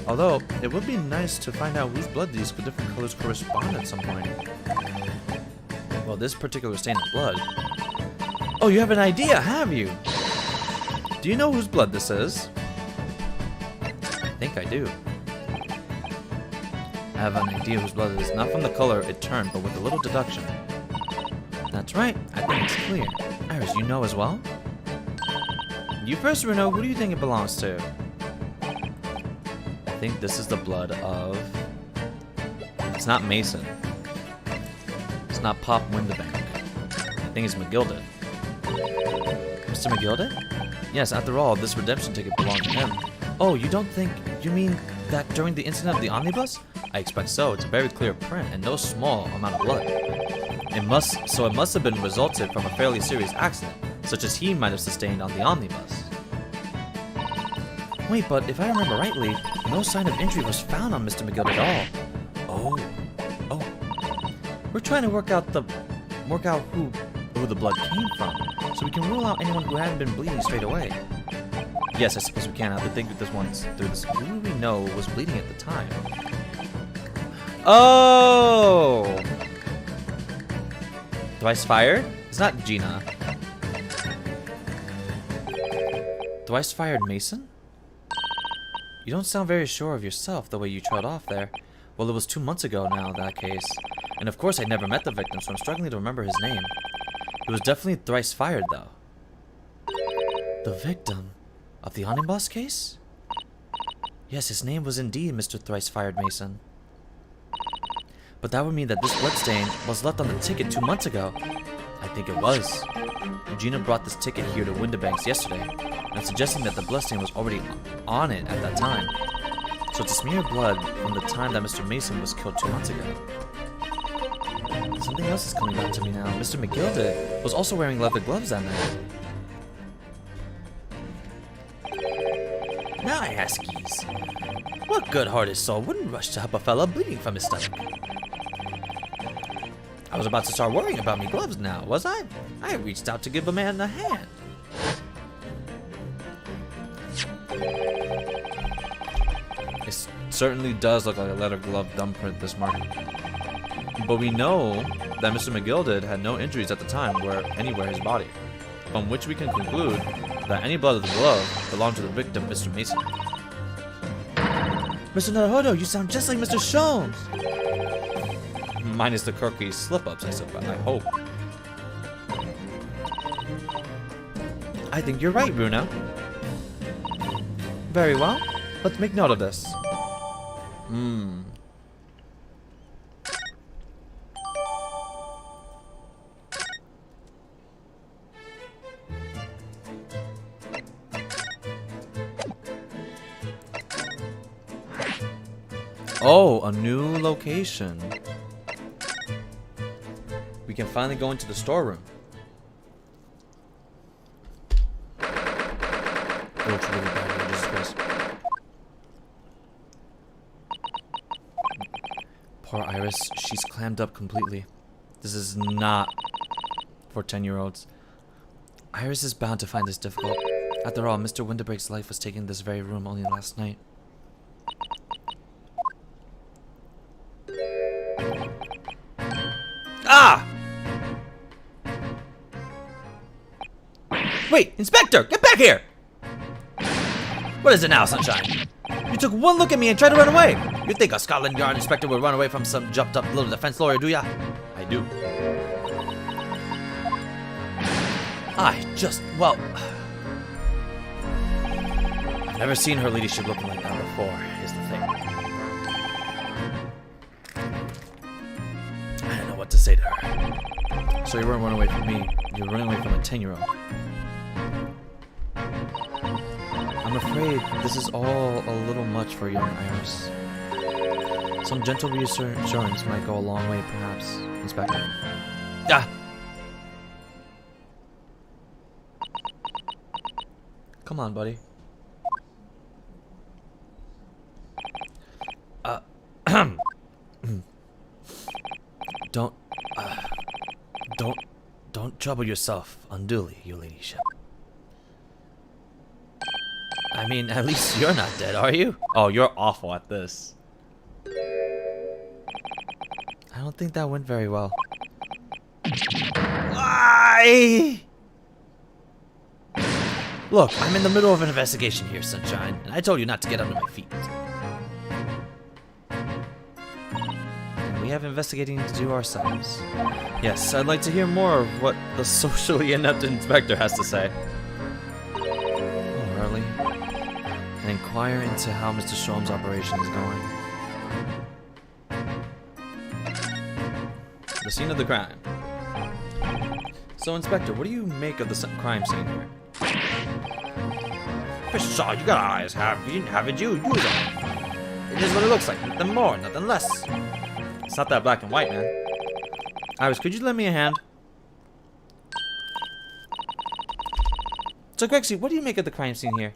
Although, it would be nice to find out whose blood these different colors correspond at some point. Well, this particular stain of blood. Oh, you have an idea, have you? Do you know whose blood this is? I think I do. I have an idea whose blood it is. Not from the color it turned, but with a little deduction. That's right. I think it's clear. Iris, you know as well? You first, Bruno. Who do you think it belongs to? I think this is the blood of... It's not Mason. It's not Pop Windebank. I think it's McGilda. Mr. McGilda? Yes, after all, this redemption ticket belonged to him. Oh, you don't think... You mean that during the incident of the omnibus? I expect so. It's a very clear print and no small amount of blood. It must have been resulted from a fairly serious accident, such as he might have sustained on the omnibus. Wait, but if I remember rightly, no sign of injury was found on Mr. McGill at all. Oh. We're trying to work out who the blood came from, so we can rule out anyone who hadn't been bleeding straight away. Yes, I suppose we can. I have to think through this. Who do we know was bleeding at the time? Oh! Thrice fired? It's not Gina. Thrice fired Mason? You don't sound very sure of yourself the way you trailed off there. Well, it was 2 months ago now, that case. And of course I never met the victim, so I'm struggling to remember his name. He was definitely thrice fired, though. The victim of the omnibus case? Yes, his name was indeed Mr. Thrice Fired Mason. But that would mean that this bloodstain was left on the ticket 2 months ago. I think it was. Gina brought this ticket here to Windibanks yesterday, and suggesting that the bloodstain was already on it at that time. So it's a smear of blood from the time that Mr. Mason was killed 2 months ago. Something else is coming back to me now. Mr. McGill was also wearing leather gloves that night. Now I ask yous, what good-hearted soul wouldn't rush to help a fella bleeding from his stomach? I was about to start worrying about me gloves now, was I? I reached out to give a man a hand. It certainly does look like a leather glove thumbprint this mark. But we know that Mr. McGill had no injuries at the time anywhere his body, from which we can conclude that any blood of the glove belonged to the victim, Mr. Mason. Mr. Naruhodo, you sound just like Mr. Sholmes! Minus the quirky slip-ups, I suppose. I hope. I think you're right, Bruno. Very well. Let's make note of this. Oh, a new location. We can finally go into the storeroom. Oh, it's really bad. Jesus Christ. Poor Iris. She's clammed up completely. This is not for 10-year-olds. Iris is bound to find this difficult. After all, Mr. Windibrake's life was taken in this very room only last night. Ah! Wait, Inspector, get back here! What is it now, Sunshine? You took one look at me and tried to run away. You think a Scotland Yard inspector would run away from some jumped-up little defense lawyer, do ya? I do. Well... I've never seen her ladyship looking like that before, is the thing. I don't know what to say to her. So you weren't running away from me. You were running away from a 10-year-old. I'm afraid this is all a little much for young Iris. Some gentle reassurance might go a long way, perhaps, Inspector. Ah! Come on, buddy. Don't trouble yourself unduly, your ladyship. I mean, at least you're not dead, are you? Oh, you're awful at this. I don't think that went very well. Look, I'm in the middle of an investigation here, Sunshine, and I told you not to get under my feet. We have investigating to do ourselves. Yes, I'd like to hear more of what the socially inept inspector has to say. Oh, early. And inquire into how Mr. Sholmes' operation is going. The scene of the crime. So, Inspector, what do you make of the crime scene here? Pshaw, you got eyes, haven't you? You It is what it looks like. Nothing more, nothing less. It's not that black and white, man. Iris, could you lend me a hand? So, Grexy, what do you make of the crime scene here?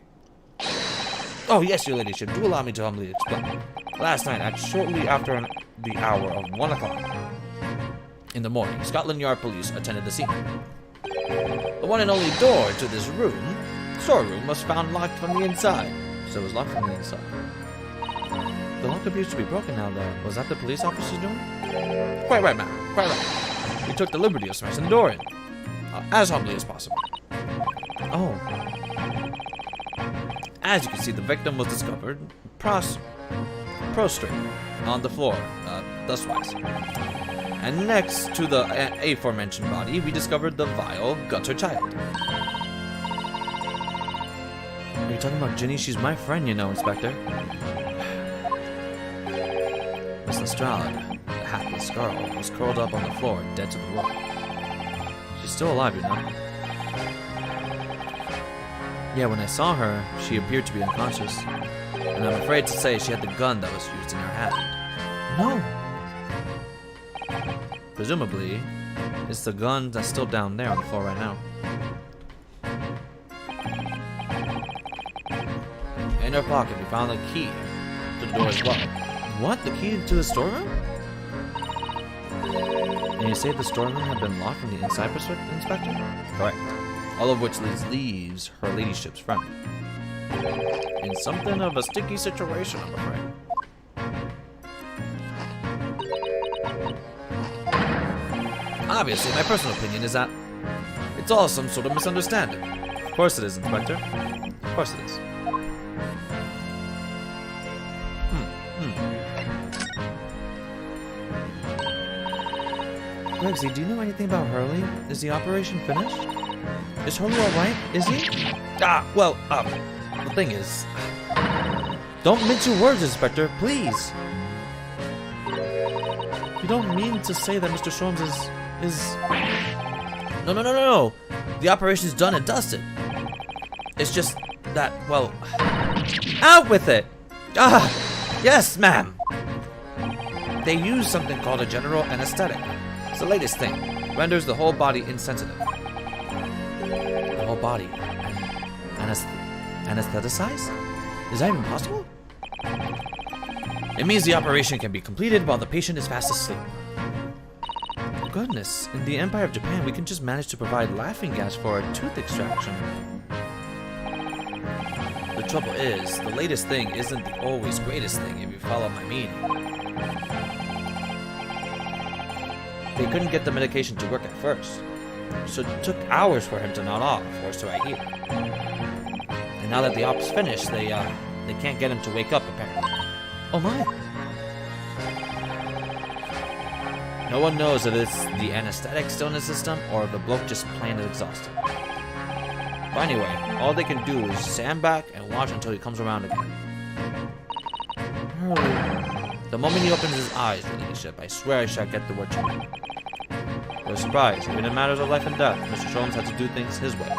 Oh, yes, your ladyship. Do allow me to humbly explain. Last night, shortly after the hour of 1 o'clock in the morning, Scotland Yard police attended the scene. The one and only door to this room, storeroom, was found locked from the inside. So it was locked from the inside. The lock appears to be broken now, though. Was that the police officer doing? Quite right, ma'am. Quite right. We took the liberty of smashing the door in. As humbly as possible. Oh. As you can see, the victim was discovered prostrate on the floor, thuswise. And next to the aforementioned body, we discovered the vile gutter child. Are you talking about Ginny? She's my friend, you know, Inspector. Miss Lestrade, the hapless girl, was curled up on the floor, dead to the world. She's still alive, you know. Yeah, when I saw her, she appeared to be unconscious. And I'm afraid to say she had the gun that was used in her hand. No! Presumably, it's the gun that's still down there on the floor right now. In her pocket, we found the key to the door as well. What? The key to the storeroom? And you say the storeroom had been locked from the inside, Inspector? Correct. All of which leaves her ladyship's friend in something of a sticky situation, I'm afraid. Obviously, my personal opinion is that it's all some sort of misunderstanding. Of course it is, Inspector. Of course it is. Gregsy, do you know anything about Hurley? Is the operation finished? Is Hurley alright? Is he? The thing is... Don't mince your words, Inspector, please! You don't mean to say that Mr. Sholmes is... No. The operation's done and dusted. It's just that, well... Out with it! Yes, ma'am! They use something called a general anesthetic. It's the latest thing. Renders the whole body insensitive. The whole body? Anesthetized? Is that even possible? It means the operation can be completed while the patient is fast asleep. Goodness, in the Empire of Japan, we can just manage to provide laughing gas for a tooth extraction. The trouble is, the latest thing isn't the always greatest thing, if you follow my meaning. They couldn't get the medication to work at first, so it took hours for him to nod off, or so I hear. And now that the op's finished, they can't get him to wake up, apparently. Oh my! No one knows if it's the anesthetic still in the system, or if the bloke just plain exhausted. But anyway, all they can do is stand back and watch until he comes around again. Hurley. The moment he opens his eyes, ladyship, I swear I shall get the word to him. I was surprised, even in matters of life and death, Mr. Sholmes had to do things his way.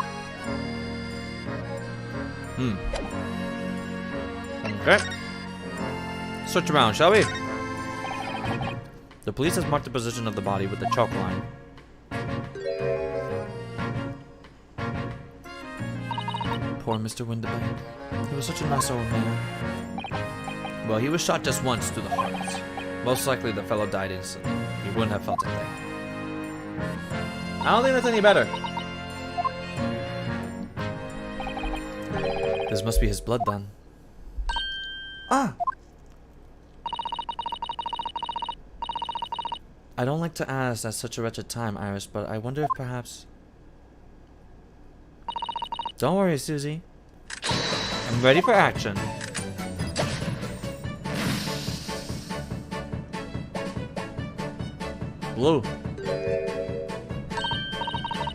Okay. Search around, shall we? The police has marked the position of the body with the chalk line. Poor Mr. Windibank. He was such a nice old man. Well, he was shot just once through the heart. Most likely the fellow died instantly. He wouldn't have felt a thing. I don't think that's any better. This must be his blood then. I don't like to ask at such a wretched time, Iris, but I wonder if perhaps... Don't worry, Susie. I'm ready for action. Blue.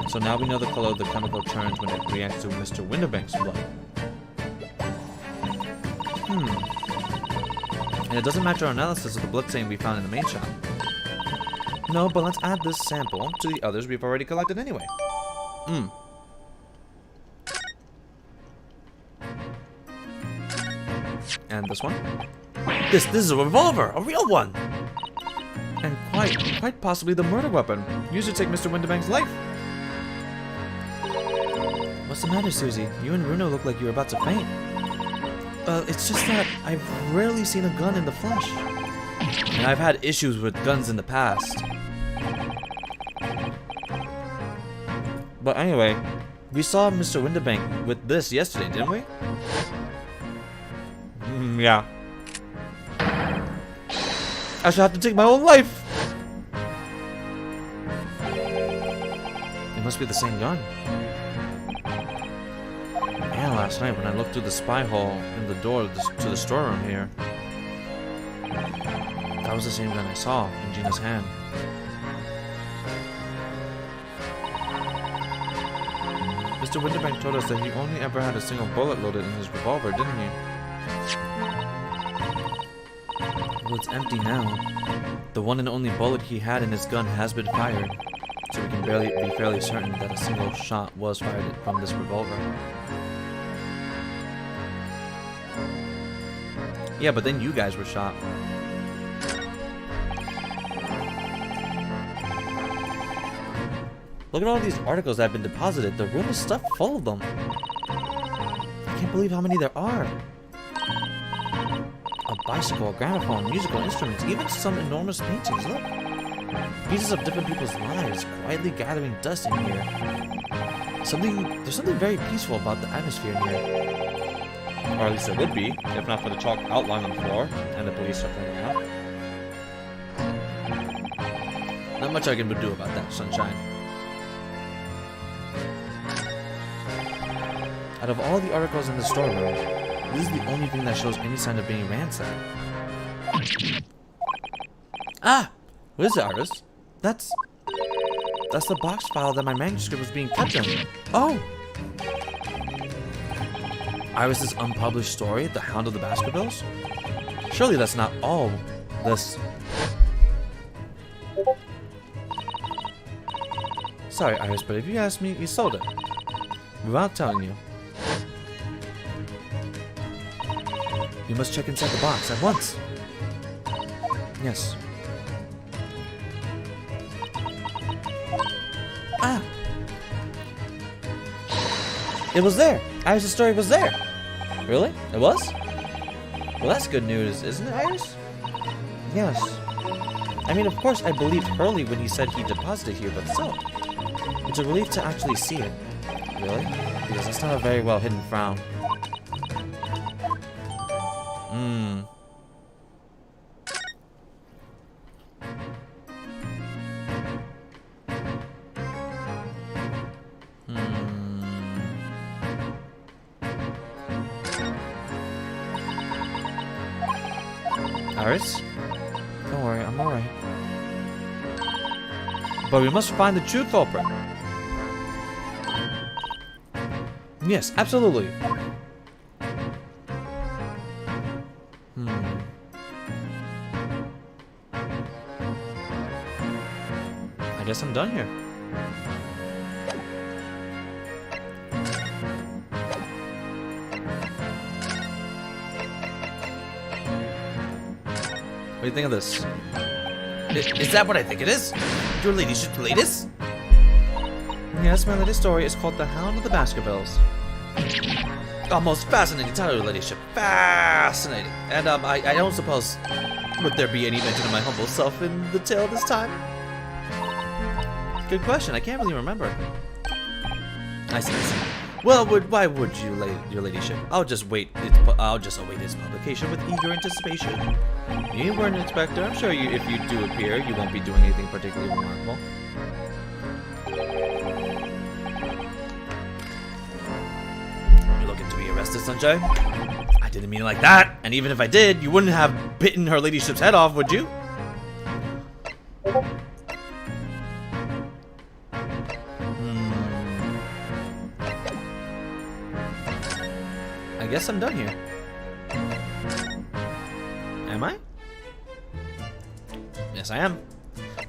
So now we know the color of the chemical turns when it reacts to Mr. Windibank's blood. And it doesn't match our analysis of the blood stain we found in the main shop. No, but let's add this sample to the others we've already collected anyway. And this one. This is a revolver, a real one. And quite possibly the murder weapon used to take Mr. Winterbank's life. What's the matter, Susie? You and Runo look like you were about to faint. It's just that I've rarely seen a gun in the flesh. And I've had issues with guns in the past. But anyway, we saw Mr. Winterbank with this yesterday, didn't we? Yeah. I should have to take my own life. It must be the same gun. Yeah, last night when I looked through the spy hole in the door to the storeroom here, that was the same gun I saw in Gina's hand. Mr. Winterbank told us that he only ever had a single bullet loaded in his revolver, didn't he? Well, it's empty now. The one and only bullet he had in his gun has been fired, so we can be fairly certain that a single shot was fired from this revolver. Yeah, but then you guys were shot. Look at all these articles that have been deposited. The room is stuffed full of them. I can't believe how many there are. A bicycle, a gramophone, musical instruments, even some enormous paintings. Look. Pieces of different people's lives quietly gathering dust in here. There's something very peaceful about the atmosphere in here. Or at least it would be, if not for the chalk outline on the floor and the police are playing out. Not much I can do about that, Sunshine. Out of all the articles in the storeroom, this is the only thing that shows any sign of being ransacked. Ah! What is it, Iris? That's the box file that my manuscript was being kept in. Oh! Iris's unpublished story, The Hound of the Baskervilles? Surely that's not all this. Sorry, Iris, but if you ask me, we sold it. Without telling you. You must check inside the box at once. Yes. Ah! It was there! Iris' story was there! Really? It was? Well, that's good news, isn't it, Iris? Yes. I mean, of course, I believed Hurley when he said he deposited here, but still. It's a relief to actually see it. Really? Because that's not a very well hidden frown. Iris? Don't worry, I'm alright. But we must find the true culprit. Yes, absolutely. I guess I'm done here. What do you think of this? Is that what I think it is? Your ladyship's latest? Yes, my latest story is called The Hound of the Baskervilles. Oh, most fascinating title, your ladyship. Fascinating. And I don't suppose would there be any mention of my humble self in the tale this time? Good question. I can't really remember. I see. Well, why would you, your ladyship? I'll just await its publication with eager anticipation. You weren't an inspector. I'm sure if you do appear, you won't be doing anything particularly remarkable. You're looking to be arrested, Sunshine? I didn't mean it like that. And even if I did, you wouldn't have bitten her ladyship's head off, would you? I guess I'm done here. Am I? Yes, I am.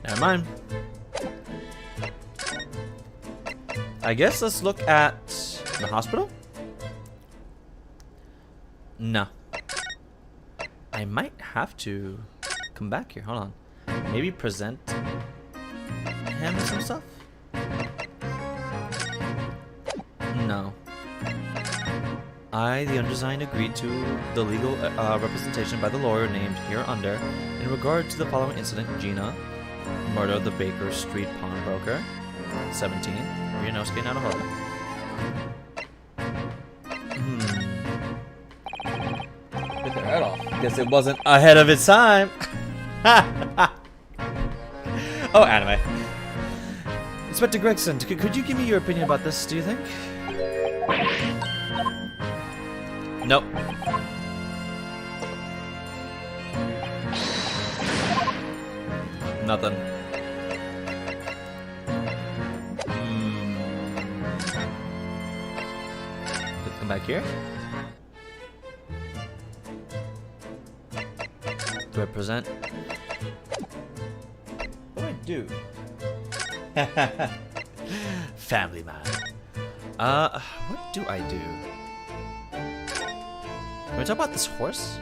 Never mind. I guess let's look at the hospital. No. I might have to come back here. Hold on. Maybe present him some stuff? No. I, the undersigned, agreed to the legal representation by the lawyer named hereunder in regard to the following incident: Gina, murder of the Baker Street pawnbroker, 17, Ryunosuke Naruhodo. Bit their head off. Guess it wasn't ahead of its time. Oh, anime. Inspector Gregson, could you give me your opinion about this, do you think? Nope. Nothing. Let's come back here. Do I present? What do I do? Family man. What do I do? Can we talk about this horse?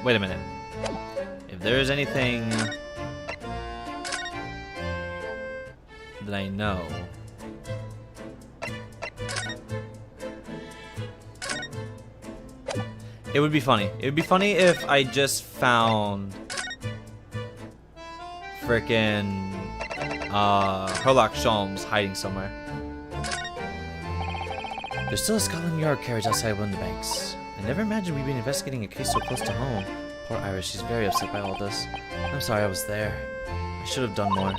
Wait a minute. If there is anything that I know, it would be funny. It would be funny if I just found frickin' Herlock Sholmes hiding somewhere. There's still a Scotland Yard carriage outside Winterbanks. I never imagined we'd be investigating a case so close to home. Poor Iris, she's very upset by all this. I'm sorry I was there. I should have done more.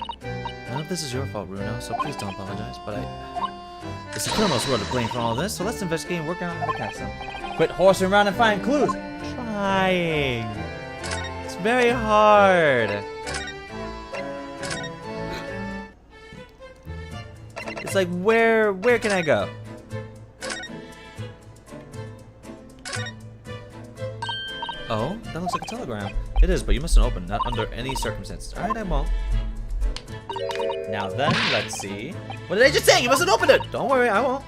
None of this is your fault, Runo, so please don't apologize, but it's the criminals who are to blame for all this, so let's investigate and work out how to catch them. Quit horsing around and find clues! Trying! It's very hard! It's like, where can I go? Oh, that looks like a telegram. It is, but you mustn't open, not under any circumstances. Alright, I won't. Now then, let's see. What did I just say? You mustn't open it! Don't worry, I won't.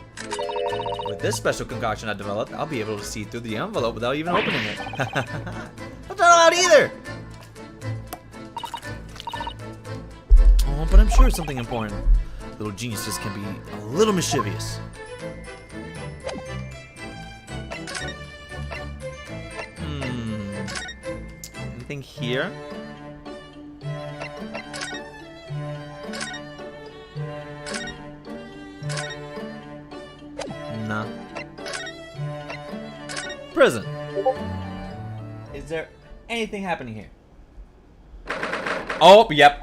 With this special concoction I developed, I'll be able to see through the envelope without even opening it. That's not allowed either! Oh, but I'm sure it's something important. Little geniuses can be a little mischievous. Anything here? No. Prison. Is there anything happening here? Oh, yep.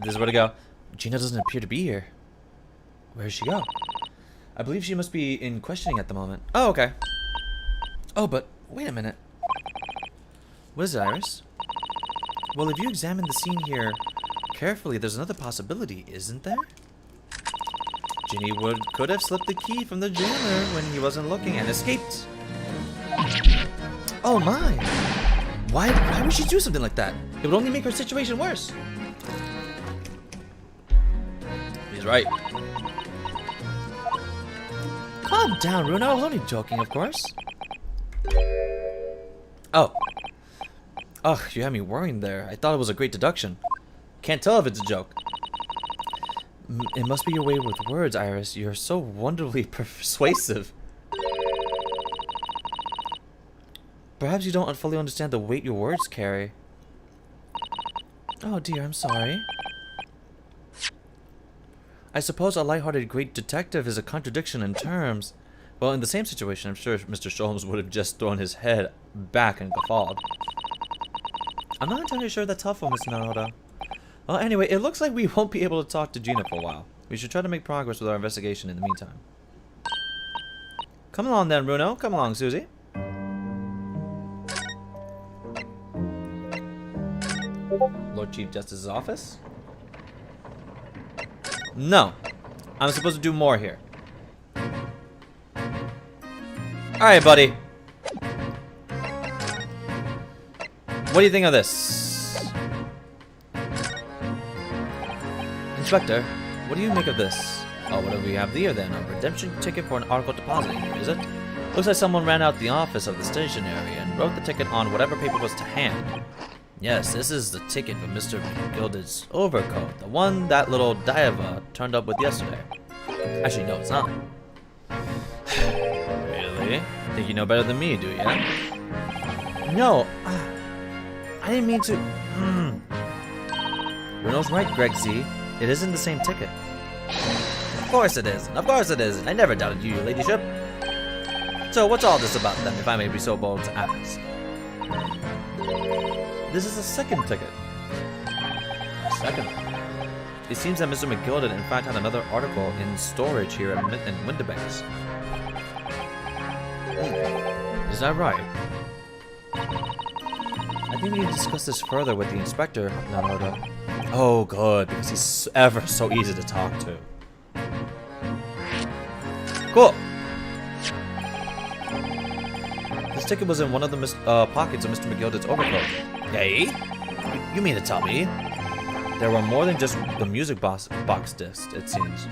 This is where to go. Gina doesn't appear to be here. Where did she go? I believe she must be in questioning at the moment. Oh, okay. Oh, but wait a minute. What is it, Iris? Well, if you examine the scene here carefully, there's another possibility, isn't there? Ginny could have slipped the key from the jailer when he wasn't looking and escaped. Oh my! Why would she do something like that? It would only make her situation worse. He's right. Calm down, Runo. I was only joking, of course. Oh. Ugh, you had me worrying there. I thought it was a great deduction. Can't tell if it's a joke. It must be your way with words, Iris. You're so wonderfully persuasive. Perhaps you don't fully understand the weight your words carry. Oh dear, I'm sorry. I suppose a lighthearted great detective is a contradiction in terms. Well, in the same situation, I'm sure Mr. Sholmes would have just thrown his head back and guffawed. I'm not entirely sure that's helpful, Miss Naruto. Well, anyway, it looks like we won't be able to talk to Gina for a while. We should try to make progress with our investigation in the meantime. Come along then, Runo. Come along, Susie. Lord Chief Justice's office? No. I'm supposed to do more here. Alright, buddy. What do you think of this? Inspector, what do you make of this? Oh, what do we have here then? A redemption ticket for an article depositing here, is it? Looks like someone ran out the office of the station area and wrote the ticket on whatever paper was to hand. Yes, this is the ticket for Mr. McGilded's overcoat, the one that little Diva turned up with yesterday. Actually, no, it's not. Really? Think you know better than me, do you? No, I didn't mean to. Renault's right, Greg Z. It isn't the same ticket. Of course it isn't. Of course it isn't. I never doubted you, your ladyship. So what's all this about then, if I may be so bold to ask? This is a second ticket. A second? It seems that Mr. McGilded in fact had another article in storage here in Windibanks. Is that right? I think we need to discuss this further with the inspector, Naruto. Oh, good, because he's ever so easy to talk to. Cool. This ticket was in one of the pockets of Mr. McGilded's overcoat. Hey? You mean to tell me? There were more than just the music box disc, it seems.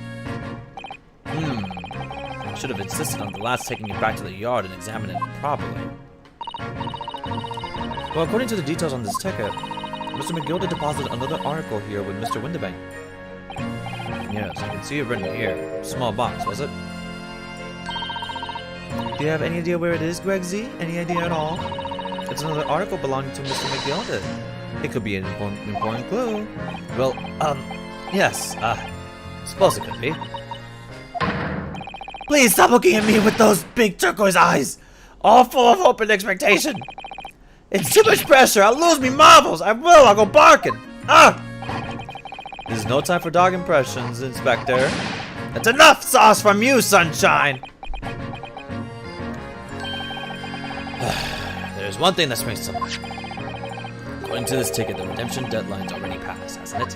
I should have insisted on the lads taking it back to the yard and examining it properly. Well, according to the details on this ticket, Mr. McGilded deposited another article here with Mr. Windibank. Yes, I can see it written here. Small box, was it? Do you have any idea where it is, Greg Z? Any idea at all? It's another article belonging to Mr. McGilded. It could be an important clue. Well, yes, suppose it could be. Please stop looking at me with those big turquoise eyes! All full of hope and expectation! It's too much pressure! I'll lose me marbles! I will! I'll go barking! There's no time for dog impressions, Inspector. That's enough sauce from you, Sunshine! There's one thing that springs to mind. According to this ticket, the redemption deadline's already passed, hasn't it?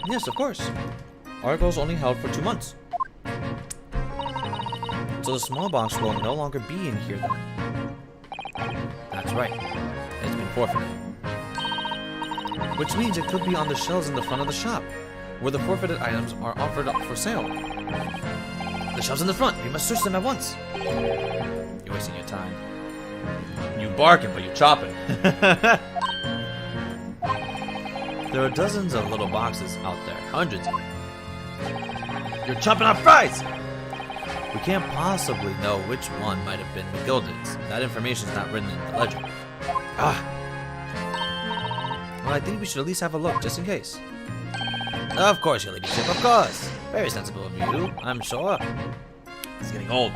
Yes, of course. Articles only held for 2 months. So the small box will no longer be in here then. That's right. It's been forfeited. Which means it could be on the shelves in the front of the shop, where the forfeited items are offered up for sale. The shelves in the front. We must search them at once. You're wasting your time. You barking, but you're chopping. There are dozens of little boxes out there. Hundreds of them. You're chopping up fries! We can't possibly know which one might have been McGilded's. That information's not written in the ledger. Well, I think we should at least have a look, just in case. Of course, your ladyship, of course. Very sensible of you, I'm sure. It's getting old.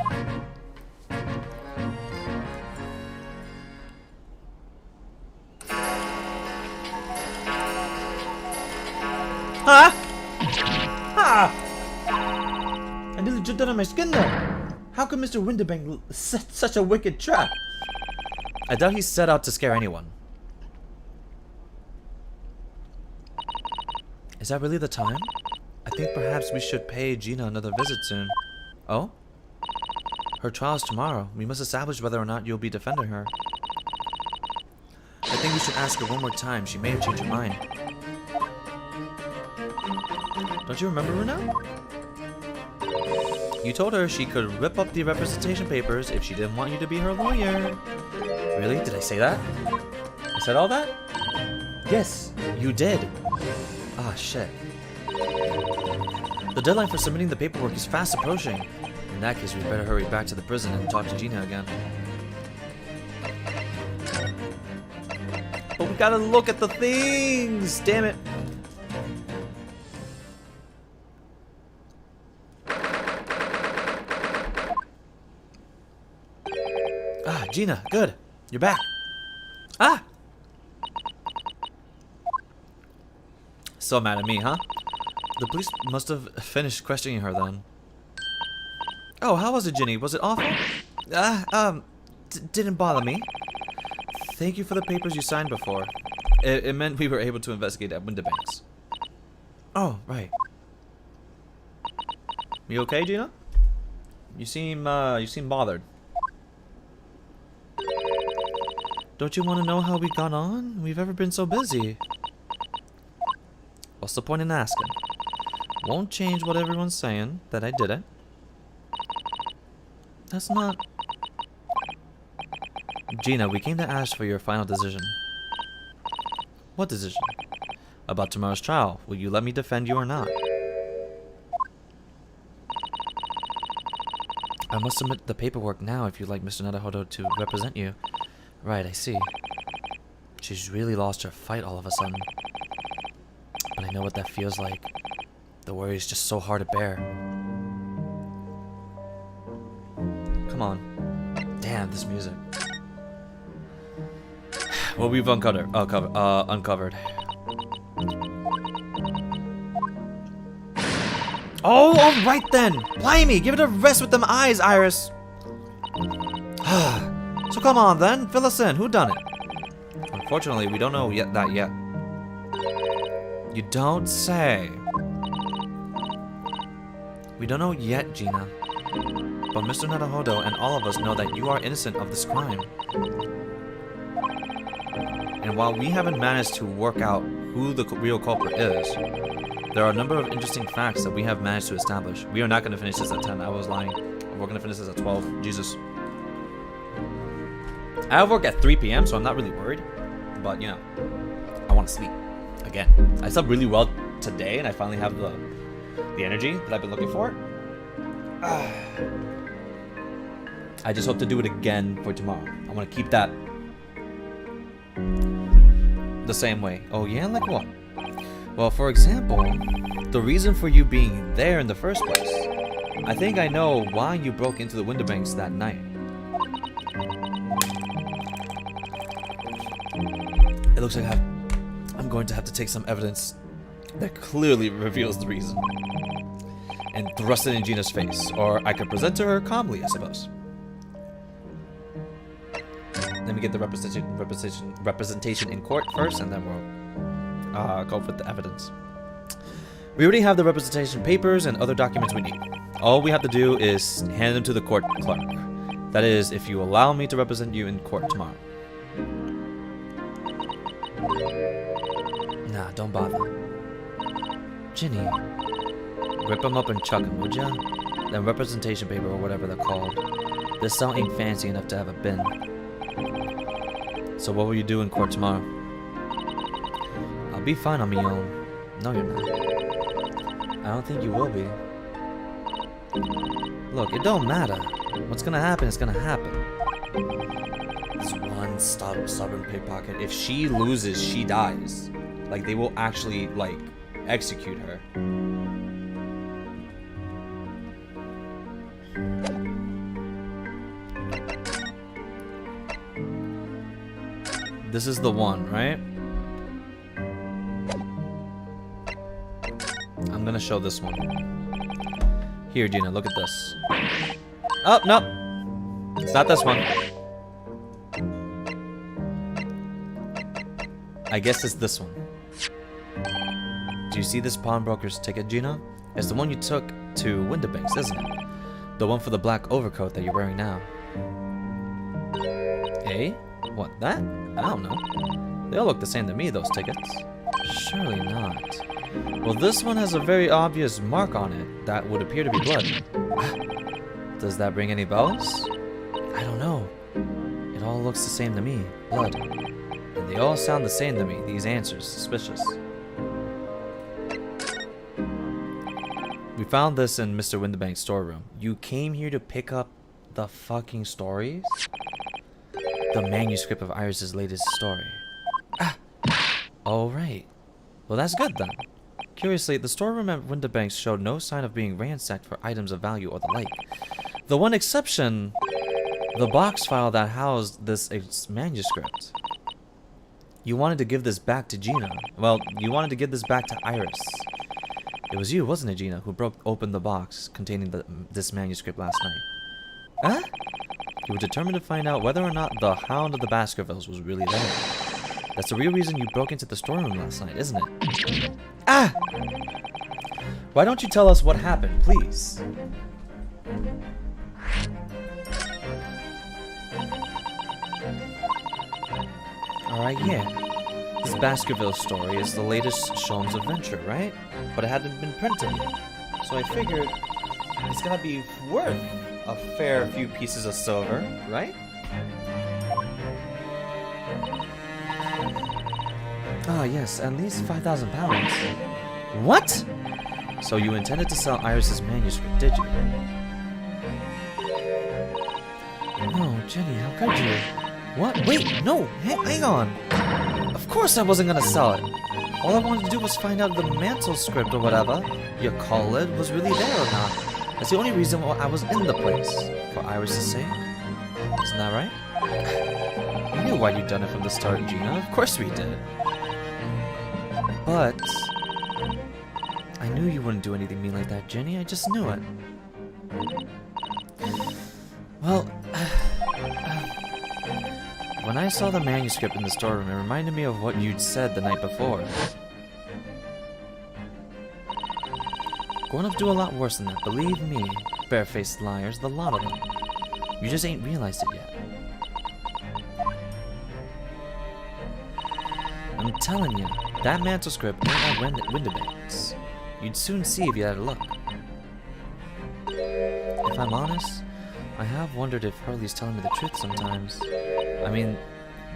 Huh? I nearly jumped out of my skin there. How could Mr. Windibank set such a wicked trap? I doubt he set out to scare anyone. Is that really the time? I think perhaps we should pay Gina another visit soon. Oh? Her trial's tomorrow. We must establish whether or not you'll be defending her. I think we should ask her one more time. She may have changed her mind. Don't you remember, Runa? You told her she could rip up the representation papers if she didn't want you to be her lawyer. Really? Did I say that? I said all that? Yes, you did. Ah, shit. The deadline for submitting the paperwork is fast approaching. In that case, we better hurry back to the prison and talk to Gina again. But we gotta look at the things! Damn it! Ah, Gina, good. You're back. Ah! So mad at me, huh? The police must have finished questioning her then. Oh, how was it, Ginny? Was it awful? Didn't bother me. Thank you for the papers you signed before. It meant we were able to investigate at Windibanks. Oh, right. You okay, Gina? You seem bothered. Don't you want to know how we got on? We've ever been so busy. What's the point in asking? Won't change what everyone's saying, that I did it. That's not... Gina, we came to ask for your final decision. What decision? About tomorrow's trial. Will you let me defend you or not? I must submit the paperwork now if you'd like Mr. Naruhodo to represent you. Right, I see. She's really lost her fight all of a sudden. But I know what that feels like. The worry is just so hard to bear. Come on. Damn, this music. What we've uncovered. Oh, alright then! Blimey, give it a rest with them eyes, Iris! So come on then, fill us in. Who done it? Unfortunately, we don't know that yet. You don't say. We don't know yet, Gina. But Mr. Naruhodo and all of us know that you are innocent of this crime. And while we haven't managed to work out who the real culprit is, there are a number of interesting facts that we have managed to establish. We are not going to finish this at 10. I was lying. We're going to finish this at 12. Jesus. I have work at 3 p.m., so I'm not really worried. But, you know, I want to sleep. Again. I slept really well today, and I finally have the energy that I've been looking for. I just hope to do it again for tomorrow. I want to keep that the same way. Oh, yeah? Like what? Well, for example, the reason for you being there in the first place. I think I know why you broke into the window banks that night. It looks like I'm going to have to take some evidence that clearly reveals the reason and thrust it in Gina's face, or I could present to her calmly, I suppose. Let me get the representation in court first, and then we'll go with the evidence. We already have the representation papers and other documents we need. All we have to do is hand them to the court clerk. That is, if you allow me to represent you in court tomorrow. Nah, don't bother. Ginny, rip them up and chuck them, would ya? Then representation paper or whatever they're called. This cell ain't fancy enough to have a bin. So what will you do in court tomorrow? I'll be fine on my own. No, you're not. I don't think you will be. Look, it don't matter. What's gonna happen is gonna happen. This one stubborn pickpocket. If she loses, she dies. Like, they will actually, like, execute her. This is the one, right? I'm gonna show this one. Here, Gina, look at this. Oh, no! It's not this one. I guess it's this one. Do you see this pawnbroker's ticket, Gina? It's the one you took to Winterbanks, isn't it? The one for the black overcoat that you're wearing now. Eh? What, that? I don't know. They all look the same to me, those tickets. Surely not. Well, this one has a very obvious mark on it that would appear to be blood. Does that ring any bells? I don't know. It all looks the same to me. Blood. And they all sound the same to me, these answers. Suspicious. We found this in Mr. Winterbank's storeroom. You came here to pick up the fucking stories? The manuscript of Iris's latest story. Ah! Alright. Well, that's good then. Curiously, the storeroom at Winterbanks showed no sign of being ransacked for items of value or the like. The one exception, the box file that housed this manuscript. You wanted to give this back to Gina. Well, you wanted to give this back to Iris. It was you, wasn't it, Gina, who broke open the box containing this manuscript last night? Huh? You were determined to find out whether or not the Hound of the Baskervilles was really there. That's the real reason you broke into the storeroom last night, isn't it? Ah! Why don't you tell us what happened, please? Alright, yeah. This Baskerville story is the latest Sholmes adventure, right? But it hadn't been printed yet. So I figured it's gonna be worth a fair few pieces of silver, right? Ah, yes, at least 5,000 pounds. What? So you intended to sell Iris's manuscript, did you? No, Jenny, how could you? What? Wait, no, hang on. Of course I wasn't gonna sell it. All I wanted to do was find out the mantle script or whatever you call it was really there or not. That's the only reason why I was in the place. For Iris' sake. Isn't that right? We knew why you'd done it from the start, Gina. Of course we did. But I knew you wouldn't do anything mean like that, Jenny. I just knew it. Well, when I saw the manuscript in the storeroom, it reminded me of what you'd said the night before. Grown-ups do a lot worse than that, believe me. Barefaced liars, the lot of them. You just ain't realized it yet. I'm telling you, that mantle script ain't like Windibanks. You'd soon see if you had a look. If I'm honest, I have wondered if Hurley's telling me the truth sometimes. I mean,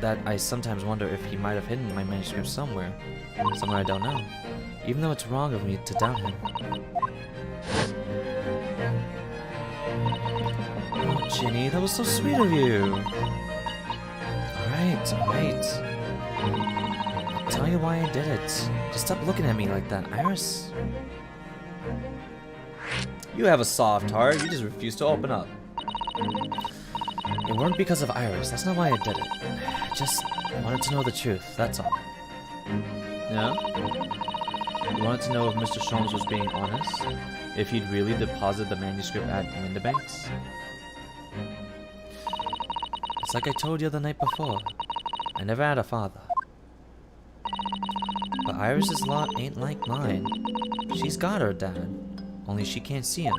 that I sometimes wonder if he might have hidden my manuscript somewhere. Somewhere I don't know. Even though it's wrong of me to doubt him. Oh, Ginny, that was so sweet of you. Alright. I'll tell you why I did it. Just stop looking at me like that, Iris. You have a soft heart, you just refuse to open up. It weren't because of Iris, that's not why I did it. I just wanted to know the truth, that's all. Yeah? You wanted to know if Mr. Sholmes was being honest? If he'd really deposited the manuscript at Windibanks? It's like I told you the night before. I never had a father. But Iris's lot ain't like mine. She's got her dad, only she can't see him.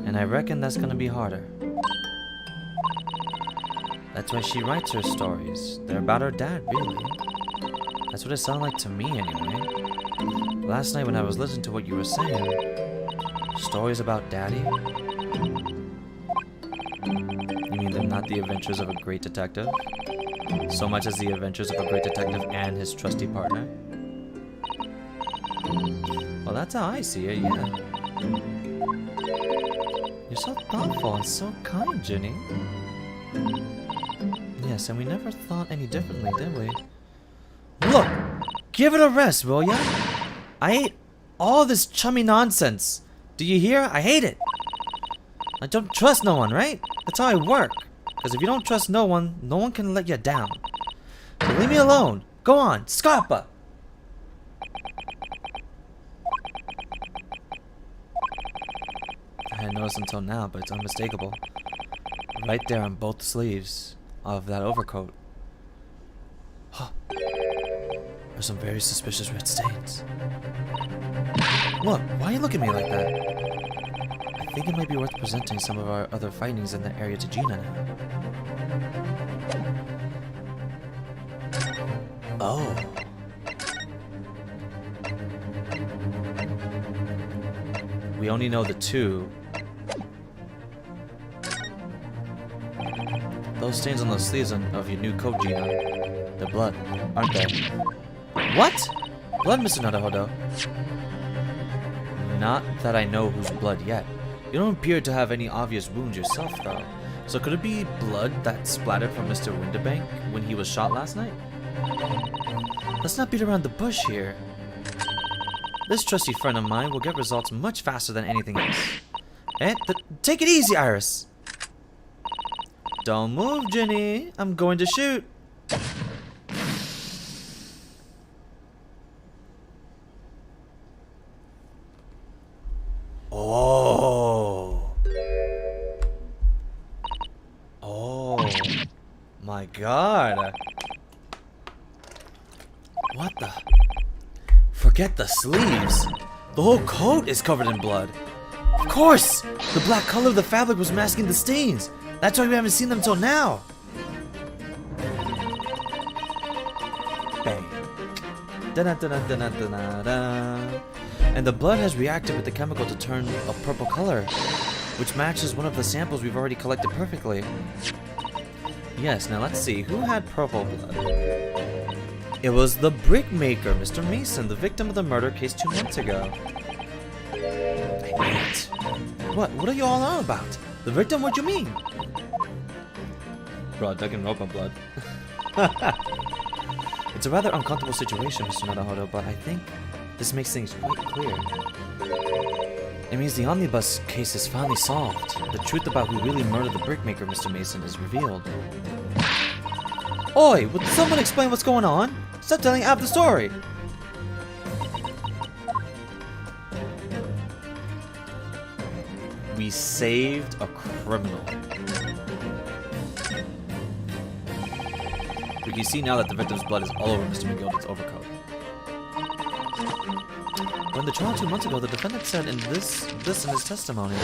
And I reckon that's gonna be harder. That's why she writes her stories. They're about her dad, really. That's what it sounded like to me, anyway. Last night when I was listening to what you were saying, stories about Daddy? You mean they're not the adventures of a great detective? So much as the adventures of a great detective and his trusty partner? Well, that's how I see it, yeah. You're so thoughtful and so kind, Ginny. Yes, and we never thought any differently, did we? Look! Give it a rest, will ya? I hate all this chummy nonsense. Do you hear? I hate it. I don't trust no one, right? That's how I work. Because if you don't trust no one can let you down. So leave me alone. Go on, Scarpa! I hadn't noticed until now, but it's unmistakable. Right there on both sleeves of that overcoat. Huh. There's some very suspicious red stains. Look, why are you looking at me like that? I think it might be worth presenting some of our other findings in the area to Gina now. Oh. We only know the two. Those stains on the sleeves of your new coat, Gina. They're blood, aren't they? What? Blood, Mr. Naruhodo? Not that I know whose blood yet. You don't appear to have any obvious wounds yourself, though. So could it be blood that splattered from Mr. Windibank when he was shot last night? Let's not beat around the bush here. This trusty friend of mine will get results much faster than anything else. Take it easy, Iris. Don't move, Ginny. I'm going to shoot. Oh. Oh. My God. What the? Forget the sleeves. The whole coat is covered in blood. Of course! The black color of the fabric was masking the stains. That's why we haven't seen them till now. Da-da-da-da-da-da-da. And the blood has reacted with the chemical to turn a purple color, which matches one of the samples we've already collected perfectly. Yes, now let's see, who had purple blood? It was the brickmaker, Mr. Mason, the victim of the murder case 2 months ago. I knew it. What are you all on about? The victim, what you mean? Bro, Danganronpa blood. It's a rather uncomfortable situation, Mr. Naruhodo, but I think this makes things quite clear. It means the omnibus case is finally solved. The truth about who really murdered the brickmaker, Mr. Mason, is revealed. Oi! Would someone explain what's going on? Stop telling Ab the story! We saved a criminal. We can see now that the victim's blood is all over Mr. McGilden's overcoat. When the trial 2 months ago, the defendant said in this in his testimony.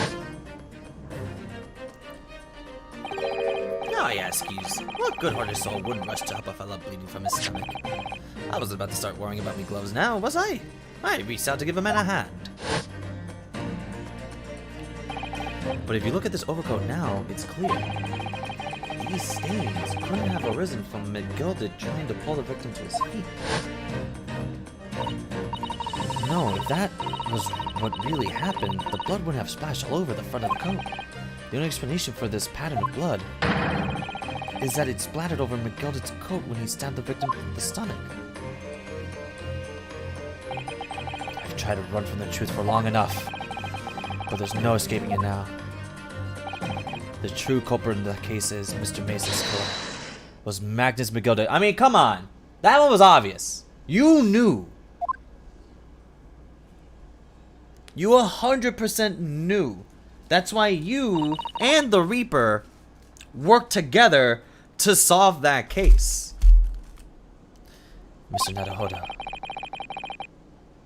Now I ask yous, what good-hearted soul wouldn't rush to help a fella bleeding from his stomach? I was about to start worrying about me gloves now, was I? I reached out to give a man a hand. But if you look at this overcoat now, it's clear. These stains couldn't have arisen from McGilden trying to pull the victim to his feet. No, if that was what really happened, the blood wouldn't have splashed all over the front of the coat. The only explanation for this pattern of blood is that it splattered over McGilden's coat when he stabbed the victim in the stomach. I've tried to run from the truth for long enough, but there's no escaping it now. The true culprit in the case is Mr. Mason's killer. Was Magnus McGilden. I mean, come on! That one was obvious. You knew. You 100% knew. That's why you and the Reaper worked together to solve that case. Mr. Naruhodo.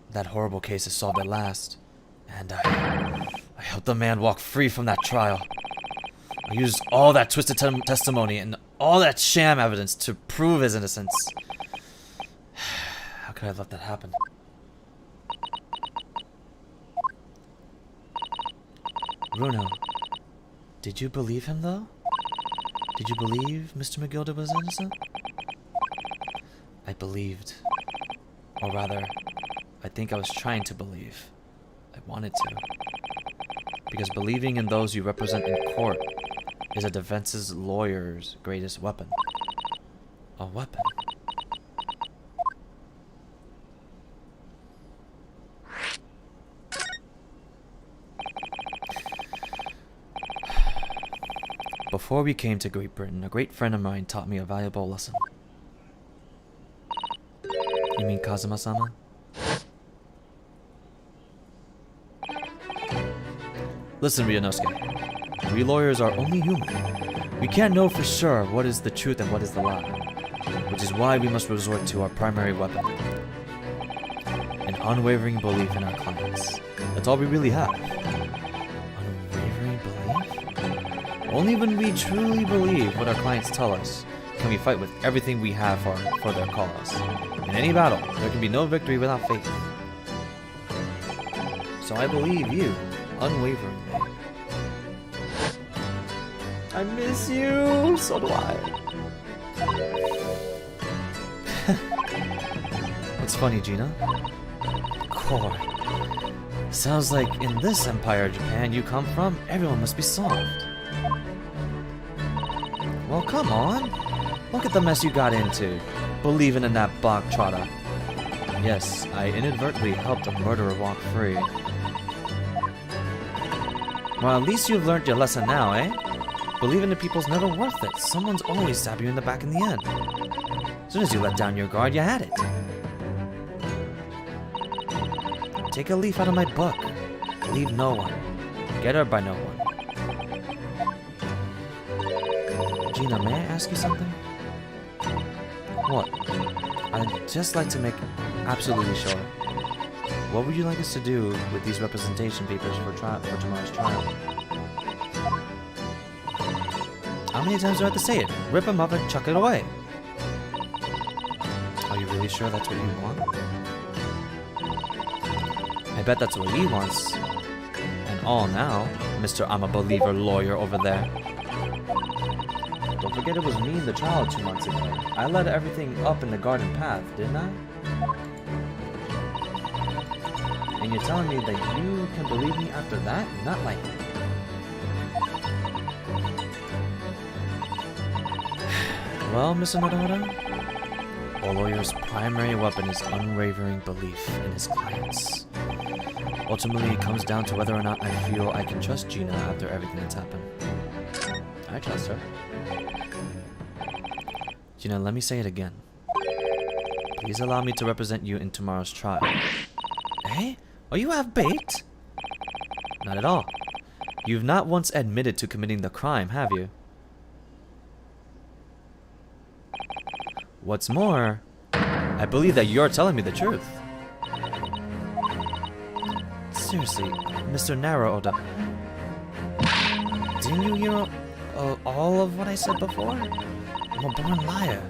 That horrible case is solved at last. And I helped the man walk free from that trial. I used all that twisted testimony and all that sham evidence to prove his innocence. How could I have let that happen? Runo, did you believe him though? Did you believe Mr. McGilden was innocent? I believed. Or rather, I think I was trying to believe. I wanted to. Because believing in those you represent in court is a defense's lawyer's greatest weapon. A weapon. Before we came to Great Britain, a great friend of mine taught me a valuable lesson. You mean Kazuma-sama? Listen, Ryunosuke. We lawyers are only human. We can't know for sure what is the truth and what is the lie. Which is why we must resort to our primary weapon. An unwavering belief in our clients. That's all we really have. Unwavering belief? Only when we truly believe what our clients tell us can we fight with everything we have for their cause. In any battle, there can be no victory without faith. So I believe you, unwaveringly. I miss you! So do I. What's funny, Gina? Core. Sounds like in this empire of Japan you come from, everyone must be solved. Well, come on. Look at the mess you got into, believing in that bog trotter. Yes, I inadvertently helped a murderer walk free. Well, at least you've learned your lesson now, eh? Believing in people's never worth it. Someone's always stab you in the back in the end. As soon as you let down your guard, you had it. Take a leaf out of my book. Believe no one. Get hurt by no one. Gina, may I ask you something? What? I'd just like to make absolutely sure. What would you like us to do with these representation papers for tomorrow's trial? How many times do I have to say it? Rip them up and chuck it away. Are you really really sure that's what you want? I bet that's what he wants. And all now, Mr. I'm a believer lawyer over there. Don't forget it was me in the trial 2 months ago. I led everything up in the garden path, didn't I? And you're telling me that you can believe me after that? Not likely. Well, Mr. Narada, a lawyer's primary weapon is unwavering belief in his clients. Ultimately, it comes down to whether or not I feel I can trust Gina after everything that's happened. I trust her. Gina, let me say it again. Please allow me to represent you in tomorrow's trial. Eh? Oh, you have bait? Not at all. You've not once admitted to committing the crime, have you? What's more, I believe that you're telling me the truth. Seriously, Mr. Narada, didn't you hear all of what I said before? I'm a born liar.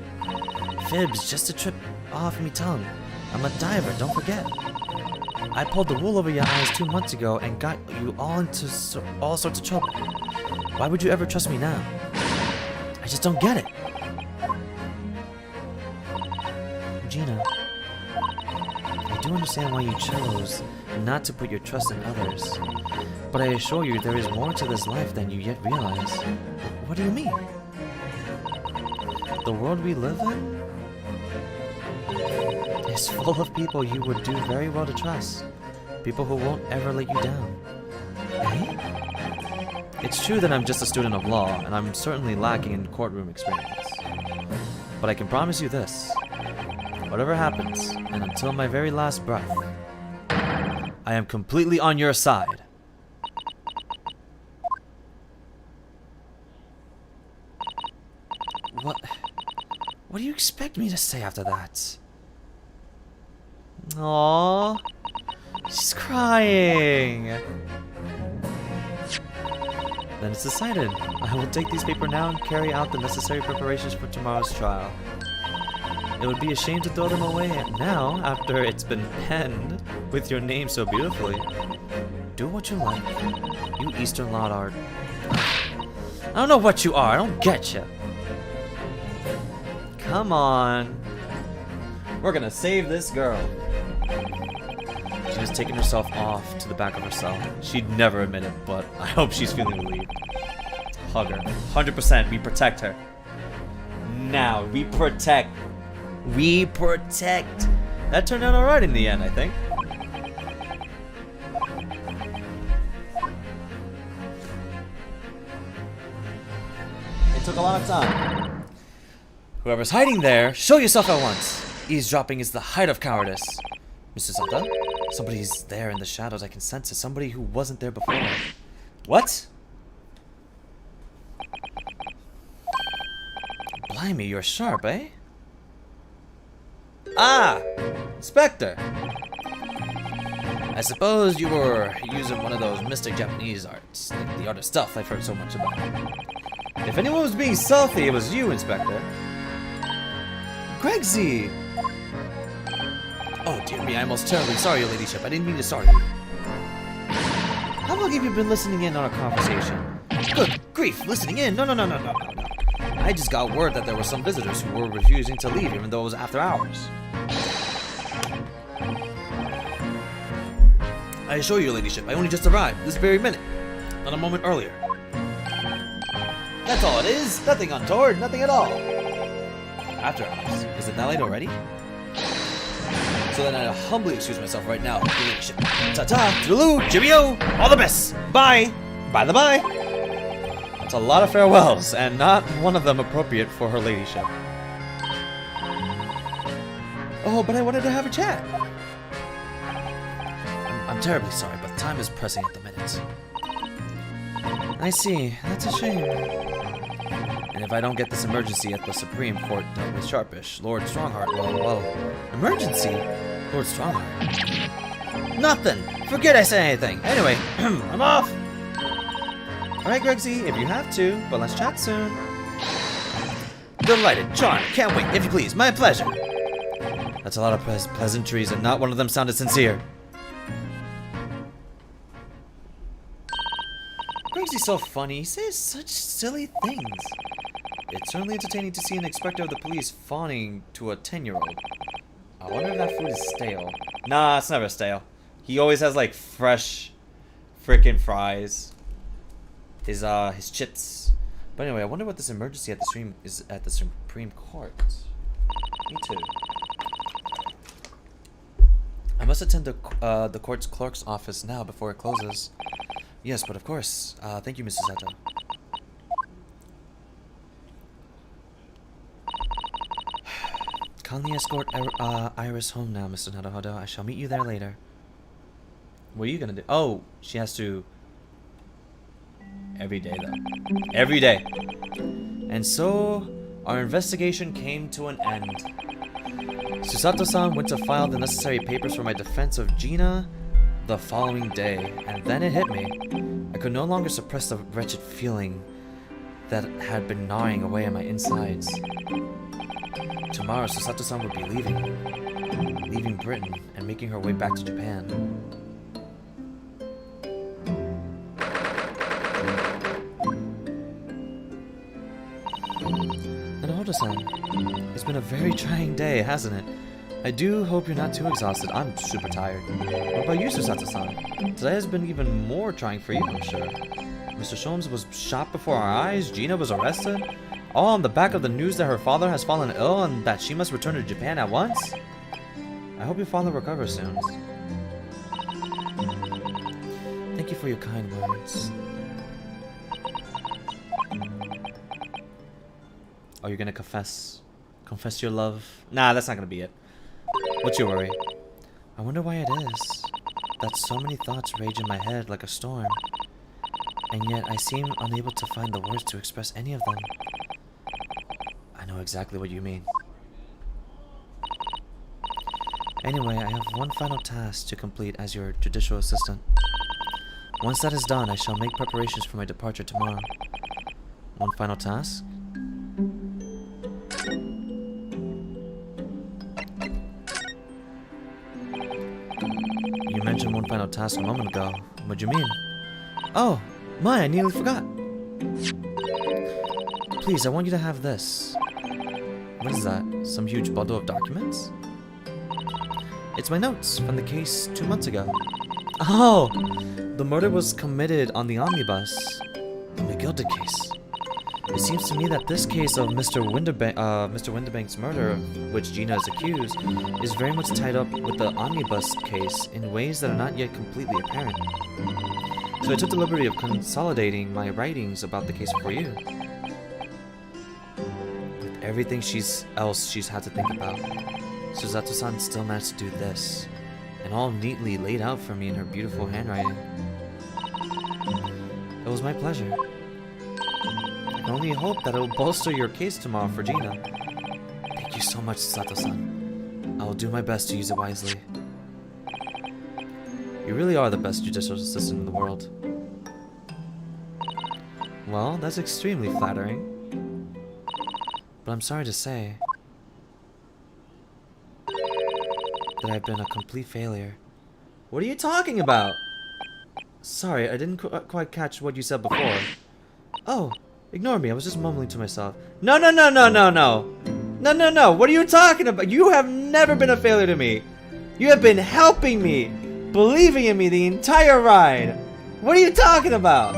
Fibs, just to trip off me tongue. I'm a diver, don't forget. I pulled the wool over your eyes 2 months ago and got you all into all sorts of trouble. Why would you ever trust me now? I just don't get it. Gina, I do understand why you chose not to put your trust in others, but I assure you there is more to this life than you yet realize. What do you mean? The world we live in is full of people you would do very well to trust. People who won't ever let you down. Eh? It's true that I'm just a student of law, and I'm certainly lacking in courtroom experience. But I can promise you this. Whatever happens, and until my very last breath, I am completely on your side. What do you expect me to say after that? Aww, she's crying. Then it's decided. I will take these papers now and carry out the necessary preparations for tomorrow's trial. It would be a shame to throw them away now, after it's been penned with your name so beautifully. Do what you like. You Eastern Lot Art. I don't know what you are. I don't get you. Come on. We're gonna save this girl. She's taking herself off to the back of her cell. She'd never admit it, but I hope she's feeling relieved. Hug her. 100%. We protect her. Now, we protect. We protect. That turned out alright in the end, I think. It took a lot of time. Whoever's hiding there, show yourself at once. Eavesdropping is the height of cowardice. Mr. Zelda, somebody's there in the shadows. I can sense it. Somebody who wasn't there before. What? Blimey, you're sharp, eh? Ah! Inspector! I suppose you were using one of those mystic Japanese arts, like the art of stealth I've heard so much about. If anyone was being stealthy, it was you, Inspector. Gregsy! Oh dear me, I'm most terribly sorry, your ladyship. I didn't mean to startle you. How long have you been listening in on our conversation? Good grief, listening in? No. I just got word that there were some visitors who were refusing to leave even though it was after hours. I assure you, your ladyship, I only just arrived this very minute. Not a moment earlier. That's all it is. Nothing untoward, nothing at all. After hours. Is it that late already? So then I humbly excuse myself right now, your ladyship. Ta-ta, toodaloo, cheerio, all the best. Bye. By the by. That's a lot of farewells, and not one of them appropriate for her ladyship. Oh, but I wanted to have a chat. I'm terribly sorry, but time is pressing at the minute. I see. That's a shame. And if I don't get this emergency at the Supreme Court dealt with Sharpish, Lord Strongheart, well... Emergency? Lord Strongheart? Nothing! Forget I said anything! Anyway, I'm off! Alright, Gregsy, if you have to, but let's chat soon. Delighted, charmed, can't wait, if you please, my pleasure. That's a lot of pleasantries, and not one of them sounded sincere. Gregsy's so funny. He says such silly things. It's certainly entertaining to see an inspector of the police fawning to a 10-year-old. I wonder if that food is stale. Nah, it's never stale. He always has like fresh frickin' fries. His chips. But anyway, I wonder what this emergency at the Supreme Court. Me too. I must attend the court's clerk's office now before it closes. Yes, but of course. Thank you, Mrs. Sato. Kindly escort Iris home now, Mr. Naruhodo. I shall meet you there later. What are you gonna do? Oh, she has to... Every day, though. Every day. And so, our investigation came to an end. Susato-san went to file the necessary papers for my defense of Gina the following day, and then it hit me. I could no longer suppress the wretched feeling that had been gnawing away at my insides. Tomorrow, Susato-san would be leaving Britain and making her way back to Japan. Naruhodo-san, it's been a very trying day, hasn't it? I do hope you're not too exhausted. I'm super tired. What about you, Susato-san? Today has been even more trying for you, I'm sure. Mr. Sholmes was shot before our eyes, Gina was arrested, all on the back of the news that her father has fallen ill and that she must return to Japan at once. I hope your father recovers soon. Thank you for your kind words. Oh, you're gonna confess your love? Nah, that's not gonna be it. What's your worry? I wonder why it is that so many thoughts rage in my head like a storm, and yet I seem unable to find the words to express any of them. I know exactly what you mean. Anyway, I have one final task to complete as your judicial assistant. Once that is done, I shall make preparations for my departure tomorrow. One final task? You mentioned one final task a moment ago. What do you mean? Oh, my, I nearly forgot. Please, I want you to have this. What is that? Some huge bundle of documents? It's my notes from the case 2 months ago. Oh! The murder was committed on the omnibus. The McGilded case. It seems to me that this case of Mr. Winterbank's murder, of which Gina is accused, is very much tied up with the omnibus case in ways that are not yet completely apparent. So I took the liberty of consolidating my writings about the case for you. With everything else she's had to think about, Susato-san still managed to do this, and all neatly laid out for me in her beautiful handwriting. It was my pleasure. I only hope that it will bolster your case tomorrow for Gina. Thank you so much, Susato-san. I will do my best to use it wisely. You really are the best judicial assistant in the world. Well, that's extremely flattering. But I'm sorry to say that I've been a complete failure. What are you talking about? Sorry, I didn't quite catch what you said before. Oh, ignore me. I was just mumbling to myself. No. No. What are you talking about? You have never been a failure to me. You have been helping me, believing in me the entire ride. What are you talking about?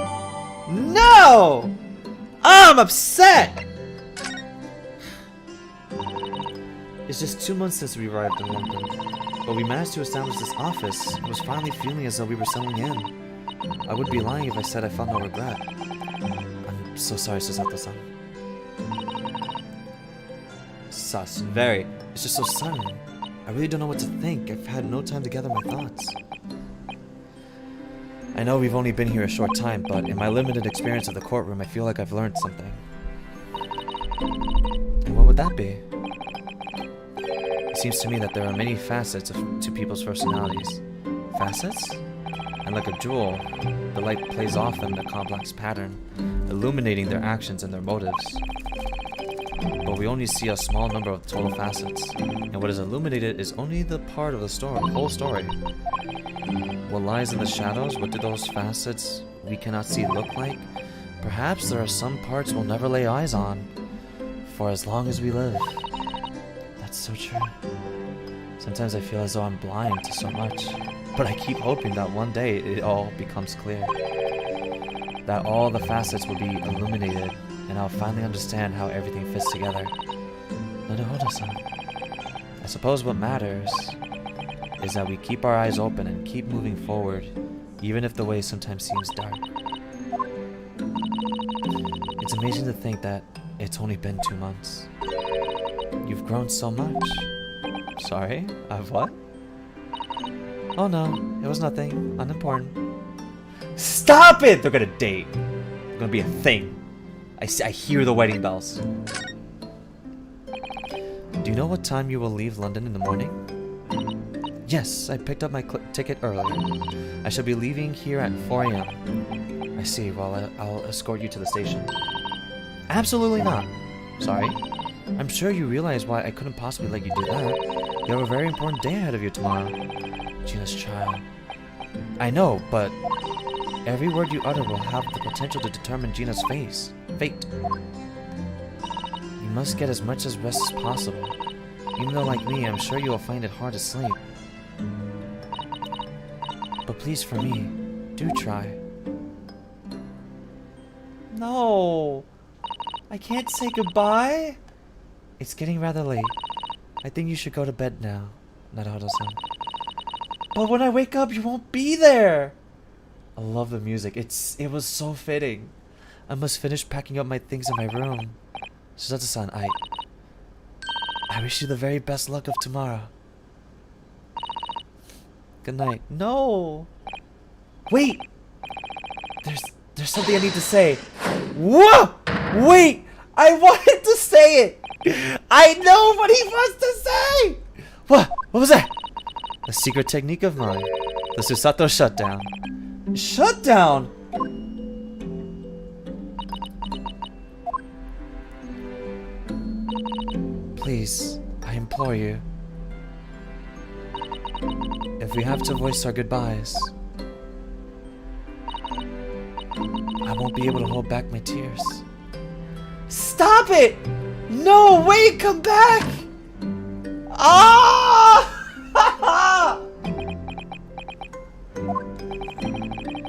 No! I'm upset! It's just 2 months since we arrived in London, but we managed to establish this office and was finally feeling as though we were settling in. I would be lying if I said I felt no regret. I'm so sorry, Susato-san. Sus. Very. It's just so sudden. I really don't know what to think. I've had no time to gather my thoughts. I know we've only been here a short time, but in my limited experience of the courtroom, I feel like I've learned something. And what would that be? It seems to me that there are many facets to people's personalities. Facets? And like a jewel, the light plays off in the complex pattern, illuminating their actions and their motives. but we only see a small number of total facets, and what is illuminated is only the part of the whole story. What lies in the shadows? What do those facets we cannot see look like? Perhaps there are some parts we'll never lay eyes on, for as long as we live. That's so true. Sometimes I feel as though I'm blind to so much, but I keep hoping that one day it all becomes clear. That all the facets will be illuminated, and I'll finally understand how everything fits together. Naruhodo-san. I suppose what matters is that we keep our eyes open and keep moving forward, even if the way sometimes seems dark. It's amazing to think that it's only been 2 months. You've grown so much. Sorry? I've what? Oh no, it was nothing. Unimportant. Stop it! They're gonna date. It's gonna be a thing. I hear the wedding bells. Do you know what time you will leave London in the morning? Yes, I picked up my ticket earlier. I shall be leaving here at 4 AM. I see. Well, I'll escort you to the station. Absolutely not. Sorry. I'm sure you realize why I couldn't possibly let you do that. You have a very important day ahead of you tomorrow. Gina's child. I know, but every word you utter will have the potential to determine Gina's fate. You must get as much as rest as possible. Even though, like me, I'm sure you will find it hard to sleep. But please, for me, do try. No! I can't say goodbye? It's getting rather late. I think you should go to bed now, Naruhodo-san. But when I wake up, you won't be there! I love the music. It was so fitting. I must finish packing up my things in my room. Susato-san, I wish you the very best luck of tomorrow. Good night. No! Wait! There's something I need to say. Whoa! Wait! I wanted to say it! I know what he wants to say! What? What was that? A secret technique of mine. The Susato shutdown. Shutdown? Please, I implore you. If we have to voice our goodbyes, I won't be able to hold back my tears. Stop it! No, wait, come back! Ah!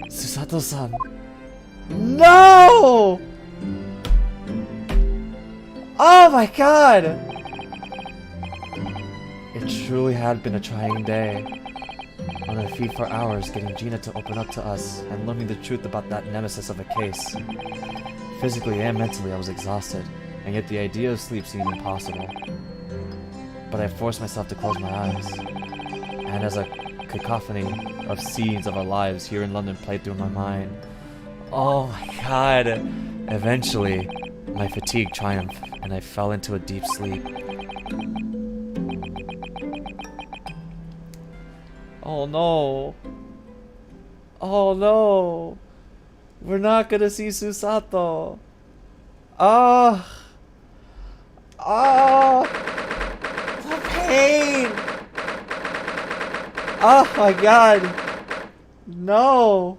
Susato-san. No! Oh my god! It truly had been a trying day. On our feet for hours getting Gina to open up to us and learning the truth about that nemesis of a case. Physically and mentally I was exhausted, and yet the idea of sleep seemed impossible. But I forced myself to close my eyes, and as a cacophony of scenes of our lives here in London played through my mind, oh my god! Eventually, my fatigue triumphed, and I fell into a deep sleep. Oh no. Oh no. We're not gonna see Susato. Ah. Ah. The pain. Oh my god. No.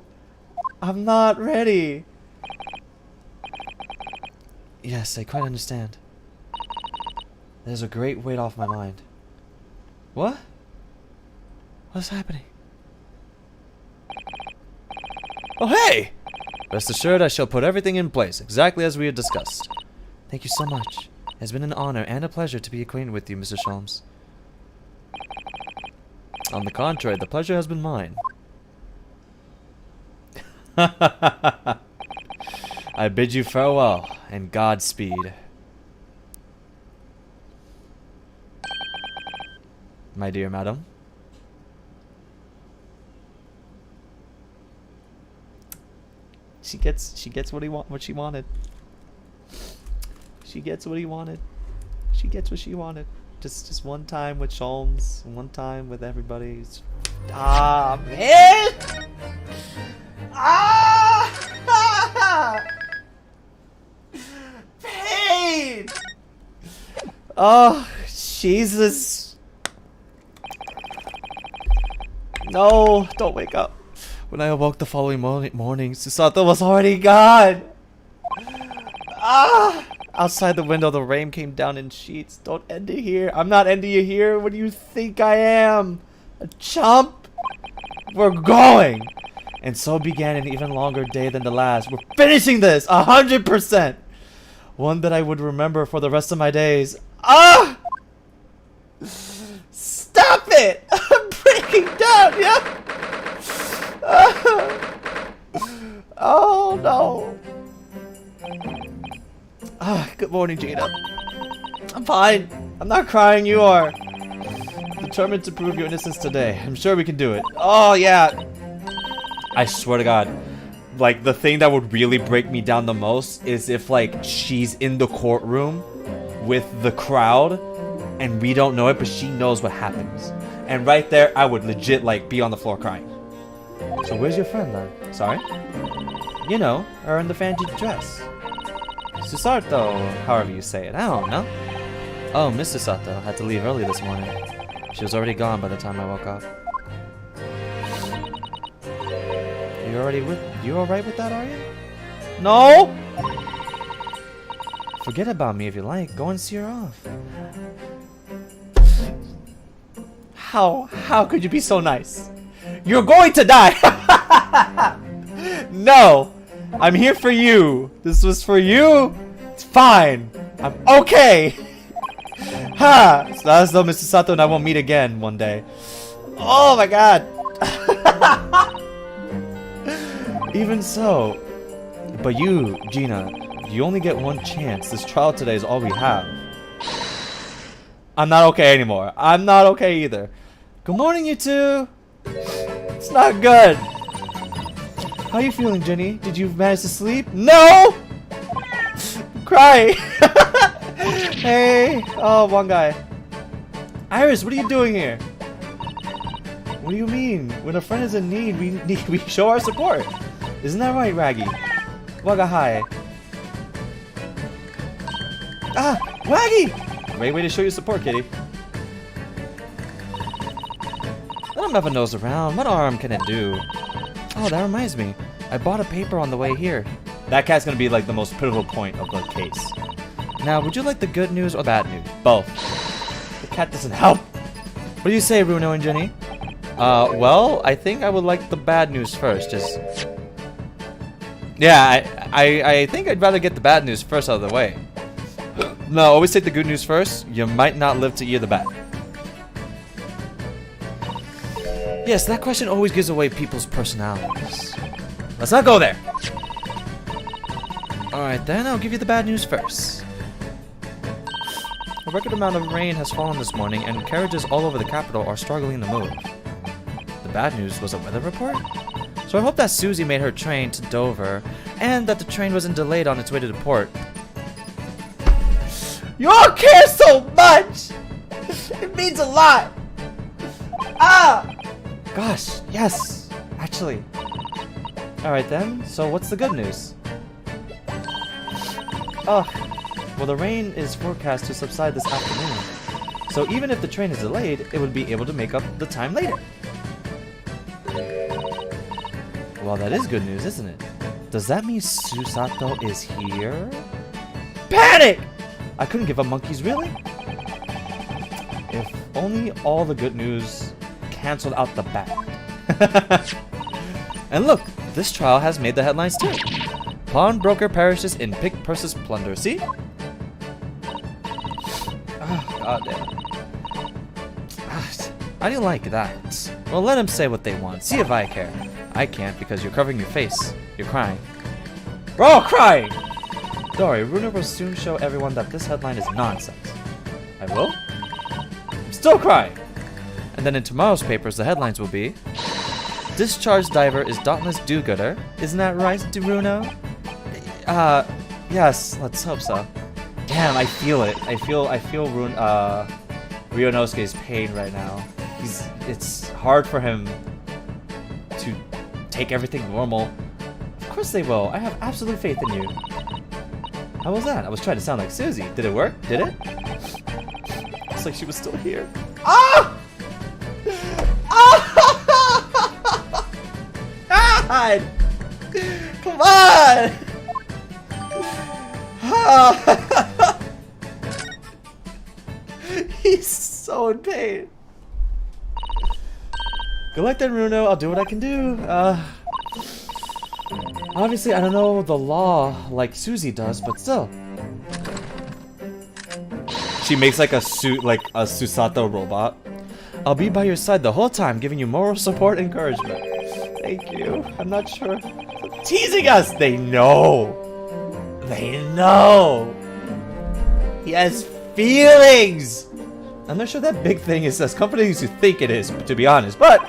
I'm not ready. Yes, I quite understand. There's a great weight off my mind. What? What's happening? Oh, hey! Rest assured I shall put everything in place, exactly as we had discussed. Thank you so much. It has been an honor and a pleasure to be acquainted with you, Mr. Sholmes. On the contrary, the pleasure has been mine. I bid you farewell, and Godspeed. My dear madam. She gets what she wanted. She gets what he wanted. She gets what she wanted. Just one time with Sholmes, one time with everybody. Ah, man! Ah! Pain! Oh, Jesus. No, don't wake up. When I awoke the following morning, Susato was already gone. Ah! Outside the window, the rain came down in sheets. Don't end it here. I'm not ending it here. What do you think I am? A chump? We're going! And so began an even longer day than the last. We're finishing this! 100%! One that I would remember for the rest of my days. Ah! Stop it! I'm breaking down, yeah? Oh no. Ah, good morning, Gina. I'm fine. I'm not crying, you are. Determined to prove your innocence today. I'm sure we can do it. Oh, yeah. I swear to God. Like, the thing that would really break me down the most is if, like, she's in the courtroom with the crowd and we don't know it, but she knows what happens. And right there, I would legit, like, be on the floor crying. So where's your friend, then? Sorry? You know, her in the fancy dress. Susato, however you say it. I don't know. Oh, Miss Susato had to leave early this morning. She was already gone by the time I woke up. You alright with that, are you? No! Forget about me if you like. Go and see her off. How could you be so nice? You're going to die! No! I'm here for you. This was for you. It's fine. I'm okay. Ha! So that's though Mr. Sato and I won't meet again one day. Oh my god. Even so. But you, Gina, you only get one chance. This trial today is all we have. I'm not okay anymore. I'm not okay either. Good morning, you two. It's not good. How are you feeling, Jenny? Did you manage to sleep? No! Cry. Hey. Oh, one guy. Iris, what are you doing here? What do you mean? When a friend is in need, we show our support. Isn't that right, Raggy? Waga hi. Ah, Waggy! Great way to show your support, kitty. Let him have a nose around. What harm can it do? Oh, that reminds me. I bought a paper on the way here. That cat's gonna be like the most pivotal point of the case. Now, would you like the good news or bad news? Both. The cat doesn't help. What do you say, Bruno and Jenny? Well, I think I would like the bad news first. Just... Yeah, I think I'd rather get the bad news first out of the way. No, always take the good news first. You might not live to hear the bad. Yes, that question always gives away people's personalities. Let's not go there. Alright then, I'll give you the bad news first. A record amount of rain has fallen this morning and carriages all over the capital are struggling to move. The bad news was a weather report? So I hope that Susie made her train to Dover and that the train wasn't delayed on its way to the port. You all care so much! It means a lot! Ah! Gosh, yes, actually. Alright then, so what's the good news? Oh, well the rain is forecast to subside this afternoon. So even if the train is delayed, it would be able to make up the time later. Well, that is good news, isn't it? Does that mean Susato is here? Panic! I couldn't give up monkeys, really? If only all the good news canceled out the bad. And look, this trial has made the headlines too. Pawnbroker perishes in pick purses plunder. See? Oh, God damn. I didn't like that. Well, let them say what they want. See if I care. I can't because you're covering your face. You're crying. We're all crying! Don't worry, Runa will soon show everyone that this headline is nonsense. I will? I'm still crying! And then in tomorrow's papers, the headlines will be... Discharged diver is dauntless do-gooder. Isn't that right, Bruno? Yes, let's hope so. Damn, I feel it. I feel Ryunosuke's pain right now. It's hard for him to take everything normal. Of course they will. I have absolute faith in you. How was that? I was trying to sound like Susie. Did it work? Did it? Looks like she was still here. Ah! Ah! God! Come on! Ah! He's so in pain. Good luck then, Runo. I'll do what I can do. Obviously, I don't know the law like Susie does, but still. She makes like a Susato robot. I'll be by your side the whole time, giving you moral support and encouragement. Thank you. I'm not sure. They're teasing us. They know. They know. He has feelings. I'm not sure that big thing is as comforting as you think it is, to be honest. But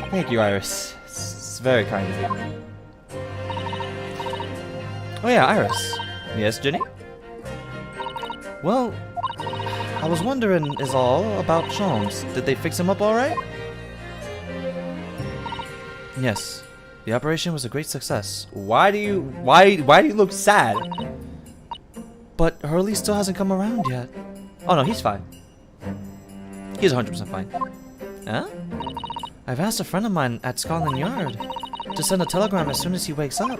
thank you, Iris. It's very kind of you. Oh yeah, Iris. Yes, Jenny? Well, I was wondering is all about Sholmes. Did they fix him up alright? Yes. The operation was a great success. Why do you look sad? But Hurley still hasn't come around yet. Oh no, he's fine. He's 100% fine. Huh? I've asked a friend of mine at Scotland Yard to send a telegram as soon as he wakes up.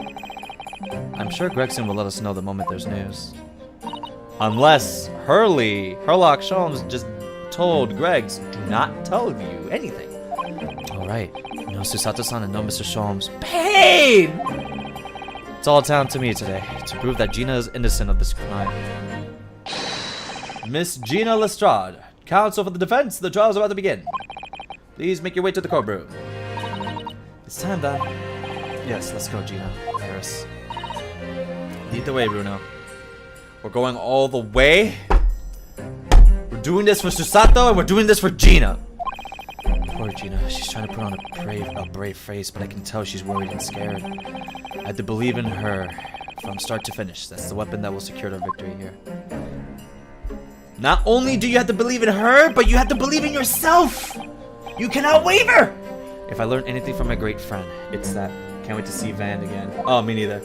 I'm sure Gregson will let us know the moment there's news. Unless Herlock Sholmes just told Greggs, do not tell you anything. Alright, no Susato-san and no Mr. Sholmes. Pain! It's all down to me today, to prove that Gina is innocent of this crime. Miss Gina Lestrade, counsel for the defense, the trial is about to begin. Please make your way to the courtroom. It's time, then. Yes, let's go, Gina. Iris. Lead the way, Bruno. We're going all the way. We're doing this for Susato, and we're doing this for Gina. Poor Gina. She's trying to put on a brave face, but I can tell she's worried and scared. I had to believe in her from start to finish. That's the weapon that will secure our victory here. Not only do you have to believe in her, but you have to believe in yourself. You cannot waver. If I learned anything from my great friend, it's that. Can't wait to see Van again. Oh, me neither.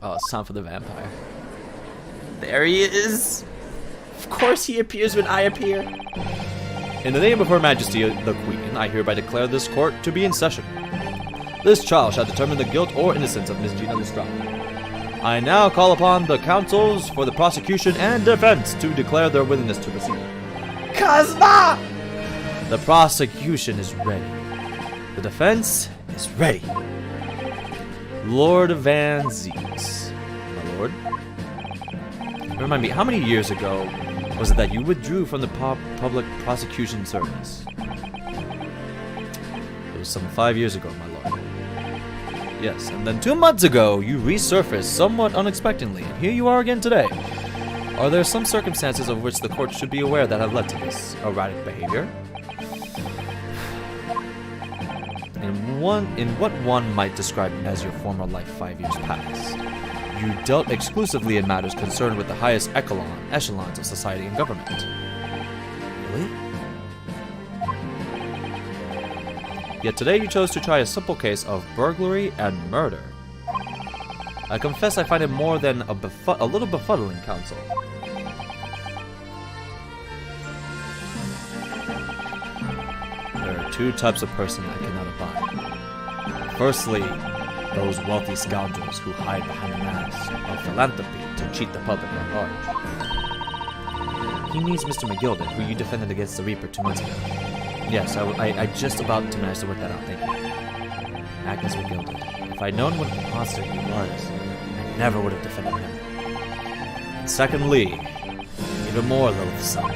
Oh, it's time for the vampire. There he is. Of course he appears when I appear. In the name of Her Majesty the Queen, I hereby declare this court to be in session. This trial shall determine the guilt or innocence of Miss Gina Lestrade. I now call upon the counsels for the prosecution and defense to declare their willingness to proceed. Kazma! The prosecution is ready. The defense is ready. Lord Van Zieks. My lord? Remind me, how many years ago was it that you withdrew from the public prosecution service? It was some 5 years ago, my lord. Yes, and then 2 months ago, you resurfaced somewhat unexpectedly, and here you are again today. Are there some circumstances of which the court should be aware that have led to this erratic behavior? In what one might describe as your former life 5 years past, you dealt exclusively in matters concerned with the highest echelons of society and government. Really? Yet today you chose to try a simple case of burglary and murder. I confess I find it more than a little befuddling, counsel. There are 2 types of person I cannot abide. Firstly, those wealthy scoundrels who hide behind the mask of philanthropy to cheat the public at large. He means Mr. McGilden, who you defended against the Reaper 2 months ago. Yes, I just about to manage to work that out, thank you. Agnes McGilden. If I'd known what a monster he was, I never would have defended him. And secondly, even more loathsome,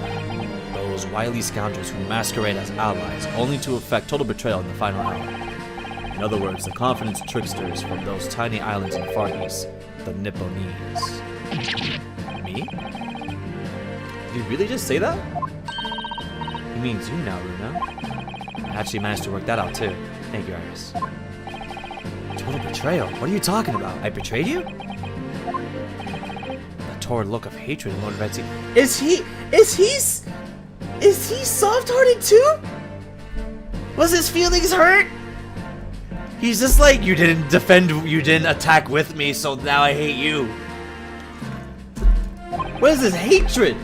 those wily scoundrels who masquerade as allies only to effect total betrayal in the final hour. In other words, the confidence tricksters from those tiny islands in the Far East, the Nipponese. Me? Did you really just say that? He means you now, Runa. I actually managed to work that out too. Thank you, Iris. Total betrayal? What are you talking about? I betrayed you? The torrid look of hatred in Lord Renzi. Is he soft-hearted too? Was his feelings hurt? He's just like, you didn't defend, you didn't attack with me, so now I hate you. What is this hatred?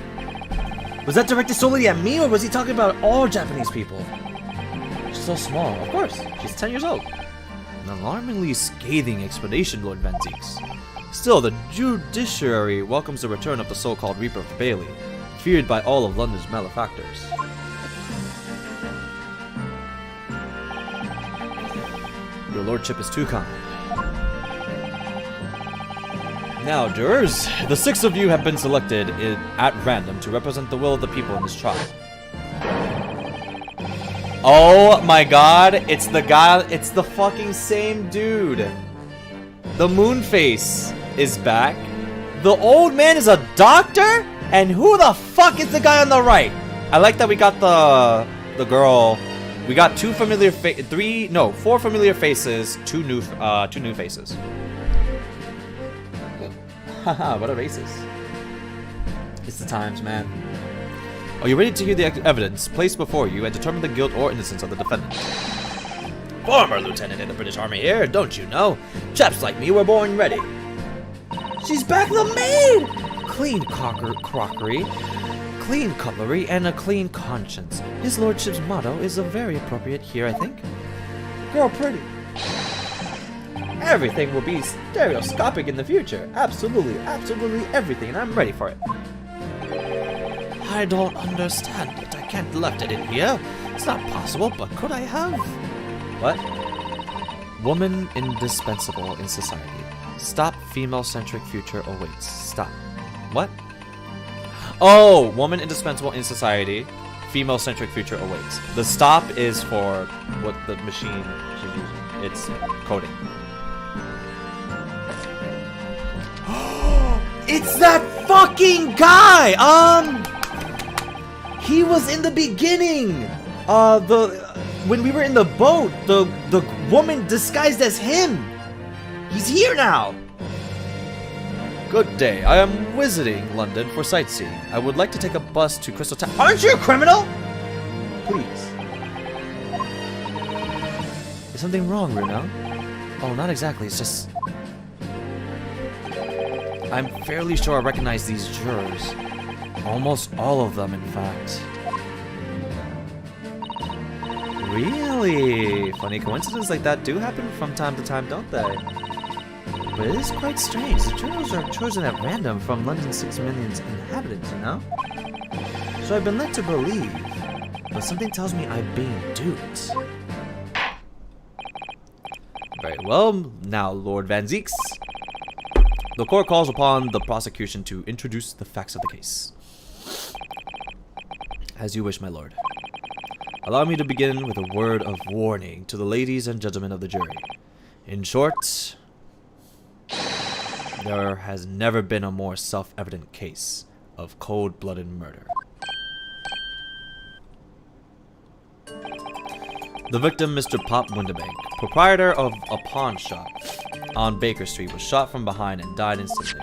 Was that directed solely at me, or was he talking about all Japanese people? She's so small, of course. She's 10 years old. An alarmingly scathing explanation, Lord Van Zieks. Still, the judiciary welcomes the return of the so-called Reaper of Bailey, feared by all of London's malefactors. Your lordship is too kind. Now, jurors, the 6 of you have been selected at random to represent the will of the people in this trial. Oh my god, it's the guy, it's the fucking same dude. The Moonface is back. The old man is a doctor? And who the fuck is the guy on the right? I like that we got the girl. We got 4 familiar faces, 2 new faces. Haha, what a racist. It's the times, man. Are you ready to hear the evidence placed before you and determine the guilt or innocence of the defendant? Former lieutenant in the British Army here, don't you know? Chaps like me were born ready. She's back, the maid! Clean crockery, clean cutlery, and a clean conscience. His lordship's motto is very appropriate here, I think. Girl pretty. Everything will be stereoscopic in the future. Absolutely, absolutely everything, and I'm ready for it. I don't understand it. I can't left it in here. It's not possible, but could I have? What? Woman indispensable in society. Stop female-centric future awaits. Stop. What? Oh, woman indispensable in society. Female-centric future awaits. The stop is for what the machine she's using. It's coding. It's that fucking guy! He was in the beginning! When we were in the boat, the woman disguised as him! He's here now! Good day. I am visiting London for sightseeing. I would like to take a bus to Crystal Town. Aren't you a criminal? Please. Is something wrong, Bruno? Oh, not exactly. It's just... I'm fairly sure I recognize these jurors. Almost all of them, in fact. Really? Funny coincidences like that do happen from time to time, don't they? But it is quite strange. The jurors are chosen at random from London's 6 million inhabitants, you know? So I've been led to believe, but something tells me I'm being duped. Very well. Now, Lord Van Zieks. The court calls upon the prosecution to introduce the facts of the case. As you wish, my lord. Allow me to begin with a word of warning to the ladies and gentlemen of the jury. In short, there has never been a more self-evident case of cold-blooded murder. The victim, Mr. Pop Windebank, proprietor of a pawn shop on Baker Street, was shot from behind and died instantly.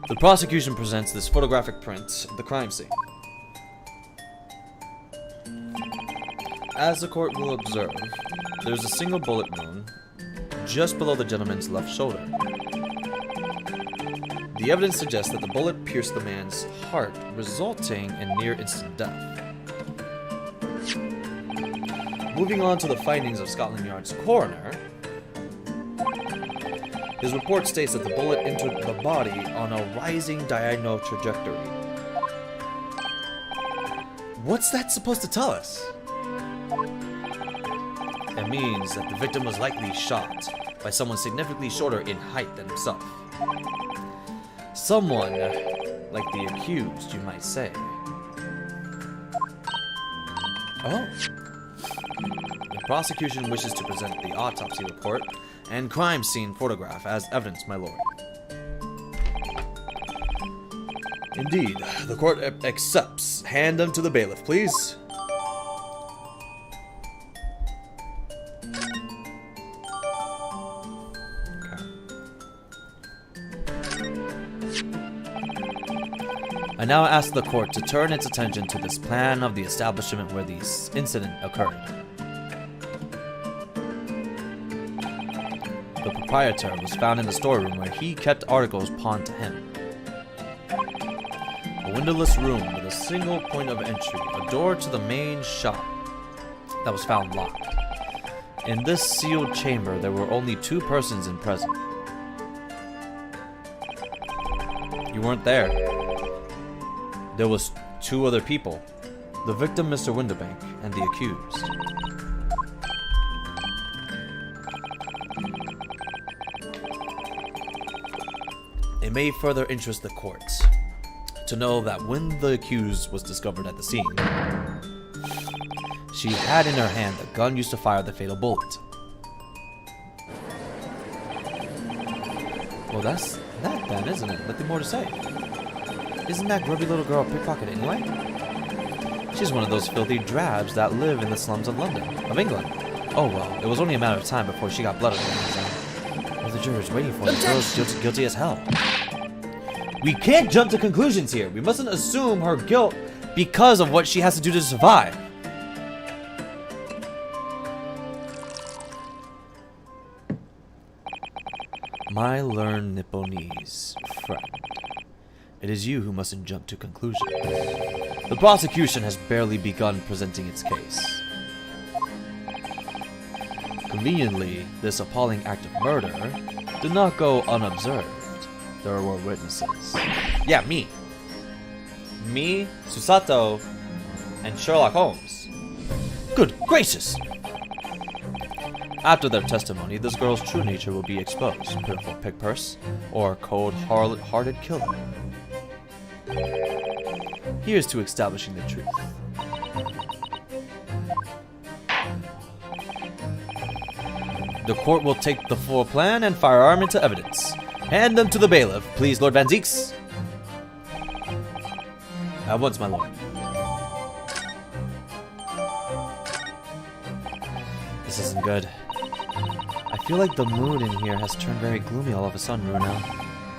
The prosecution presents this photographic print of the crime scene. As the court will observe, there is a single bullet wound just below the gentleman's left shoulder. The evidence suggests that the bullet pierced the man's heart, resulting in near-instant death. Moving on to the findings of Scotland Yard's coroner, his report states that the bullet entered the body on a rising diagonal trajectory. What's that supposed to tell us? It means that the victim was likely shot by someone significantly shorter in height than himself. Someone like the accused, you might say. Oh. The prosecution wishes to present the autopsy report and crime scene photograph as evidence, my lord. Indeed, the court accepts. Hand them to the bailiff, please. I now ask the court to turn its attention to this plan of the establishment where this incident occurred. proprietor was found in the storeroom where he kept articles pawned to him. A windowless room with a single point of entry, a door to the main shop that was found locked. In this sealed chamber, there were only 2 persons in present. You weren't there. There was 2 other people. The victim, Mr. Winterbank, and the accused. It may further interest the courts to know that when the accused was discovered at the scene, she had in her hand the gun used to fire the fatal bullet. Well, that's that then, isn't it? Nothing more to say. Isn't that grubby little girl a pickpocket anyway? She's one of those filthy drabs that live in the slums of London, of England. Oh well, it was only a matter of time before she got blood on her hands. What are the jurors waiting for? The girl's guilty as hell. We can't jump to conclusions here. We mustn't assume her guilt because of what she has to do to survive. My learned Nipponese friend, it is you who mustn't jump to conclusions. The prosecution has barely begun presenting its case. Conveniently, this appalling act of murder did not go unobserved. There were witnesses. Yeah, me. Me, Susato, and Sherlock Holmes. Good gracious! After their testimony, this girl's true nature will be exposed. Pitiful pickpurse, or cold-hearted killer. Here's to establishing the truth. The court will take the full plan and firearm into evidence. Hand them to the bailiff, please, Lord Van Zeeks. At once, my lord. This isn't good. I feel like the mood in here has turned very gloomy all of a sudden, Runa.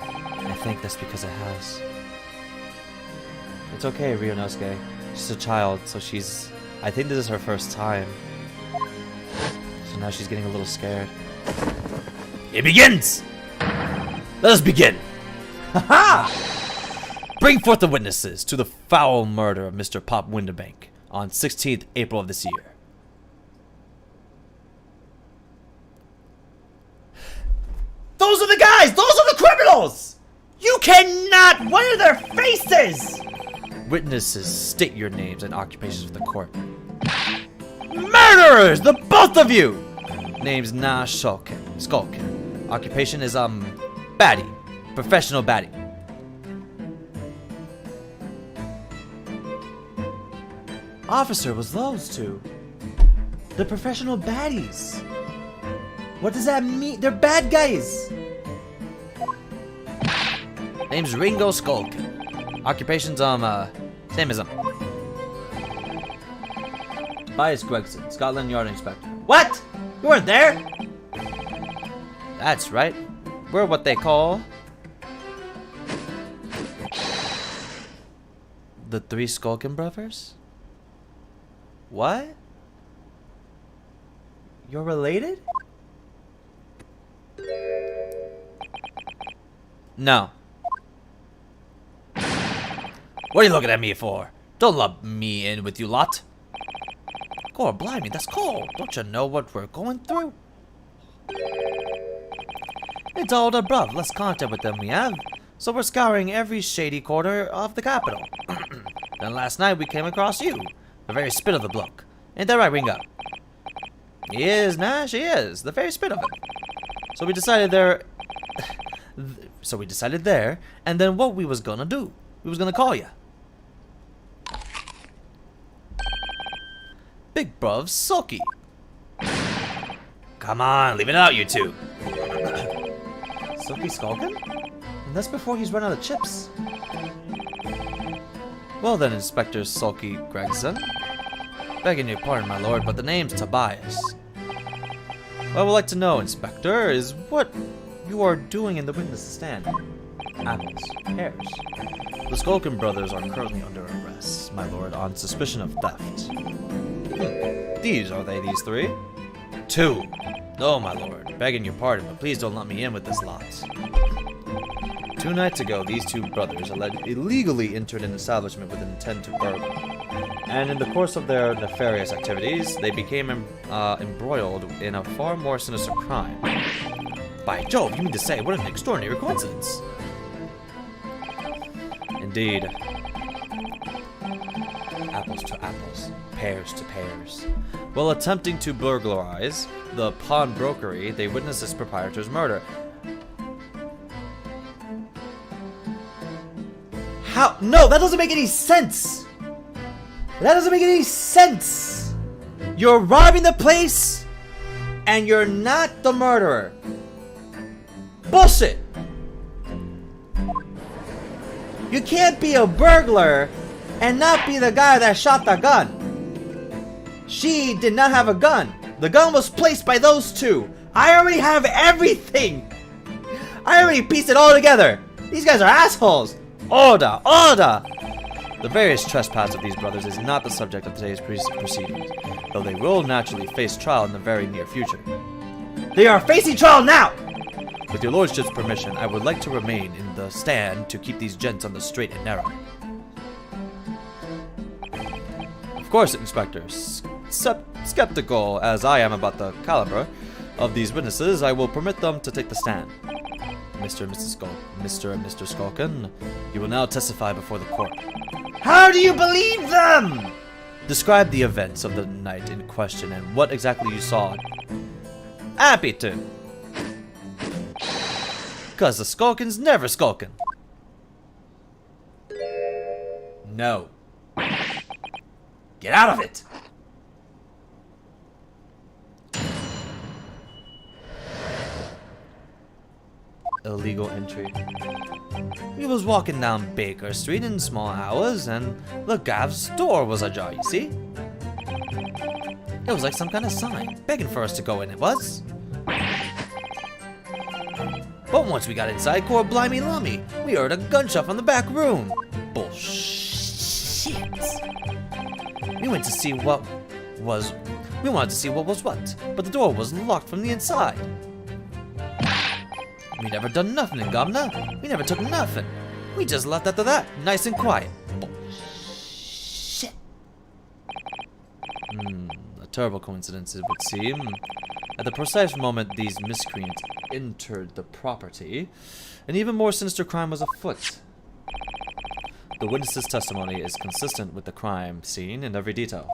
I think that's because it has. It's okay, Ryunosuke. She's a child, so she's... I think this is her first time. So now she's getting a little scared. It begins! Let us begin! Ha-ha! Bring forth the witnesses to the foul murder of Mr. Pop Winterbank on 16th April of this year. Those are the guys! Those are the criminals! You cannot wear their faces! Witnesses, state your names and occupations for the court. Murderers! The both of you! Name's Na Skulkin. Occupation is, baddie. Professional baddie. Officer, was those 2? The professional baddies. What does that mean? They're bad guys. Name's Ringo Skulkin. Occupation's, same as him. Tobias Gregson, Scotland Yard Inspector. What? You weren't there? That's right. We're what they call... the 3 Skulkin brothers? What? You're related? No. What are you looking at me for? Don't lump me in with you lot. God blimey, that's cold. Don't you know what we're going through? It's all above. Less contact with them we have. So we're scouring every shady corner of the capital. Then last night we came across you. The very spit of the bloke. Ain't that right, Ringo? He is, Nash, he is. The very spit of it. So we decided there... and then what we was gonna do? We was gonna call you. Big bruv Sulky. Come on, leave it out, you 2. Sulky Skulkin? And that's before he's run out of chips. Well then, Inspector Sulky Gregson. Begging your pardon, my lord, but the name's Tobias. What I would like to know, Inspector, is what you are doing in the witness stand. Apples, pears. The Skulkin brothers are currently under arrest, my lord, on suspicion of theft. These, are they these 3? 2. Oh, my lord, begging your pardon, but please don't let me in with this lot. 2 nights ago, these 2 brothers illegally entered an establishment with intent to burgle. And in the course of their nefarious activities, they became embroiled in a far more sinister crime. By Jove, you mean to say, what an extraordinary coincidence. Indeed. Apples to apples, pears to pears. While attempting to burglarize the pawnbrokery, they witnessed its proprietor's murder. How? No, that doesn't make any sense! That doesn't make any sense! You're robbing the place, and you're not the murderer. Bullshit! You can't be a burglar and not be the guy that shot the gun. She did not have a gun. The gun was placed by those 2. I already have everything. I already pieced it all together. These guys are assholes. Order, order. The various trespass of these brothers is not the subject of today's proceedings, though they will naturally face trial in the very near future. They are facing trial now! With your lordship's permission, I would like to remain in the stand to keep these gents on the straight and narrow. Of course, Inspector. Skeptical as I am about the caliber of these witnesses, I will permit them to take the stand. Mr. and Mr. Skulkin, you will now testify before the court. How do you believe them? Describe the events of the night in question and what exactly you saw. Happy to. Cause the Skulkin's never skulking. No. Get out of it! Illegal entry. We was walking down Baker Street in small hours and the Gav's door was ajar, you see? It was like some kind of sign, begging for us to go in, it was. But once we got inside, core blimey lummy, we heard a gunshot from the back room. Bullshit. We wanted to see what was what, but the door was locked from the inside. We never done nothing, Governor. We never took nothing. We just left after that, nice and quiet. Bullshit. A terrible coincidence, it would seem. At the precise moment these miscreants entered the property, an even more sinister crime was afoot. The witness's testimony is consistent with the crime scene in every detail.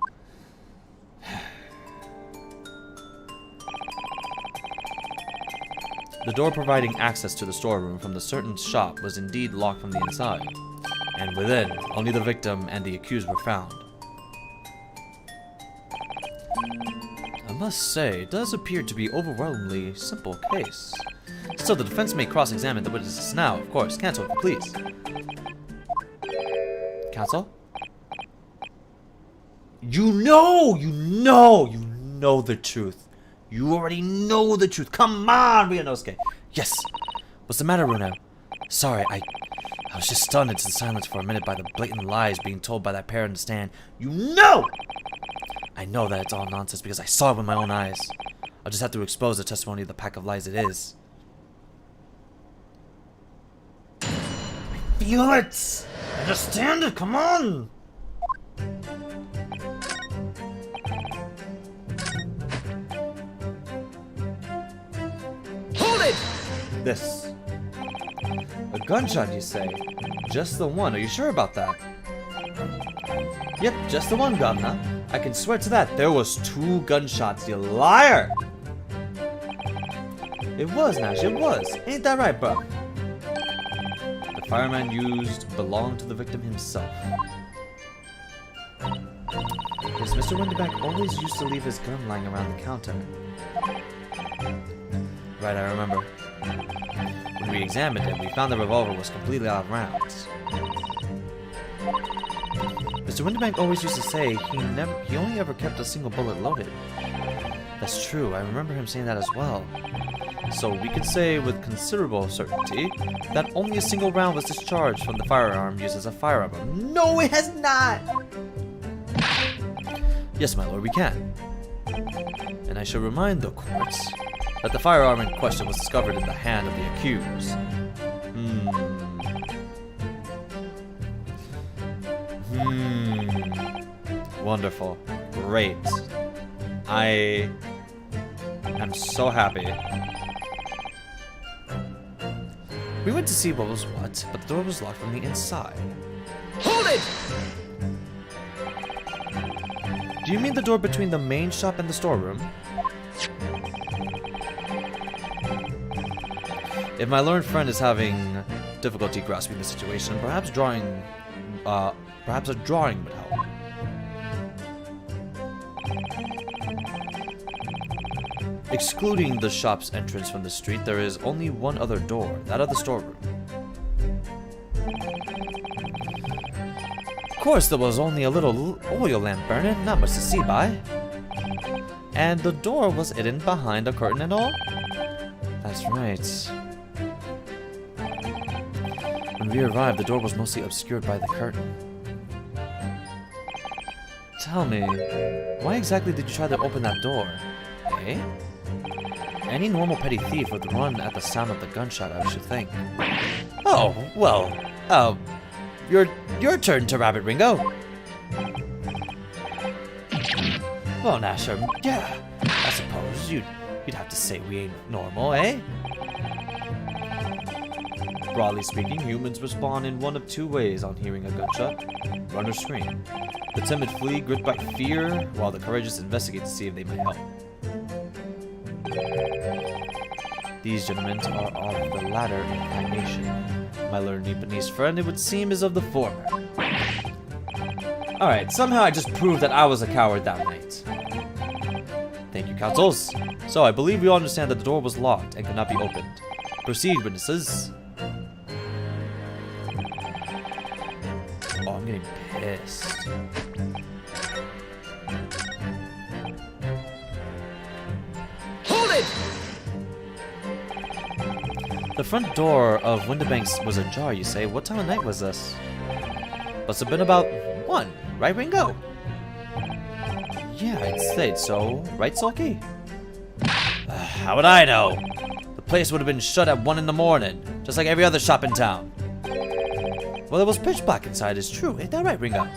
The door providing access to the storeroom from the certain shop was indeed locked from the inside, and within, only the victim and the accused were found. I must say, it does appear to be an overwhelmingly simple case. Still, the defense may cross-examine the witnesses now, of course. Counsel, please. Counsel? You know the truth. You already know the truth. Come on, Ryunosuke. Yes. What's the matter, Runo? Sorry, I was just stunned into silence for a minute by the blatant lies being told by that pair in the stand. You know! I know that it's all nonsense because I saw it with my own eyes. I'll just have to expose the testimony of the pack of lies it is. I feel it! Understand it, come on! Hold it! This. A gunshot, you say? Just the one, are you sure about that? Yep, just the one, Governor. I can swear to that. There was 2 gunshots, you liar! It was, Nash, it was. Ain't that right, bro? The fireman used belonged to the victim himself. Yes, Mr. Winterbank always used to leave his gun lying around the counter. Right, I remember. When we examined it, we found the revolver was completely out of rounds. Mr. Winterbank always used to say he only ever kept a single bullet loaded. That's true, I remember him saying that as well. So we can say with considerable certainty that only a single round was discharged from the firearm used as a firearm. No, it has not! Yes, my lord, we can. And I should remind the courts that the firearm in question was discovered in the hand of the accused. Wonderful. Great. I am so happy. We went to see what was what, but the door was locked from the inside. Hold it! Do you mean the door between the main shop and the storeroom? If my learned friend is having difficulty grasping the situation, perhaps a drawing would help. Excluding the shop's entrance from the street, there is only one other door, that of the storeroom. Of course, there was only a little oil lamp burning, not much to see by. And the door was hidden behind a curtain and all? That's right. When we arrived, the door was mostly obscured by the curtain. Tell me, why exactly did you try to open that door? Eh? Any normal petty thief would run at the sound of the gunshot, I should think. Oh, well, your turn to Rabbit Ringo. Well, now, sure, yeah, I suppose you'd have to say we ain't normal, eh? Broadly speaking, humans respond in one of two ways on hearing a gunshot: run or scream. The timid flee, gripped by fear, while the courageous investigate to see if they might help. These gentlemen are of the latter incarnation. My learned Japanese friend, it would seem, is of the former. Alright, somehow I just proved that I was a coward that night. Thank you, counsels. So, I believe we all understand that the door was locked and could not be opened. Proceed, witnesses. Oh, I'm getting pissed. Hold it! The front door of Windibanks was ajar, you say? What time of night was this? Must have been about 1, right, Ringo? Yeah, I'd say so. Right, Sulky? How would I know? The place would have been shut at 1 in the morning, just like every other shop in town. Well, it was pitch black inside, it's true. Ain't that right, Ringo?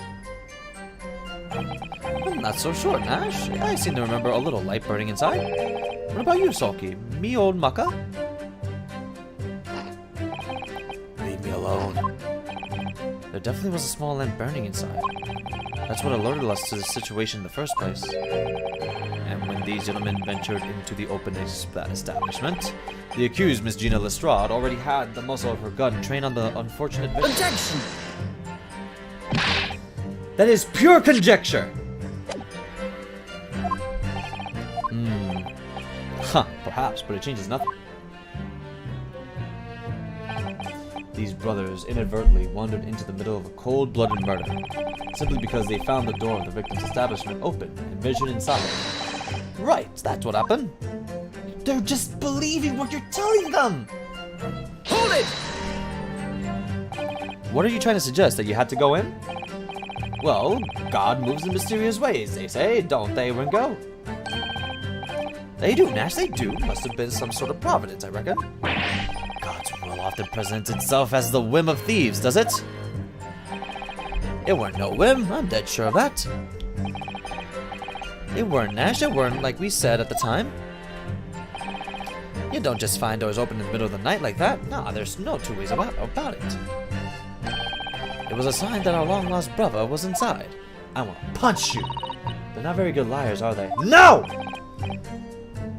I'm not so sure, Nash. I seem to remember a little light burning inside. What about you, Sulky? Me old mucka? Leave me alone. There definitely was a small lamp burning inside. That's what alerted us to the situation in the first place. And when these gentlemen ventured into the open establishment, the accused, Miss Gina Lestrade, already had the muzzle of her gun trained on the unfortunate victim. Objection! That is pure conjecture! Huh, perhaps, but it changes nothing. These brothers inadvertently wandered into the middle of a cold-blooded murder, simply because they found the door of the victim's establishment open and ventured inside. Right, that's what happened. They're just believing what you're telling them! Hold it! What are you trying to suggest, that you had to go in? Well, God moves in mysterious ways, they say, don't they, Ringo? They do, Nash, they do. Must have been some sort of providence, I reckon. God's will often presents itself as the whim of thieves, does it? It weren't no whim, I'm dead sure of that. It weren't, Nash, it weren't like we said at the time. You don't just find doors open in the middle of the night like that. Nah, there's no two ways about it. It was a sign that our long-lost brother was inside. I want to punch you. They're not very good liars, are they? No!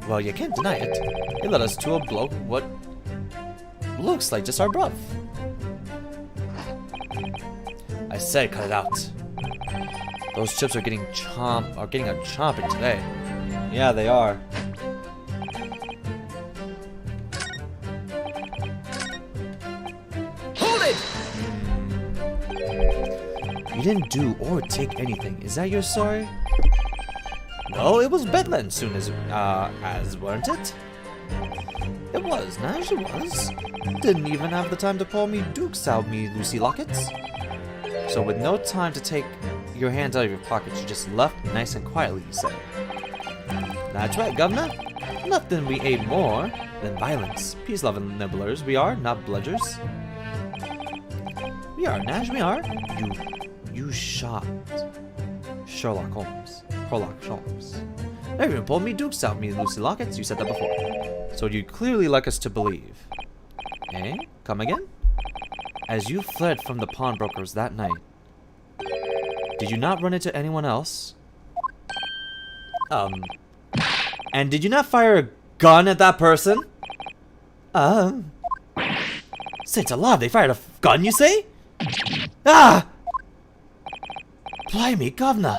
Well, you can't deny it. It led us to a bloke what looks like just our bruv. I said cut it out. Those chips are getting a chomping today. Yeah, they are. Hold it! You didn't do or take anything. Is that your story? Well, it was Bedlam soon as weren't it? It was, Nash, it was. Didn't even have the time to pour me dukes out me Lucy lockets. So with no time to take your hands out of your pockets, you just left nice and quietly, you say. That's right, Governor. Nothing we hate more than violence. Peace-loving nibblers we are, not bludgers. We are, Nash, we are. You shot Sherlock Holmes. Everyone pulled me dukes out, me Lucy Lockets. You said that before. So you clearly like us to believe. Eh? Come again? As you fled from the pawnbrokers that night, did you not run into anyone else? And did you not fire a gun at that person? Saints alive, they fired a gun, you say? Ah! Blimey, Governor.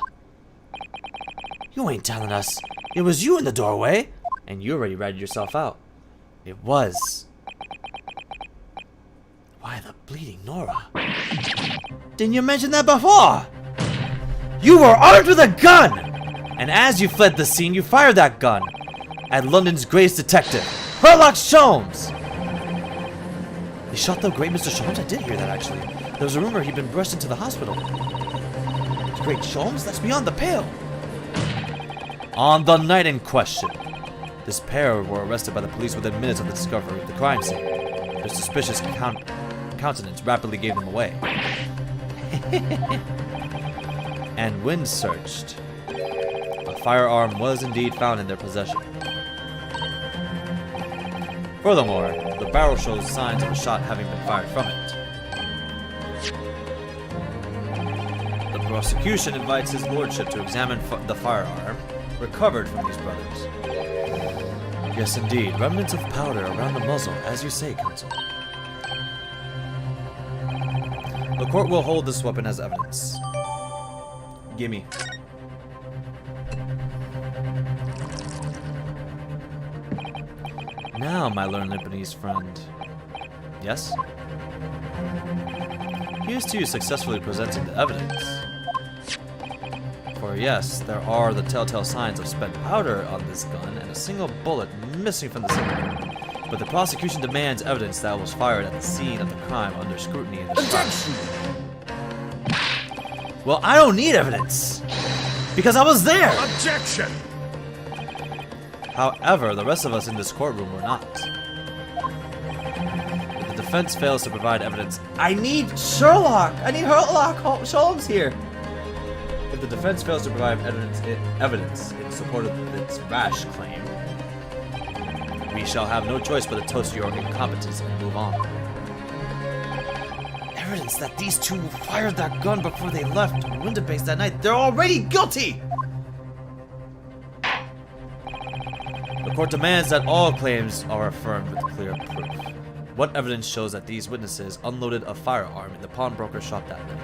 You ain't telling us it was you in the doorway, and you already ratted yourself out. It was. Why the bleeding Nora? Didn't you mention that before? You were armed with a gun! And as you fled the scene, you fired that gun at London's greatest detective, Sherlock Sholmes! They shot the great Mr. Sholmes? I did hear that, actually. There was a rumor he'd been rushed into the hospital. Great Sholmes? That's beyond the pale! On the night in question, this pair were arrested by the police within minutes of the discovery of the crime scene. Their suspicious countenance rapidly gave them away. And when searched, a firearm was indeed found in their possession. Furthermore, the barrel shows signs of a shot having been fired from it. The prosecution invites his lordship to examine the firearm recovered from these brothers. Yes, indeed, remnants of powder around the muzzle, as you say, counsel. The court will hold this weapon as evidence. Gimme. Now, my learned Lebanese friend. Yes? Here's to you successfully presenting the evidence. For yes, there are the telltale signs of spent powder on this gun and a single bullet missing from the cylinder. But the prosecution demands evidence that was fired at the scene of the crime under scrutiny in this trial. Well, I don't need evidence, because I was there! Objection! However, the rest of us in this courtroom were not. If the defense fails to provide evidence, I need Sherlock! I need Sherlock Holmes here! If the defense fails to provide evidence in support of its rash claim, we shall have no choice but to toast your incompetence and move on. Evidence that these two fired that gun before they left Winterbanks that night. They're already guilty! The court demands that all claims are affirmed with clear proof. What evidence shows that these witnesses unloaded a firearm in the pawnbroker shop that night?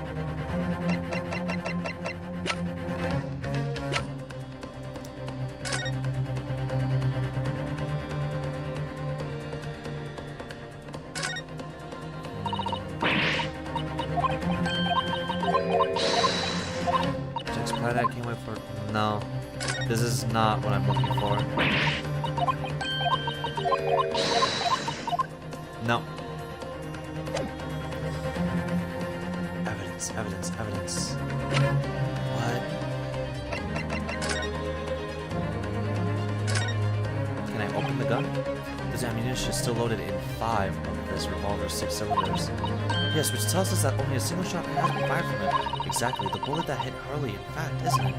No, this is not what I'm looking for. No. Evidence. What? Can I open the gun? This ammunition is still loaded in 5 of this revolver's 6 cylinders. Yes, which tells us that only a single shot has been fired from it. Exactly, the bullet that hit Hurley, in fact, isn't it?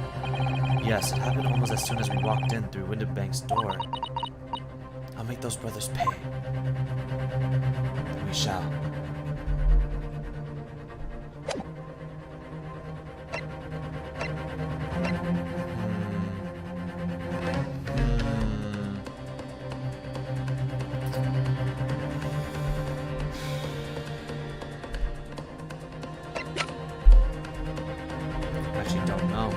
Yes, it happened almost as soon as we walked in through Winterbank's door. I'll make those brothers pay. We shall. Actually, don't know.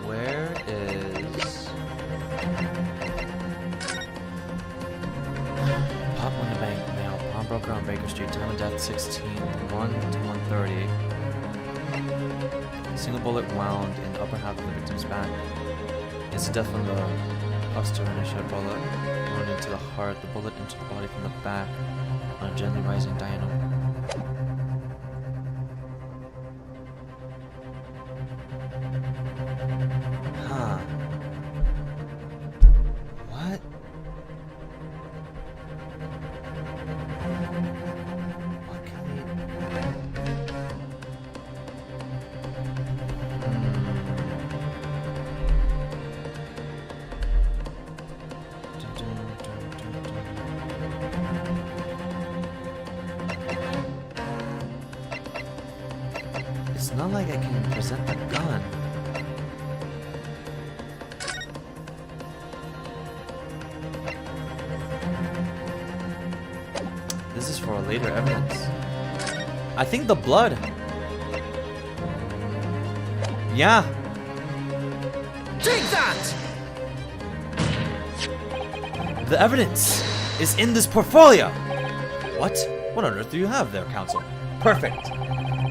Where is Pop Winterbank mail? Pawnbroker on Baker Street. Time of death 16, 1 to 1:30. Single bullet wound in the upper half of the victim's back. It's death from the posterior initial bullet. Going into the heart, the bullet into the body from the back. On a gently rising diurnal. Huh. What? What can we... Dun, dun, dun, dun, dun. It's not like I can present the gun. This is for later evidence. I think the blood. Yeah. Take that! The evidence is in this portfolio. What? What on earth do you have there, Counsel? Perfect.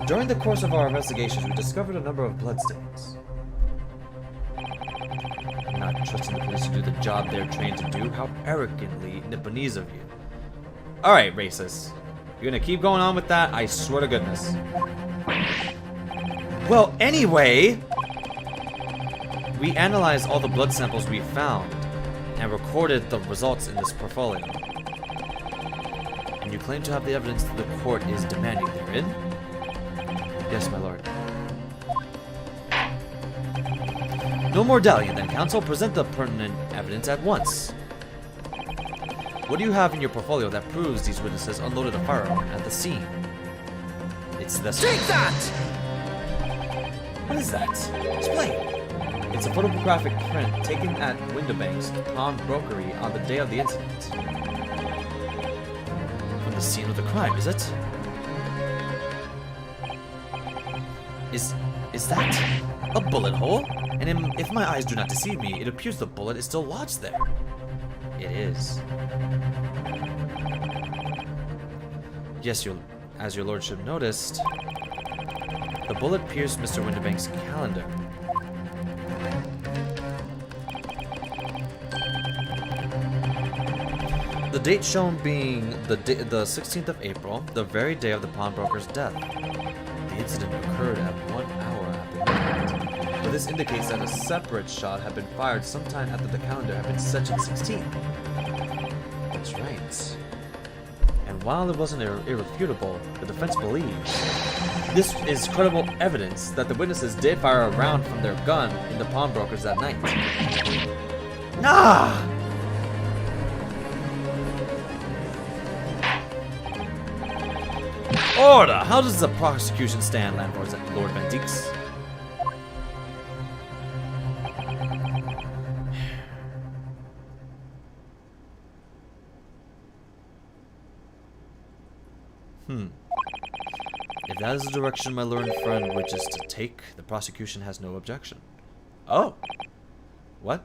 During the course of our investigations, we discovered a number of bloodstains. I'm not trusting the police to do the job they're trained to do. How arrogantly Nipponese of you. Alright, racist. You're gonna keep going on with that? I swear to goodness. Well, anyway, we analyzed all the blood samples we found and recorded the results in this portfolio. And you claim to have the evidence that the court is demanding therein? Yes, my lord. No more dallying then, Counsel. Present the pertinent evidence at once. What do you have in your portfolio that proves these witnesses unloaded a firearm at the scene? It's this. Take that! What is that? Explain. It's a photographic print taken at Windibank's pawnbrokery on the day of the incident. From the scene of the crime, is it? Is that a bullet hole? And if my eyes do not deceive me, it appears the bullet is still lodged there. It is. Yes, as your lordship noticed, the bullet pierced Mr. Windibank's calendar. The date shown being the 16th of April, the very day of the pawnbroker's death. The incident occurred at 1 hour after midnight, but this indicates that a separate shot had been fired sometime after the calendar had been set to the 16th. That's right. And while it wasn't irrefutable, the defense believes this is credible evidence that the witnesses did fire a round from their gun in the pawnbrokers that night. Nah! Order! How does the prosecution stand, landlords at Lord Ventique? If that is the direction my learned friend wishes to take, the prosecution has no objection. Oh! What?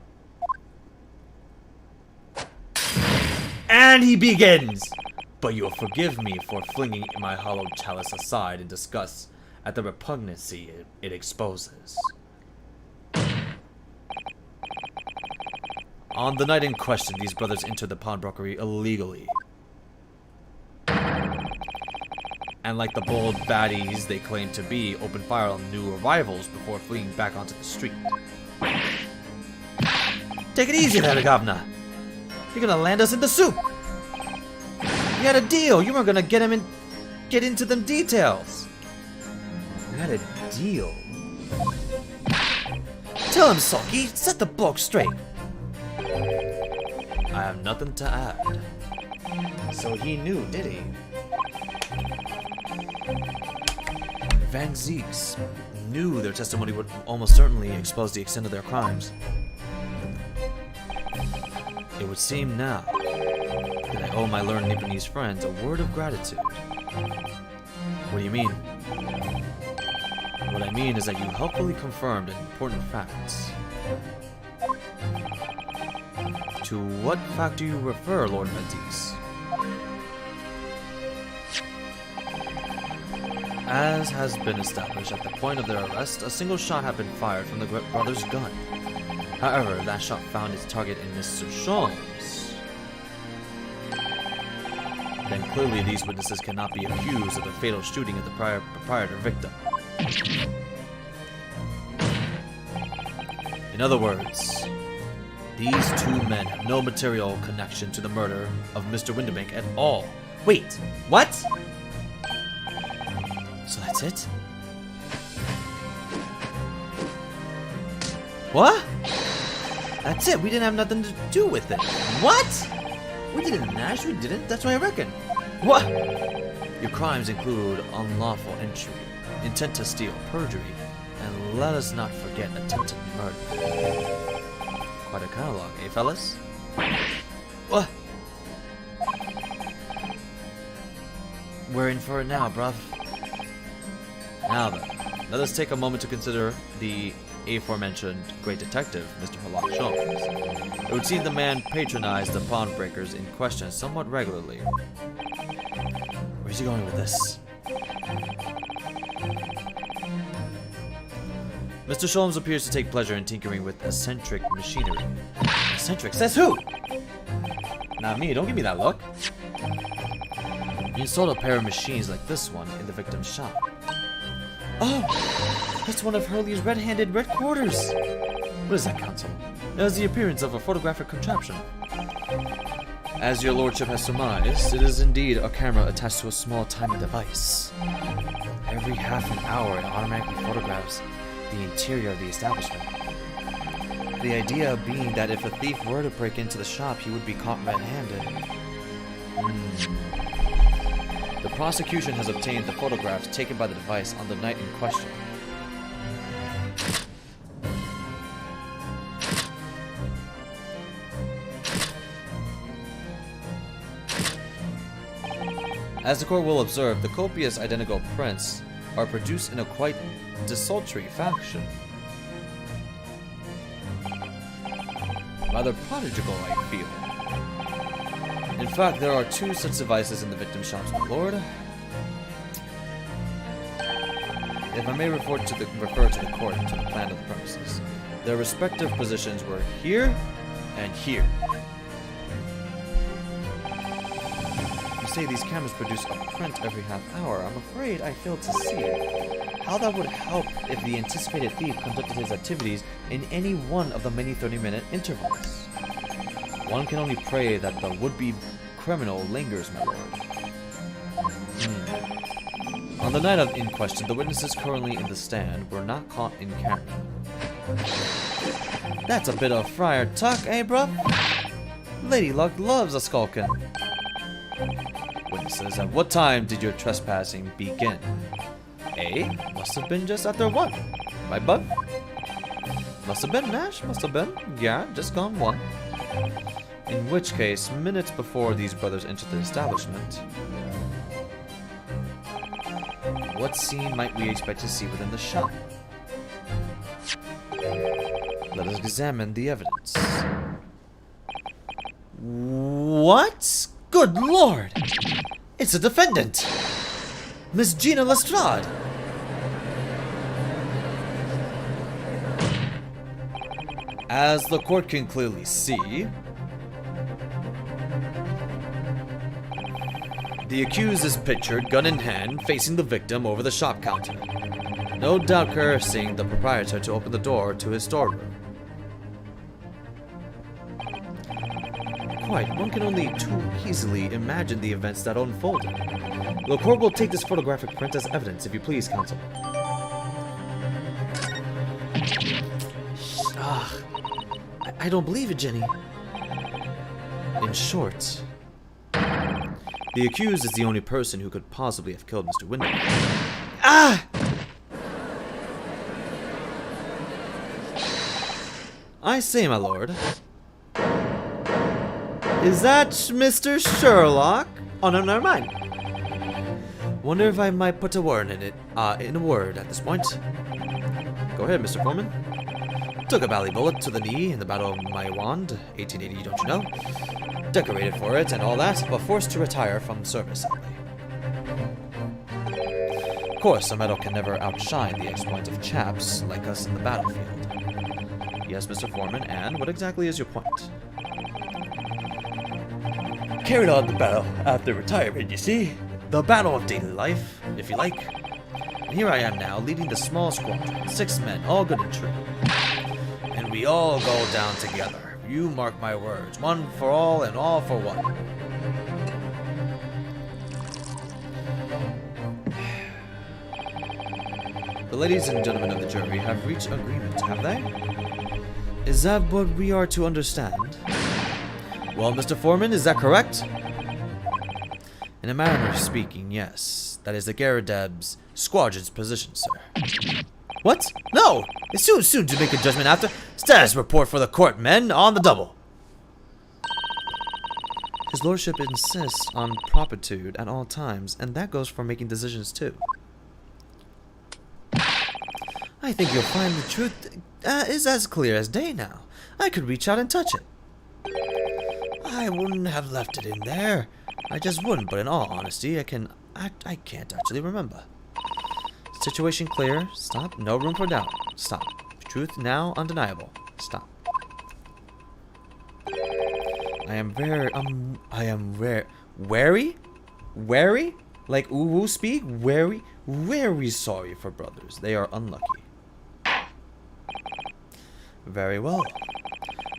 And he begins! But you'll forgive me for flinging my hollow chalice aside in disgust at the repugnancy it exposes. On the night in question, these brothers entered the pawnbrokery illegally. And like the bold baddies they claim to be, opened fire on new arrivals before fleeing back onto the street. Take it easy there, Governor. You're gonna land us in the soup. We had a deal. You weren't gonna get into them details. We had a deal. Tell him, Sulky. Set the bloke straight. I have nothing to add. So he knew, did he? Van Zieks knew their testimony would almost certainly expose the extent of their crimes. It would seem now that I owe my learned Nipponese friends a word of gratitude. What do you mean? What I mean is that you helpfully confirmed important facts. To what fact do you refer, Lord Ventique? As has been established, at the point of their arrest, a single shot had been fired from the brother's gun. However, that shot found its target in Mr. Sholmes. then clearly these witnesses cannot be accused of the fatal shooting of the proprietor victim. In other words, these two men have no material connection to the murder of Mr. Windibank at all. Wait, what? So that's it? What? That's it, we didn't have nothing to do with it. What? We didn't, Nash, we didn't, that's what I reckon. What? Your crimes include unlawful entry, intent to steal, perjury, and let us not forget attempted murder. Quite a catalog, eh, fellas? What? We're in for it now, bruv. Now then, let us take a moment to consider the aforementioned great detective, Mr. Herlock Sholmes. It would seem the man patronized the pawnbreakers in question somewhat regularly. Where's he going with this? Mr. Sholmes appears to take pleasure in tinkering with eccentric machinery. Eccentric? Says who? Not me, don't give me that look. You installed a pair of machines like this one in the victim's shop. Oh! That's one of Hurley's red-handed red quarters! What is that, Counsel? It has the appearance of a photographic contraption. As your lordship has surmised, it is indeed a camera attached to a small tiny device. Every half an hour it automatically photographs the interior of the establishment. The idea being that if a thief were to break into the shop, he would be caught red-handed. The prosecution has obtained the photographs taken by the device on the night in question. As the court will observe, the copious identical prints are produced in a quite desultory fashion. Rather prodigal, I feel. In fact, there are two such devices in the victim's shops, my lord. If I may refer to the court to the plan of the premises. Their respective positions were here and here. You say these cameras produce a print every half hour. I'm afraid I fail to see how that would help if the anticipated thief conducted his activities in any one of the many 30-minute intervals. One can only pray that the would-be criminal lingers, my lord. On the night in question, the witnesses currently in the stand were not caught in camera. That's a bit of friar tuck, eh, bruh? Lady Luck loves a skulkin'. Witnesses, at what time did your trespassing begin? Must have been just after 1. Right, bud? Must have been, Nash, must have been. Yeah, just gone 1. In which case, minutes before these brothers entered the establishment, what scene might we expect to see within the shop? Let us examine the evidence. What? Good lord! It's a defendant! Miss Gina Lestrade! As the court can clearly see, the accused is pictured, gun in hand, facing the victim over the shop counter. No doubt coercing the proprietor to open the door to his storeroom. Quite, one can only too easily imagine the events that unfolded. The court will take this photographic print as evidence, if you please, counsel. I don't believe it, Jenny. In short, the accused is the only person who could possibly have killed Mr. Windibank. Ah! I say, my lord. Is that Mr. Sherlock? Oh, no, never mind. Wonder if I might put a word in it, in a word at this point. Go ahead, Mr. Foreman. Took a bally bullet to the knee in the Battle of Maiwand, 1880, don't you know? Decorated for it and all that, but forced to retire from service, sadly. Of course, a medal can never outshine the exploits of chaps like us in the battlefield. Yes, Mr. Foreman, and what exactly is your point? carried on the battle after retirement, you see? The battle of daily life, if you like. And here I am now, leading the small squadron, 6 men, all good and true. And we all go down together. You mark my words, one for all and all for one. The ladies and gentlemen of the jury have reached agreement, have they? Is that what we are to understand? Well, Mr. Foreman, is that correct? In a manner of speaking, yes. That is the Garadeb's squadron's position, sir. What? No! It's too soon to make a judgment after. Status report for the court, men, on the double. His lordship insists on promptitude at all times, and that goes for making decisions too. I think you'll find the truth is as clear as day now. I could reach out and touch it. I wouldn't have left it in there. I just wouldn't, but in all honesty, I can't actually remember. Situation clear. Stop. No room for doubt. Stop. Truth now undeniable. Stop. I am wary? Wary? Like Uwu speak? Wary? Very sorry for brothers. They are unlucky. Very well.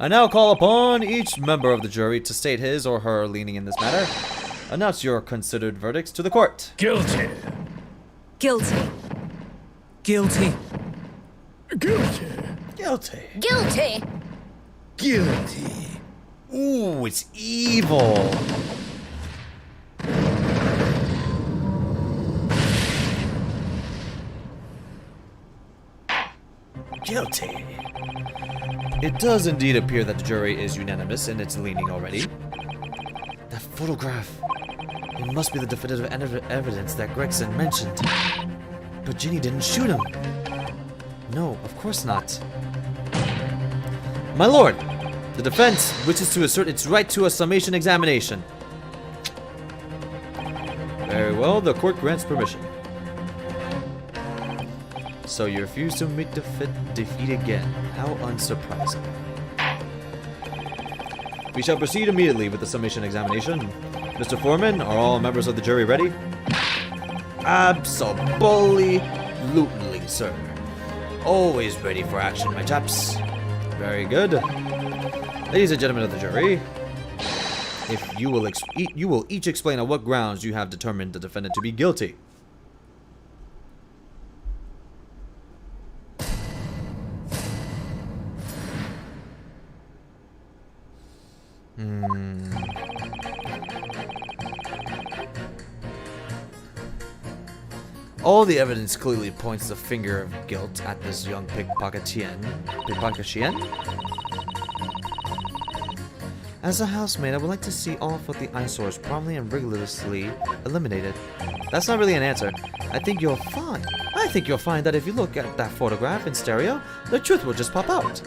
I now call upon each member of the jury to state his or her leaning in this matter. Announce your considered verdicts to the court. Guilty. Guilty. Guilty. Guilty. Guilty. Guilty. Guilty. Ooh, it's evil. Guilty. It does indeed appear that the jury is unanimous in its leaning already. That photograph. It must be the definitive evidence that Gregson mentioned. But Ginny didn't shoot him. No, of course not. My lord, the defense wishes to assert its right to a summation examination. Very well, the court grants permission. So you refuse to admit defeat again. How unsurprising. We shall proceed immediately with the summation examination. Mr. Foreman, are all members of the jury ready? Absolutely, sir. Always ready for action, my chaps. Very good. Ladies and gentlemen of the jury, if you will each explain on what grounds you have determined the defendant to be guilty. All the evidence clearly points the finger of guilt at this young pickpocketian. As a housemaid, I would like to see all filthy eyesores promptly and rigorously eliminated. That's not really an answer. I think you'll find that if you look at that photograph in stereo, the truth will just pop out.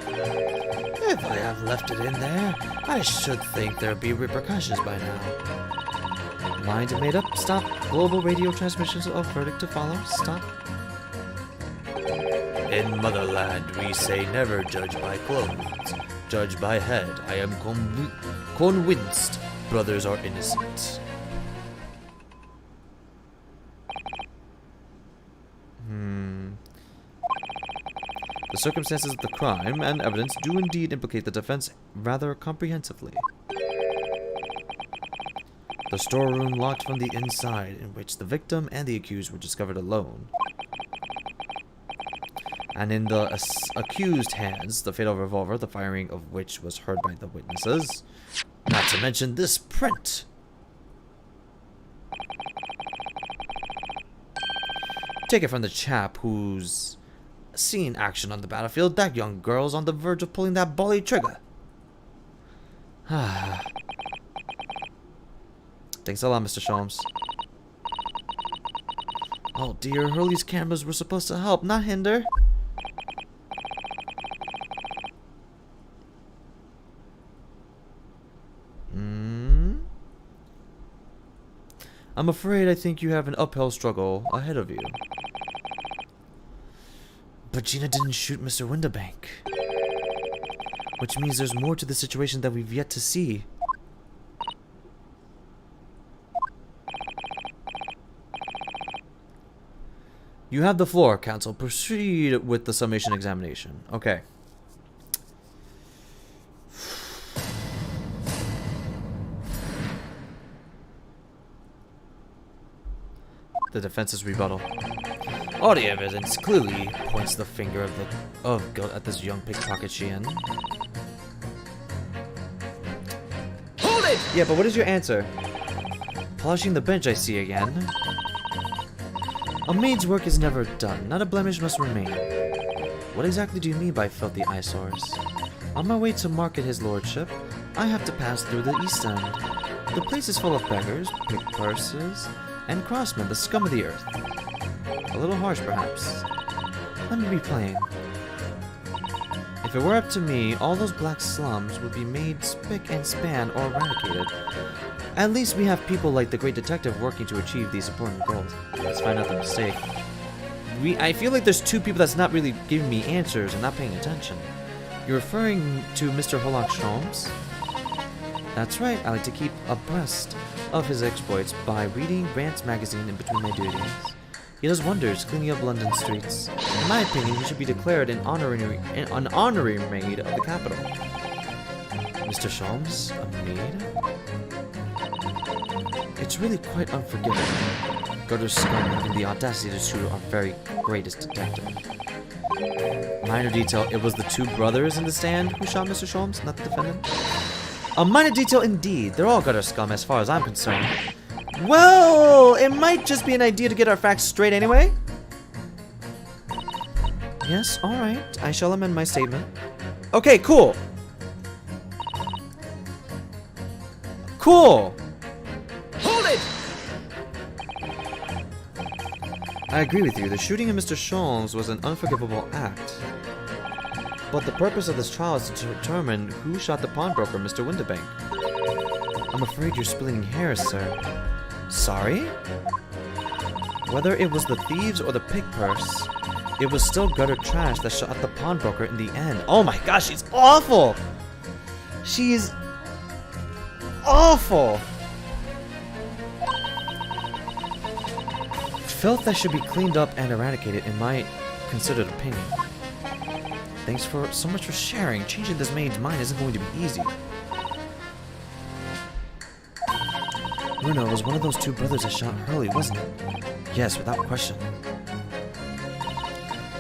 If I have left it in there, I should think there'll be repercussions by now. Mind made up. Stop. Global radio transmissions of verdict to follow. Stop. In motherland, we say never judge by clothes. Judge by head. I am convinced brothers are innocent. The circumstances of the crime and evidence do indeed implicate the defense rather comprehensively. The storeroom locked from the inside, in which the victim and the accused were discovered alone. And in the accused hands, the fatal revolver, the firing of which was heard by the witnesses. Not to mention this print. Take it from the chap who's seen action on the battlefield. That young girl's on the verge of pulling that bally trigger. Thanks a lot, Mr. Sholmes. Oh dear, Hurley's cameras were supposed to help, not hinder. I'm afraid I think you have an uphill struggle ahead of you. But Gina didn't shoot Mr. Winterbank. Which means there's more to the situation that we've yet to see. You have the floor, Council. Proceed with the summation examination. Okay. The defense's rebuttal. All the evidence clearly points the finger of guilt at this young pickpocket Xian. Hold it! Yeah, but what is your answer? Polishing the bench, I see again. A maid's work is never done. Not a blemish must remain. What exactly do you mean by filthy eyesores? On my way to market his lordship, I have to pass through the East End. The place is full of beggars, pick purses, and crossmen, the scum of the earth. A little harsh, perhaps. Let me be plain. If it were up to me, all those black slums would be made spick and span or eradicated. At least we have people like the great detective working to achieve these important goals. Let's find out the mistake. I feel like there's two people that's not really giving me answers and not paying attention. You're referring to Mr. Holak Sholmes? That's right, I like to keep abreast of his exploits by reading Rant's magazine in between my duties. He does wonders cleaning up London streets. In my opinion, he should be declared an honorary maid of the capital. Mr. Sholmes, a maid? It's really quite unforgiving. Gutter scum having the audacity to shoot our very greatest detective. Minor detail, it was the two brothers in the stand who shot Mr. Sholmes, not the defendant. A minor detail indeed. They're all gutter scum as far as I'm concerned. Well, it might just be an idea to get our facts straight anyway. Yes, alright. I shall amend my statement. Okay, cool. Cool. Hold it! I agree with you. The shooting of Mr. Sholmes was an unforgivable act. But the purpose of this trial is to determine who shot the pawnbroker, Mr. Winterbank. I'm afraid you're splitting hairs, sir. Sorry? Whether it was the thieves or the pig purse, it was still gutter trash that shot the pawnbroker in the end. Oh my gosh, she's awful! She's awful! Filth that should be cleaned up and eradicated, in my considered opinion. Thanks so much for sharing. Changing this maid's mind isn't going to be easy. Bruno was one of those two brothers that shot Hurley, wasn't it? Yes, without question.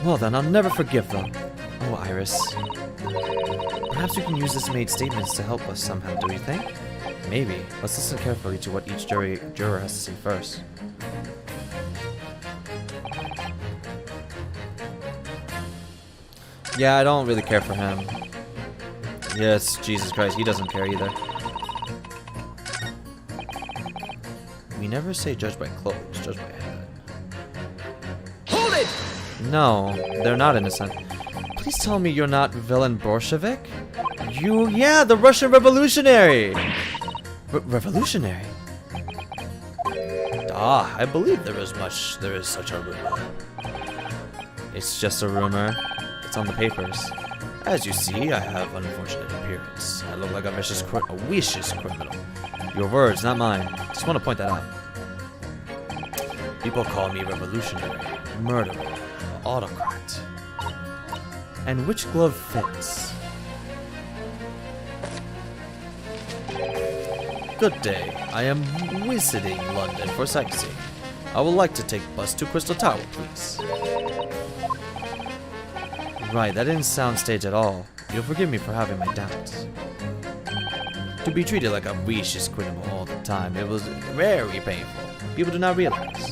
Well then, I'll never forgive them. Oh, Iris. Perhaps we can use this maid's statements to help us somehow, do you think? Maybe. Let's listen carefully to what each juror has to say first. Yeah, I don't really care for him. Yes, Jesus Christ, he doesn't care either. We never say judge by clothes, judge by head. Hold it! No, they're not innocent. Please tell me you're not Villain Bolshevik? Yeah, the Russian revolutionary! Revolutionary? Ah, I believe there is such a rumor. It's just a rumor. It's on the papers. As you see, I have an unfortunate appearance. I look like a vicious criminal. Your words, not mine. Just want to point that out. People call me revolutionary, murderer, autocrat. And which glove fits? Good day. I am visiting London for sightseeing. I would like to take bus to Crystal Tower, please. Right, that didn't sound staged at all. You'll forgive me for having my doubts. To be treated like a vicious criminal all the time, it was very painful. People do not realize.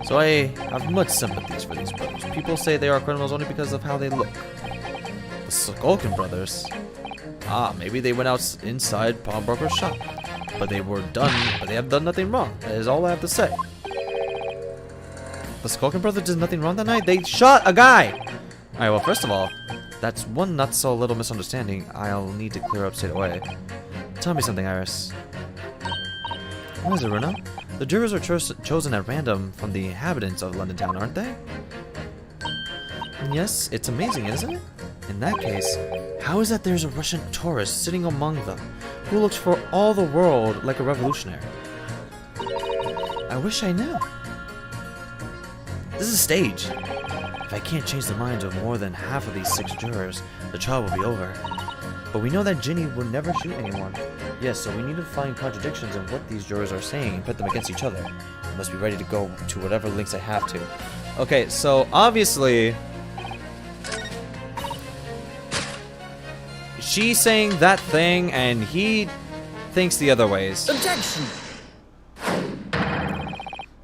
So I have much sympathies for these brothers. People say they are criminals only because of how they look. The Skulkin brothers. Ah, maybe they went out inside pawnbroker's shop. But they have done nothing wrong. That is all I have to say. The Skulkin brothers did nothing wrong that night? They shot a guy! Alright, well, first of all, that's one not so little misunderstanding I'll need to clear up straight away. Tell me something, Iris. What is it, Runa? The jurors are chosen at random from the inhabitants of London town, aren't they? Yes, it's amazing, isn't it? In that case, how is that there's a Russian tourist sitting among them, who looks for all the world like a revolutionary? I wish I knew. This is a stage. If I can't change the minds of more than half of these 6 jurors, the trial will be over. But we know that Ginny would never shoot anyone. Yes, so we need to find contradictions in what these jurors are saying and put them against each other. I must be ready to go to whatever links I have to. Okay, so obviously she's saying that thing and he thinks the other ways. Objection!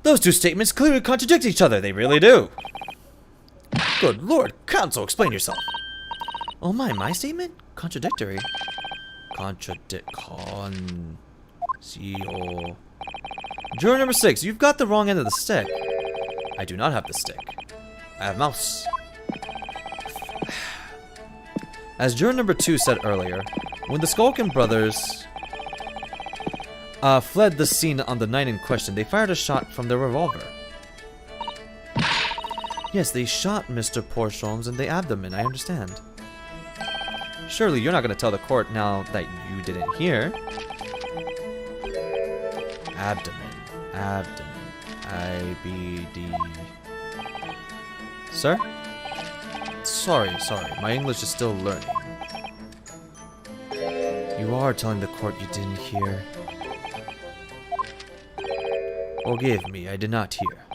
Those two statements clearly contradict each other. They really do. Good lord, counsel, explain yourself. Oh my statement? Contradictory. Juror number 6, you've got the wrong end of the stick. I do not have the stick. I have mouse. As juror number 2 said earlier, when the Skulkin brothers fled the scene on the night in question, they fired a shot from their revolver. Yes, they shot Mr. Porchoms in the abdomen, I understand. Surely you're not going to tell the court now that you didn't hear. Abdomen. IBD. Sir? Sorry. My English is still learning. You are telling the court you didn't hear. Forgive me, I did not hear.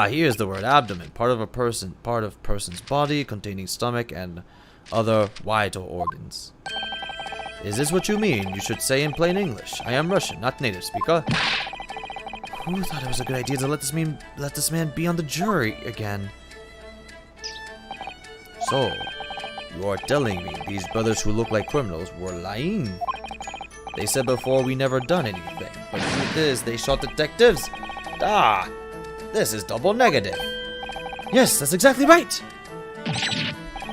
Here's the word abdomen. Part of person's body containing stomach and other vital organs. Is this what you mean? You should say in plain English. I am Russian, not native speaker. Who thought it was a good idea to let this man be on the jury again? So, you are telling me these brothers who look like criminals were lying? They said before we never done anything, but the truth is they shot detectives. This is double negative. Yes, that's exactly right.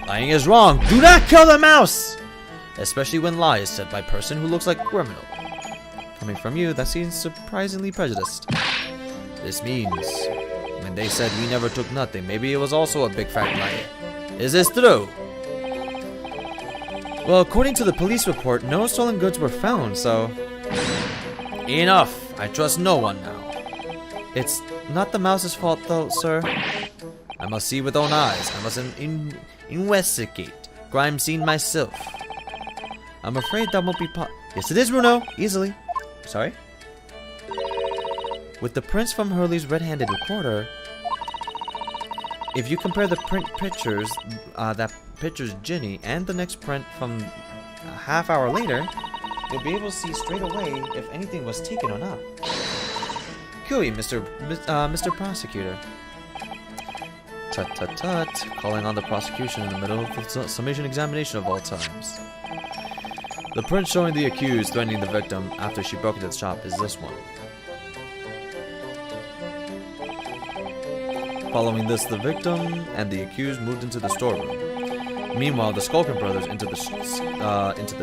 Lying is wrong. Do not kill the mouse! Especially when lie is said by a person who looks like a criminal. Coming from you, that seems surprisingly prejudiced. This means, when they said we never took nothing, maybe it was also a big fat lie. Is this true? Well, according to the police report, no stolen goods were found, so... Enough! I trust no one now. It's not the mouse's fault though, sir. I must see with own eyes. I must investigate crime scene myself. I'm afraid that won't be Yes, it is, Bruno. Easily. Sorry? With the prints from Hurley's red-handed recorder, if you compare the print pictures, that pictures Ginny, and the next print from a half hour later, you'll be able to see straight away if anything was taken or not. Cooey, Mr. Prosecutor. Tut. Calling on the prosecution in the middle of the summation examination of all times. The print showing the accused threatening the victim after she broke into the shop is this one. Following this, the victim and the accused moved into the storeroom. Meanwhile, the Skulkin brothers entered the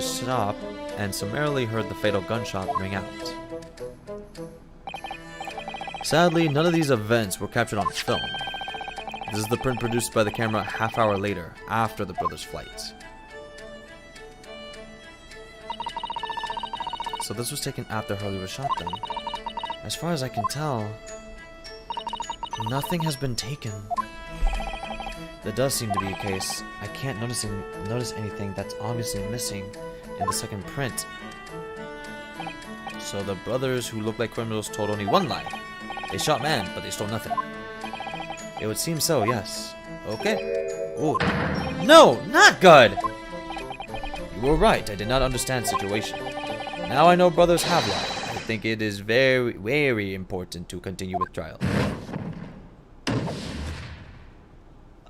shop and summarily heard the fatal gunshot ring out. Sadly, none of these events were captured on film. This is the print produced by the camera a half hour later, after the brothers' flight. So this was taken after Hurley was shot then. As far as I can tell, nothing has been taken. That does seem to be a case. I can't notice anything that's obviously missing in the second print. So the brothers who look like criminals told only one lie. They shot man, but they stole nothing. It would seem so, yes. Okay. Ooh. No, not good! You were right, I did not understand the situation. Now I know brothers have lied. I think it is very, very important to continue with trial.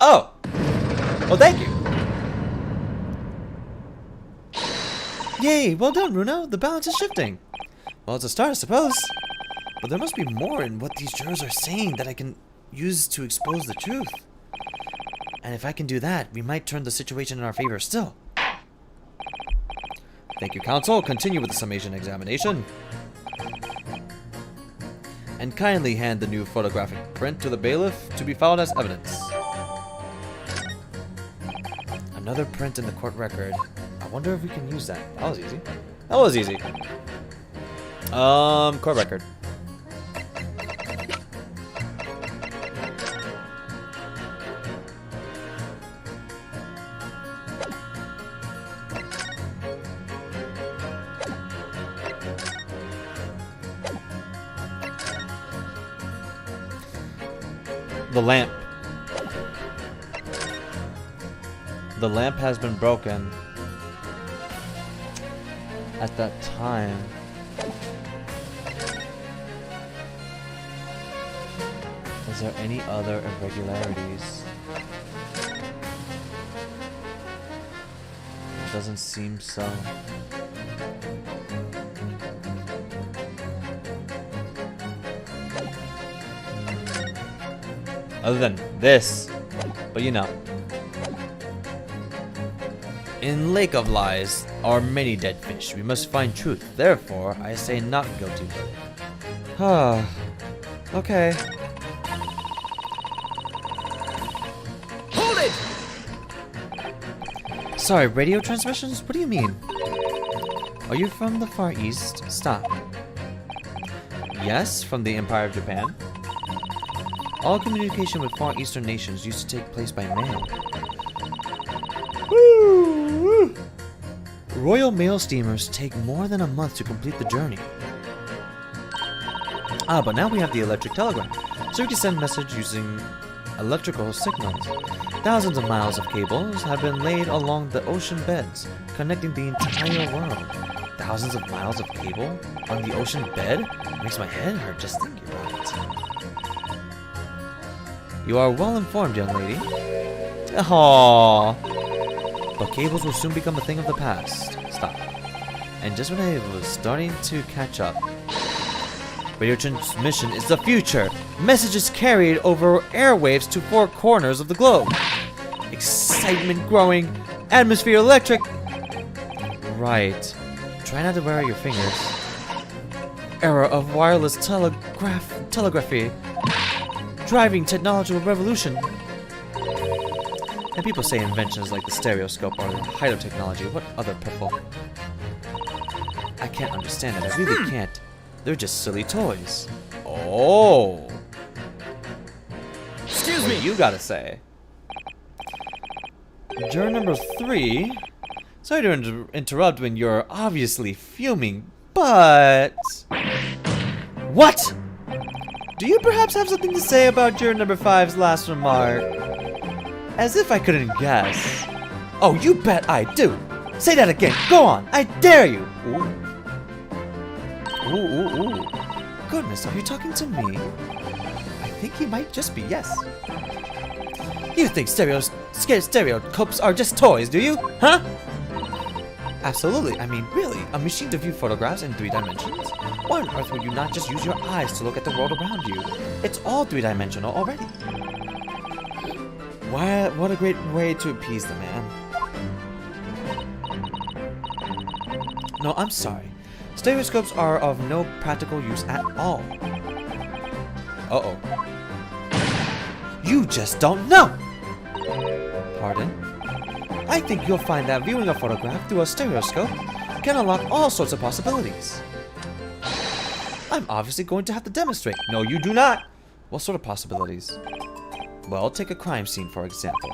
Oh! Well, thank you! Yay, well done, Bruno. The balance is shifting. Well, it's a start, I suppose. But there must be more in what these jurors are saying that I can use to expose the truth. And if I can do that, we might turn the situation in our favor still. Thank you, counsel. Continue with the summation examination. And kindly hand the new photographic print to the bailiff to be filed as evidence. Another print in the court record. I wonder if we can use that. That was easy. That was easy. Court record. The lamp. The lamp has been broken. At that time. Is there any other irregularities? It doesn't seem so. Other than this. But you know. In Lake of Lies are many dead fish. We must find truth. Therefore, I say not guilty. Ah. Okay. Hold it! Sorry, radio transmissions? What do you mean? Are you from the Far East? Stop. Yes, from the Empire of Japan. All communication with Far Eastern nations used to take place by mail. Woo! Royal Mail steamers take more than a month to complete the journey. Ah, but now we have the electric telegraph, so we can send message using electrical signals. Thousands of miles of cables have been laid along the ocean beds, connecting the entire world. Thousands of miles of cable on the ocean bed? Makes my head hurt just thinking about it. You are well informed, young lady. Aww. But cables will soon become a thing of the past. Stop. And just when I was starting to catch up, radio transmission is the future. Messages carried over airwaves to four corners of the globe. Excitement growing. Atmosphere electric. Right. Try not to wear out your fingers. Era of wireless telegraphy. Driving technological revolution. And people say inventions like the stereoscope are the height of technology. What other purple? I can't understand it. I really can't. They're just silly toys. Oh. Excuse me. You gotta say. Juror number 3. Sorry to interrupt when you're obviously fuming, but... What? Do you perhaps have something to say about juror number 5's last remark? As if I couldn't guess. Oh, you bet I do. Say that again. Go on. I dare you. Ooh. Ooh, ooh, ooh. Goodness, are you talking to me? I think he might just be, yes. You think stereoscopes are just toys, do you? Huh? Absolutely. I mean, really, a machine to view photographs in 3 dimensions? Why on earth would you not just use your eyes to look at the world around you? It's all 3-dimensional already. What a great way to appease the man. No, I'm sorry. Stereoscopes are of no practical use at all. Uh-oh. You just don't know! Pardon? I think you'll find that viewing a photograph through a stereoscope can unlock all sorts of possibilities. I'm obviously going to have to demonstrate. No, you do not! What sort of possibilities? Well, take a crime scene, for example.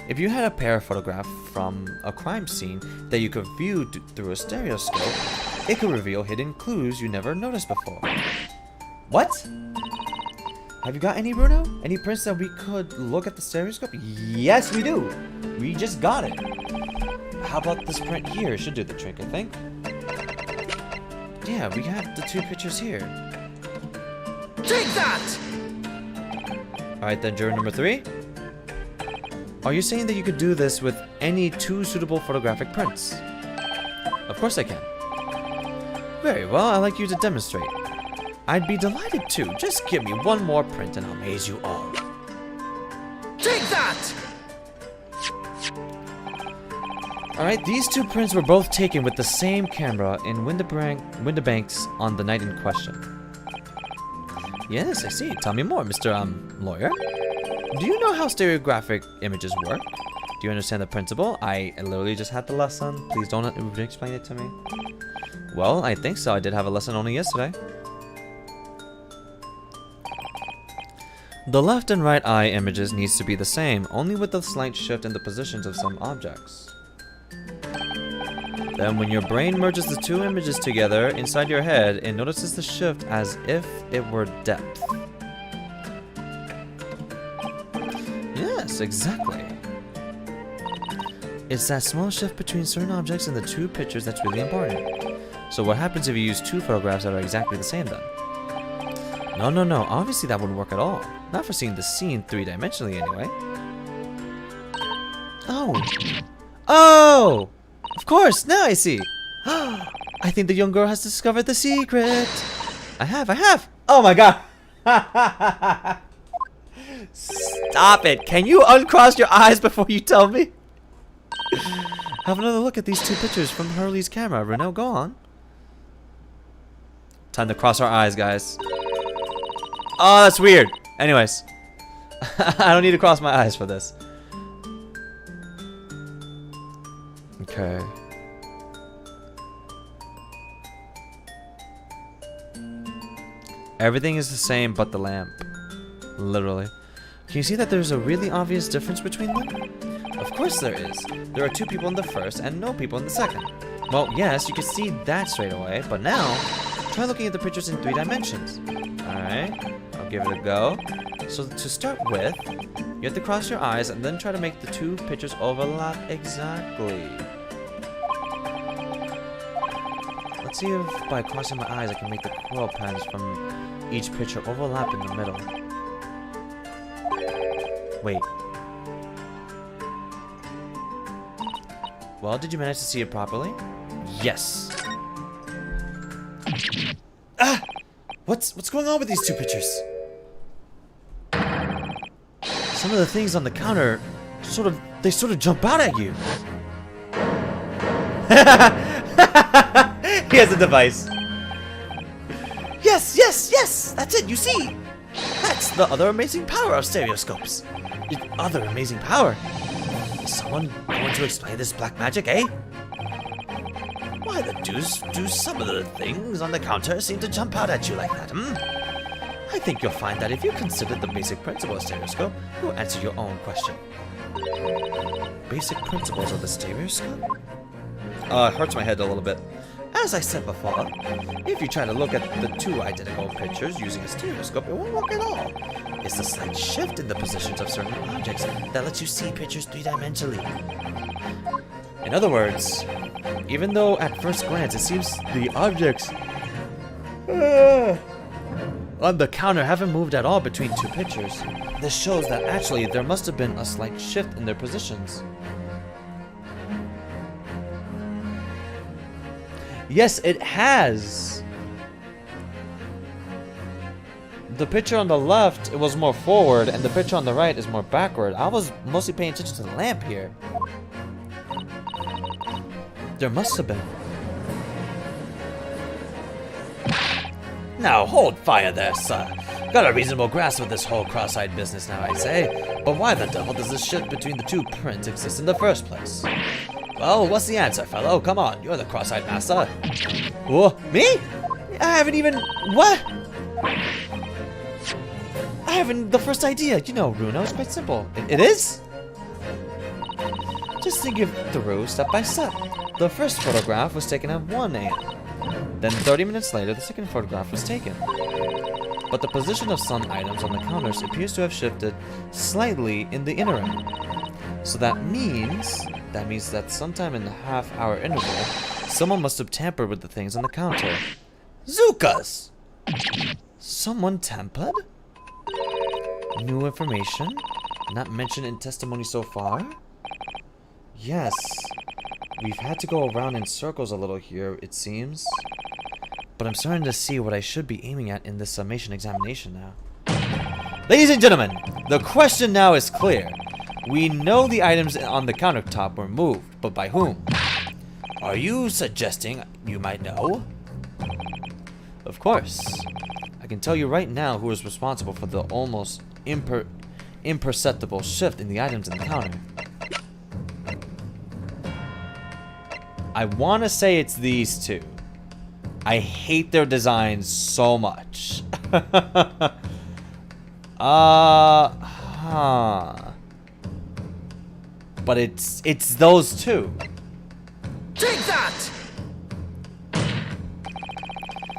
If you had a pair photograph from a crime scene that you could view through a stereoscope, it could reveal hidden clues you never noticed before. What? Have you got any, Bruno? Any prints that we could look at the stereoscope? Yes, we do! We just got it. How about this print here? It should do the trick, I think. Yeah, we have the 2 pictures here. Take that! Alright then, juror number 3. Are you saying that you could do this with any 2 suitable photographic prints? Of course I can. Very well, I'd like you to demonstrate. I'd be delighted to. Just give me one more print and I'll amaze you all. Take that! Alright, these 2 prints were both taken with the same camera in Windibanks on the night in question. Yes, I see. Tell me more, Mr. Lawyer. Do you know how stereographic images work? Do you understand the principle? I literally just had the lesson. Please don't explain it to me. Well, I think so. I did have a lesson only yesterday. The left and right eye images needs to be the same, only with a slight shift in the positions of some objects. Then when your brain merges the two images together inside your head, it notices the shift as if it were depth. Yes, exactly. It's that small shift between certain objects in the two pictures that's really important. So what happens if you use two photographs that are exactly the same then? No, obviously that wouldn't work at all. Not for seeing the scene three-dimensionally anyway. Oh! Of course, now I see! I think the young girl has discovered the secret! I have! Oh my god! Stop it! Can you uncross your eyes before you tell me? Have another look at these two pictures from Hurley's camera. Renault, go on. Time to cross our eyes, guys. Oh, that's weird. Anyways. I don't need to cross my eyes for this. Okay. Everything is the same but the lamp. Literally. Can you see that there's a really obvious difference between them? Of course there is. There are two people in the first and no people in the second. Well, yes, you can see that straight away, but now, try looking at the pictures in 3 dimensions. Alright, I'll give it a go. So to start with, you have to cross your eyes and then try to make the two pictures overlap exactly. Let's see if by crossing my eyes I can make the quill pens from each picture overlap in the middle. Wait. Well, did you manage to see it properly? Yes. Ah! What's going on with these two pictures? Some of the things on the counter sort of jump out at you. He has a device. Yes! That's it, you see! That's the other amazing power of stereoscopes. The other amazing power. Is someone going to explain this black magic, eh? Why the deuce do some of the things on the counter seem to jump out at you like that, I think you'll find that if you consider the basic principle of stereoscope, you'll answer your own question. Basic principles of the stereoscope? It hurts my head a little bit. As I said before, if you try to look at the two identical pictures using a stereoscope, it won't work at all. It's the slight shift in the positions of certain objects that lets you see pictures three-dimensionally. In other words, even though at first glance it seems the objects on the counter haven't moved at all between two pictures, this shows that actually there must have been a slight shift in their positions. Yes, it has. The picture on the left, it was more forward, and the picture on the right is more backward. I was mostly paying attention to the lamp here. There must have been. Now, hold fire there, sir. Got a reasonable grasp of this whole cross-eyed business now, I'd say. But why the devil does this shift between the two prints exist in the first place? Well, what's the answer, fellow? Come on, you're the cross-eyed master. Whoa, me? I haven't even... What? I haven't the first idea. You know, Runo, it's quite simple. It is? Just think it through step by step. The first photograph was taken at 1 AM. Then 30 minutes later, the second photograph was taken. But the position of some items on the counters appears to have shifted slightly in the interim. So that means that sometime in the half-hour interval, someone must have tampered with the things on the counter. Zukas! Someone tampered? New information? Not mentioned in testimony so far? Yes. We've had to go around in circles a little here, it seems. But I'm starting to see what I should be aiming at in this summation examination now. Ladies and gentlemen, the question now is clear. We know the items on the countertop were moved, but by whom? Are you suggesting you might know? Of course. I can tell you right now who is responsible for the almost imperceptible shift in the items in the counter. I want to say it's these two. I hate their designs so much. But it's those two. Take that!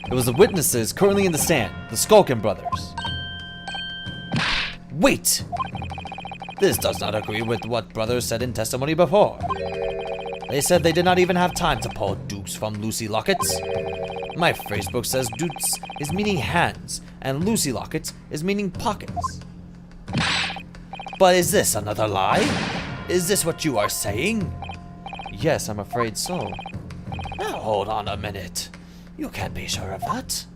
It was the witnesses currently in the stand, the Skulkin brothers. Wait! This does not agree with what brothers said in testimony before. They said they did not even have time to pull dukes from Lucy Lockets. My phrasebook says dukes is meaning hands, and Lucy Lockets is meaning pockets. But is this another lie? Is this what you are saying? Yes, I'm afraid so. Now hold on a minute. You can't be sure of that.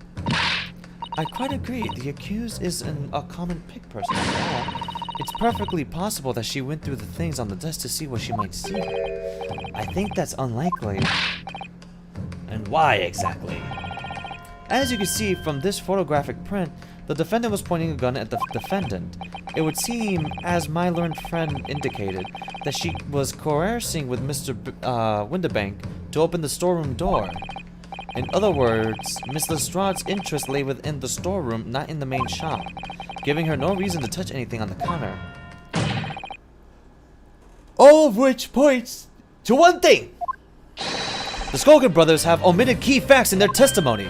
I quite agree. The accused is a common pig person after all. It's perfectly possible that she went through the things on the desk to see what she might see. I think that's unlikely. And why exactly? As you can see from this photographic print, the defendant was pointing a gun at the defendant. It would seem, as my learned friend indicated, that she was coercing with Mr. Windibank to open the storeroom door. In other words, Miss Lestrade's interest lay within the storeroom, not in the main shop, giving her no reason to touch anything on the counter. All of which points to one thing! The Skulkin brothers have omitted key facts in their testimony.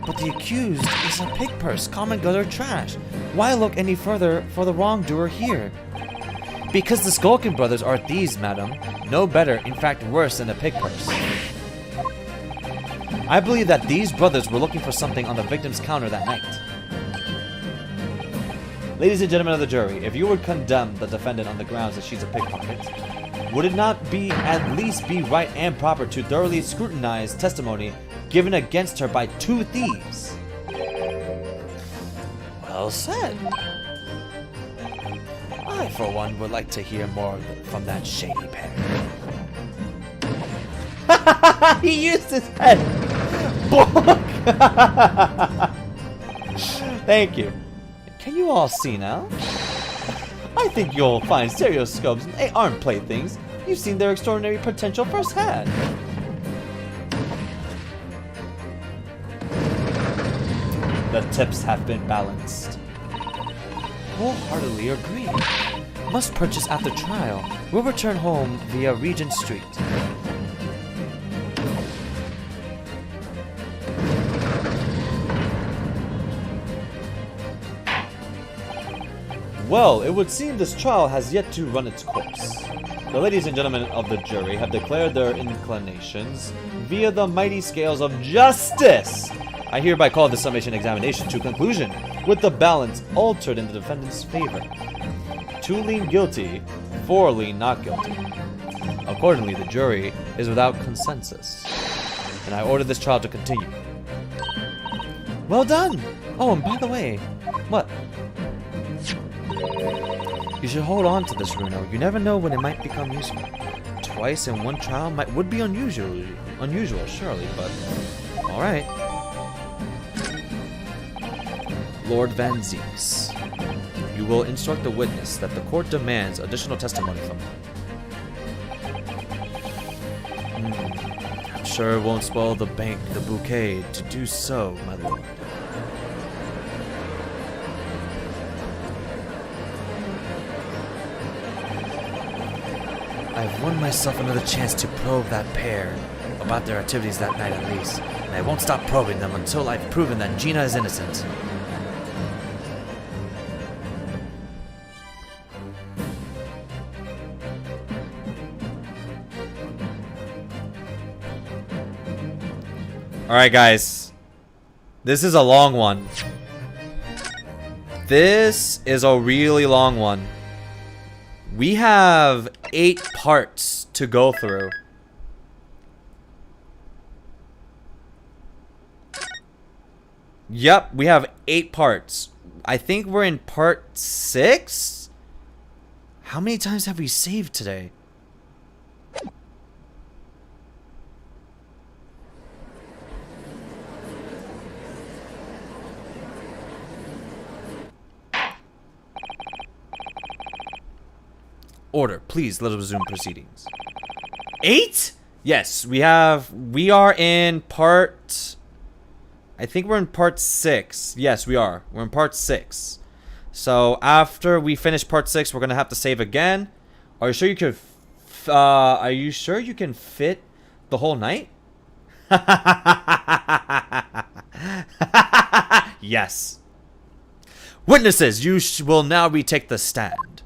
But the accused is a pig purse, common gutter trash. Why look any further for the wrongdoer here? Because the Skulkin brothers are thieves, madam. No better, in fact worse than a pig purse. I believe that these brothers were looking for something on the victim's counter that night. Ladies and gentlemen of the jury, if you would condemn the defendant on the grounds that she's a pickpocket, would it not be at least be right and proper to thoroughly scrutinize testimony given against her by two thieves? Well said. I, for one, would like to hear more from that shady pair. He used his head. Thank you. Can you all see now? I think you'll find stereoscopes aren't playthings. You've seen their extraordinary potential firsthand. The tips have been balanced. Wholeheartedly agree. Must purchase after trial. We'll return home via Regent Street. Well, it would seem this trial has yet to run its course. The ladies and gentlemen of the jury have declared their inclinations via the mighty scales of justice. I hereby call the summation examination to conclusion, with the balance altered in the defendant's favor. 2 lean guilty, 4 lean not guilty. Accordingly, the jury is without consensus, and I order this trial to continue. Well done! Oh, and by the way, what? You should hold on to this, Runo. You never know when it might become useful. Twice in one trial would be unusual, surely, but all right. Lord Van Zeeks, you will instruct the witness that the court demands additional testimony from him. I'm sure it won't spoil the bouquet to do so, my lord. I've won myself another chance to probe that pair about their activities that night at least, and I won't stop probing them until I've proven that Gina is innocent. Alright guys, this is a long one. This is a really long one. We have 8 parts to go through. Yep, we have 8 parts. I think we're in part 6? How many times have we saved today? Order, please, let us resume proceedings. 8? Yes, we are in part... I think we're in part 6. Yes, we are. We're in part 6. So, after we finish part 6, we're going to have to save again. Are you sure you could Are you sure you can fit the whole night? Yes. Witnesses, you will now retake the stand.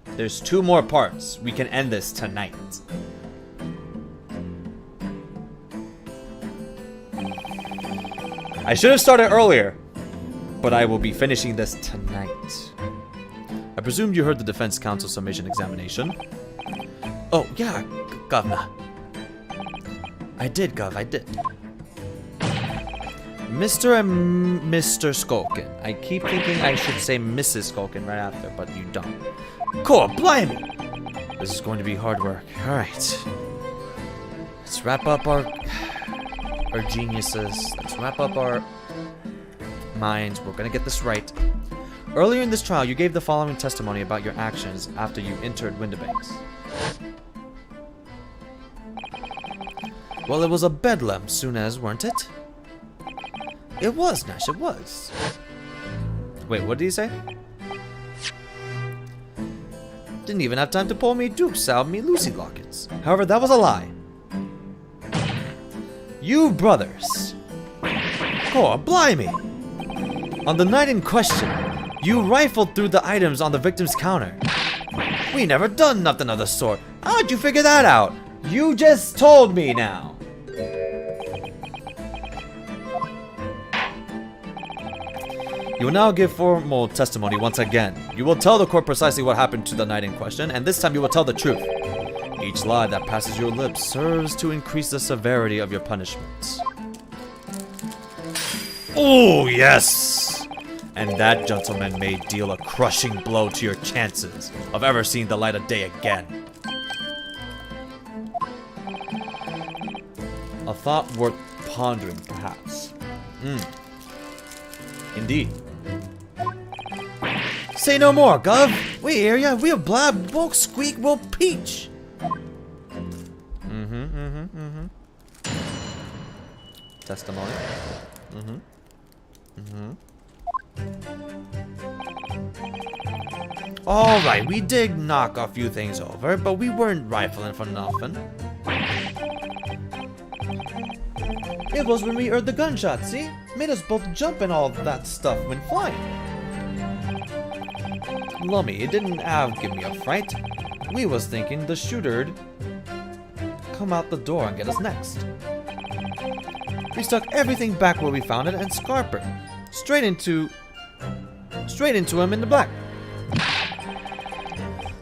There's 2 more parts. We can end this tonight. I should have started earlier, but I will be finishing this tonight. I presume you heard the defense counsel summation examination. Oh, yeah, Governor. I did, Gov, I did. Mr. and Mr. Skulkin. I keep thinking I should say Mrs. Skulkin right after, but you don't. Cool, blimey! This is going to be hard work. Alright. Let's wrap up our geniuses. Let's wrap up our minds. We're gonna get this right. Earlier in this trial, you gave the following testimony about your actions after you entered Windibanks. Well, it was a bedlam soon as, weren't it? It was, Nash, it was. Wait, what did he say? Didn't even have time to pull me dukes out of me Lucy lockets. However, that was a lie. You brothers. Oh, blimey. On the night in question, you rifled through the items on the victim's counter. We never done nothing of the sort. How'd you figure that out? You just told me now. You will now give formal testimony once again. You will tell the court precisely what happened to the night in question, and this time you will tell the truth. Each lie that passes your lips serves to increase the severity of your punishment. Oh, yes! And that gentleman may deal a crushing blow to your chances of ever seeing the light of day again. A thought worth pondering, perhaps. Indeed. Say no more, Gov. We hear ya. We'll blab, we'll squeak, we'll peach. Testimony. Alright, we did knock a few things over, but we weren't rifling for nothing. It was when we heard the gunshot, see? Made us both jump and all that stuff when flying. Lummy, it didn't give me a fright. We was thinking the shooter'd come out the door and get us next. We stuck everything back where we found it and scarpered straight into him in the back.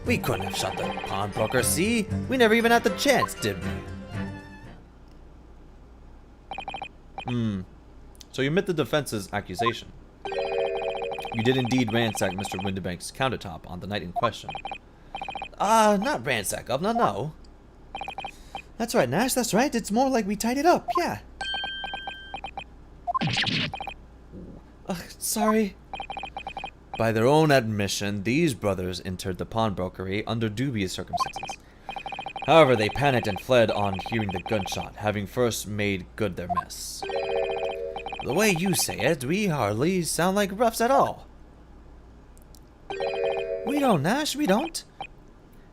We couldn't have shot the pawnbroker, see? We never even had the chance, did we? So you admit the defense's accusation. You did indeed ransack Mr. Windibank's countertop on the night in question. Not ransack, Governor, no. That's right, Nash, that's right. It's more like we tied it up, yeah. Sorry. By their own admission, these brothers entered the pawnbrokery under dubious circumstances. However, they panicked and fled on hearing the gunshot, having first made good their mess. The way you say it, we hardly sound like roughs at all. We don't, Nash, we don't.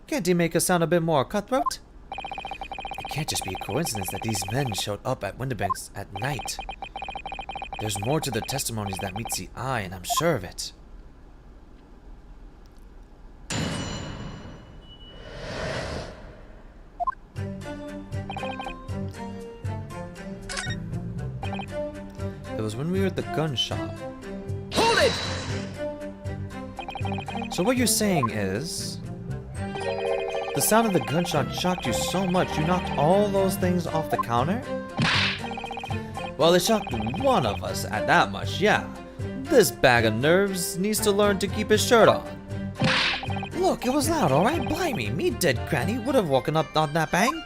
Can't he make us sound a bit more cutthroat? It can't just be a coincidence that these men showed up at Windibanks at night. There's more to the testimonies that meets the eye, and I'm sure of it. It was when we were at the gun shop. Hold it! So what you're saying is, the sound of the gunshot shocked you so much you knocked all those things off the counter? Well, it shocked one of us at that much, yeah. This bag of nerves needs to learn to keep his shirt on. Look, it was loud, alright? Blimey, me dead granny would have woken up on that bang.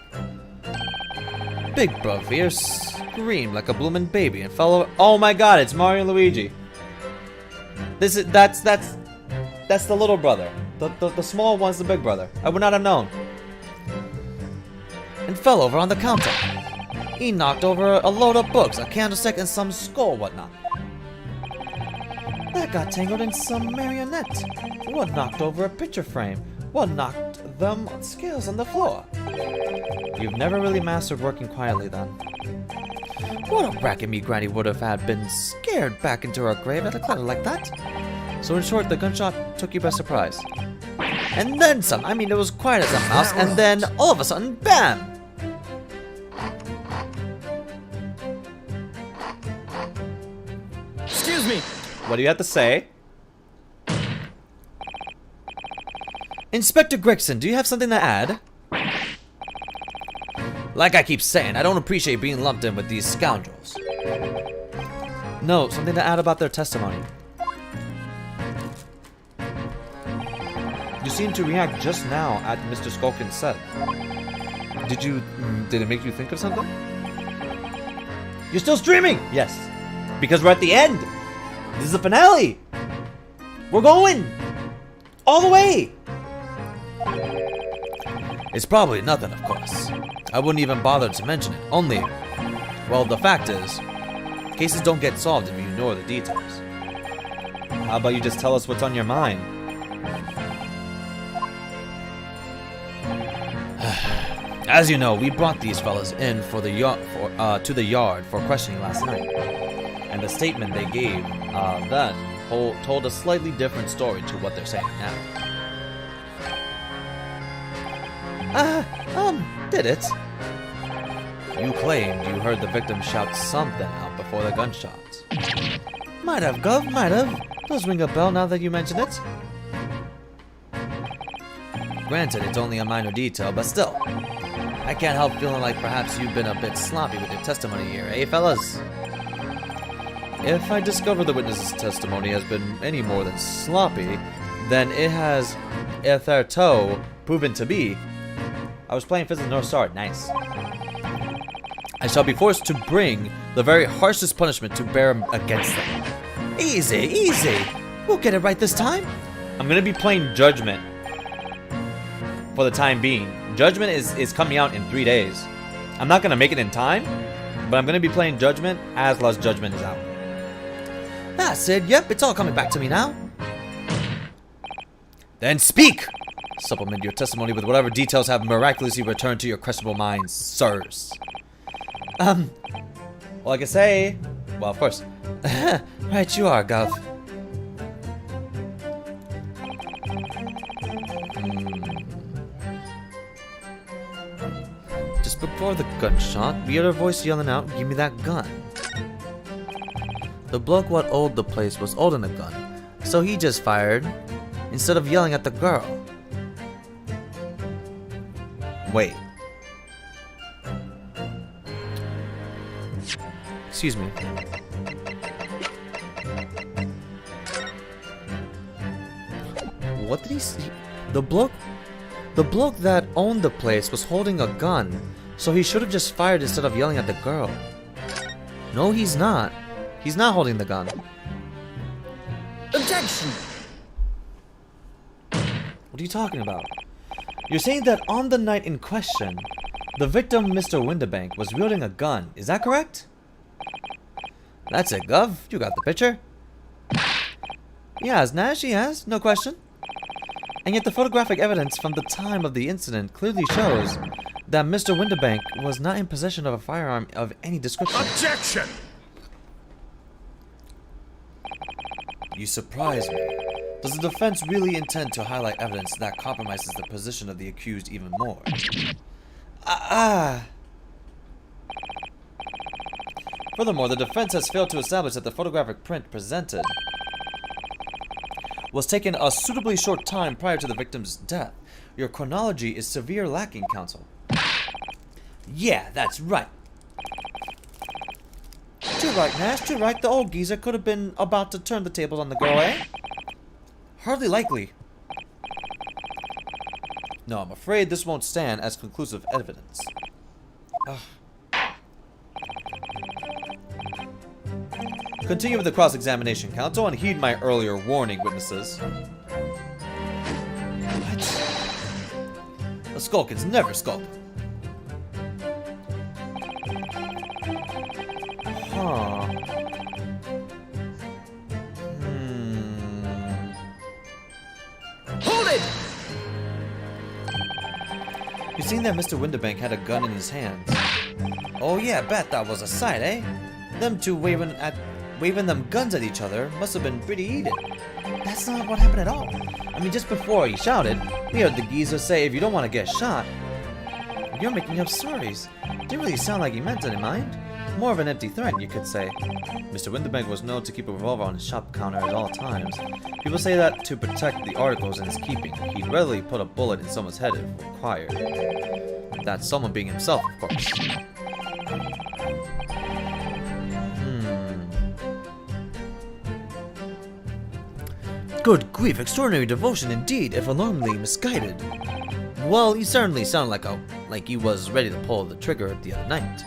Big bro here screamed like a bloomin' baby and fell over. Oh my god, it's Mario and Luigi. That's the little brother. The small one's the big brother. I would not have known. And fell over on the counter. He knocked over a load of books, a candlestick, and some skull whatnot. That got tangled in some marionette. One knocked over a picture frame. One knocked them scales on the floor. You've never really mastered working quietly then. What a racket me Granny would have had been scared back into her grave at a clatter like that. So in short, the gunshot took you by surprise. And then some. I mean, it was quiet as a mouse, and then all of a sudden, BAM! Excuse me! What do you have to say? Inspector Gregson, do you have something to add? Like I keep saying, I don't appreciate being lumped in with these scoundrels. No, something to add about their testimony. You seem to react just now at Mr. Skulkin said. Did it make you think of something? You're still streaming? Yes. Because we're at the end. This is the finale. We're going all the way. It's probably nothing, of course. I wouldn't even bother to mention it. Only, well, the fact is, cases don't get solved if you ignore the details. How about you just tell us what's on your mind? As you know, we brought these fellas in for the to the yard for questioning last night, and the statement they gave then told a slightly different story to what they're saying now. Did it? You claimed you heard the victim shout something out before the gunshots. Might have, Gov, might have. Does ring a bell now that you mention it. Granted, it's only a minor detail, but still. I can't help feeling like perhaps you've been a bit sloppy with your testimony here, eh, fellas? If I discover the witness's testimony has been any more than sloppy, then it has hitherto proven to be. I was playing Physics North Star, nice. I shall be forced to bring the very harshest punishment to bear against them. Easy, easy. We'll get it right this time. I'm gonna be playing Judgment for the time being. Judgment is coming out in 3 days. I'm not gonna make it in time, but I'm gonna be playing Judgment as Lost Judgment is out. That's it, yep, it's all coming back to me now. Then speak! Supplement your testimony with whatever details have miraculously returned to your questionable minds, sirs. Well, I can say, well, of course. Right you are, Gov. Just before the gunshot, we heard a voice yelling out, "Give me that gun." The bloke what owned the place was holding a gun, so he just fired, instead of yelling at the girl. Wait. Excuse me. What did he see? The bloke that owned the place was holding a gun, so he should have just fired instead of yelling at the girl. No, he's not. He's not holding the gun. Objection! What are you talking about? You're saying that on the night in question, the victim, Mr. Windibank, was wielding a gun. Is that correct? That's it, Gov. You got the picture. Yes, Nash, he has. No question. And yet the photographic evidence from the time of the incident clearly shows that Mr. Windibank was not in possession of a firearm of any description. Objection! You surprise me. Does the defense really intend to highlight evidence that compromises the position of the accused even more? Furthermore, the defense has failed to establish that the photographic print presented was taken a suitably short time prior to the victim's death. Your chronology is severe lacking, counsel. Yeah, that's right. Too right, Nash, too right. The old geezer could have been about to turn the tables on the girl, eh? Hardly likely. No, I'm afraid this won't stand as conclusive evidence. Ugh. Continue with the cross-examination, counsel, and heed my earlier warning, witnesses. What? The Skulkins never skulk. Huh. it! You seen that Mr. Winterbank had a gun in his hands? Oh yeah, bet that was a sight, eh? Them two waving them guns at each other must have been pretty heated. That's not what happened at all. I mean, just before he shouted, we heard the geezer say, if you don't want to get shot, you're making up stories. Didn't really sound like he meant any mind. More of an empty threat, you could say. Mr. Winterbank was known to keep a revolver on his shop counter at all times. People say that to protect the articles in his keeping. He'd readily put a bullet in someone's head if required. That someone being himself, of course. Good grief, extraordinary devotion indeed, if alarmingly misguided. Well, he certainly sounded like he was ready to pull the trigger the other night.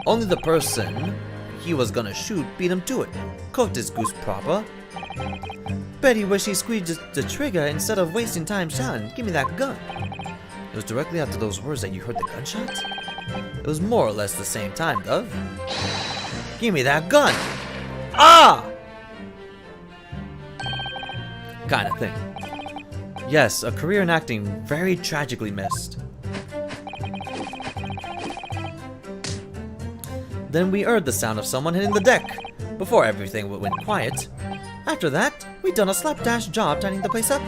Only the person he was gonna shoot beat him to it. Cooked his goose proper. Bet he wished he squeezed the trigger instead of wasting time shouting, "Give me that gun." It was directly after those words that you heard the gunshot? It was more or less the same time, Gov. Give me that gun! Ah! Kind of thing. Yes, a career in acting very tragically missed. Then we heard the sound of someone hitting the deck, before everything went quiet. After that, we done a slapdash job tidying the place up.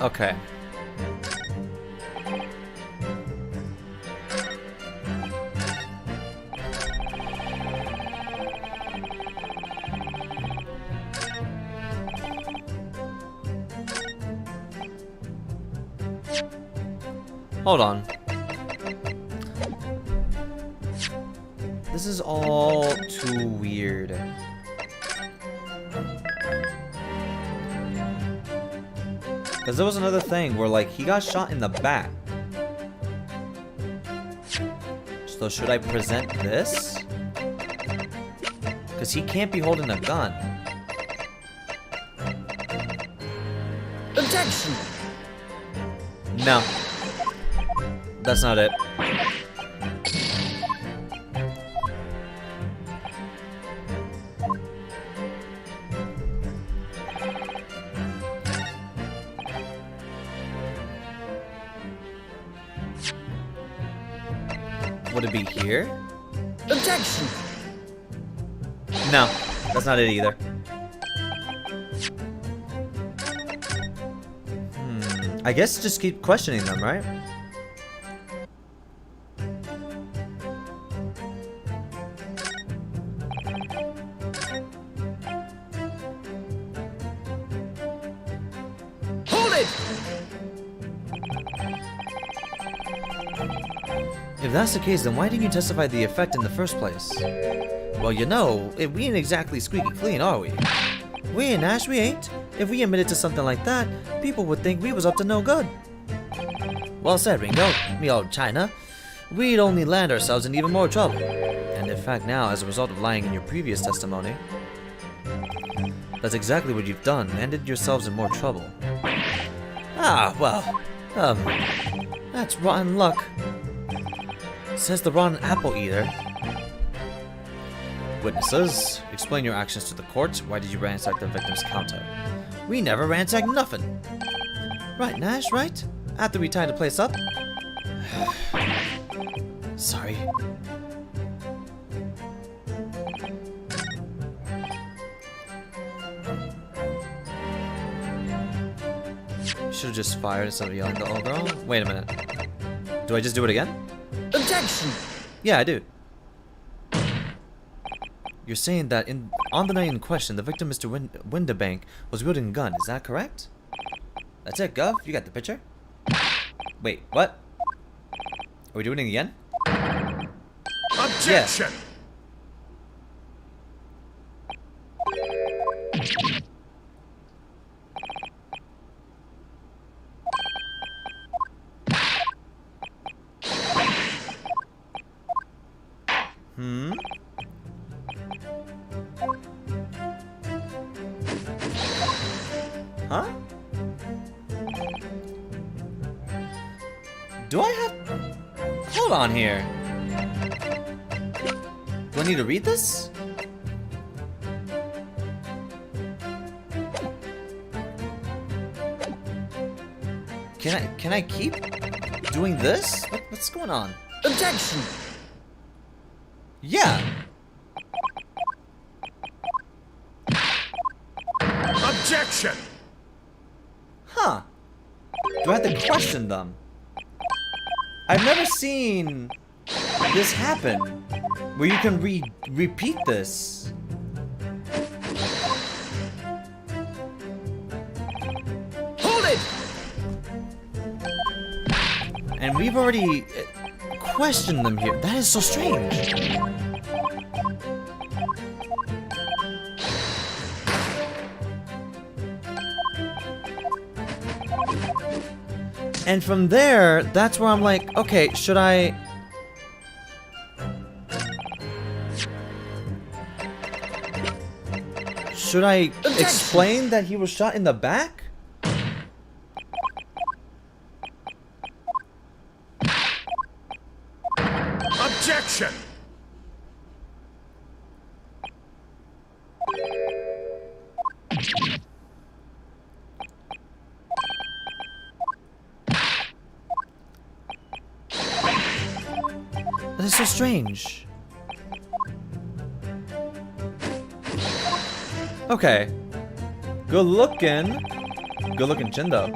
Okay. Hold on. This is all too weird. Because there was another thing where, like, he got shot in the back. So should I present this? Because he can't be holding a gun. Objection! No. That's not it. Would it be here? Objection! No, that's not it either. I guess just keep questioning them, right? Hold it! If that's the case, then why didn't you testify the effect in the first place? Well, you know, we ain't exactly squeaky clean, are we? We ain't, Ash, we ain't. If we admitted to something like that, people would think we was up to no good. Well said, Ringo. Me old China. We'd only land ourselves in even more trouble. And in fact now, as a result of lying in your previous testimony, that's exactly what you've done, landed yourselves in more trouble. Ah, well, that's rotten luck. Says the rotten apple eater. Witnesses, explain your actions to the court. Why did you ransack the victim's counter? We never ransacked nothing. Right, Nash, right? After we tied the place up? Sorry. Should've just fired instead of yelling at the old girl. Wait a minute. Do I just do it again? Objection! Yeah, I do. You're saying that on the night in question, the victim, Mr. Winterbank, was wielding a gun. Is that correct? That's it, Gov. You got the picture? Wait, what? Are we doing it again? Objection! Do I have... Hold on here. Do I need to read this? Can I keep doing this? What's going on? Objection! Yeah. Objection! Huh. Do I have to question them? I've never seen this happen. Where you can repeat this. Hold it! And we've already questioned them here. That is so strange. And from there, that's where I'm like, okay, should I... Should I explain that he was shot in the back? Objection! That is so strange. Okay. Good looking. Good looking chin though.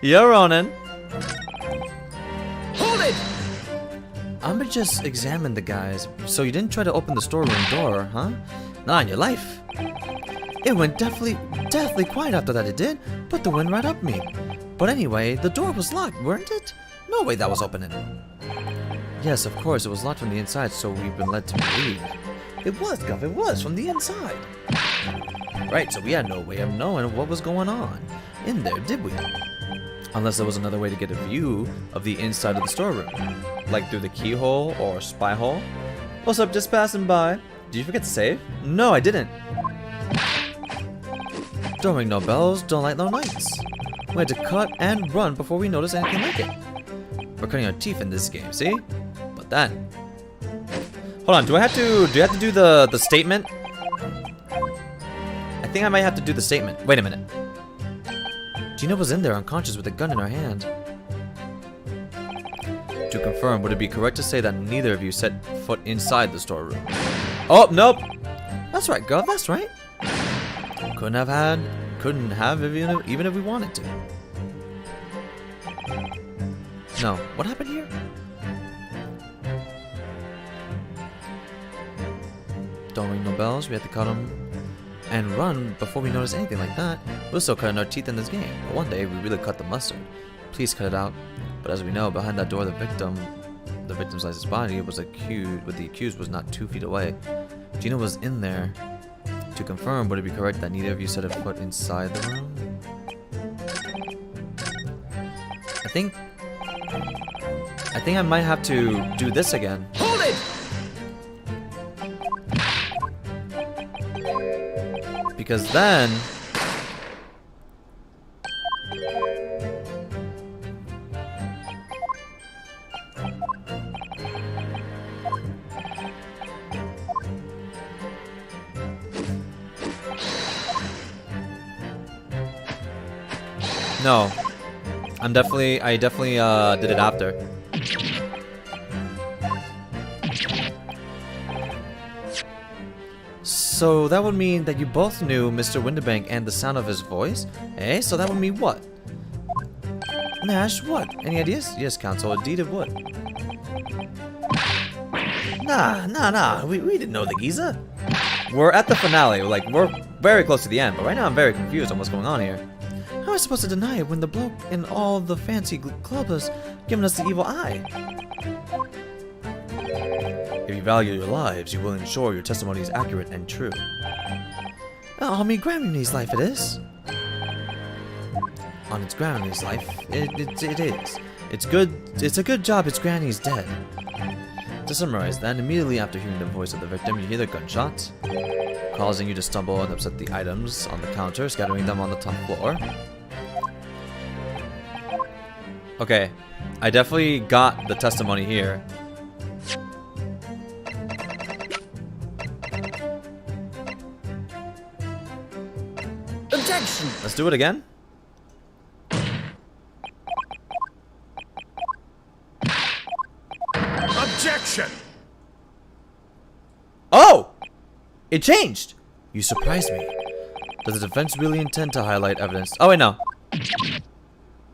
You're Ronin. Hold it! I'm gonna just examine the guys. So you didn't try to open the storeroom door, huh? Not in your life. It went definitely quiet after that, it did. Put the wind right up me. But anyway, the door was locked, weren't it? No way that was opening. Yes, of course, it was locked from the inside, so we've been led to believe. It was, Gov, it was, from the inside. Right, so we had no way of knowing what was going on in there, did we? Unless there was another way to get a view of the inside of the storeroom. Like through the keyhole or spy hole. What's up, just passing by? Did you forget to save? No, I didn't. Don't ring no bells, don't light no lights. We had to cut and run before we noticed anything like it. We're cutting our teeth in this game, see? But then... Hold on, do you have to do the statement? I think I might have to do the statement. Wait a minute. Gina was in there unconscious with a gun in her hand. To confirm, would it be correct to say that neither of you set foot inside the storeroom? Oh, nope. That's right, Gov, that's right. Couldn't have even if we wanted to. No, what happened here? Don't ring no bells, we had to cut them and run before we noticed anything like that. We're still cutting our teeth in this game, but one day we really cut the mustard. Please cut it out. But as we know, behind that door, the victim's licensed body was the accused was not 2 feet away. Gina was in there. To confirm, would it be correct that neither of you set a foot inside the room? I think I might have to do this again. Hold it! Because then... No. I definitely did it after. So that would mean that you both knew Mr. Winterbank and the sound of his voice? Eh? So that would mean what? Nash, what? Any ideas? Yes, Counsel, indeed it would. Nah. We didn't know the geezer. We're at the finale. We're very close to the end, but right now I'm very confused on what's going on here. How am I supposed to deny it when the bloke in all the fancy club has given us the evil eye? If you value your lives, you will ensure your testimony is accurate and true. Oh, me Granny's life it is. On its Granny's life, it is. It's a good job its Granny's dead. To summarize then, immediately after hearing the voice of the victim, you hear the gunshots, causing you to stumble and upset the items on the counter, scattering them on the top floor. Okay, I definitely got the testimony here. Objection! Let's do it again. Objection! Oh! It changed! You surprised me. Does the defense really intend to highlight evidence? Oh, wait, no.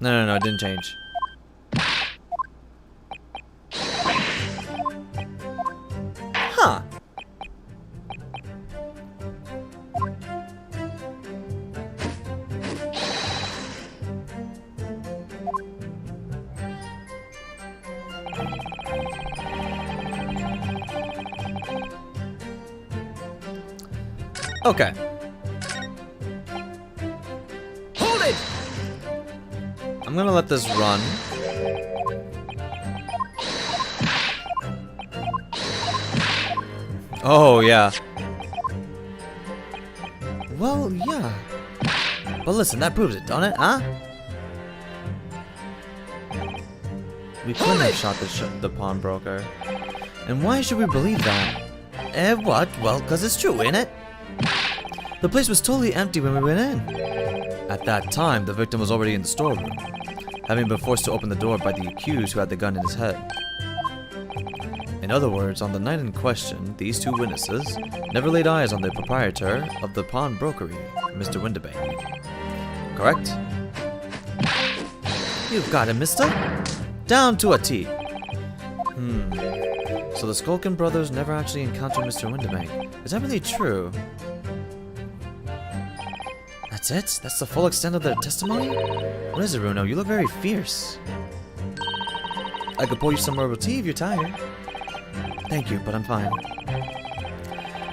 No, it didn't change. Huh. Okay. Hold it! I'm gonna let this run. Oh, yeah. Well, yeah. But listen, that proves it, don't it, huh? We couldn't have shot the pawnbroker. And why should we believe that? What? Well, because it's true, ain't it? The place was totally empty when we went in. At that time, the victim was already in the storeroom, having been forced to open the door by the accused who had the gun in his head. In other words, on the night in question, these two witnesses never laid eyes on the proprietor of the pawnbrokery, Mr. Windibank. Correct? You've got it, mister. Down to a T. So the Skulkin brothers never actually encountered Mr. Windibank. Is that really true? That's it? That's the full extent of their testimony? What is it, Runo? You look very fierce. I could pour you some herbal tea if you're tired. Thank you, but I'm fine.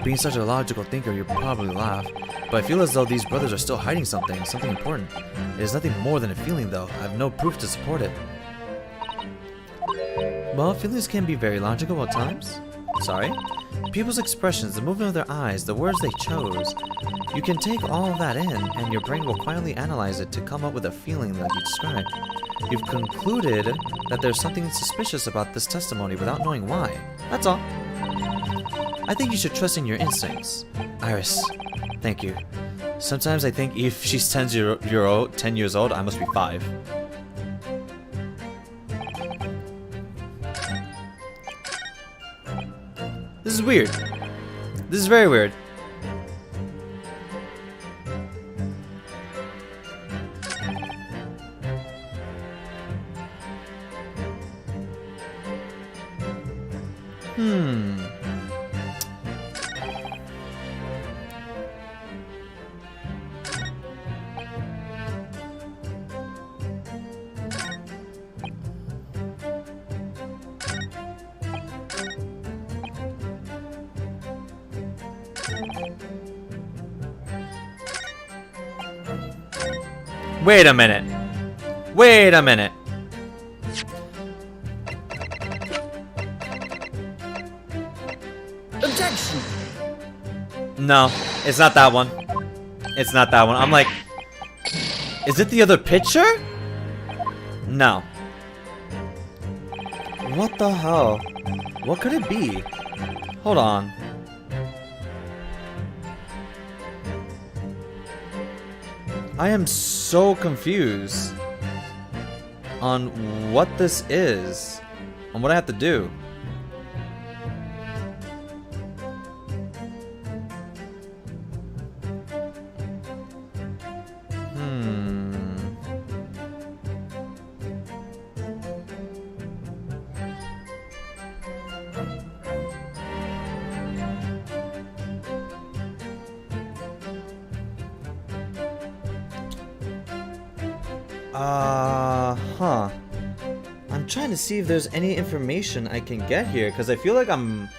Being such a logical thinker, you'll probably laugh, but I feel as though these brothers are still hiding something important. It is nothing more than a feeling, though. I have no proof to support it. Well, feelings can be very logical at times. Sorry? People's expressions, the movement of their eyes, the words they chose. You can take all of that in, and your brain will quietly analyze it to come up with a feeling that you described. You've concluded that there's something suspicious about this testimony without knowing why. That's all. I think you should trust in your instincts. Iris, thank you. Sometimes I think if she's 10 years old, I must be 5. This is weird. This is very weird. Wait a minute. Wait a minute. Objection! No, it's not that one. It's not that one. I'm like, is it the other picture? No. What the hell? What could it be? Hold on. I am so confused on what this is, on what I have to do. I'm trying to see if there's any information I can get here, because I feel like I'm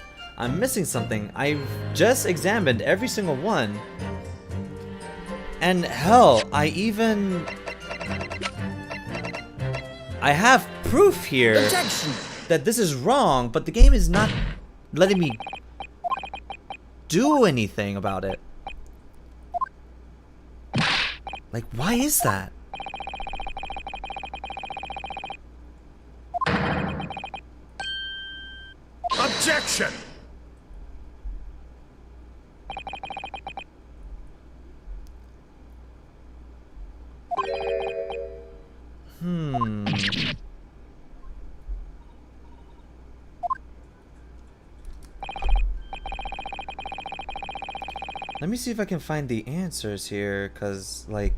missing something. I've just examined every single one. And hell, I have proof here that this is wrong, but the game is not letting me do anything about it. Like, why is that? Objection! Let me see if I can find the answers here, cause like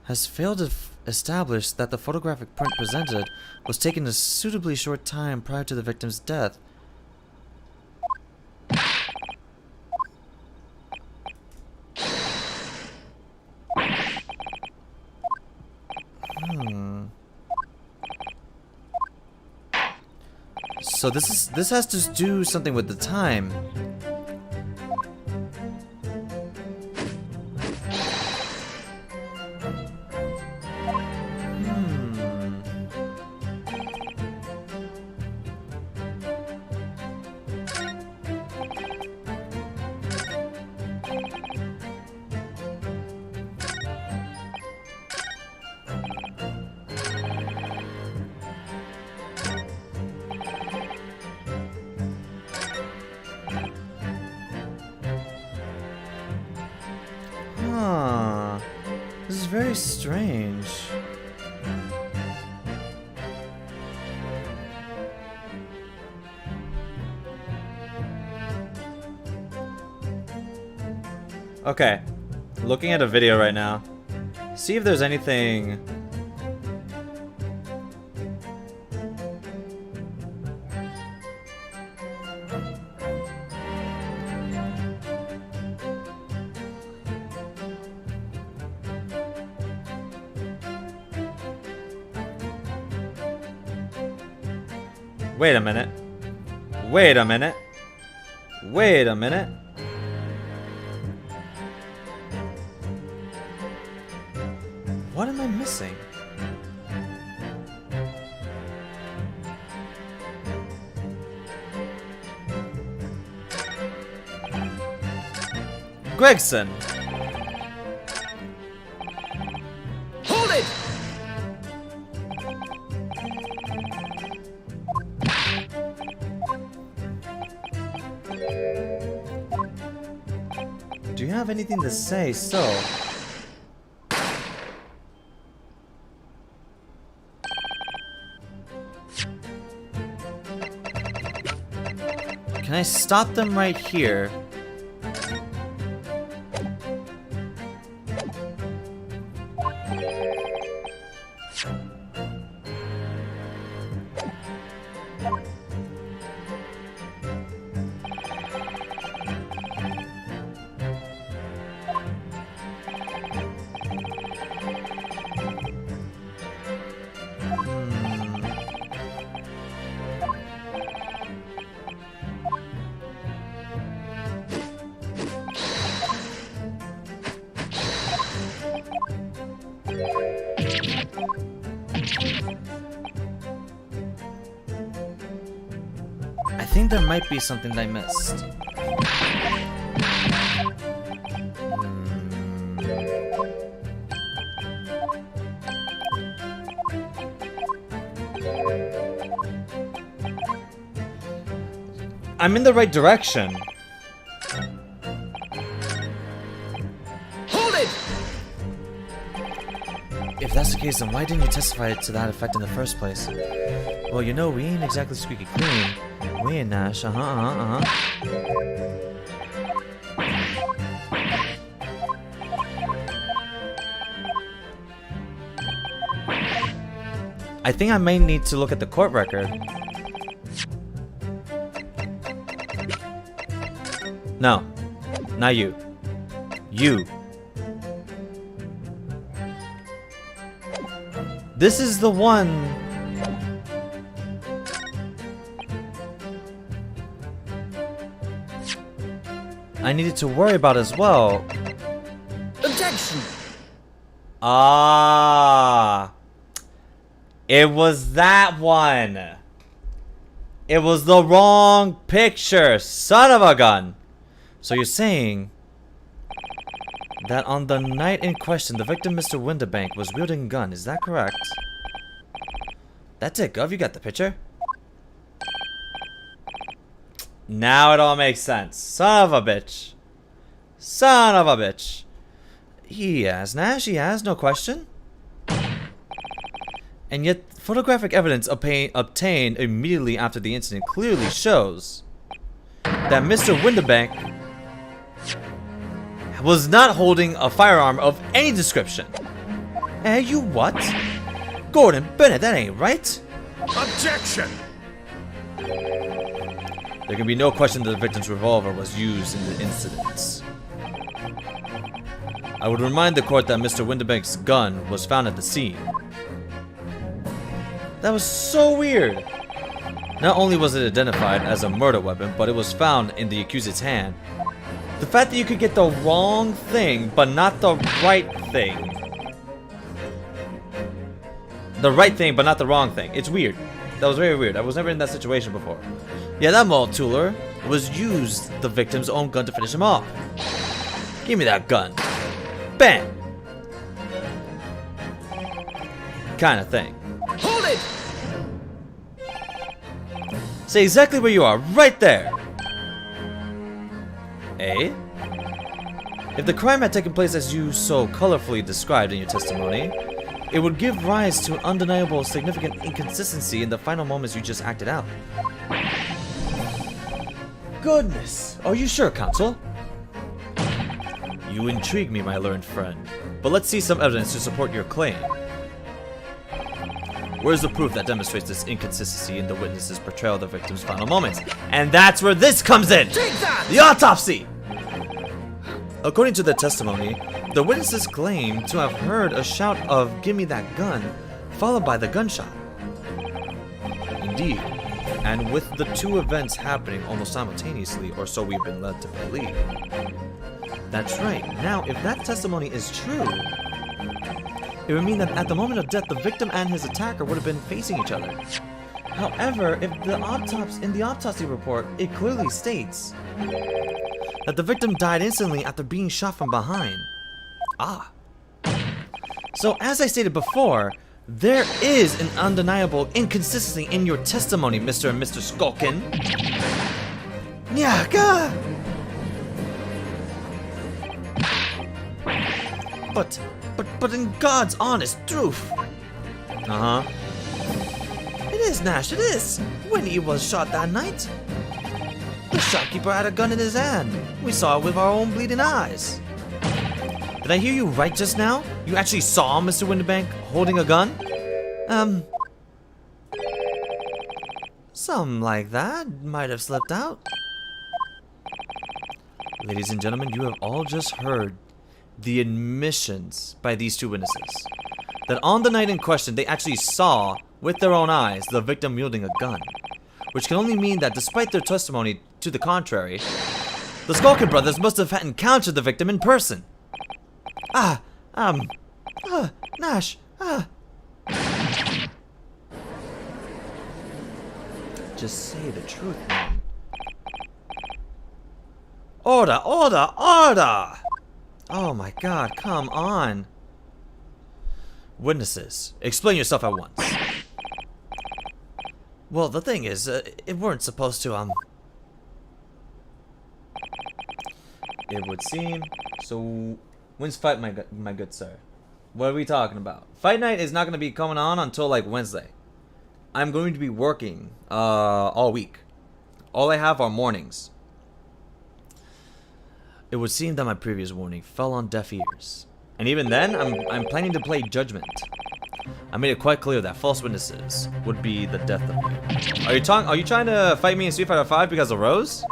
has failed to establish that the photographic print presented was taken a suitably short time prior to the victim's death. So this has to do something with the time. Huh. This is very strange. Okay. Looking at a video right now. See if there's anything. Wait a minute. Wait a minute. Wait a minute. What am I missing? Gregson! Hold it! Do you have anything to say so? Can I stop them right here? I think there might be something that I missed. I'm in the right direction. Hold it! If that's the case, then why didn't you testify to that effect in the first place? Well, you know, we ain't exactly squeaky clean. We ain't Nash. I think I may need to look at the court record. No. Not you. You. This is the one. I needed to worry about as well. Objection! Ah. It was that one. It was the wrong picture. Son of a gun. So you're saying that on the night in question, the victim, Mr. Winterbank, was wielding a gun. Is that correct? That's it, Gov. You got the picture. Now it all makes sense. Son of a bitch. Son of a bitch. He has, Nash. He has, no question. And yet, photographic evidence obtained immediately after the incident clearly shows that Mr. Windibank was not holding a firearm of any description. Eh, you what? Gordon Bennett, that ain't right. Objection! There can be no question that the victim's revolver was used in the incidents. I would remind the court that Mr. Windibank's gun was found at the scene. That was so weird. Not only was it identified as a murder weapon, but it was found in the accused's hand. The fact that you could get the wrong thing, but not the right thing. The right thing, but not the wrong thing. It's weird. That was very weird. I was never in that situation before. Yeah, that Multooler was used the victim's own gun to finish him off. Give me that gun. Bam! Kind of thing. Hold it! Say exactly where you are, right there. Eh? If the crime had taken place as you so colorfully described in your testimony, it would give rise to an undeniable significant inconsistency in the final moments you just acted out. Goodness, are you sure, counsel? You intrigue me, my learned friend, but let's see some evidence to support your claim. Where's the proof that demonstrates this inconsistency in the witness's portrayal of the victim's final moments? And that's where this comes in! The autopsy! According to the testimony, the witnesses claim to have heard a shout of "Give me that gun," followed by the gunshot. Indeed, and with the two events happening almost simultaneously, or so we've been led to believe. That's right. Now, if that testimony is true, it would mean that at the moment of death, the victim and his attacker would have been facing each other. However, if the in the autopsy report, it clearly states that the victim died instantly after being shot from behind. Ah. So, as I stated before, there is an undeniable inconsistency in your testimony, Mr. and Mr. Skulkin. Nyaka! But in God's honest truth. Uh-huh. It is, Nash, it is. When he was shot that night, the shopkeeper had a gun in his hand. We saw it with our own bleeding eyes. Did I hear you right just now? You actually saw Mr. Windibank holding a gun? Something like that might have slipped out. Ladies and gentlemen, you have all just heard the admissions by these two witnesses that on the night in question, they actually saw with their own eyes the victim wielding a gun, which can only mean that despite their testimony to the contrary, the Skulkin brothers must have encountered the victim in person. Nash, Just say the truth, man. Order! Oh my god, come on. Witnesses, explain yourself at once. Well, the thing is, it weren't supposed to, It would seem. So, when's fight, my good sir? What are we talking about? Fight night is not going to be coming on until, like, Wednesday. I'm going to be working, all week. All I have are mornings. It would seem that my previous warning fell on deaf ears. And even then, I'm planning to play judgment. I made it quite clear that false witnesses would be the death of me. Are you trying to fight me in Street Fighter V because of Rose?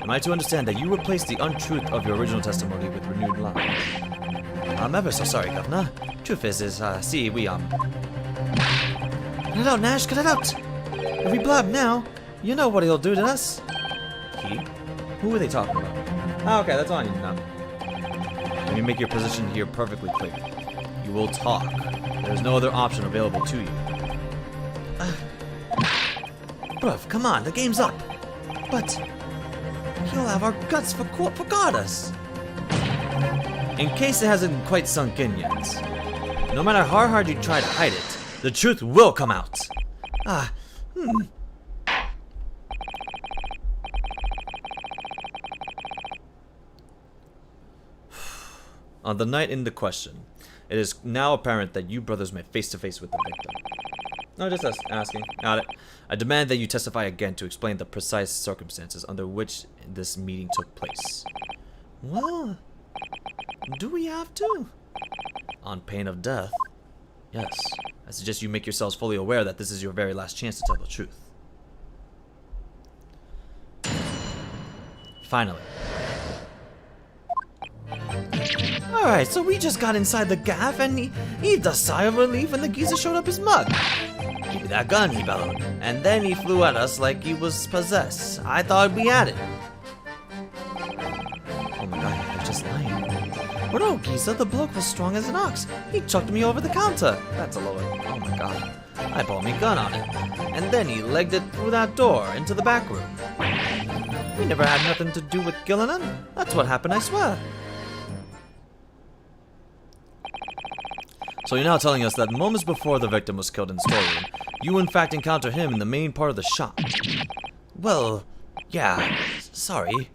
Am I to understand that you replaced the untruth of your original testimony with renewed lies? I'm ever so sorry, Governor. Truth is, Cut it out, Nash, cut it out! If we blab now, you know what he'll do to us. He? Who are they talking about? Oh, okay, that's all I need to know. Let me make your position here perfectly clear. You will talk. There's no other option available to you. Bruv, come on, the game's up. But he'll have our guts for Goddess. In case it hasn't quite sunk in yet, no matter how hard you try to hide it, the truth will come out. On the night in the question, it is now apparent that you brothers met face to face with the victim. No, just asking. Got it. I demand that you testify again to explain the precise circumstances under which this meeting took place. Well, do we have to? On pain of death. Yes. I suggest you make yourselves fully aware that this is your very last chance to tell the truth. Finally. Alright, so we just got inside the gaff and he heaved a sigh of relief when the geezer showed up his mug. Give me that gun, he bellowed. And then he flew at us like he was possessed. I thought we had it. Oh my god, I was just lying. But no, geezer, the bloke was strong as an ox. He chucked me over the counter. That's a lower. Oh my god. I pulled me gun on it. And then he legged it through that door into the back room. We never had nothing to do with killing him. That's what happened, I swear. So you're now telling us that moments before the victim was killed in the storeroom, you in fact encountered him in the main part of the shop. Well, yeah, sorry.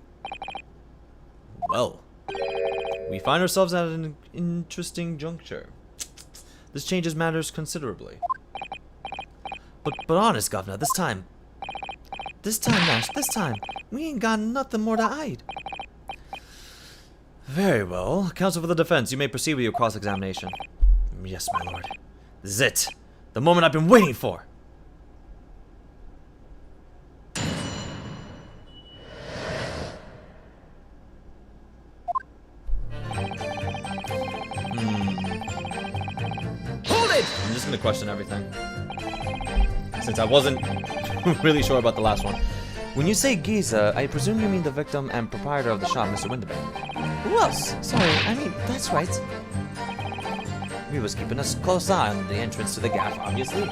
Well, we find ourselves at an interesting juncture. This changes matters considerably. But honest, Governor, this time, Nash, this time, we ain't got nothing more to hide. Very well. Counsel for the defense, you may proceed with your cross-examination. Yes, my lord. This is it. The moment I've been waiting for. Hold it! I'm just gonna question everything. Since I wasn't really sure about the last one. When you say Giza, I presume you mean the victim and proprietor of the shop, Mr. Winterbank. Who else? Sorry, I mean, that's right. We was keeping a close eye on the entrance to the gaff, obviously.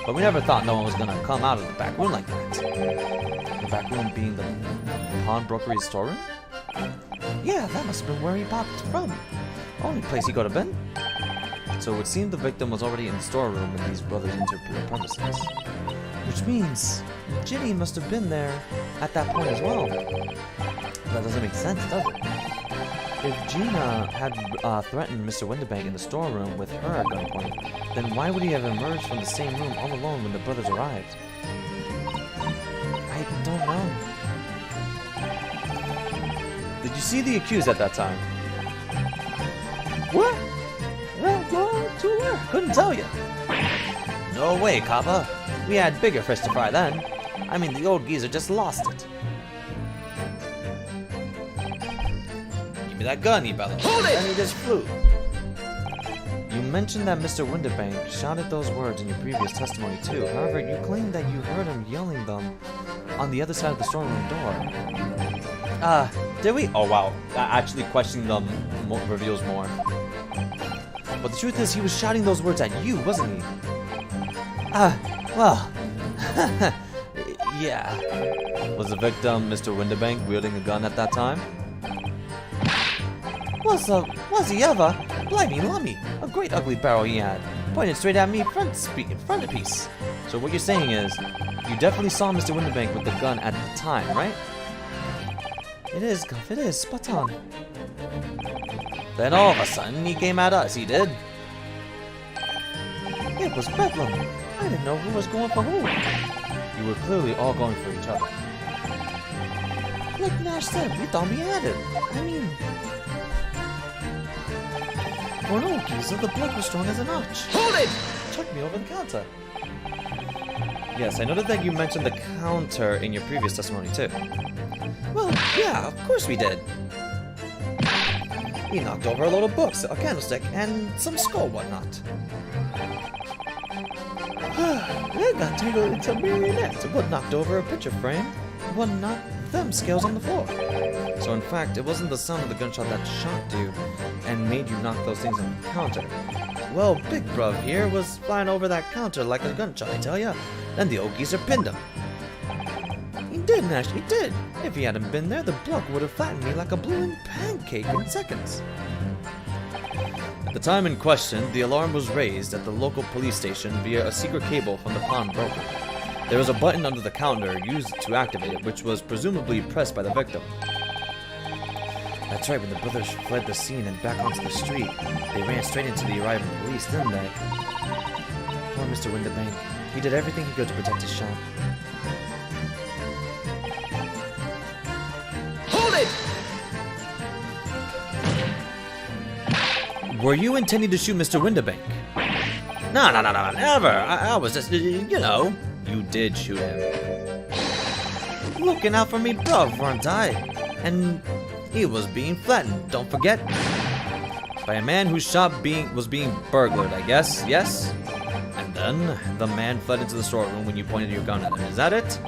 But we never thought no one was gonna come out of the back room like that. The back room being the pawnbrokery's storeroom? Yeah, that must have been where he popped from. Only place he could have been. So it would seem the victim was already in the storeroom when these brothers entered the premises. Which means Ginny must have been there at that point as well. That doesn't make sense, does it? If Gina had threatened Mr. Winterbank in the storeroom with her at gunpoint, then why would he have emerged from the same room all alone when the brothers arrived? I don't know. Did you see the accused at that time? What? Well, go to where? Couldn't tell you. No way, Kappa. We had bigger fish to fry then. I mean, the old geezer just lost it. Give me that gun, he bellowed. Hold it! And he just flew. You mentioned that Mr. Winterbank shouted those words in your previous testimony too. However, you claimed that you heard him yelling them on the other side of the storeroom door. Did we? Oh wow, actually questioning them reveals more. But the truth is, he was shouting those words at you, wasn't he? Well, yeah. Was the victim Mr. Winterbank wielding a gun at that time? Was he ever? Blimey lummy, a great ugly barrel he had, pointed straight at me frontispiece. So what you're saying is, you definitely saw Mr. Winterbank with the gun at the time, right? It is, Guff, it is, spot on. Then all of a sudden, he came at us, he did. It was bedlam. I didn't know who was going for who. You were clearly all going for each other. Like Nash said, we thought we had it. I mean... For no geezer, the bloke was strong as an ox. Hold it! Chucked me over the counter. Yes, I noted that you mentioned the counter in your previous testimony too. Well, yeah, of course we did. He knocked over a load of books, a candlestick, and some skull whatnot. They got tangled into marionettes. One knocked over a picture frame, one knocked them scales on the floor. So in fact, it wasn't the sound of the gunshot that shocked you and made you knock those things on the counter. Well, Big Bruv here was flying over that counter like a gunshot, I tell ya. Then the old geezer pinned him. He did, Nash, he did. If he hadn't been there, the bloke would have flattened me like a blue pancake in seconds. At the time in question, the alarm was raised at the local police station via a secret cable from the pawnbroker. There was a button under the counter used to activate it, which was presumably pressed by the victim. That's right, when the brothers fled the scene and back onto the street, they ran straight into the arriving police, didn't they? Poor Mr. Winterbank. He did everything he could to protect his shop. Hold it! Were you intending to shoot Mr. Winterbank? No, never. I was just, you know. You did shoot him. Looking out for me, bruv, weren't I? And he was being flattened, don't forget. By a man whose shop was being burglared, I guess, yes? And then, the man fled into the storeroom when you pointed your gun at him, is that it?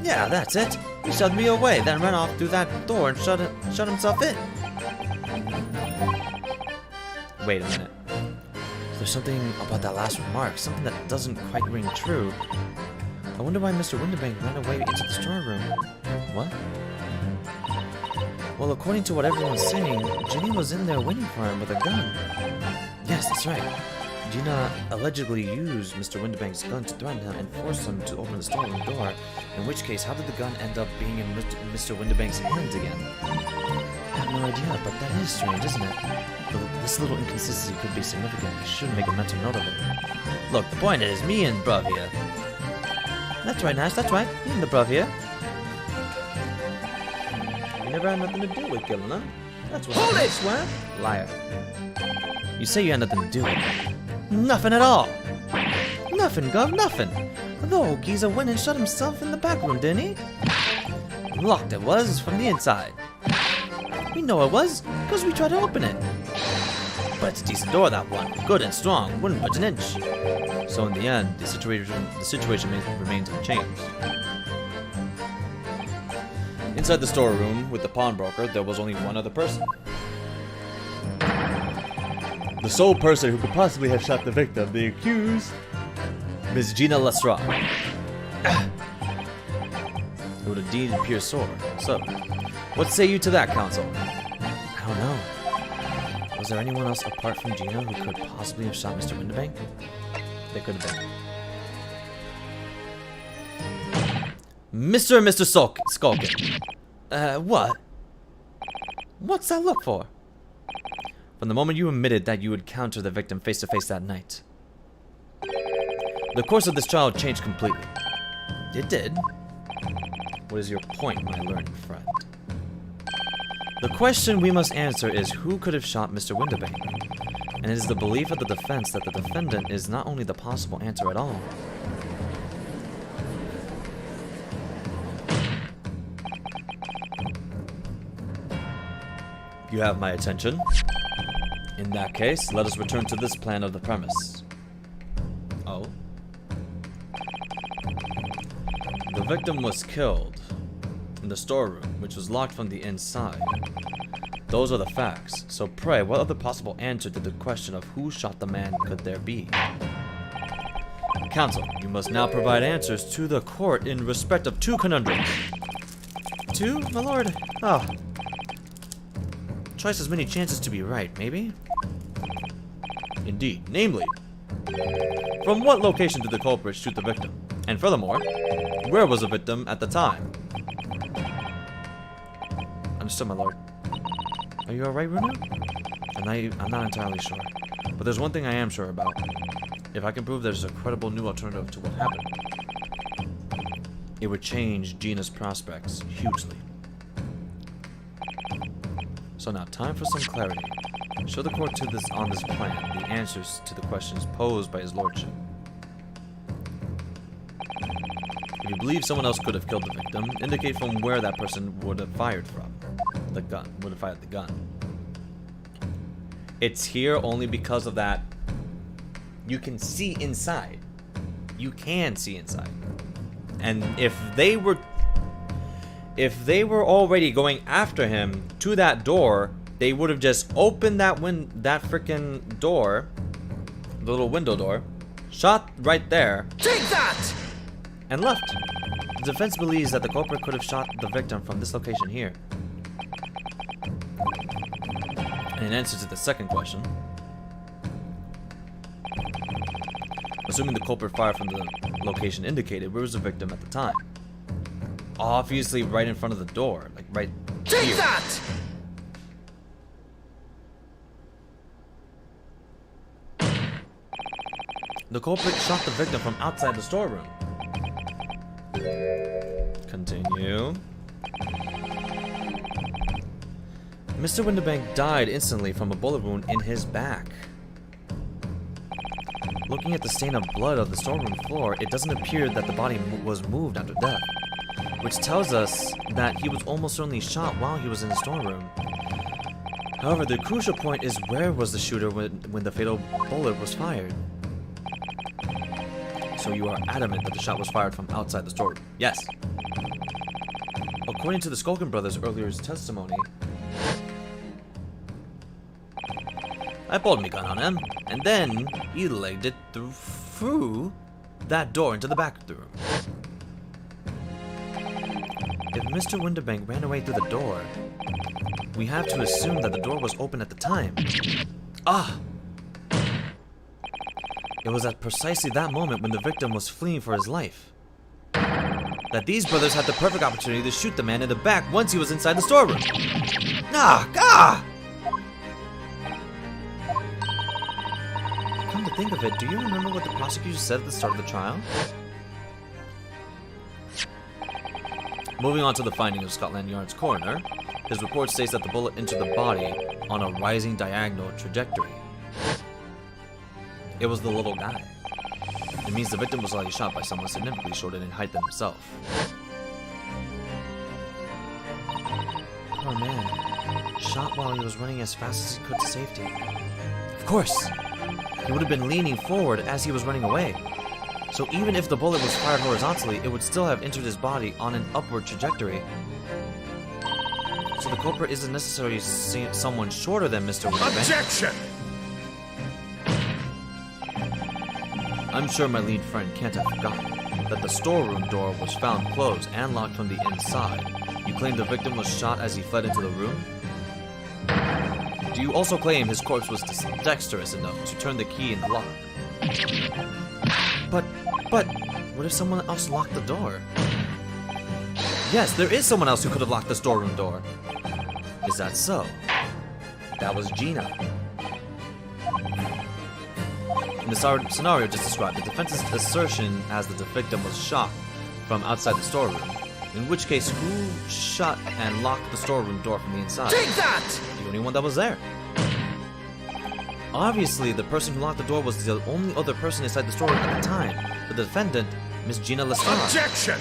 Yeah, that's it. He shoved me away, then ran off through that door and shut himself in. Wait a minute. There's something about that last remark, something that doesn't quite ring true. I wonder why Mr. Winterbank ran away into the storeroom. What? Well, according to what everyone's saying, Ginny was in there waiting for him with a gun. Yes, that's right. Gina allegedly used Mr. Winterbank's gun to threaten him and force him to open the storeroom door, in which case, how did the gun end up being in Mr. Winterbank's hands again? I have no idea, but that is strange, isn't it? This little inconsistency could be significant. I should make a mental note of it. Look, the point is, me and Bruv here. That's right, Nash, that's right. Me and the Bruv here. You never had nothing to do with killing her. That's what I swear. Liar. You say you had nothing to do with it. Nothing at all. Nothing, Gov, nothing. The old geezer went and shut himself in the back room, didn't he? Locked it was, from the inside. We know it was, because we tried to open it. But it's a decent door, that one. Good and strong, wouldn't budge an inch. So in the end, the situation remains unchanged. Inside the storeroom with the pawnbroker, there was only one other person. The sole person who could possibly have shot the victim, the accused, Miss Gina Lestrade. It would indeed appear so. So, what say you to that, counsel? I don't know. Was there anyone else apart from Gina who could possibly have shot Mr. Winterbank? There could have been. Mr. and Mr. Skulkin. What? What's that look for? From the moment you admitted that you would encounter the victim face to face that night. The course of this trial changed completely. It did. What is your point, my learned friend? The question we must answer is who could have shot Mr. Winterbank? And it is the belief of the defense that the defendant is not only the possible answer at all. You have my attention. In that case, let us return to this plan of the premise. Oh? The victim was killed in the storeroom, which was locked from the inside. Those are the facts. So pray, what other possible answer to the question of who shot the man could there be? Counsel, you must now provide answers to the court in respect of two conundrums. Two, my lord? Oh. Twice as many chances to be right, maybe? Indeed. Namely, from what location did the culprit shoot the victim? And furthermore, where was the victim at the time? Understood, my lord. Are you alright, Bruno? I'm not entirely sure. But there's one thing I am sure about. If I can prove there's a credible new alternative to what happened, it would change Gina's prospects hugely. So now, time for some clarity. Show the court on this plan the answers to the questions posed by his lordship. If you believe someone else could have killed the victim, indicate from where that person would have fired from. The gun. Would have fired the gun. It's here only because of that. You can see inside. You can see inside. And if they were already going after him to that door, they would have just opened that freaking door, the little window door, shot right there. Take that! And left. The defense believes that the culprit could have shot the victim from this location here. And in answer to the second question, assuming the culprit fired from the location indicated, where was the victim at the time? Obviously right in front of the door, like right Take here. that! The culprit shot the victim from outside the storeroom. Continue. Mr. Windibank died instantly from a bullet wound in his back. Looking at the stain of blood of the storeroom floor, it doesn't appear that the body was moved after death, which tells us that he was almost certainly shot while he was in the storeroom. However, the crucial point is, where was the shooter when the fatal bullet was fired? So you are adamant that the shot was fired from outside the storeroom? Yes. According to the Skulkin brothers' earlier testimony, I pulled my gun on him, and then he legged it through that door into the back room. If Mr. Windibank ran away through the door, we have to assume that the door was open at the time. Ah! It was at precisely that moment when the victim was fleeing for his life that these brothers had the perfect opportunity to shoot the man in the back once he was inside the storeroom. Ah! Ah! Come to think of it, do you remember what the prosecutor said at the start of the trial? Moving on to the finding of Scotland Yard's coroner, his report states that the bullet entered the body on a rising diagonal trajectory. It was the little guy. It means the victim was likely shot by someone significantly shorter in height than himself. Poor man. Shot while he was running as fast as he could to safety. Of course! He would have been leaning forward as he was running away. So even if the bullet was fired horizontally, it would still have entered his body on an upward trajectory. So the culprit isn't necessarily someone shorter than Mr. Windibank. Objection! I'm sure my lead friend can't have forgotten that the storeroom door was found closed and locked from the inside. You claim the victim was shot as he fled into the room? Do you also claim his corpse was dexterous enough to turn the key in the lock? But, what if someone else locked the door? Yes, there is someone else who could have locked the storeroom door. Is that so? That was Gina. In the scenario just described, the defense's assertion as the victim was shot from outside the storeroom. In which case, who shut and locked the storeroom door from the inside? Take that! The only one that was there. Obviously, the person who locked the door was the only other person inside the storeroom at the time. The defendant, Miss Gina Lestrade. Objection!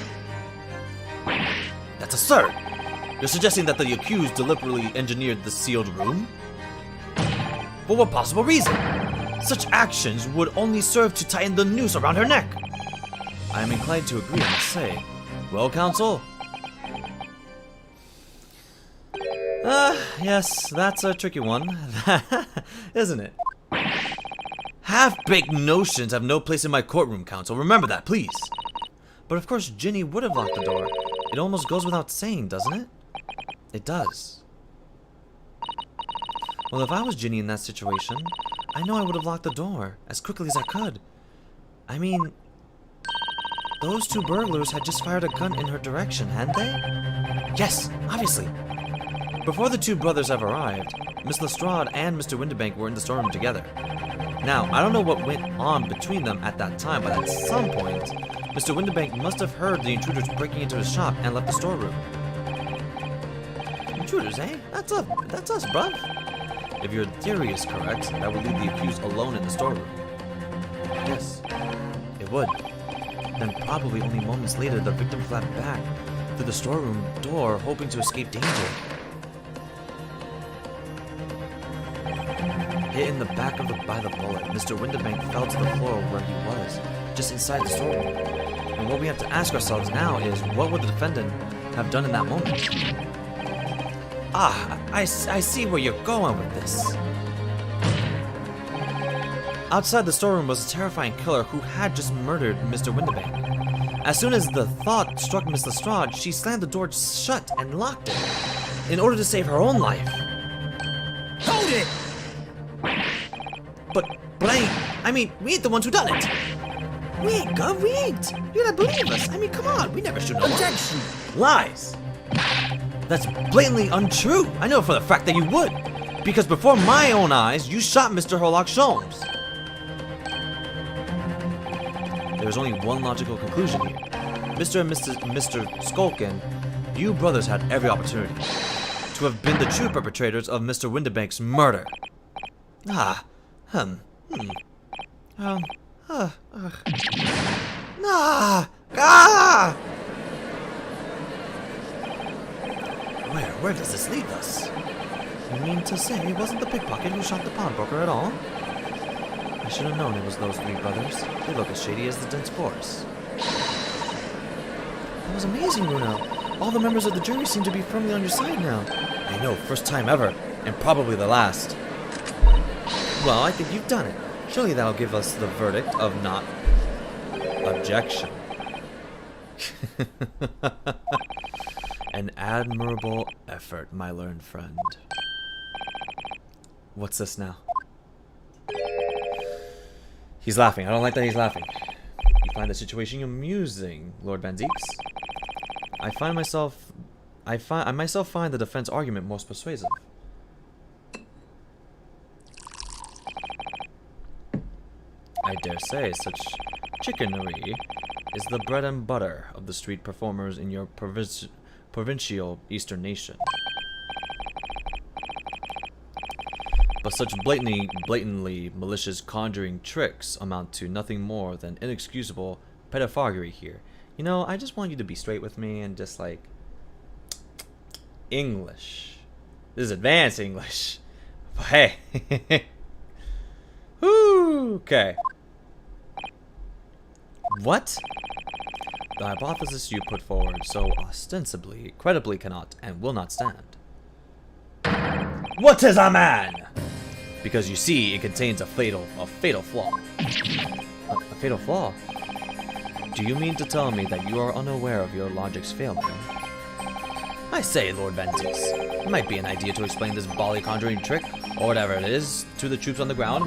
That's absurd. You're suggesting that the accused deliberately engineered the sealed room? For what possible reason? Such actions would only serve to tighten the noose around her neck. I am inclined to agree, I must say. Well, counsel? Yes, that's a tricky one, isn't it? Half-baked notions have no place in my courtroom, counsel. Remember that, please. But of course, Ginny would have locked the door. It almost goes without saying, doesn't it? It does. Well, if I was Ginny in that situation, I know I would have locked the door as quickly as I could. I mean, those two burglars had just fired a gun in her direction, hadn't they? Yes, obviously. Before the two brothers have arrived, Miss Lestrade and Mr. Windibank were in the storeroom together. Now, I don't know what went on between them at that time, but at some point, Mr. Windibank must have heard the intruders breaking into his shop and left the storeroom. Intruders, eh? That's us, bruv. If your theory is correct, that would leave the accused alone in the storeroom. Yes, it would. Then probably only moments later, the victim fled back through the storeroom door, hoping to escape danger. Hit in the back by the bullet, Mr. Windibank fell to the floor where he was, just inside the storeroom. And what we have to ask ourselves now is, what would the defendant have done in that moment? Ah, I see where you're going with this. Outside the storeroom was a terrifying killer who had just murdered Mr. Windibank. As soon as the thought struck Miss Lestrade, she slammed the door shut and locked it, in order to save her own life. Hold it! But I mean, we ain't the ones who done it. We ain't, Gov, we ain't. You gotta believe us. I mean, come on, we never shoot no one. Objection! Lies. That's blatantly untrue. I know for the fact that you would. Because before my own eyes, you shot Mr. Herlock Sholmes. There's only one logical conclusion here. Mr. and Mr. Skulkin, you brothers had every opportunity to have been the true perpetrators of Mr. Windibank's murder. Nah. Where does this lead us? You mean to say it wasn't the pickpocket who shot the pawnbroker at all? I should have known it was those three brothers. They look as shady as the dense forest. That was amazing, Luna. All the members of the jury seem to be firmly on your side now. I know, first time ever, and probably the last. Well, I think you've done it. Surely that'll give us the verdict of not objection. An admirable effort, my learned friend. What's this now? He's laughing. I don't like that he's laughing. You find the situation amusing, Lord Van Zieks? I myself find the defense argument most persuasive. I dare say such chickenery is the bread and butter of the street performers in your provincial eastern nation. But such blatantly malicious conjuring tricks amount to nothing more than inexcusable pettifoggery here. You know, I just want you to be straight with me and just like... English. This is advanced English. But hey. Whoo, okay. What? The hypothesis you put forward so ostensibly, credibly cannot and will not stand. What is a man? Because you see, it contains a fatal flaw. A fatal flaw? Do you mean to tell me that you are unaware of your logic's failing? I say, Lord Van Zieks, it might be an idea to explain this bally conjuring trick, or whatever it is, to the troops on the ground,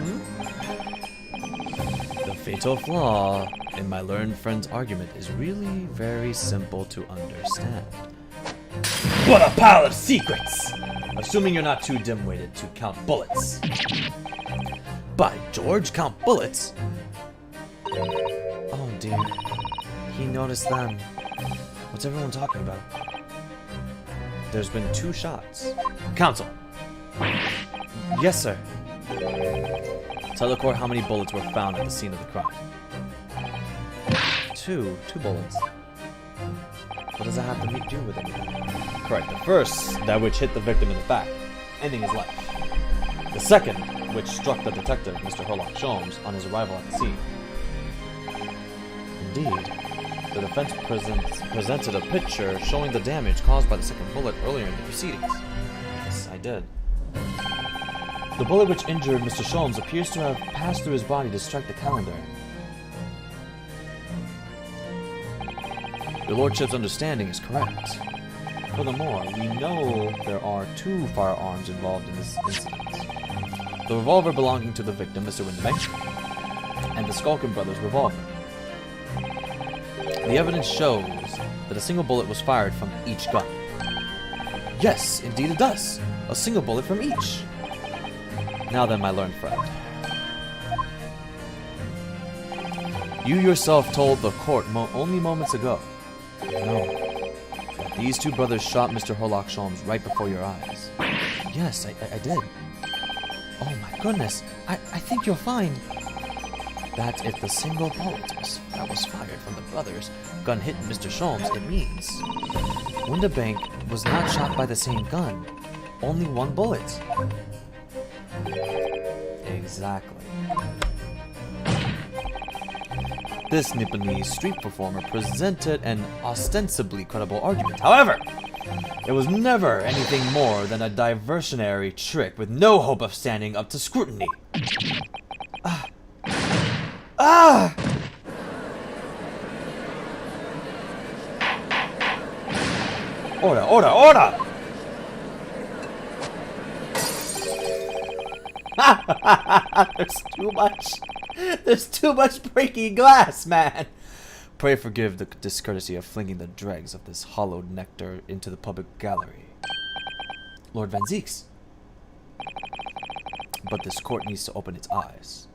The fatal flaw in my learned friend's argument is really very simple to understand. What a pile of secrets! Assuming you're not too dim-witted to count bullets. By George, count bullets? Oh dear. He noticed them. What's everyone talking about? There's been 2 shots. Counsel! Yes, sir. Tell the court how many bullets were found at the scene of the crime. 2 bullets. What does that have to do with anything? Correct. The first, that which hit the victim in the back, ending his life. The second, which struck the detective, Mr. Herlock Sholmes, on his arrival at the scene. Indeed, the defense presented a picture showing the damage caused by the second bullet earlier in the proceedings. Yes, I did. The bullet which injured Mr. Sholmes appears to have passed through his body to strike the calendar. Your lordship's understanding is correct. Furthermore, we know there are 2 firearms involved in this incident. The revolver belonging to the victim, Mr. Windibank, and the Skulkin brothers' revolver. The evidence shows that a single bullet was fired from each gun. Yes, indeed it does. A single bullet from each. Now then, my learned friend. You yourself told the court only moments ago. No. These 2 brothers shot Mr. Herlock Sholmes right before your eyes. Yes, I did. Oh my goodness. I think you'll find that if the single bullet that was fired from the brothers' gun hit Mr. Sholmes, it means Windibank was not shot by the same gun. Only 1 bullet. Exactly. This Nipponese street performer presented an ostensibly credible argument. However, it was never anything more than a diversionary trick with no hope of standing up to scrutiny. Order, order, order! There's too much breaking glass, man. Pray forgive the discourtesy of flinging the dregs of this hollowed nectar into the public gallery. Lord Van Zieks. But this court needs to open its eyes.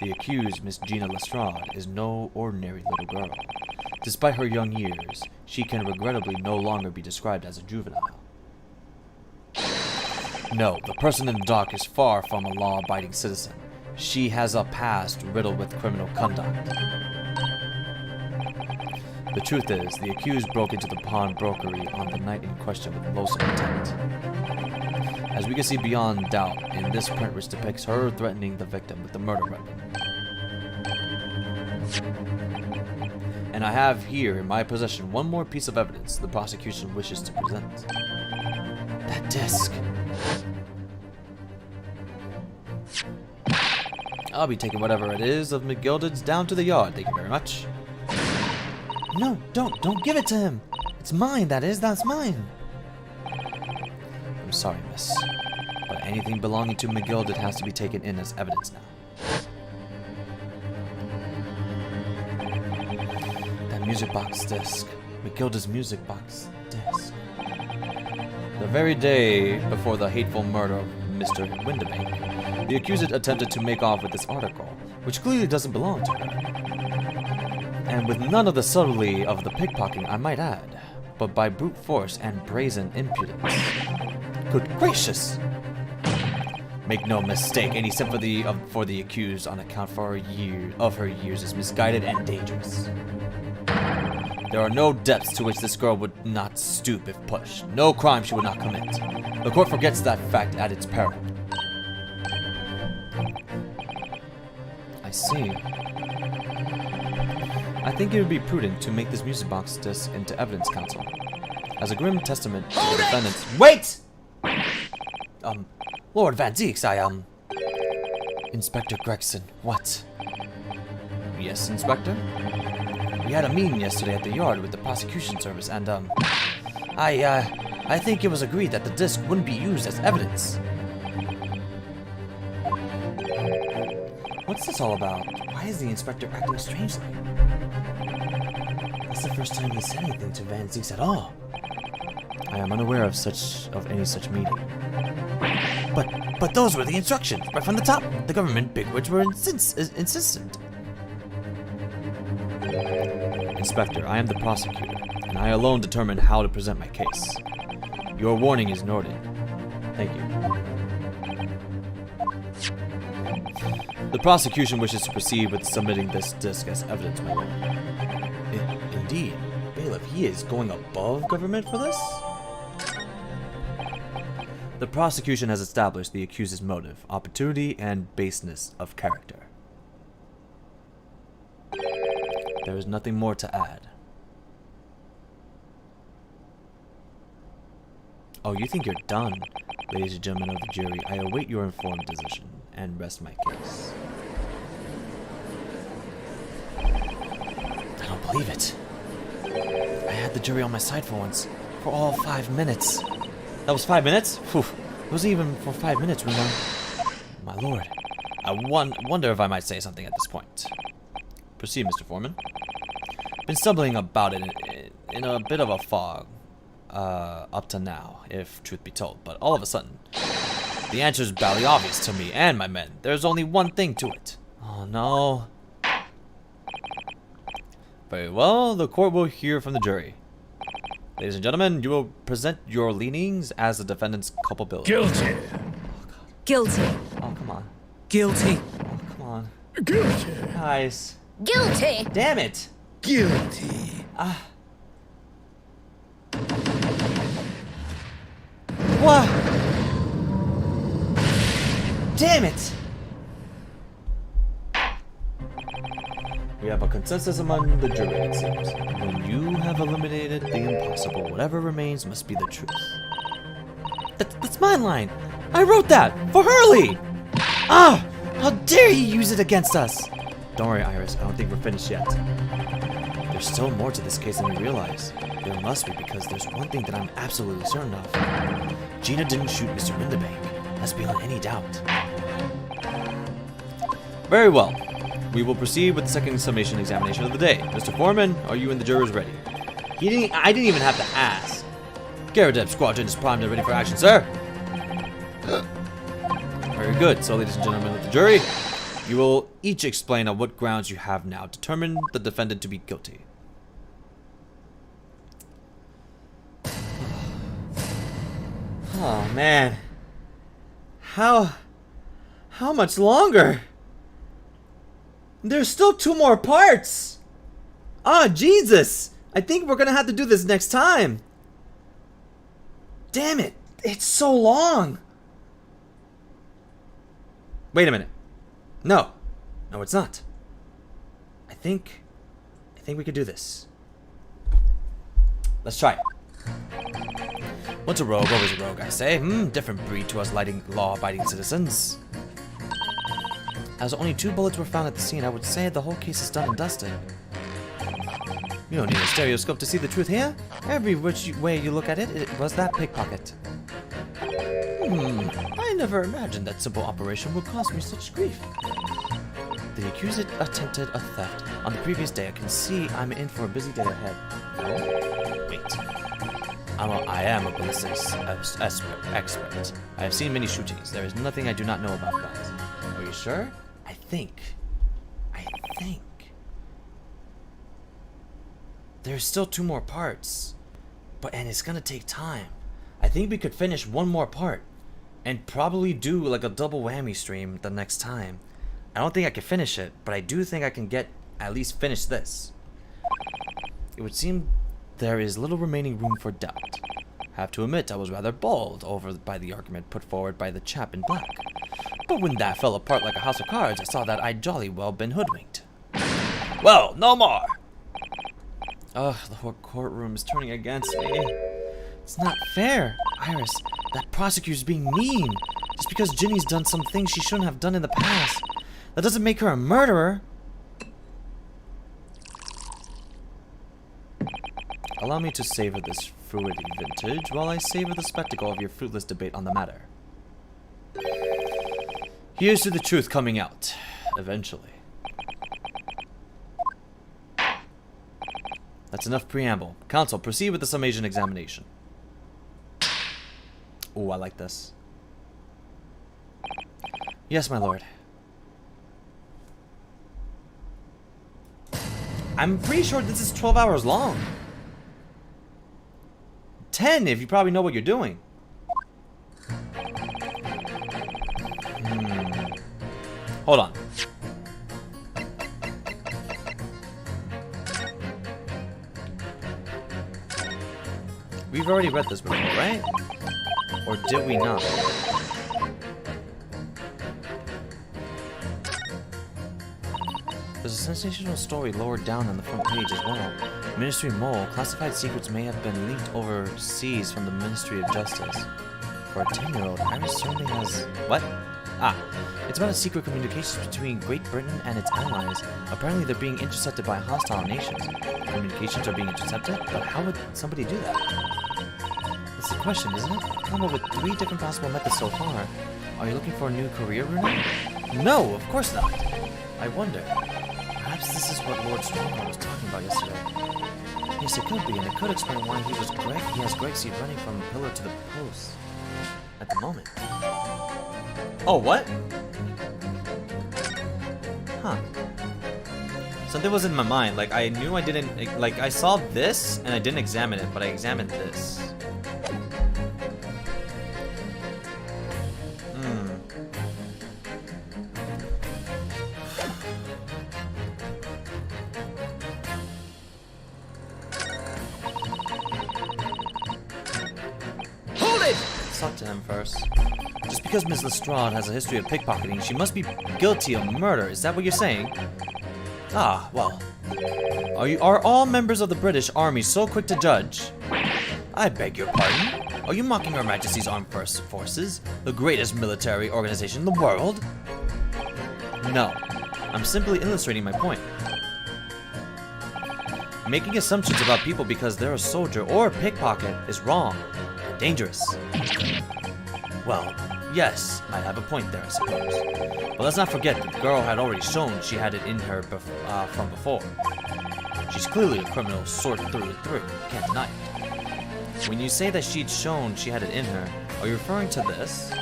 The accused, Miss Gina Lestrade, is no ordinary little girl. Despite her young years, she can regrettably no longer be described as a juvenile. No, the person in the dock is far from a law-abiding citizen. She has a past riddled with criminal conduct. The truth is, the accused broke into the pawnbrokery on the night in question with loathsome intent. As we can see beyond doubt in this print, which depicts her threatening the victim with the murder weapon. And I have here in my possession one more piece of evidence the prosecution wishes to present. That disc. I'll be taking whatever it is of McGilded's down to the yard, thank you very much. No, don't give it to him. It's mine, that's mine. I'm sorry, miss, but anything belonging to McGilded has to be taken in as evidence now. That music box disc. McGilded's music box disc. The very day before the hateful murder of Mr. Windibank, the accused attempted to make off with this article, which clearly doesn't belong to her. And with none of the subtlety of the pickpocketing, I might add, but by brute force and brazen impudence. Good gracious! Make no mistake, any sympathy for the accused on account of her years is misguided and dangerous. There are no depths to which this girl would not stoop if pushed. No crime she would not commit. The court forgets that fact at its peril. I see. I think it would be prudent to make this music box disc into evidence, counsel. As a grim testament to the defendant's— Wait! Lord Van Deeks, Inspector Gregson, what? Yes, Inspector? We had a meeting yesterday at the yard with the prosecution service, and, I think it was agreed that the disc wouldn't be used as evidence. What's this all about? Why is the inspector acting strangely? That's the first time he said anything to Van Deeks at all. I am unaware of any such meeting. But those were the instructions, right from the top. The government bigwigs were insistent. Inspector, I am the prosecutor, and I alone determine how to present my case. Your warning is noted. Thank you. The prosecution wishes to proceed with submitting this disc as evidence, my lord. Indeed. Bailiff, he is going above government for this? The prosecution has established the accused's motive, opportunity, and baseness of character. There is nothing more to add. Oh, you think you're done? Ladies and gentlemen of the jury, I await your informed decision and rest my case. I don't believe it. I had the jury on my side for once. For all 5 minutes. That was 5 minutes? Phew. It wasn't even for 5 minutes, Reno. My lord. I wonder if I might say something at this point. Proceed, Mr. Foreman. Been stumbling about it in a bit of a fog up to now, if truth be told. But all of a sudden, the answer is barely obvious to me and my men. There's only one thing to it. Oh no. Very well, the court will hear from the jury. Ladies and gentlemen, you will present your leanings as the defendant's culpability. Guilty. Guilty. Oh, come on. Guilty. Oh, come on. Guilty. Guys. Guilty. Damn it. Guilty. What? Damn it. We have a consensus among the jury, it seems. When you have eliminated the impossible, whatever remains must be the truth. That's my line. I wrote that for Hurley. Ah! How dare you use it against us? Don't worry, Iris. I don't think we're finished yet. There's still more to this case than we realize. There must be, because there's one thing that I'm absolutely certain of. Gina didn't shoot Mr. Windibank. That's beyond any doubt. Very well. We will proceed with the second summation examination of the day. Mr. Foreman, are you and the jurors ready? I didn't even have to ask. Garadeb Squadron is primed and ready for action, sir. Very good. So, ladies and gentlemen of the jury, You will each explain on what grounds you have now determined the defendant to be guilty. Oh man. How much longer? There's still 2 more parts. Ah, Jesus. I think we're gonna have to do this next time. Damn it. It's so long. Wait a minute. No. No, it's not. I think we could do this. Let's try it. Once a rogue, always a rogue, I say. Different breed to us law-abiding citizens. As only 2 bullets were found at the scene, I would say the whole case is done and dusted. You don't need a stereoscope to see the truth here. Every which way you look at it, it was that pickpocket. I never imagined that simple operation would cause me such grief. The accused attempted a theft on the previous day. I can see I'm in for a busy day ahead. Oh, wait. I am a ballistics expert. I have seen many shootings. There is nothing I do not know about guns. Are you sure? I think. There's still 2 more parts. And it's gonna take time. I think we could finish 1 more part. And probably do like a double whammy stream the next time. I don't think I can finish it, but I do think I can at least finish this. It would seem there is little remaining room for doubt. Have to admit, I was rather bowled over by the argument put forward by the chap in black. But when that fell apart like a house of cards, I saw that I'd jolly well been hoodwinked. Well, no more! Ugh, the whole courtroom is turning against me. It's not fair, Iris. That prosecutor's being mean. Just because Ginny's done some things she shouldn't have done in the past. That doesn't make her a murderer. Allow me to savor this fruity vintage while I savor the spectacle of your fruitless debate on the matter. Here's to the truth coming out. Eventually. That's enough preamble. Counsel, proceed with the summation examination. Ooh, I like this. Yes, my lord. I'm pretty sure this is 12 hours long. 10 if you probably know what you're doing. Hold on. We've already read this before, right? Or did we not? There's a sensational story lower down on the front page as well. Ministry Mole, classified secrets may have been leaked overseas from the Ministry of Justice. For a 10-year-old, Iris certainly has... What? Ah, it's about a secret communications between Great Britain and its allies. Apparently they're being intercepted by hostile nations. Communications are being intercepted? But how would somebody do that? That's the question, isn't it? I've come up with 3 different possible methods so far. Are you looking for a new career, Runa? No, of course not. I wonder. Perhaps this is what Lord Stronghold was talking about yesterday. Yes, it could be, and it could explain why he has Gregseed running from the pillar to the post at the moment. Oh, what? Huh. Something was in my mind. Like, I knew I didn't... Like, I saw this, and I didn't examine it, but I examined this. Talk to him first. Just because Ms. Lestrade has a history of pickpocketing, she must be guilty of murder. Is that what you're saying? Ah, well. Are all members of the British Army so quick to judge? I beg your pardon? Are you mocking Her Majesty's Armed Forces, the greatest military organization in the world? No. I'm simply illustrating my point. Making assumptions about people because they're a soldier or a pickpocket is wrong. Dangerous. Well, yes, I have a point there, I suppose. But let's not forget the girl had already shown she had it in her from before. She's clearly a criminal sort through and through. Can't deny it. When you say that she'd shown she had it in her, are you referring to this?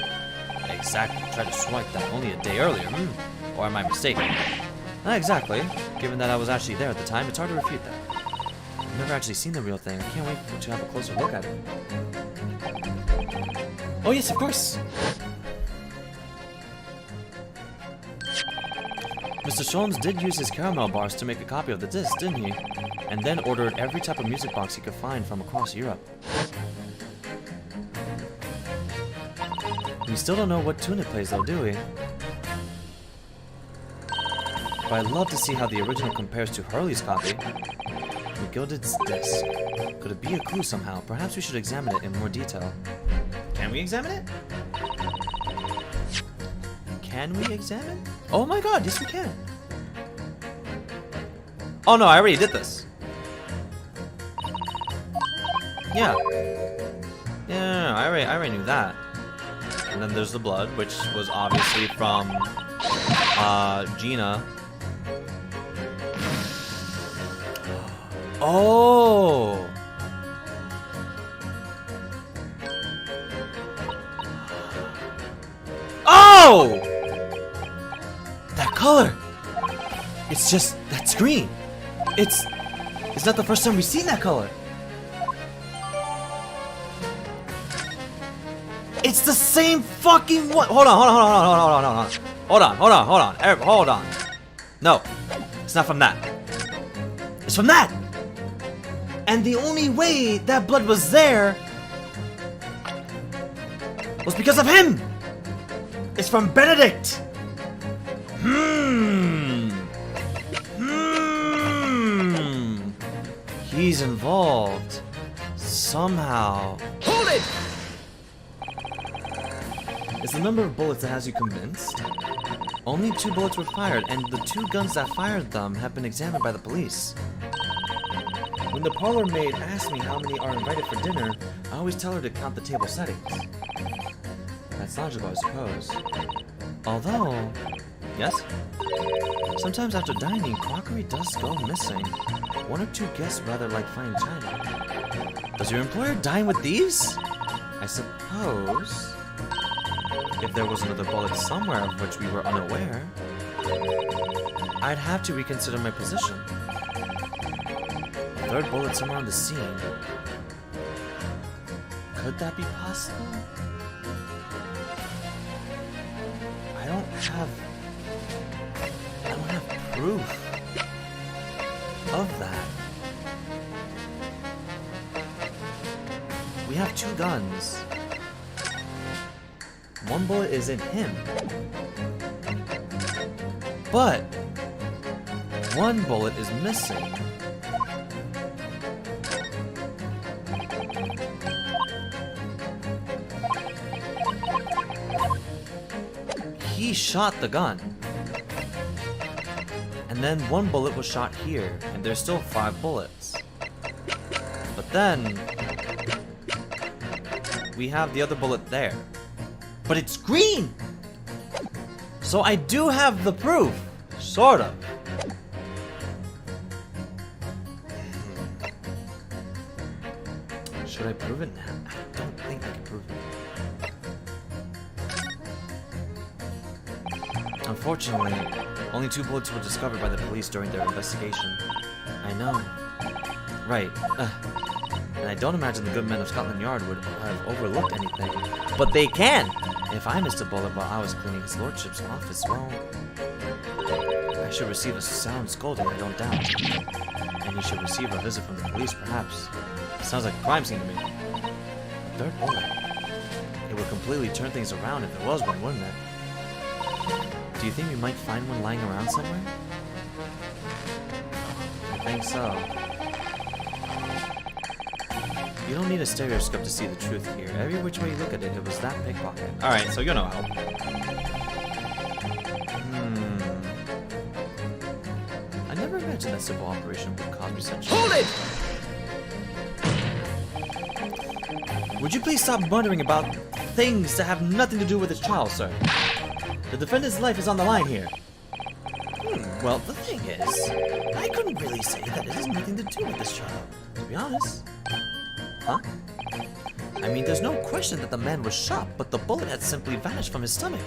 Exactly. Tried to swipe that only a day earlier, Or Or am I mistaken? Not exactly. Given that I was actually there at the time, it's hard to refute that. I've never actually seen the real thing. I can't wait to have a closer look at it. Oh yes, of course! Mr. Sholmes did use his caramel bars to make a copy of the disc, didn't he? And then ordered every type of music box he could find from across Europe. We still don't know what tune it plays though, do we? But I'd love to see how the original compares to Hurley's copy. McGilded's disc. Could it be a clue somehow? Perhaps we should examine it in more detail. Can we examine it? Can we examine? Oh my god, yes we can. Oh no, I already did this. Yeah. Yeah, I already knew that. And then there's the blood, which was obviously from Gina. Oh! Oh! That color! It's just, that's green. It's not the first time we've seen that color. It's the same fucking one. Hold on. Hold on. No, it's not from that. It's from that. And the only way that blood was there was because of him. It's from Benedict. He's involved somehow. Hold it! Is the number of bullets that has you convinced? Only 2 bullets were fired, and the 2 guns that fired them have been examined by the police. When the parlor maid asks me how many are invited for dinner, I always tell her to count the table settings. That's logical, I suppose. Although... Yes? Sometimes after dining, crockery does go missing. 1 or 2 guests rather like fine china. Does your employer dine with these? I suppose... If there was another bullet somewhere of which we were unaware, I'd have to reconsider my position. A 3rd bullet somewhere on the scene. Could that be possible? I don't have proof of that. We have 2 guns. 1 bullet is in him. But 1 bullet is missing. He shot the gun. And then 1 bullet was shot here, and there's still 5 bullets. But then we have the other bullet there. But it's green! So I do have the proof. Sort of. Should I prove it now? I don't think I can prove it. Unfortunately, only 2 bullets were discovered by the police during their investigation. I know. Right. And I don't imagine the good men of Scotland Yard would have overlooked anything. But they can! If I missed a bullet while I was cleaning his lordship's office, well... I should receive a sound scolding, I don't doubt. And he should receive a visit from the police, perhaps. It sounds like a crime scene to me. A 3rd bullet. It would completely turn things around if there was one, wouldn't it? Do you think we might find one lying around somewhere? I think so. You don't need a stereoscope to see the truth here. Every which way you look at it, it was that pickpocket. Alright, so you know how. I never imagined that simple operation would cause me such... Hold it! Would you please stop muttering about things that have nothing to do with this trial, sir? The defendant's life is on the line here. Well, the thing is, I couldn't really say that it has nothing to do with this trial, to be honest. Huh? I mean, there's no question that the man was shot, but the bullet had simply vanished from his stomach.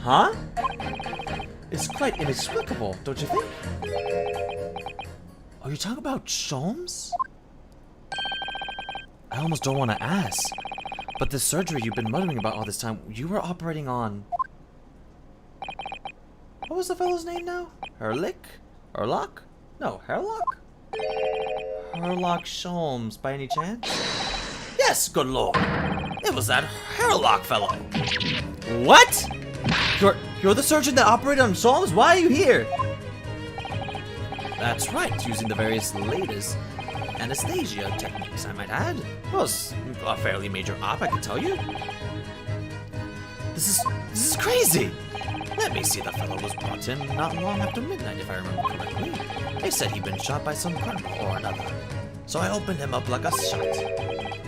Huh? It's quite inexplicable, don't you think? Are you talking about Sholmes? I almost don't want to ask. But the surgery you've been muttering about all this time, you were operating on... What was the fellow's name now? Herlick? Herlock? No, Herlock? Herlock Sholmes, by any chance? Yes, good lord! It was that Herlock fellow! What? You're the surgeon that operated on Sholmes? Why are you here? That's right, using the various latest anesthesia techniques, I might add. Was a fairly major op, I can tell you. This is crazy! Let me see, the fellow was brought in not long after midnight, if I remember correctly. They said he'd been shot by some criminal or another. So I opened him up like a shot.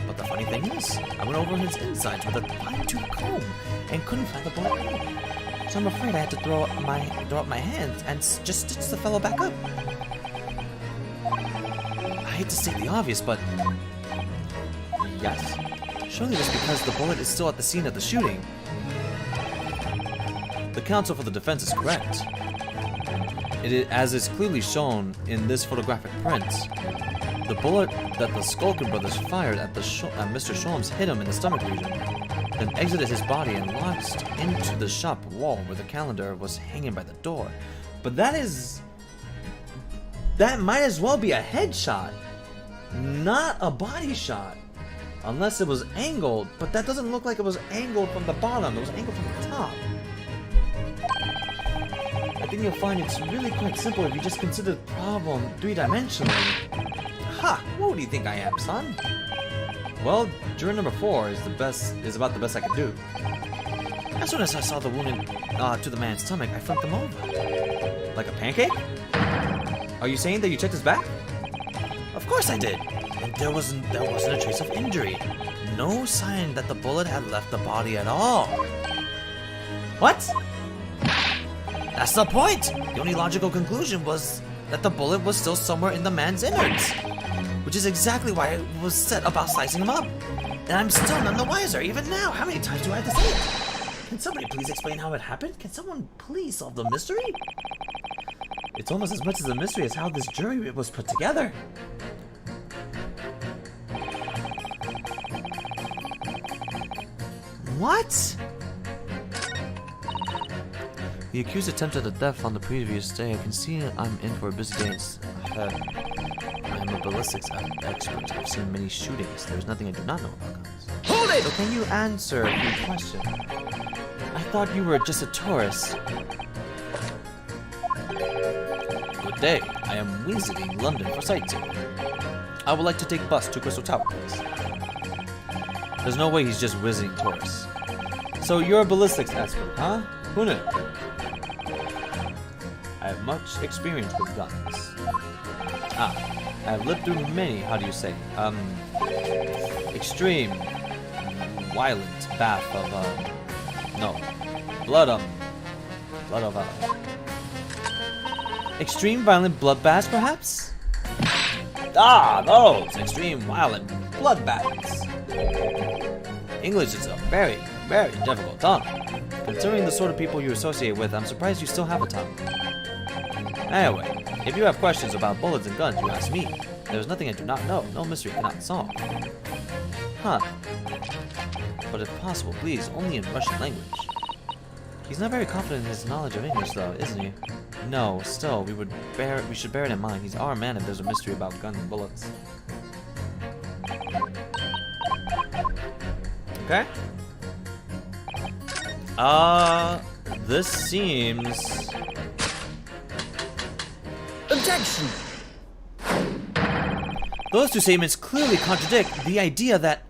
But the funny thing is, I went over his insides with a fine-tooth comb and couldn't find the bullet hole. So I'm afraid I had to throw up my hands and just stitch the fellow back up. I hate to state the obvious, but... Yes. Surely it was because the bullet is still at the scene of the shooting. The counsel for the defense is correct. As is clearly shown in this photographic print. The bullet that the Skulkin brothers fired at Mr. Sholmes hit him in the stomach region, then exited his body and launched into the shop wall where the calendar was hanging by the door. But that might as well be a headshot, not a body shot. Unless it was angled, but that doesn't look like it was angled from the bottom, it was angled from the top. I think you'll find it's really quite simple if you just consider the problem three-dimensionally. Ha! What do you think I am, son? Well, juror number 4 is about the best I could do. As soon as I saw the wound to the man's stomach, I flipped him over. Like a pancake? Are you saying that you checked his back? Of course I did. And there wasn't a trace of injury. No sign that the bullet had left the body at all. What? That's the point! The only logical conclusion was that the bullet was still somewhere in the man's innards. Which is exactly why I was set about slicing him up. And I'm still none the wiser, even now. How many times do I have to say it? Can somebody please explain how it happened? Can someone please solve the mystery? It's almost as much as a mystery as how this jury was put together. What? The accused attempted a theft on the previous day. I can see I'm in for a busy day ahead. I am a ballistics expert. I've seen many shootings. There's nothing I do not know about guns. Hold it! So can you answer the question? I thought you were just a tourist. Good day. I am visiting London for sightseeing. I would like to take bus to Crystal Tower, please. There's no way he's just visiting tourists. So you're a ballistics expert, huh? Who knew? I have much experience with guns. I have lived through many, how do you say, extreme, violent bath of, extreme violent bloodbaths, perhaps? Ah, those extreme violent bloodbaths. English is a very, very difficult tongue. Considering the sort of people you associate with, I'm surprised you still have a tongue. Anyway, if you have questions about bullets and guns, you ask me. There's nothing I do not know. No mystery cannot solve. Huh. But if possible, please, only in Russian language. He's not very confident in his knowledge of English, though, isn't he? No, still, we should bear it in mind. He's our man if there's a mystery about guns and bullets. Okay. This seems... Objection! Those two statements clearly contradict the idea that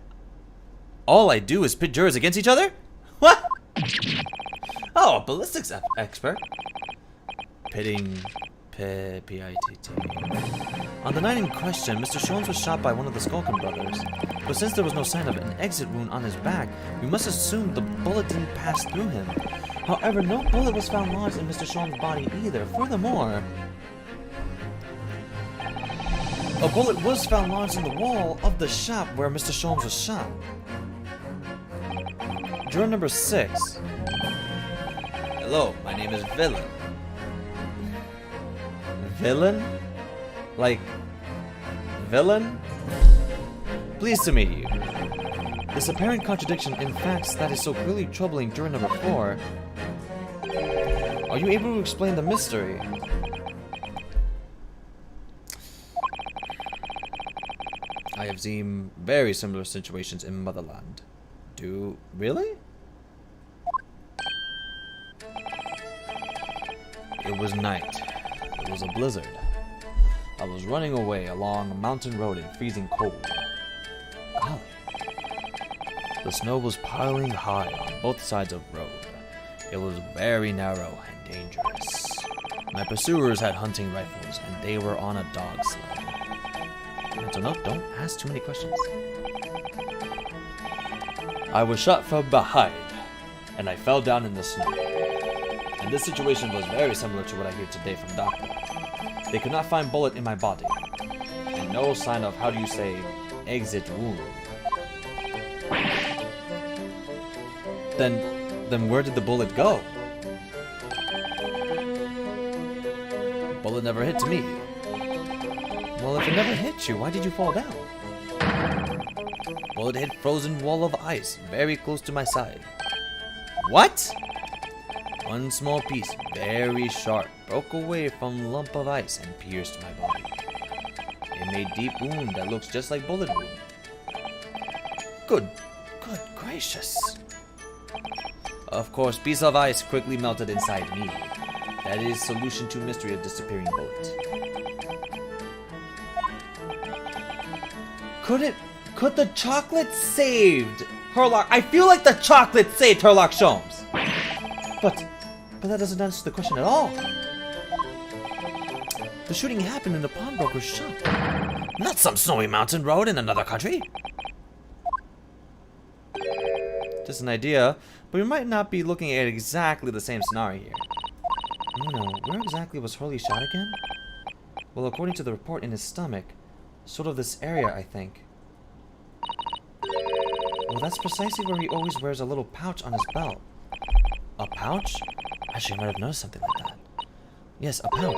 all I do is pit jurors against each other? What? Oh, a ballistics expert. Pitting... P-I-T-T. On the night in question, Mr. Sholmes was shot by one of the Skulkin brothers. But since there was no sign of an exit wound on his back, we must assume the bullet didn't pass through him. However, no bullet was found lodged in Mr. Sholmes' body either. Furthermore, a bullet was found lodged in the wall of the shop where Mr. Sholmes was shot. Juror number 6. Hello, my name is Villain. Villain? Like, villain? Pleased to meet you. This apparent contradiction in facts that is so clearly troubling during number 4. Are you able to explain the mystery? I have seen very similar situations in Motherland. Really? It was night. It was a blizzard. I was running away along a mountain road in freezing cold. Golly. The snow was piling high on both sides of the road. It was very narrow and dangerous. My pursuers had hunting rifles, and they were on a dog sled. So no, don't ask too many questions. I was shot from behind, and I fell down in the snow. And this situation was very similar to what I hear today from Doctor. They could not find bullet in my body, and no sign of, how do you say, exit wound. Then where did the bullet go? Bullet never hit me. Well, if it never hit you, why did you fall down? Bullet hit frozen wall of ice very close to my side. What? One small piece, very sharp, broke away from lump of ice and pierced my body. It made deep wound that looks just like bullet wound. Good gracious. Of course, piece of ice quickly melted inside me. That is solution to mystery of disappearing bullet. Could the chocolate saved Herlock? I feel like the chocolate saved Herlock Sholmes. But that doesn't answer the question at all. The shooting happened in the pawnbroker's shop. Not some snowy mountain road in another country. Just an idea, but we might not be looking at exactly the same scenario here. No, where exactly was Hurley shot again? Well, according to the report in his stomach, sort of this area, I think. Well, that's precisely where he always wears a little pouch on his belt. A pouch? Actually, I might have noticed something like that. Yes, a pouch.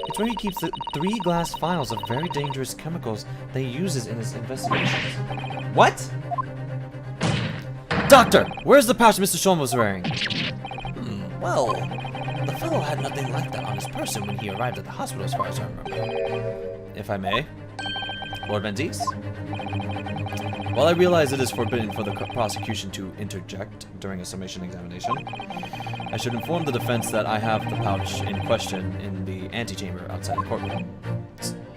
It's where he keeps the 3 glass vials of very dangerous chemicals that he uses in his investigations. What? Doctor, where's the pouch Mr. Sholmes was wearing? Well, the fellow had nothing like that on his person when he arrived at the hospital, as far as I remember. If I may, Lord Menzies? While I realize it is forbidden for the prosecution to interject during a summation examination, I should inform the defense that I have the pouch in question in the antechamber outside the courtroom.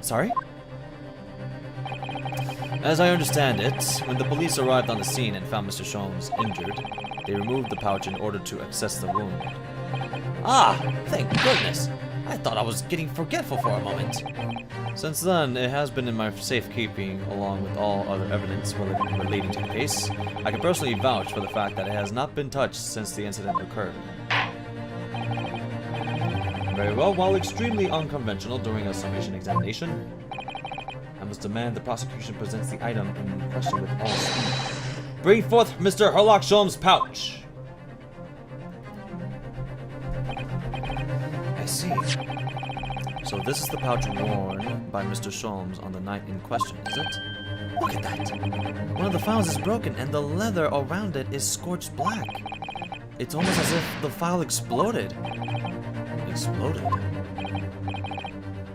Sorry? As I understand it, when the police arrived on the scene and found Mr. Sholmes injured, they removed the pouch in order to assess the wound. Ah, thank goodness! I thought I was getting forgetful for a moment. Since then, it has been in my safekeeping along with all other evidence relating to the case. I can personally vouch for the fact that it has not been touched since the incident occurred. Very well, while extremely unconventional during a summation examination, I must demand the prosecution presents the item in question with all speed. Bring forth Mr. Herlock Sholmes' pouch! I see. So this is the pouch worn by Mr. Sholmes on the night in question, is it? Look at that! One of the files is broken and the leather around it is scorched black. It's almost as if the file exploded. Exploded?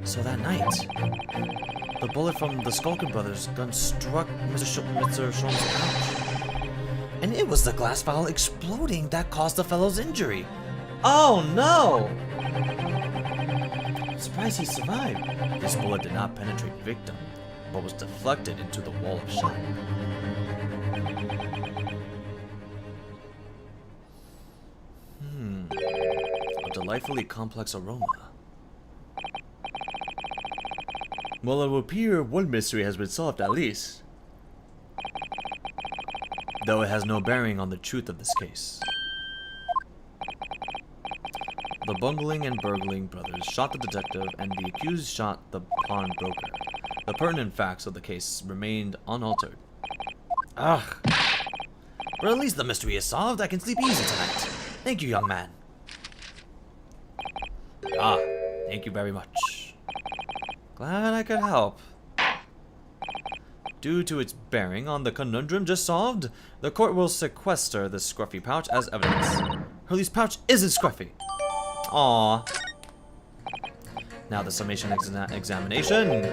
So that night, the bullet from the Skulkin brothers' gun struck Mr. Sholmes' pouch. And it was the glass vial exploding that caused the fellow's injury. Oh no! I'm surprised he survived. This bullet did not penetrate the victim, but was deflected into the wall of shot. A delightfully complex aroma. Well, it will appear one mystery has been solved at least. Though it has no bearing on the truth of this case. The bungling and burgling brothers shot the detective, and the accused shot the pawnbroker. The pertinent facts of the case remained unaltered. Ugh. But at least the mystery is solved. I can sleep easy tonight. Thank you, young man. Ah, thank you very much. Glad I could help. Due to its bearing on the conundrum just solved, the court will sequester the scruffy pouch as evidence. Hurley's pouch isn't scruffy. Aww. Now the summation examination.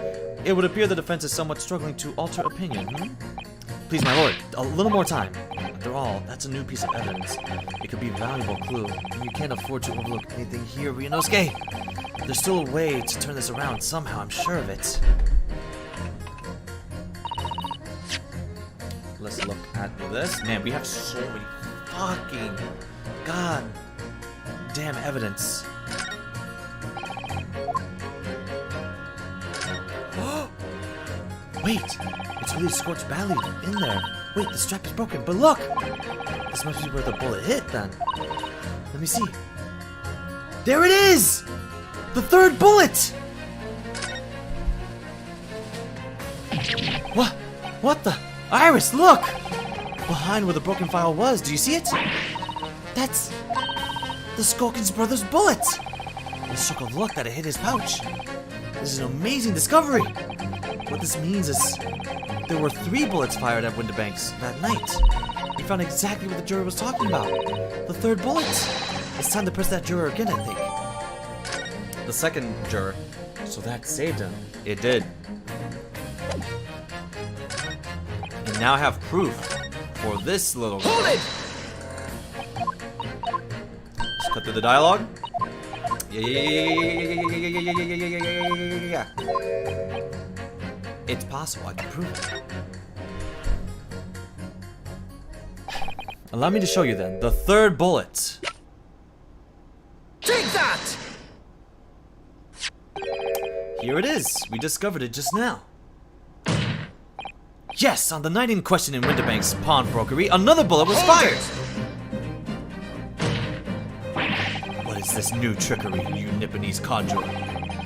It would appear the defense is somewhat struggling to alter opinion. Please, my lord, a little more time. After all, that's a new piece of evidence. It could be a valuable clue, and you can't afford to overlook anything here, Ryunosuke. There's still a way to turn this around somehow, I'm sure of it. Let's look at this. Man, we have so many fucking god damn evidence. Wait, it's really scorched badly in there. Wait, the strap is broken, but look! This must be where the bullet hit then. Let me see. There it is! The third bullet! What the? Iris, look! Behind where the broken file was, do you see it? That's the Skulkins brothers' bullet! A stroke of luck that it hit his pouch. This is an amazing discovery! What this means is there were 3 bullets fired at Windibanks that night. He found exactly what the juror was talking about. The third bullet. It's time to press that juror again, I think. The second juror. So that saved him. It did. And now I have proof for this little girl. Hold it! Let's cut through the dialogue. Yeah. It's possible, I can prove it. Allow me to show you then. The third bullet. Take that! Here it is. We discovered it just now. Yes, on the night in question in Windibank's pawnbrokery, another bullet was fired. What is this new trickery, you Nipponese conjurer?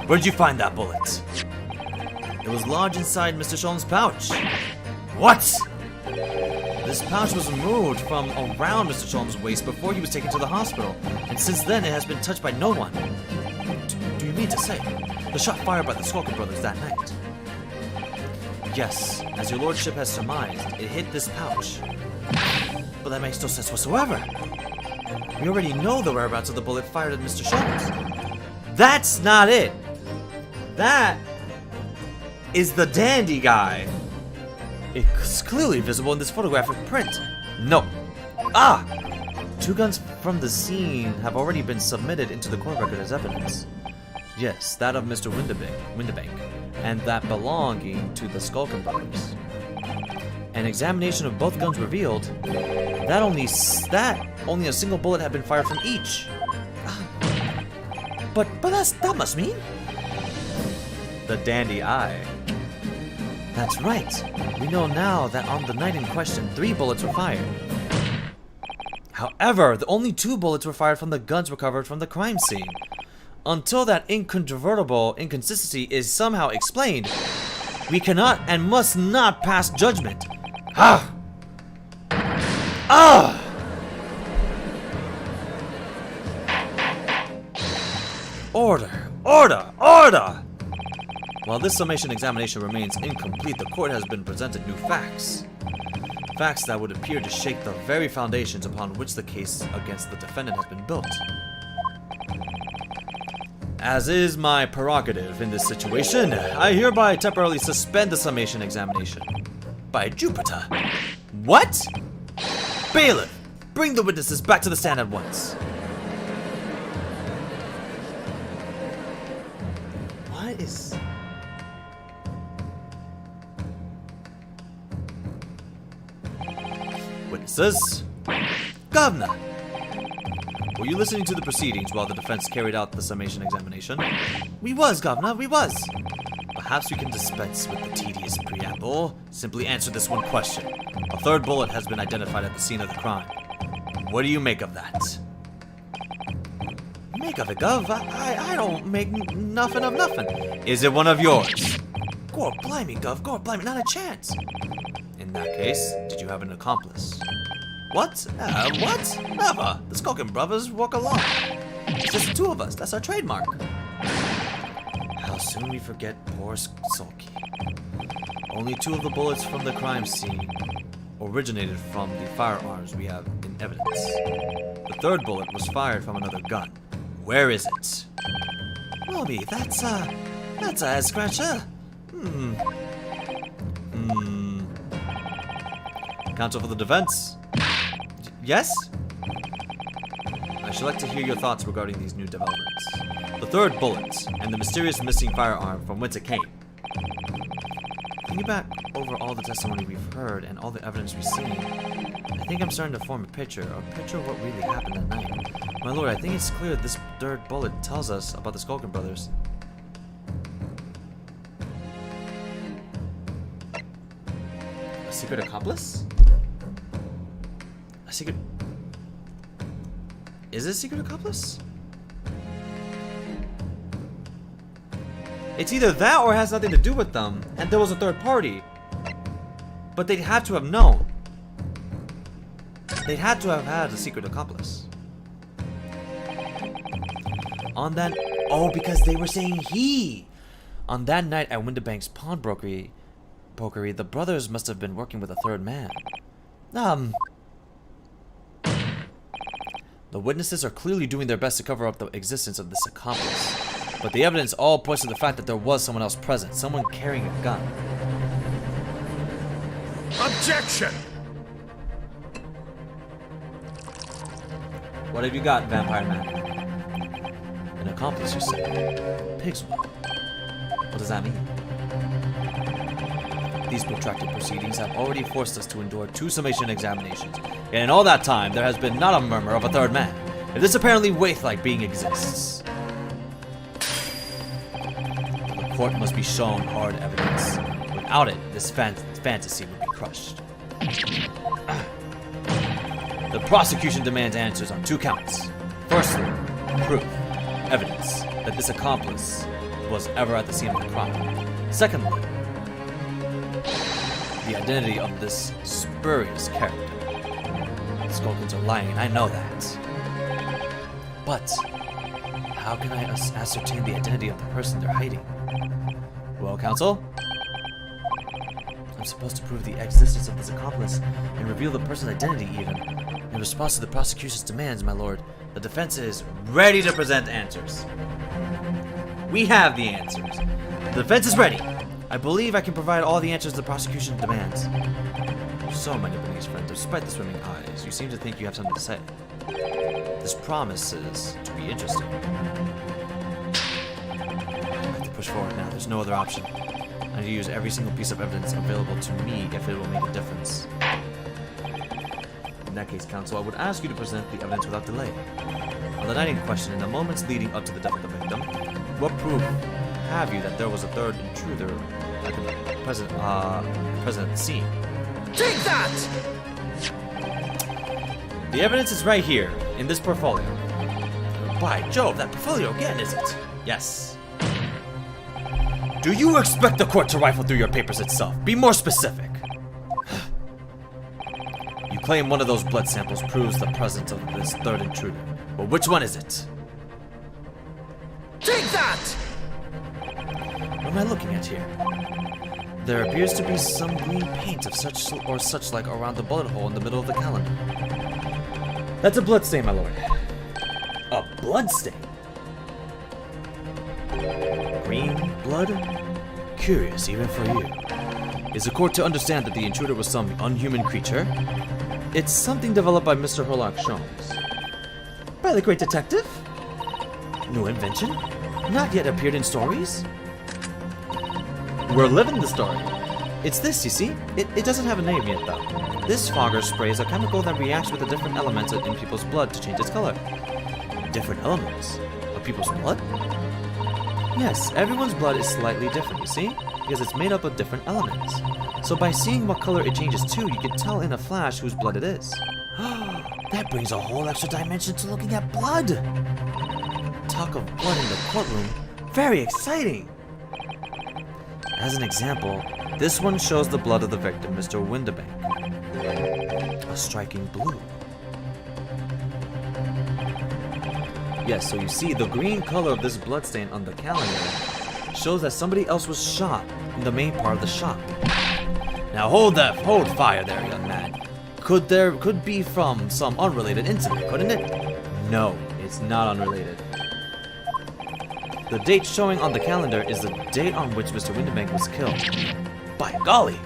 Where'd you find that bullet? It was lodged inside Mr. Sholm's pouch. What? This pouch was removed from around Mr. Sholm's waist before he was taken to the hospital, and since then it has been touched by no one. Do you mean to say the shot fired by the Skulkin brothers that night? Yes, as your lordship has surmised, it hit this pouch. But that makes no sense whatsoever. We already know the whereabouts of the bullet fired at Mr. Sholmes. That's not it. That is the dandy guy. It's clearly visible in this photographic print. No. Ah! 2 guns from the scene have already been submitted into the court record as evidence. Yes, that of Mr. Windibank, and that belonging to the Skulkin brothers. An examination of both guns revealed that only a single bullet had been fired from each. But that must mean the dandy eye. That's right. We know now that on the night in question, 3 bullets were fired. However, the only 2 bullets were fired from the guns recovered from the crime scene. Until that incontrovertible inconsistency is somehow explained, we cannot and must not pass judgment. Order! Order! Order! While this summation examination remains incomplete, the court has been presented new facts. Facts that would appear to shake the very foundations upon which the case against the defendant has been built. As is my prerogative in this situation, I hereby temporarily suspend the summation examination. By Jupiter! What? Bailiff, bring the witnesses back to the stand at once. What is... Witnesses? Governor! Were you listening to the proceedings while the defense carried out the summation examination? We was, Governor, we was. Perhaps we can dispense with the tedious preamble. Simply answer this one question. A 3rd bullet has been identified at the scene of the crime. What do you make of that? Make of it, Gov? I don't make nothing of nothing. Is it one of yours? Gore blimey, Gov, gore blimey, not a chance. In that case, did you have an accomplice? What? What? Never. The Skulkin brothers walk alone. It's just the two of us. That's our trademark. How soon we forget poor Sulky. Only 2 of the bullets from the crime scene originated from the firearms we have in evidence. The 3rd bullet was fired from another gun. Where is it? Robbie, that's a head scratcher. Counsel for the defense. Yes? I should like to hear your thoughts regarding these new developments. The 3rd bullet and the mysterious missing firearm, from whence it came. Thinking back over all the testimony we've heard and all the evidence we've seen, I think I'm starting to form a picture of what really happened that night. My lord, I think it's clear this 3rd bullet tells us about the Skulkin brothers. A secret accomplice? A secret... Is it a secret accomplice? It's either that or it has nothing to do with them, and there was a 3rd party. But they'd have to have known. They'd had to have had a secret accomplice. On that... Oh, because they were saying he! On that night at Windibank's pawnbrokery, the brothers must have been working with a 3rd man. The witnesses are clearly doing their best to cover up the existence of this accomplice. But the evidence all points to the fact that there was someone else present, someone carrying a gun. Objection! What have you got, Vampire Man? An accomplice, you say? Pig's will. What does that mean? These protracted proceedings have already forced us to endure 2 summation examinations, and in all that time, there has been not a murmur of a 3rd man. If this apparently Wraith-like being exists, the court must be shown hard evidence. Without it, this fantasy would be crushed. The prosecution demands answers on 2 counts. Firstly, proof, evidence that this accomplice was ever at the scene of the crime. Secondly, the identity of this spurious character. The Skulkins are lying, and I know that. But how can I ascertain the identity of the person they're hiding? Well, counsel? I'm supposed to prove the existence of this accomplice and reveal the person's identity even. In response to the prosecution's demands, my lord, the defense is ready to present answers. We have the answers. The defense is ready. I believe I can provide all the answers the prosecution demands. So, my Nipponese friend, despite the swimming eyes, you seem to think you have something to say. This promises to be interesting. I have to push forward now. There's no other option. I need to use every single piece of evidence available to me if it will make a difference. In that case, counsel, I would ask you to present the evidence without delay. On the night in question, in the moments leading up to the death of the victim, what proof have you that there was a 3rd intruder present at the scene? Take that! The evidence is right here, in this portfolio. By Jove, that portfolio again, is it? Yes. Do you expect the court to rifle through your papers itself? Be more specific. You claim one of those blood samples proves the presence of this 3rd intruder. But which one is it? Take that! What am I looking at here? There appears to be some green paint of such like around the bullet hole in the middle of the calendar. That's a blood stain, my lord. A blood stain? Green blood? Curious, even for you. Is the court to understand that the intruder was some unhuman creature? It's something developed by Mr. Herlock Sholmes. By the great detective? New invention? Not yet appeared in stories? We're living the story. It's this, you see? It doesn't have a name yet, though. This fogger sprays a chemical that reacts with the different elements in people's blood to change its color. Different elements? Of people's blood? Yes, everyone's blood is slightly different, you see? Because it's made up of different elements. So by seeing what color it changes to, you can tell in a flash whose blood it is. That brings a whole extra dimension to looking at blood! Talk of blood in the courtroom. Very exciting! As an example, this one shows the blood of the victim, Mr. Windibank. A striking blue. Yes, so you see, the green color of this bloodstain on the calendar shows that somebody else was shot in the main part of the shop. Now hold fire there, young man. Could be from some unrelated incident, couldn't it? No, it's not unrelated. The date showing on the calendar is the date on which Mr. Windibank was killed. By golly!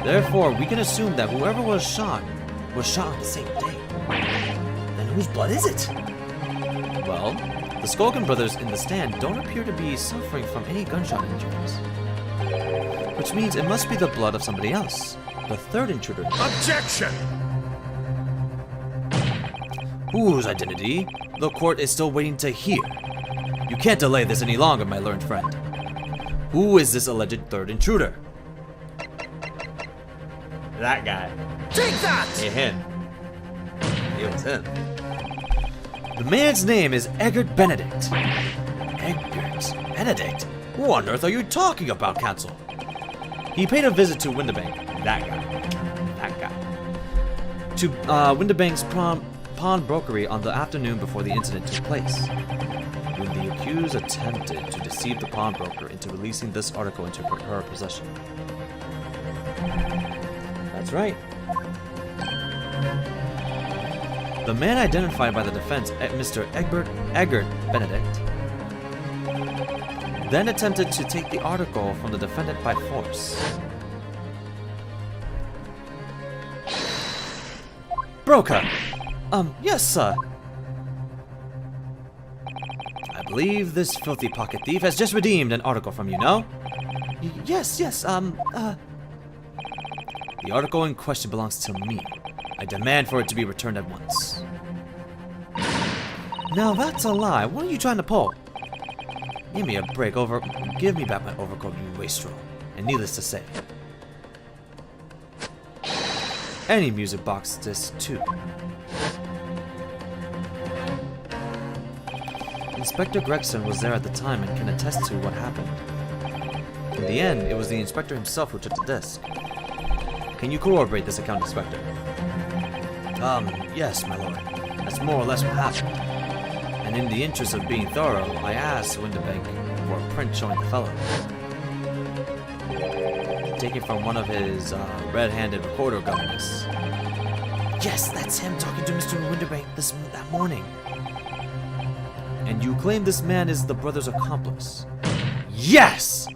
Therefore, we can assume that whoever was shot on the same day. Then whose blood is it? Well, the Skulkin brothers in the stand don't appear to be suffering from any gunshot injuries. Which means it must be the blood of somebody else. The third intruder. Objection! Whose identity the court is still waiting to hear. You can't delay this any longer, my learned friend. Who is this alleged third intruder? That guy. Take that! Yeah, him. It was him. The man's name is Eggert Benedict. Eggert Benedict? Who on earth are you talking about, Counsel? He paid a visit to Windibank. That guy. To Windibank's pawnbrokery on the afternoon before the incident took place. When the accused attempted to deceive the pawnbroker into releasing this article into her possession. That's right. The man identified by the defense, Mr. Eggert Benedict, then attempted to take the article from the defendant by force. Broker! Yes, sir. I believe this filthy pocket thief has just redeemed an article from you, no? Yes, the article in question belongs to me. I demand for it to be returned at once. Now that's a lie. What are you trying to pull? Give me a break over. Give me back my overcoat, you wastrel. And needless to say, any music box disc too. Inspector Gregson was there at the time and can attest to what happened. In the end, it was the inspector himself who took the disc. Can you corroborate this account, Inspector? Yes, my lord. That's more or less what happened. And in the interest of being thorough, I asked Windibank for a print showing the fellow. Taken from one of his red-handed recorder governors. Yes, that's him talking to Mr. Windibank that morning. And you claim this man is the brother's accomplice? Yes!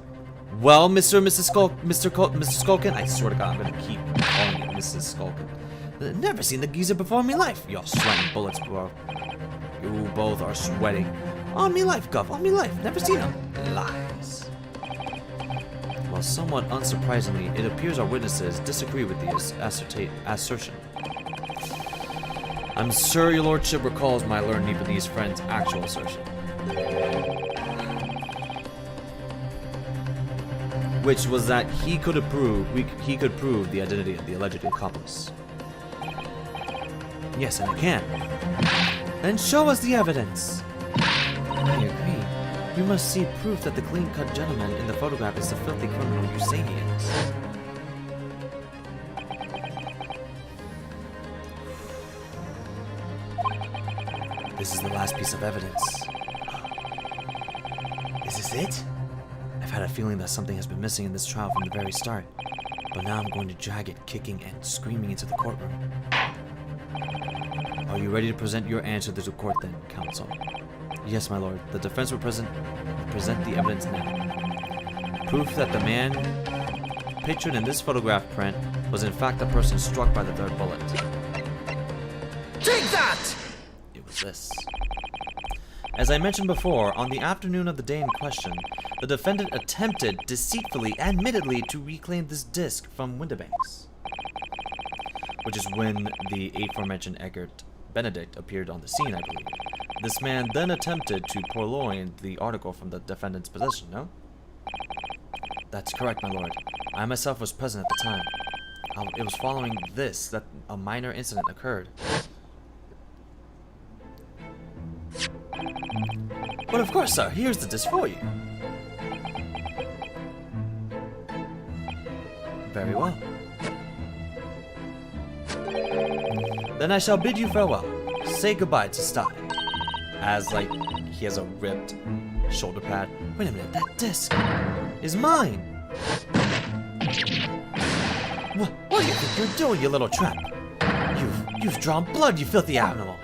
Well, Mr. Skulkin, I swear to God, I'm gonna keep calling you Mrs. Skulkin. Never seen the geezer before in my life. You're sweating bullets, bro. You both are sweating. On me life, Gov, on me life. Never seen him. Lies. Well, somewhat unsurprisingly, it appears our witnesses disagree with the assertion. I'm sure your lordship recalls my learned Nepalese friend's actual assertion. Which was that he could prove the identity of the alleged accomplice. Yes, and I can. Then show us the evidence. I agree. You must see proof that the clean-cut gentleman in the photograph is the filthy criminal you say he is. This is the last piece of evidence. Is this it? I've had a feeling that something has been missing in this trial from the very start, but now I'm going to drag it kicking and screaming into the courtroom. Are you ready to present your answer to the court then, counsel? Yes, my lord. The defense will present the evidence now. Proof that the man pictured in this photograph print was in fact the person struck by the third bullet. Take that! It was this. As I mentioned before, on the afternoon of the day in question, the defendant attempted deceitfully, admittedly, to reclaim this disc from Windibank's. Which is when the aforementioned Eggert Benedict appeared on the scene, I believe. This man then attempted to purloin the article from the defendant's possession, no? That's correct, my lord. I myself was present at the time. It was following this that a minor incident occurred. But of course, sir, here's the disc for you. Very well. Then I shall bid you farewell. Say goodbye to Stein. as like he has a ripped shoulder pad. Wait a minute, that disc is mine. What do you think you're doing, you little tramp? You've drawn blood, you filthy animal.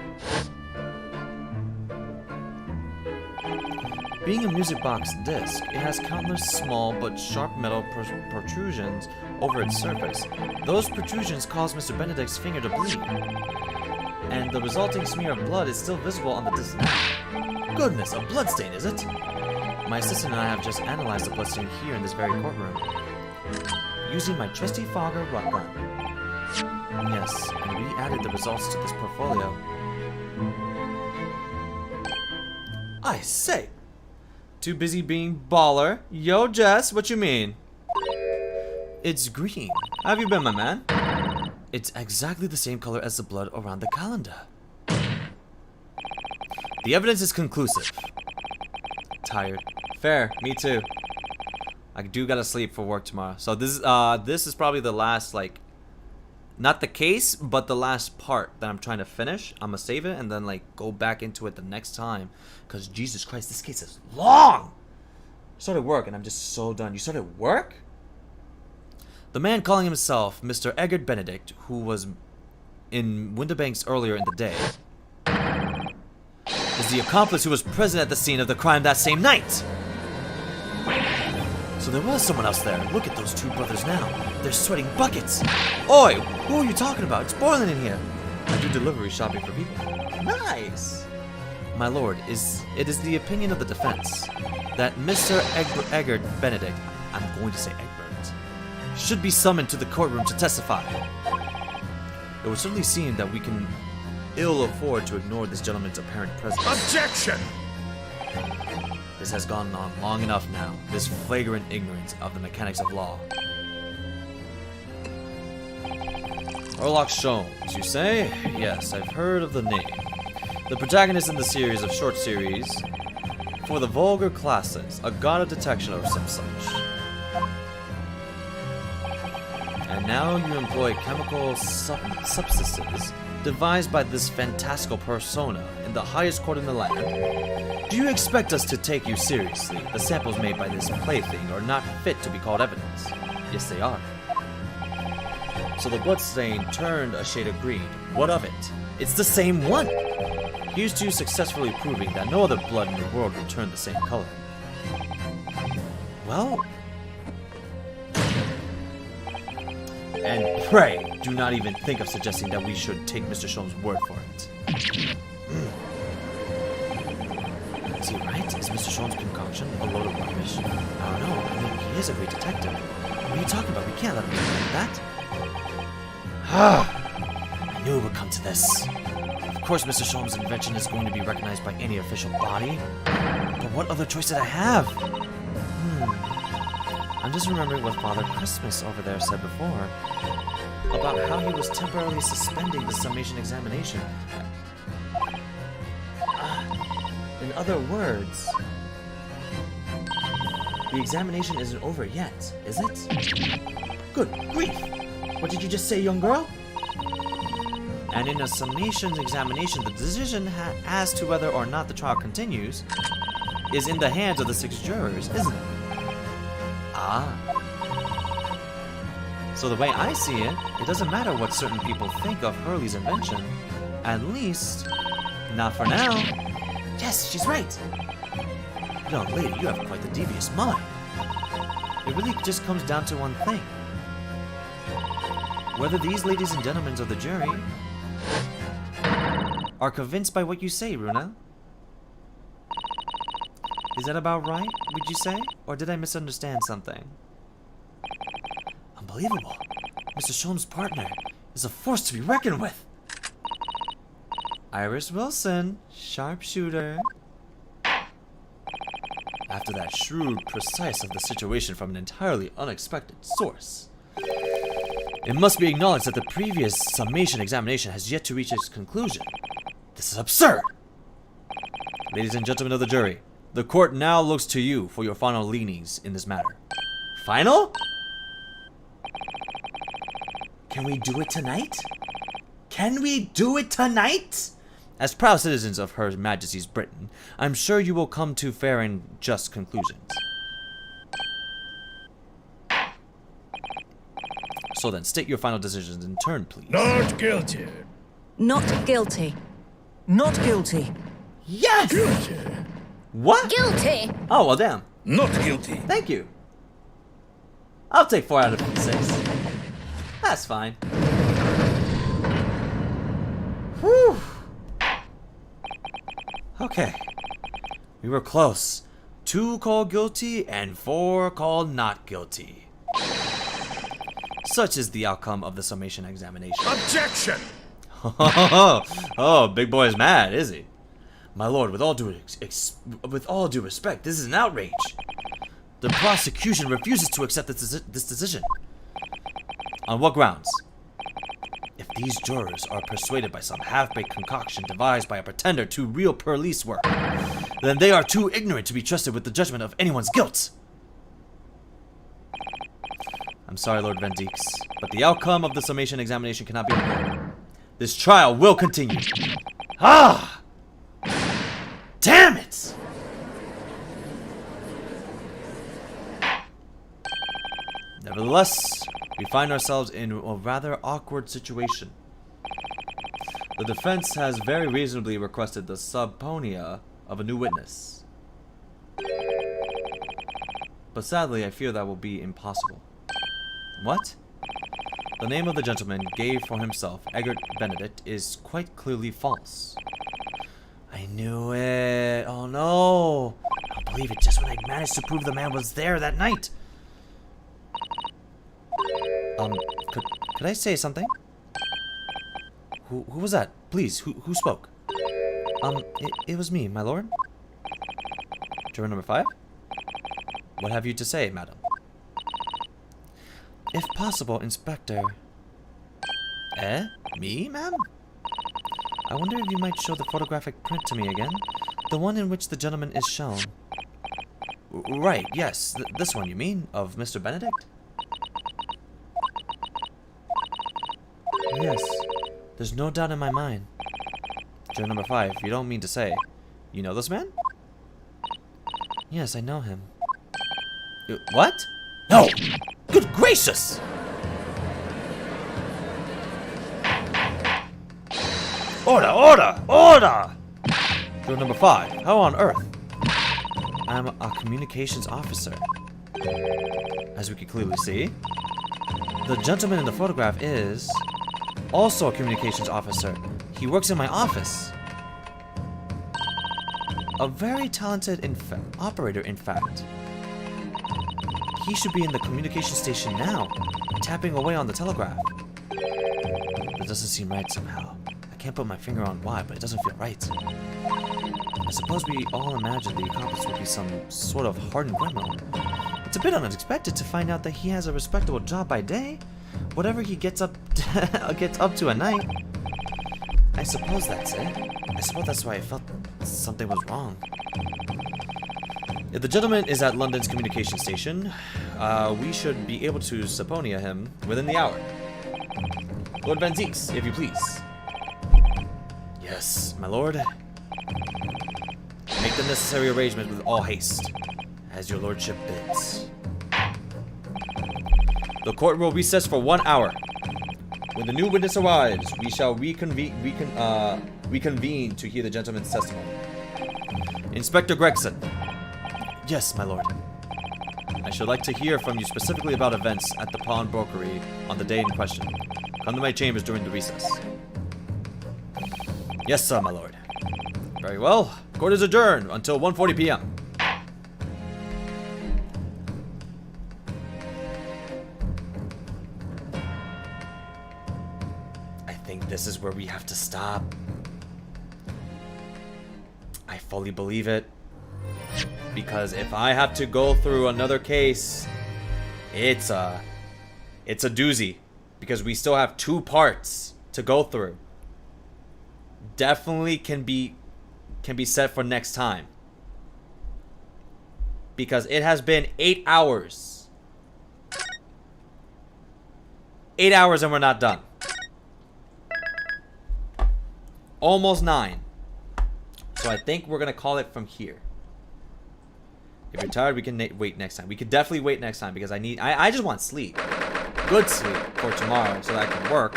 Being a music box disc, it has countless small but sharp metal protrusions over its surface. Those protrusions cause Mr. Benedict's finger to bleed, and the resulting smear of blood is still visible on the disc now. Goodness, a bloodstain, is it? My assistant and I have just analyzed the bloodstain here in this very courtroom, using my trusty Fogger run gun. Yes, and we added the results to this portfolio. I say! Too busy being baller? Yo, Jess, what you mean? It's green. How have you been, my man? It's exactly the same color as the blood around the calendar. The evidence is conclusive. Tired. Fair, me too. I do gotta sleep for work tomorrow. So this is probably the last, like, not the case, but the last part that I'm trying to finish. I'm gonna save it and then like go back into it the next time. Cause Jesus Christ, this case is long. I started work and I'm just so done. You started work? The man calling himself Mr. Eggert Benedict, who was in Winterbanks earlier in the day, is the accomplice who was present at the scene of the crime that same night. So there was someone else there. Look at those two brothers now. They're sweating buckets. Oi, who are you talking about? It's boiling in here. I do delivery shopping for people. Nice. My lord, it is the opinion of the defense that Mr. Eggert Benedict, I'm going to say Egbert, should be summoned to the courtroom to testify. It would certainly seem that we can ill afford to ignore this gentleman's apparent presence. Objection! This has gone on long enough now, this flagrant ignorance of the mechanics of law. Sherlock Sholmes, you say? Yes, I've heard of the name. The protagonist in the series of short series for the vulgar classes, a god of detection or some such. And now you employ chemical substances devised by this fantastical persona in the highest court in the land. Do you expect us to take you seriously? The samples made by this plaything are not fit to be called evidence. Yes, they are. So the bloodstain turned a shade of green. What of it? It's the same one! Here's to successfully proving that no other blood in the world will turn the same color. Well... And pray, do not even think of suggesting that we should take Mr. Sholmes' word for it. Is he right? Is Mr. Sholmes' concoction a load of rubbish? I don't know. I mean, he is a great detective. What are you talking about? We can't let him do that. I knew it would come to this. Of course, Mr. Sholmes' invention is going to be recognized by any official body. But what other choice did I have? I'm just remembering what Father Christmas over there said before about how he was temporarily suspending the summation examination. In other words, the examination isn't over yet, is it? Good grief! What did you just say, young girl? And in a summation examination, the decision as to whether or not the trial continues is in the hands of the 6 jurors, isn't it? Ah. So the way I see it, it doesn't matter what certain people think of Hurley's invention. At least, not for now. Yes, she's right. Young lady, you have quite the devious mind. It really just comes down to one thing. Whether these ladies and gentlemen of the jury are convinced by what you say, Runa. Is that about right, would you say? Or did I misunderstand something? Unbelievable. Mr. Sholmes' partner is a force to be reckoned with. Iris Wilson, sharpshooter. After that shrewd, precise of the situation from an entirely unexpected source. It must be acknowledged that the previous summation examination has yet to reach its conclusion. This is absurd! Ladies and gentlemen of the jury, the court now looks to you for your final leanings in this matter. Final? Can we do it tonight? Can we do it tonight? As proud citizens of Her Majesty's Britain, I'm sure you will come to fair and just conclusions. So then, state your final decisions in turn, please. Not guilty. Not guilty. Not guilty. Yes! Guilty. What? Guilty. Oh, well, damn. Not guilty. Thank you. I'll take 4 out of 6. That's fine. Whew. Okay. We were close. 2 called guilty and 4 called not guilty. Such is the outcome of the summation examination. Objection! Oh, big boy is mad, is he? My lord, with all due respect, this is an outrage. The prosecution refuses to accept this decision. On what grounds? If these jurors are persuaded by some half-baked concoction devised by a pretender to real police work, then they are too ignorant to be trusted with the judgment of anyone's guilt. I'm sorry, Lord Van Deeks, but the outcome of the summation examination cannot be ignored. This trial will continue. Ah! Damn it! Nevertheless, we find ourselves in a rather awkward situation. The defense has very reasonably requested the subpoena of a new witness. But sadly, I fear that will be impossible. What? The name of the gentleman gave for himself, Egbert Benedict, is quite clearly false. I knew it. Oh no. I don't believe it just when I managed to prove the man was there that night. Could I say something? Who was that? Please, who spoke? It was me, my lord. Juror number 5? What have you to say, madam? If possible, Inspector. Me, ma'am? I wonder if you might show the photographic print to me again. The one in which the gentleman is shown. Right, yes. This one, you mean? Of Mr. Benedict? Yes. There's no doubt in my mind. Juror number 5, you don't mean to say. You know this man? Yes, I know him. What? No! Good gracious! Order, order, order! Juror number 5, how on earth? I'm a communications officer. As we can clearly see, the gentleman in the photograph is also a communications officer. He works in my office. A very talented operator, in fact. He should be in the communication station now, tapping away on the telegraph. That doesn't seem right somehow. I can't put my finger on why, but it doesn't feel right. I suppose we all imagined the accomplice would be some sort of hardened criminal. It's a bit unexpected to find out that he has a respectable job by day. Whatever he gets up to at night. I suppose that's it. I suppose that's why I felt something was wrong. If the gentleman is at London's communication station, we should be able to subpoena him within the hour. Lord Van Deeks, if you please. Yes, my lord. Make the necessary arrangements with all haste, as your lordship bids. The court will recess for 1 hour. When the new witness arrives, we shall reconvene to hear the gentleman's testimony. Inspector Gregson. Yes, my lord. I should like to hear from you specifically about events at the pawnbrokery on the day in question. Come to my chambers during the recess. Yes, sir, my lord. Very well. Court is adjourned until 1:40 p.m. I think this is where we have to stop. I fully believe it. Because if I have to go through another case, it's a doozy. Because we still have 2 parts to go through. Definitely can be set for next time. Because it has been 8 hours. 8 hours and we're not done. Almost 9. So I think we're gonna call it from here. If you're tired, we can wait next time. We could definitely wait next time because I just want sleep. Good sleep for tomorrow so that I can work.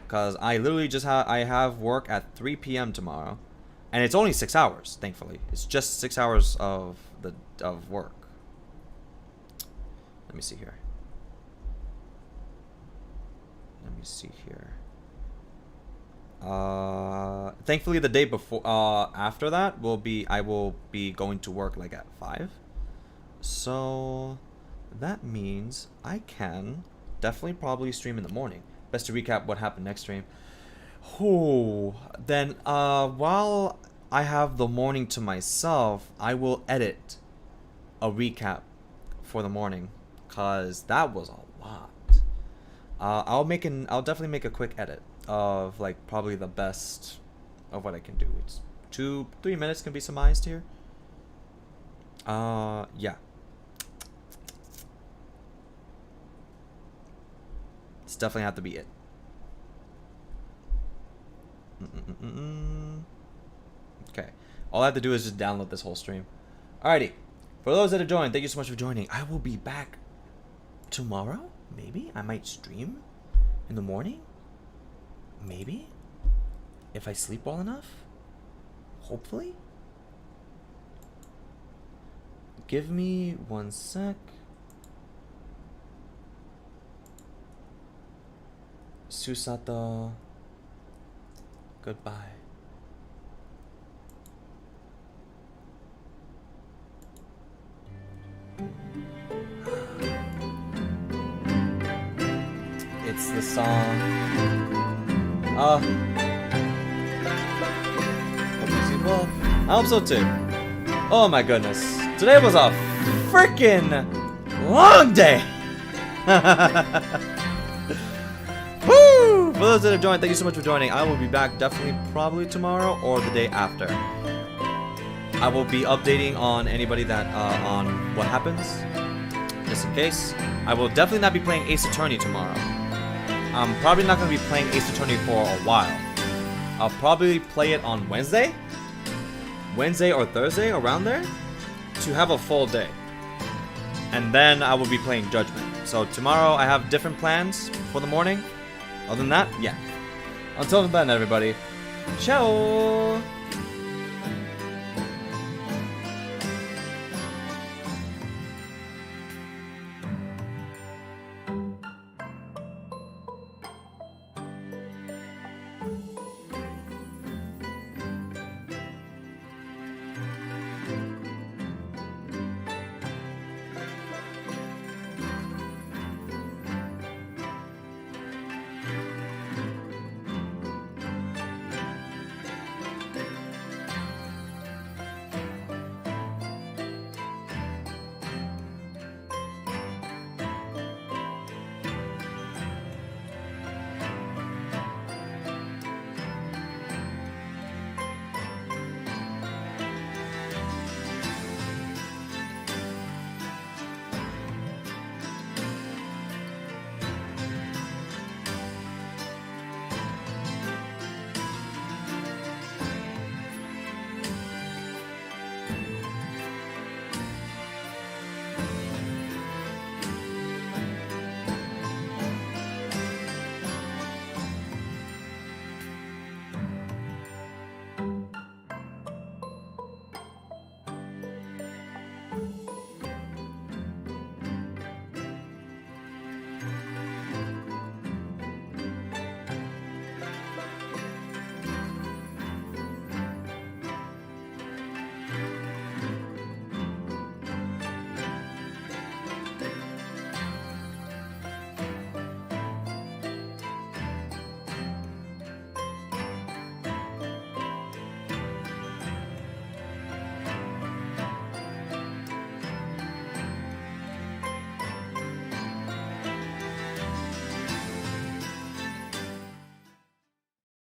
Because I literally just I have work at 3 p.m. tomorrow. And it's only 6 hours, thankfully. It's just 6 hours of work. Let me see here. Let me see here. Thankfully the day before after that I will be going to work like at 5. So that means I can definitely probably stream in the morning. Best to recap what happened next stream. Oh, then while I have the morning to myself, I will edit a recap for the morning, cause that was a lot. I'll definitely make a quick edit of like probably the best of what I can do. It's 2-3 minutes can be surmised here. Yeah. It's definitely have to be it. Okay. All I have to do is just download this whole stream. Alrighty. For those that have joined, thank you so much for joining. I will be back tomorrow. Maybe I might stream in the morning. Maybe. If I sleep well enough. Hopefully. Give me 1 sec. Susato. Goodbye. It's the song. Hope you see well. I hope so too. Oh my goodness. Today was a freaking long day. Woo! For those that have joined, thank you so much for joining. I will be back definitely probably tomorrow or the day after. I will be updating on anybody that on what happens, just in case. I will definitely not be playing Ace Attorney tomorrow. I'm probably not going to be playing Ace Attorney for a while. I'll probably play it on Wednesday or Thursday, around there, to have a full day. And then I will be playing Judgment. So tomorrow I have different plans for the morning. Other than that, yeah. Until then, everybody. Ciao!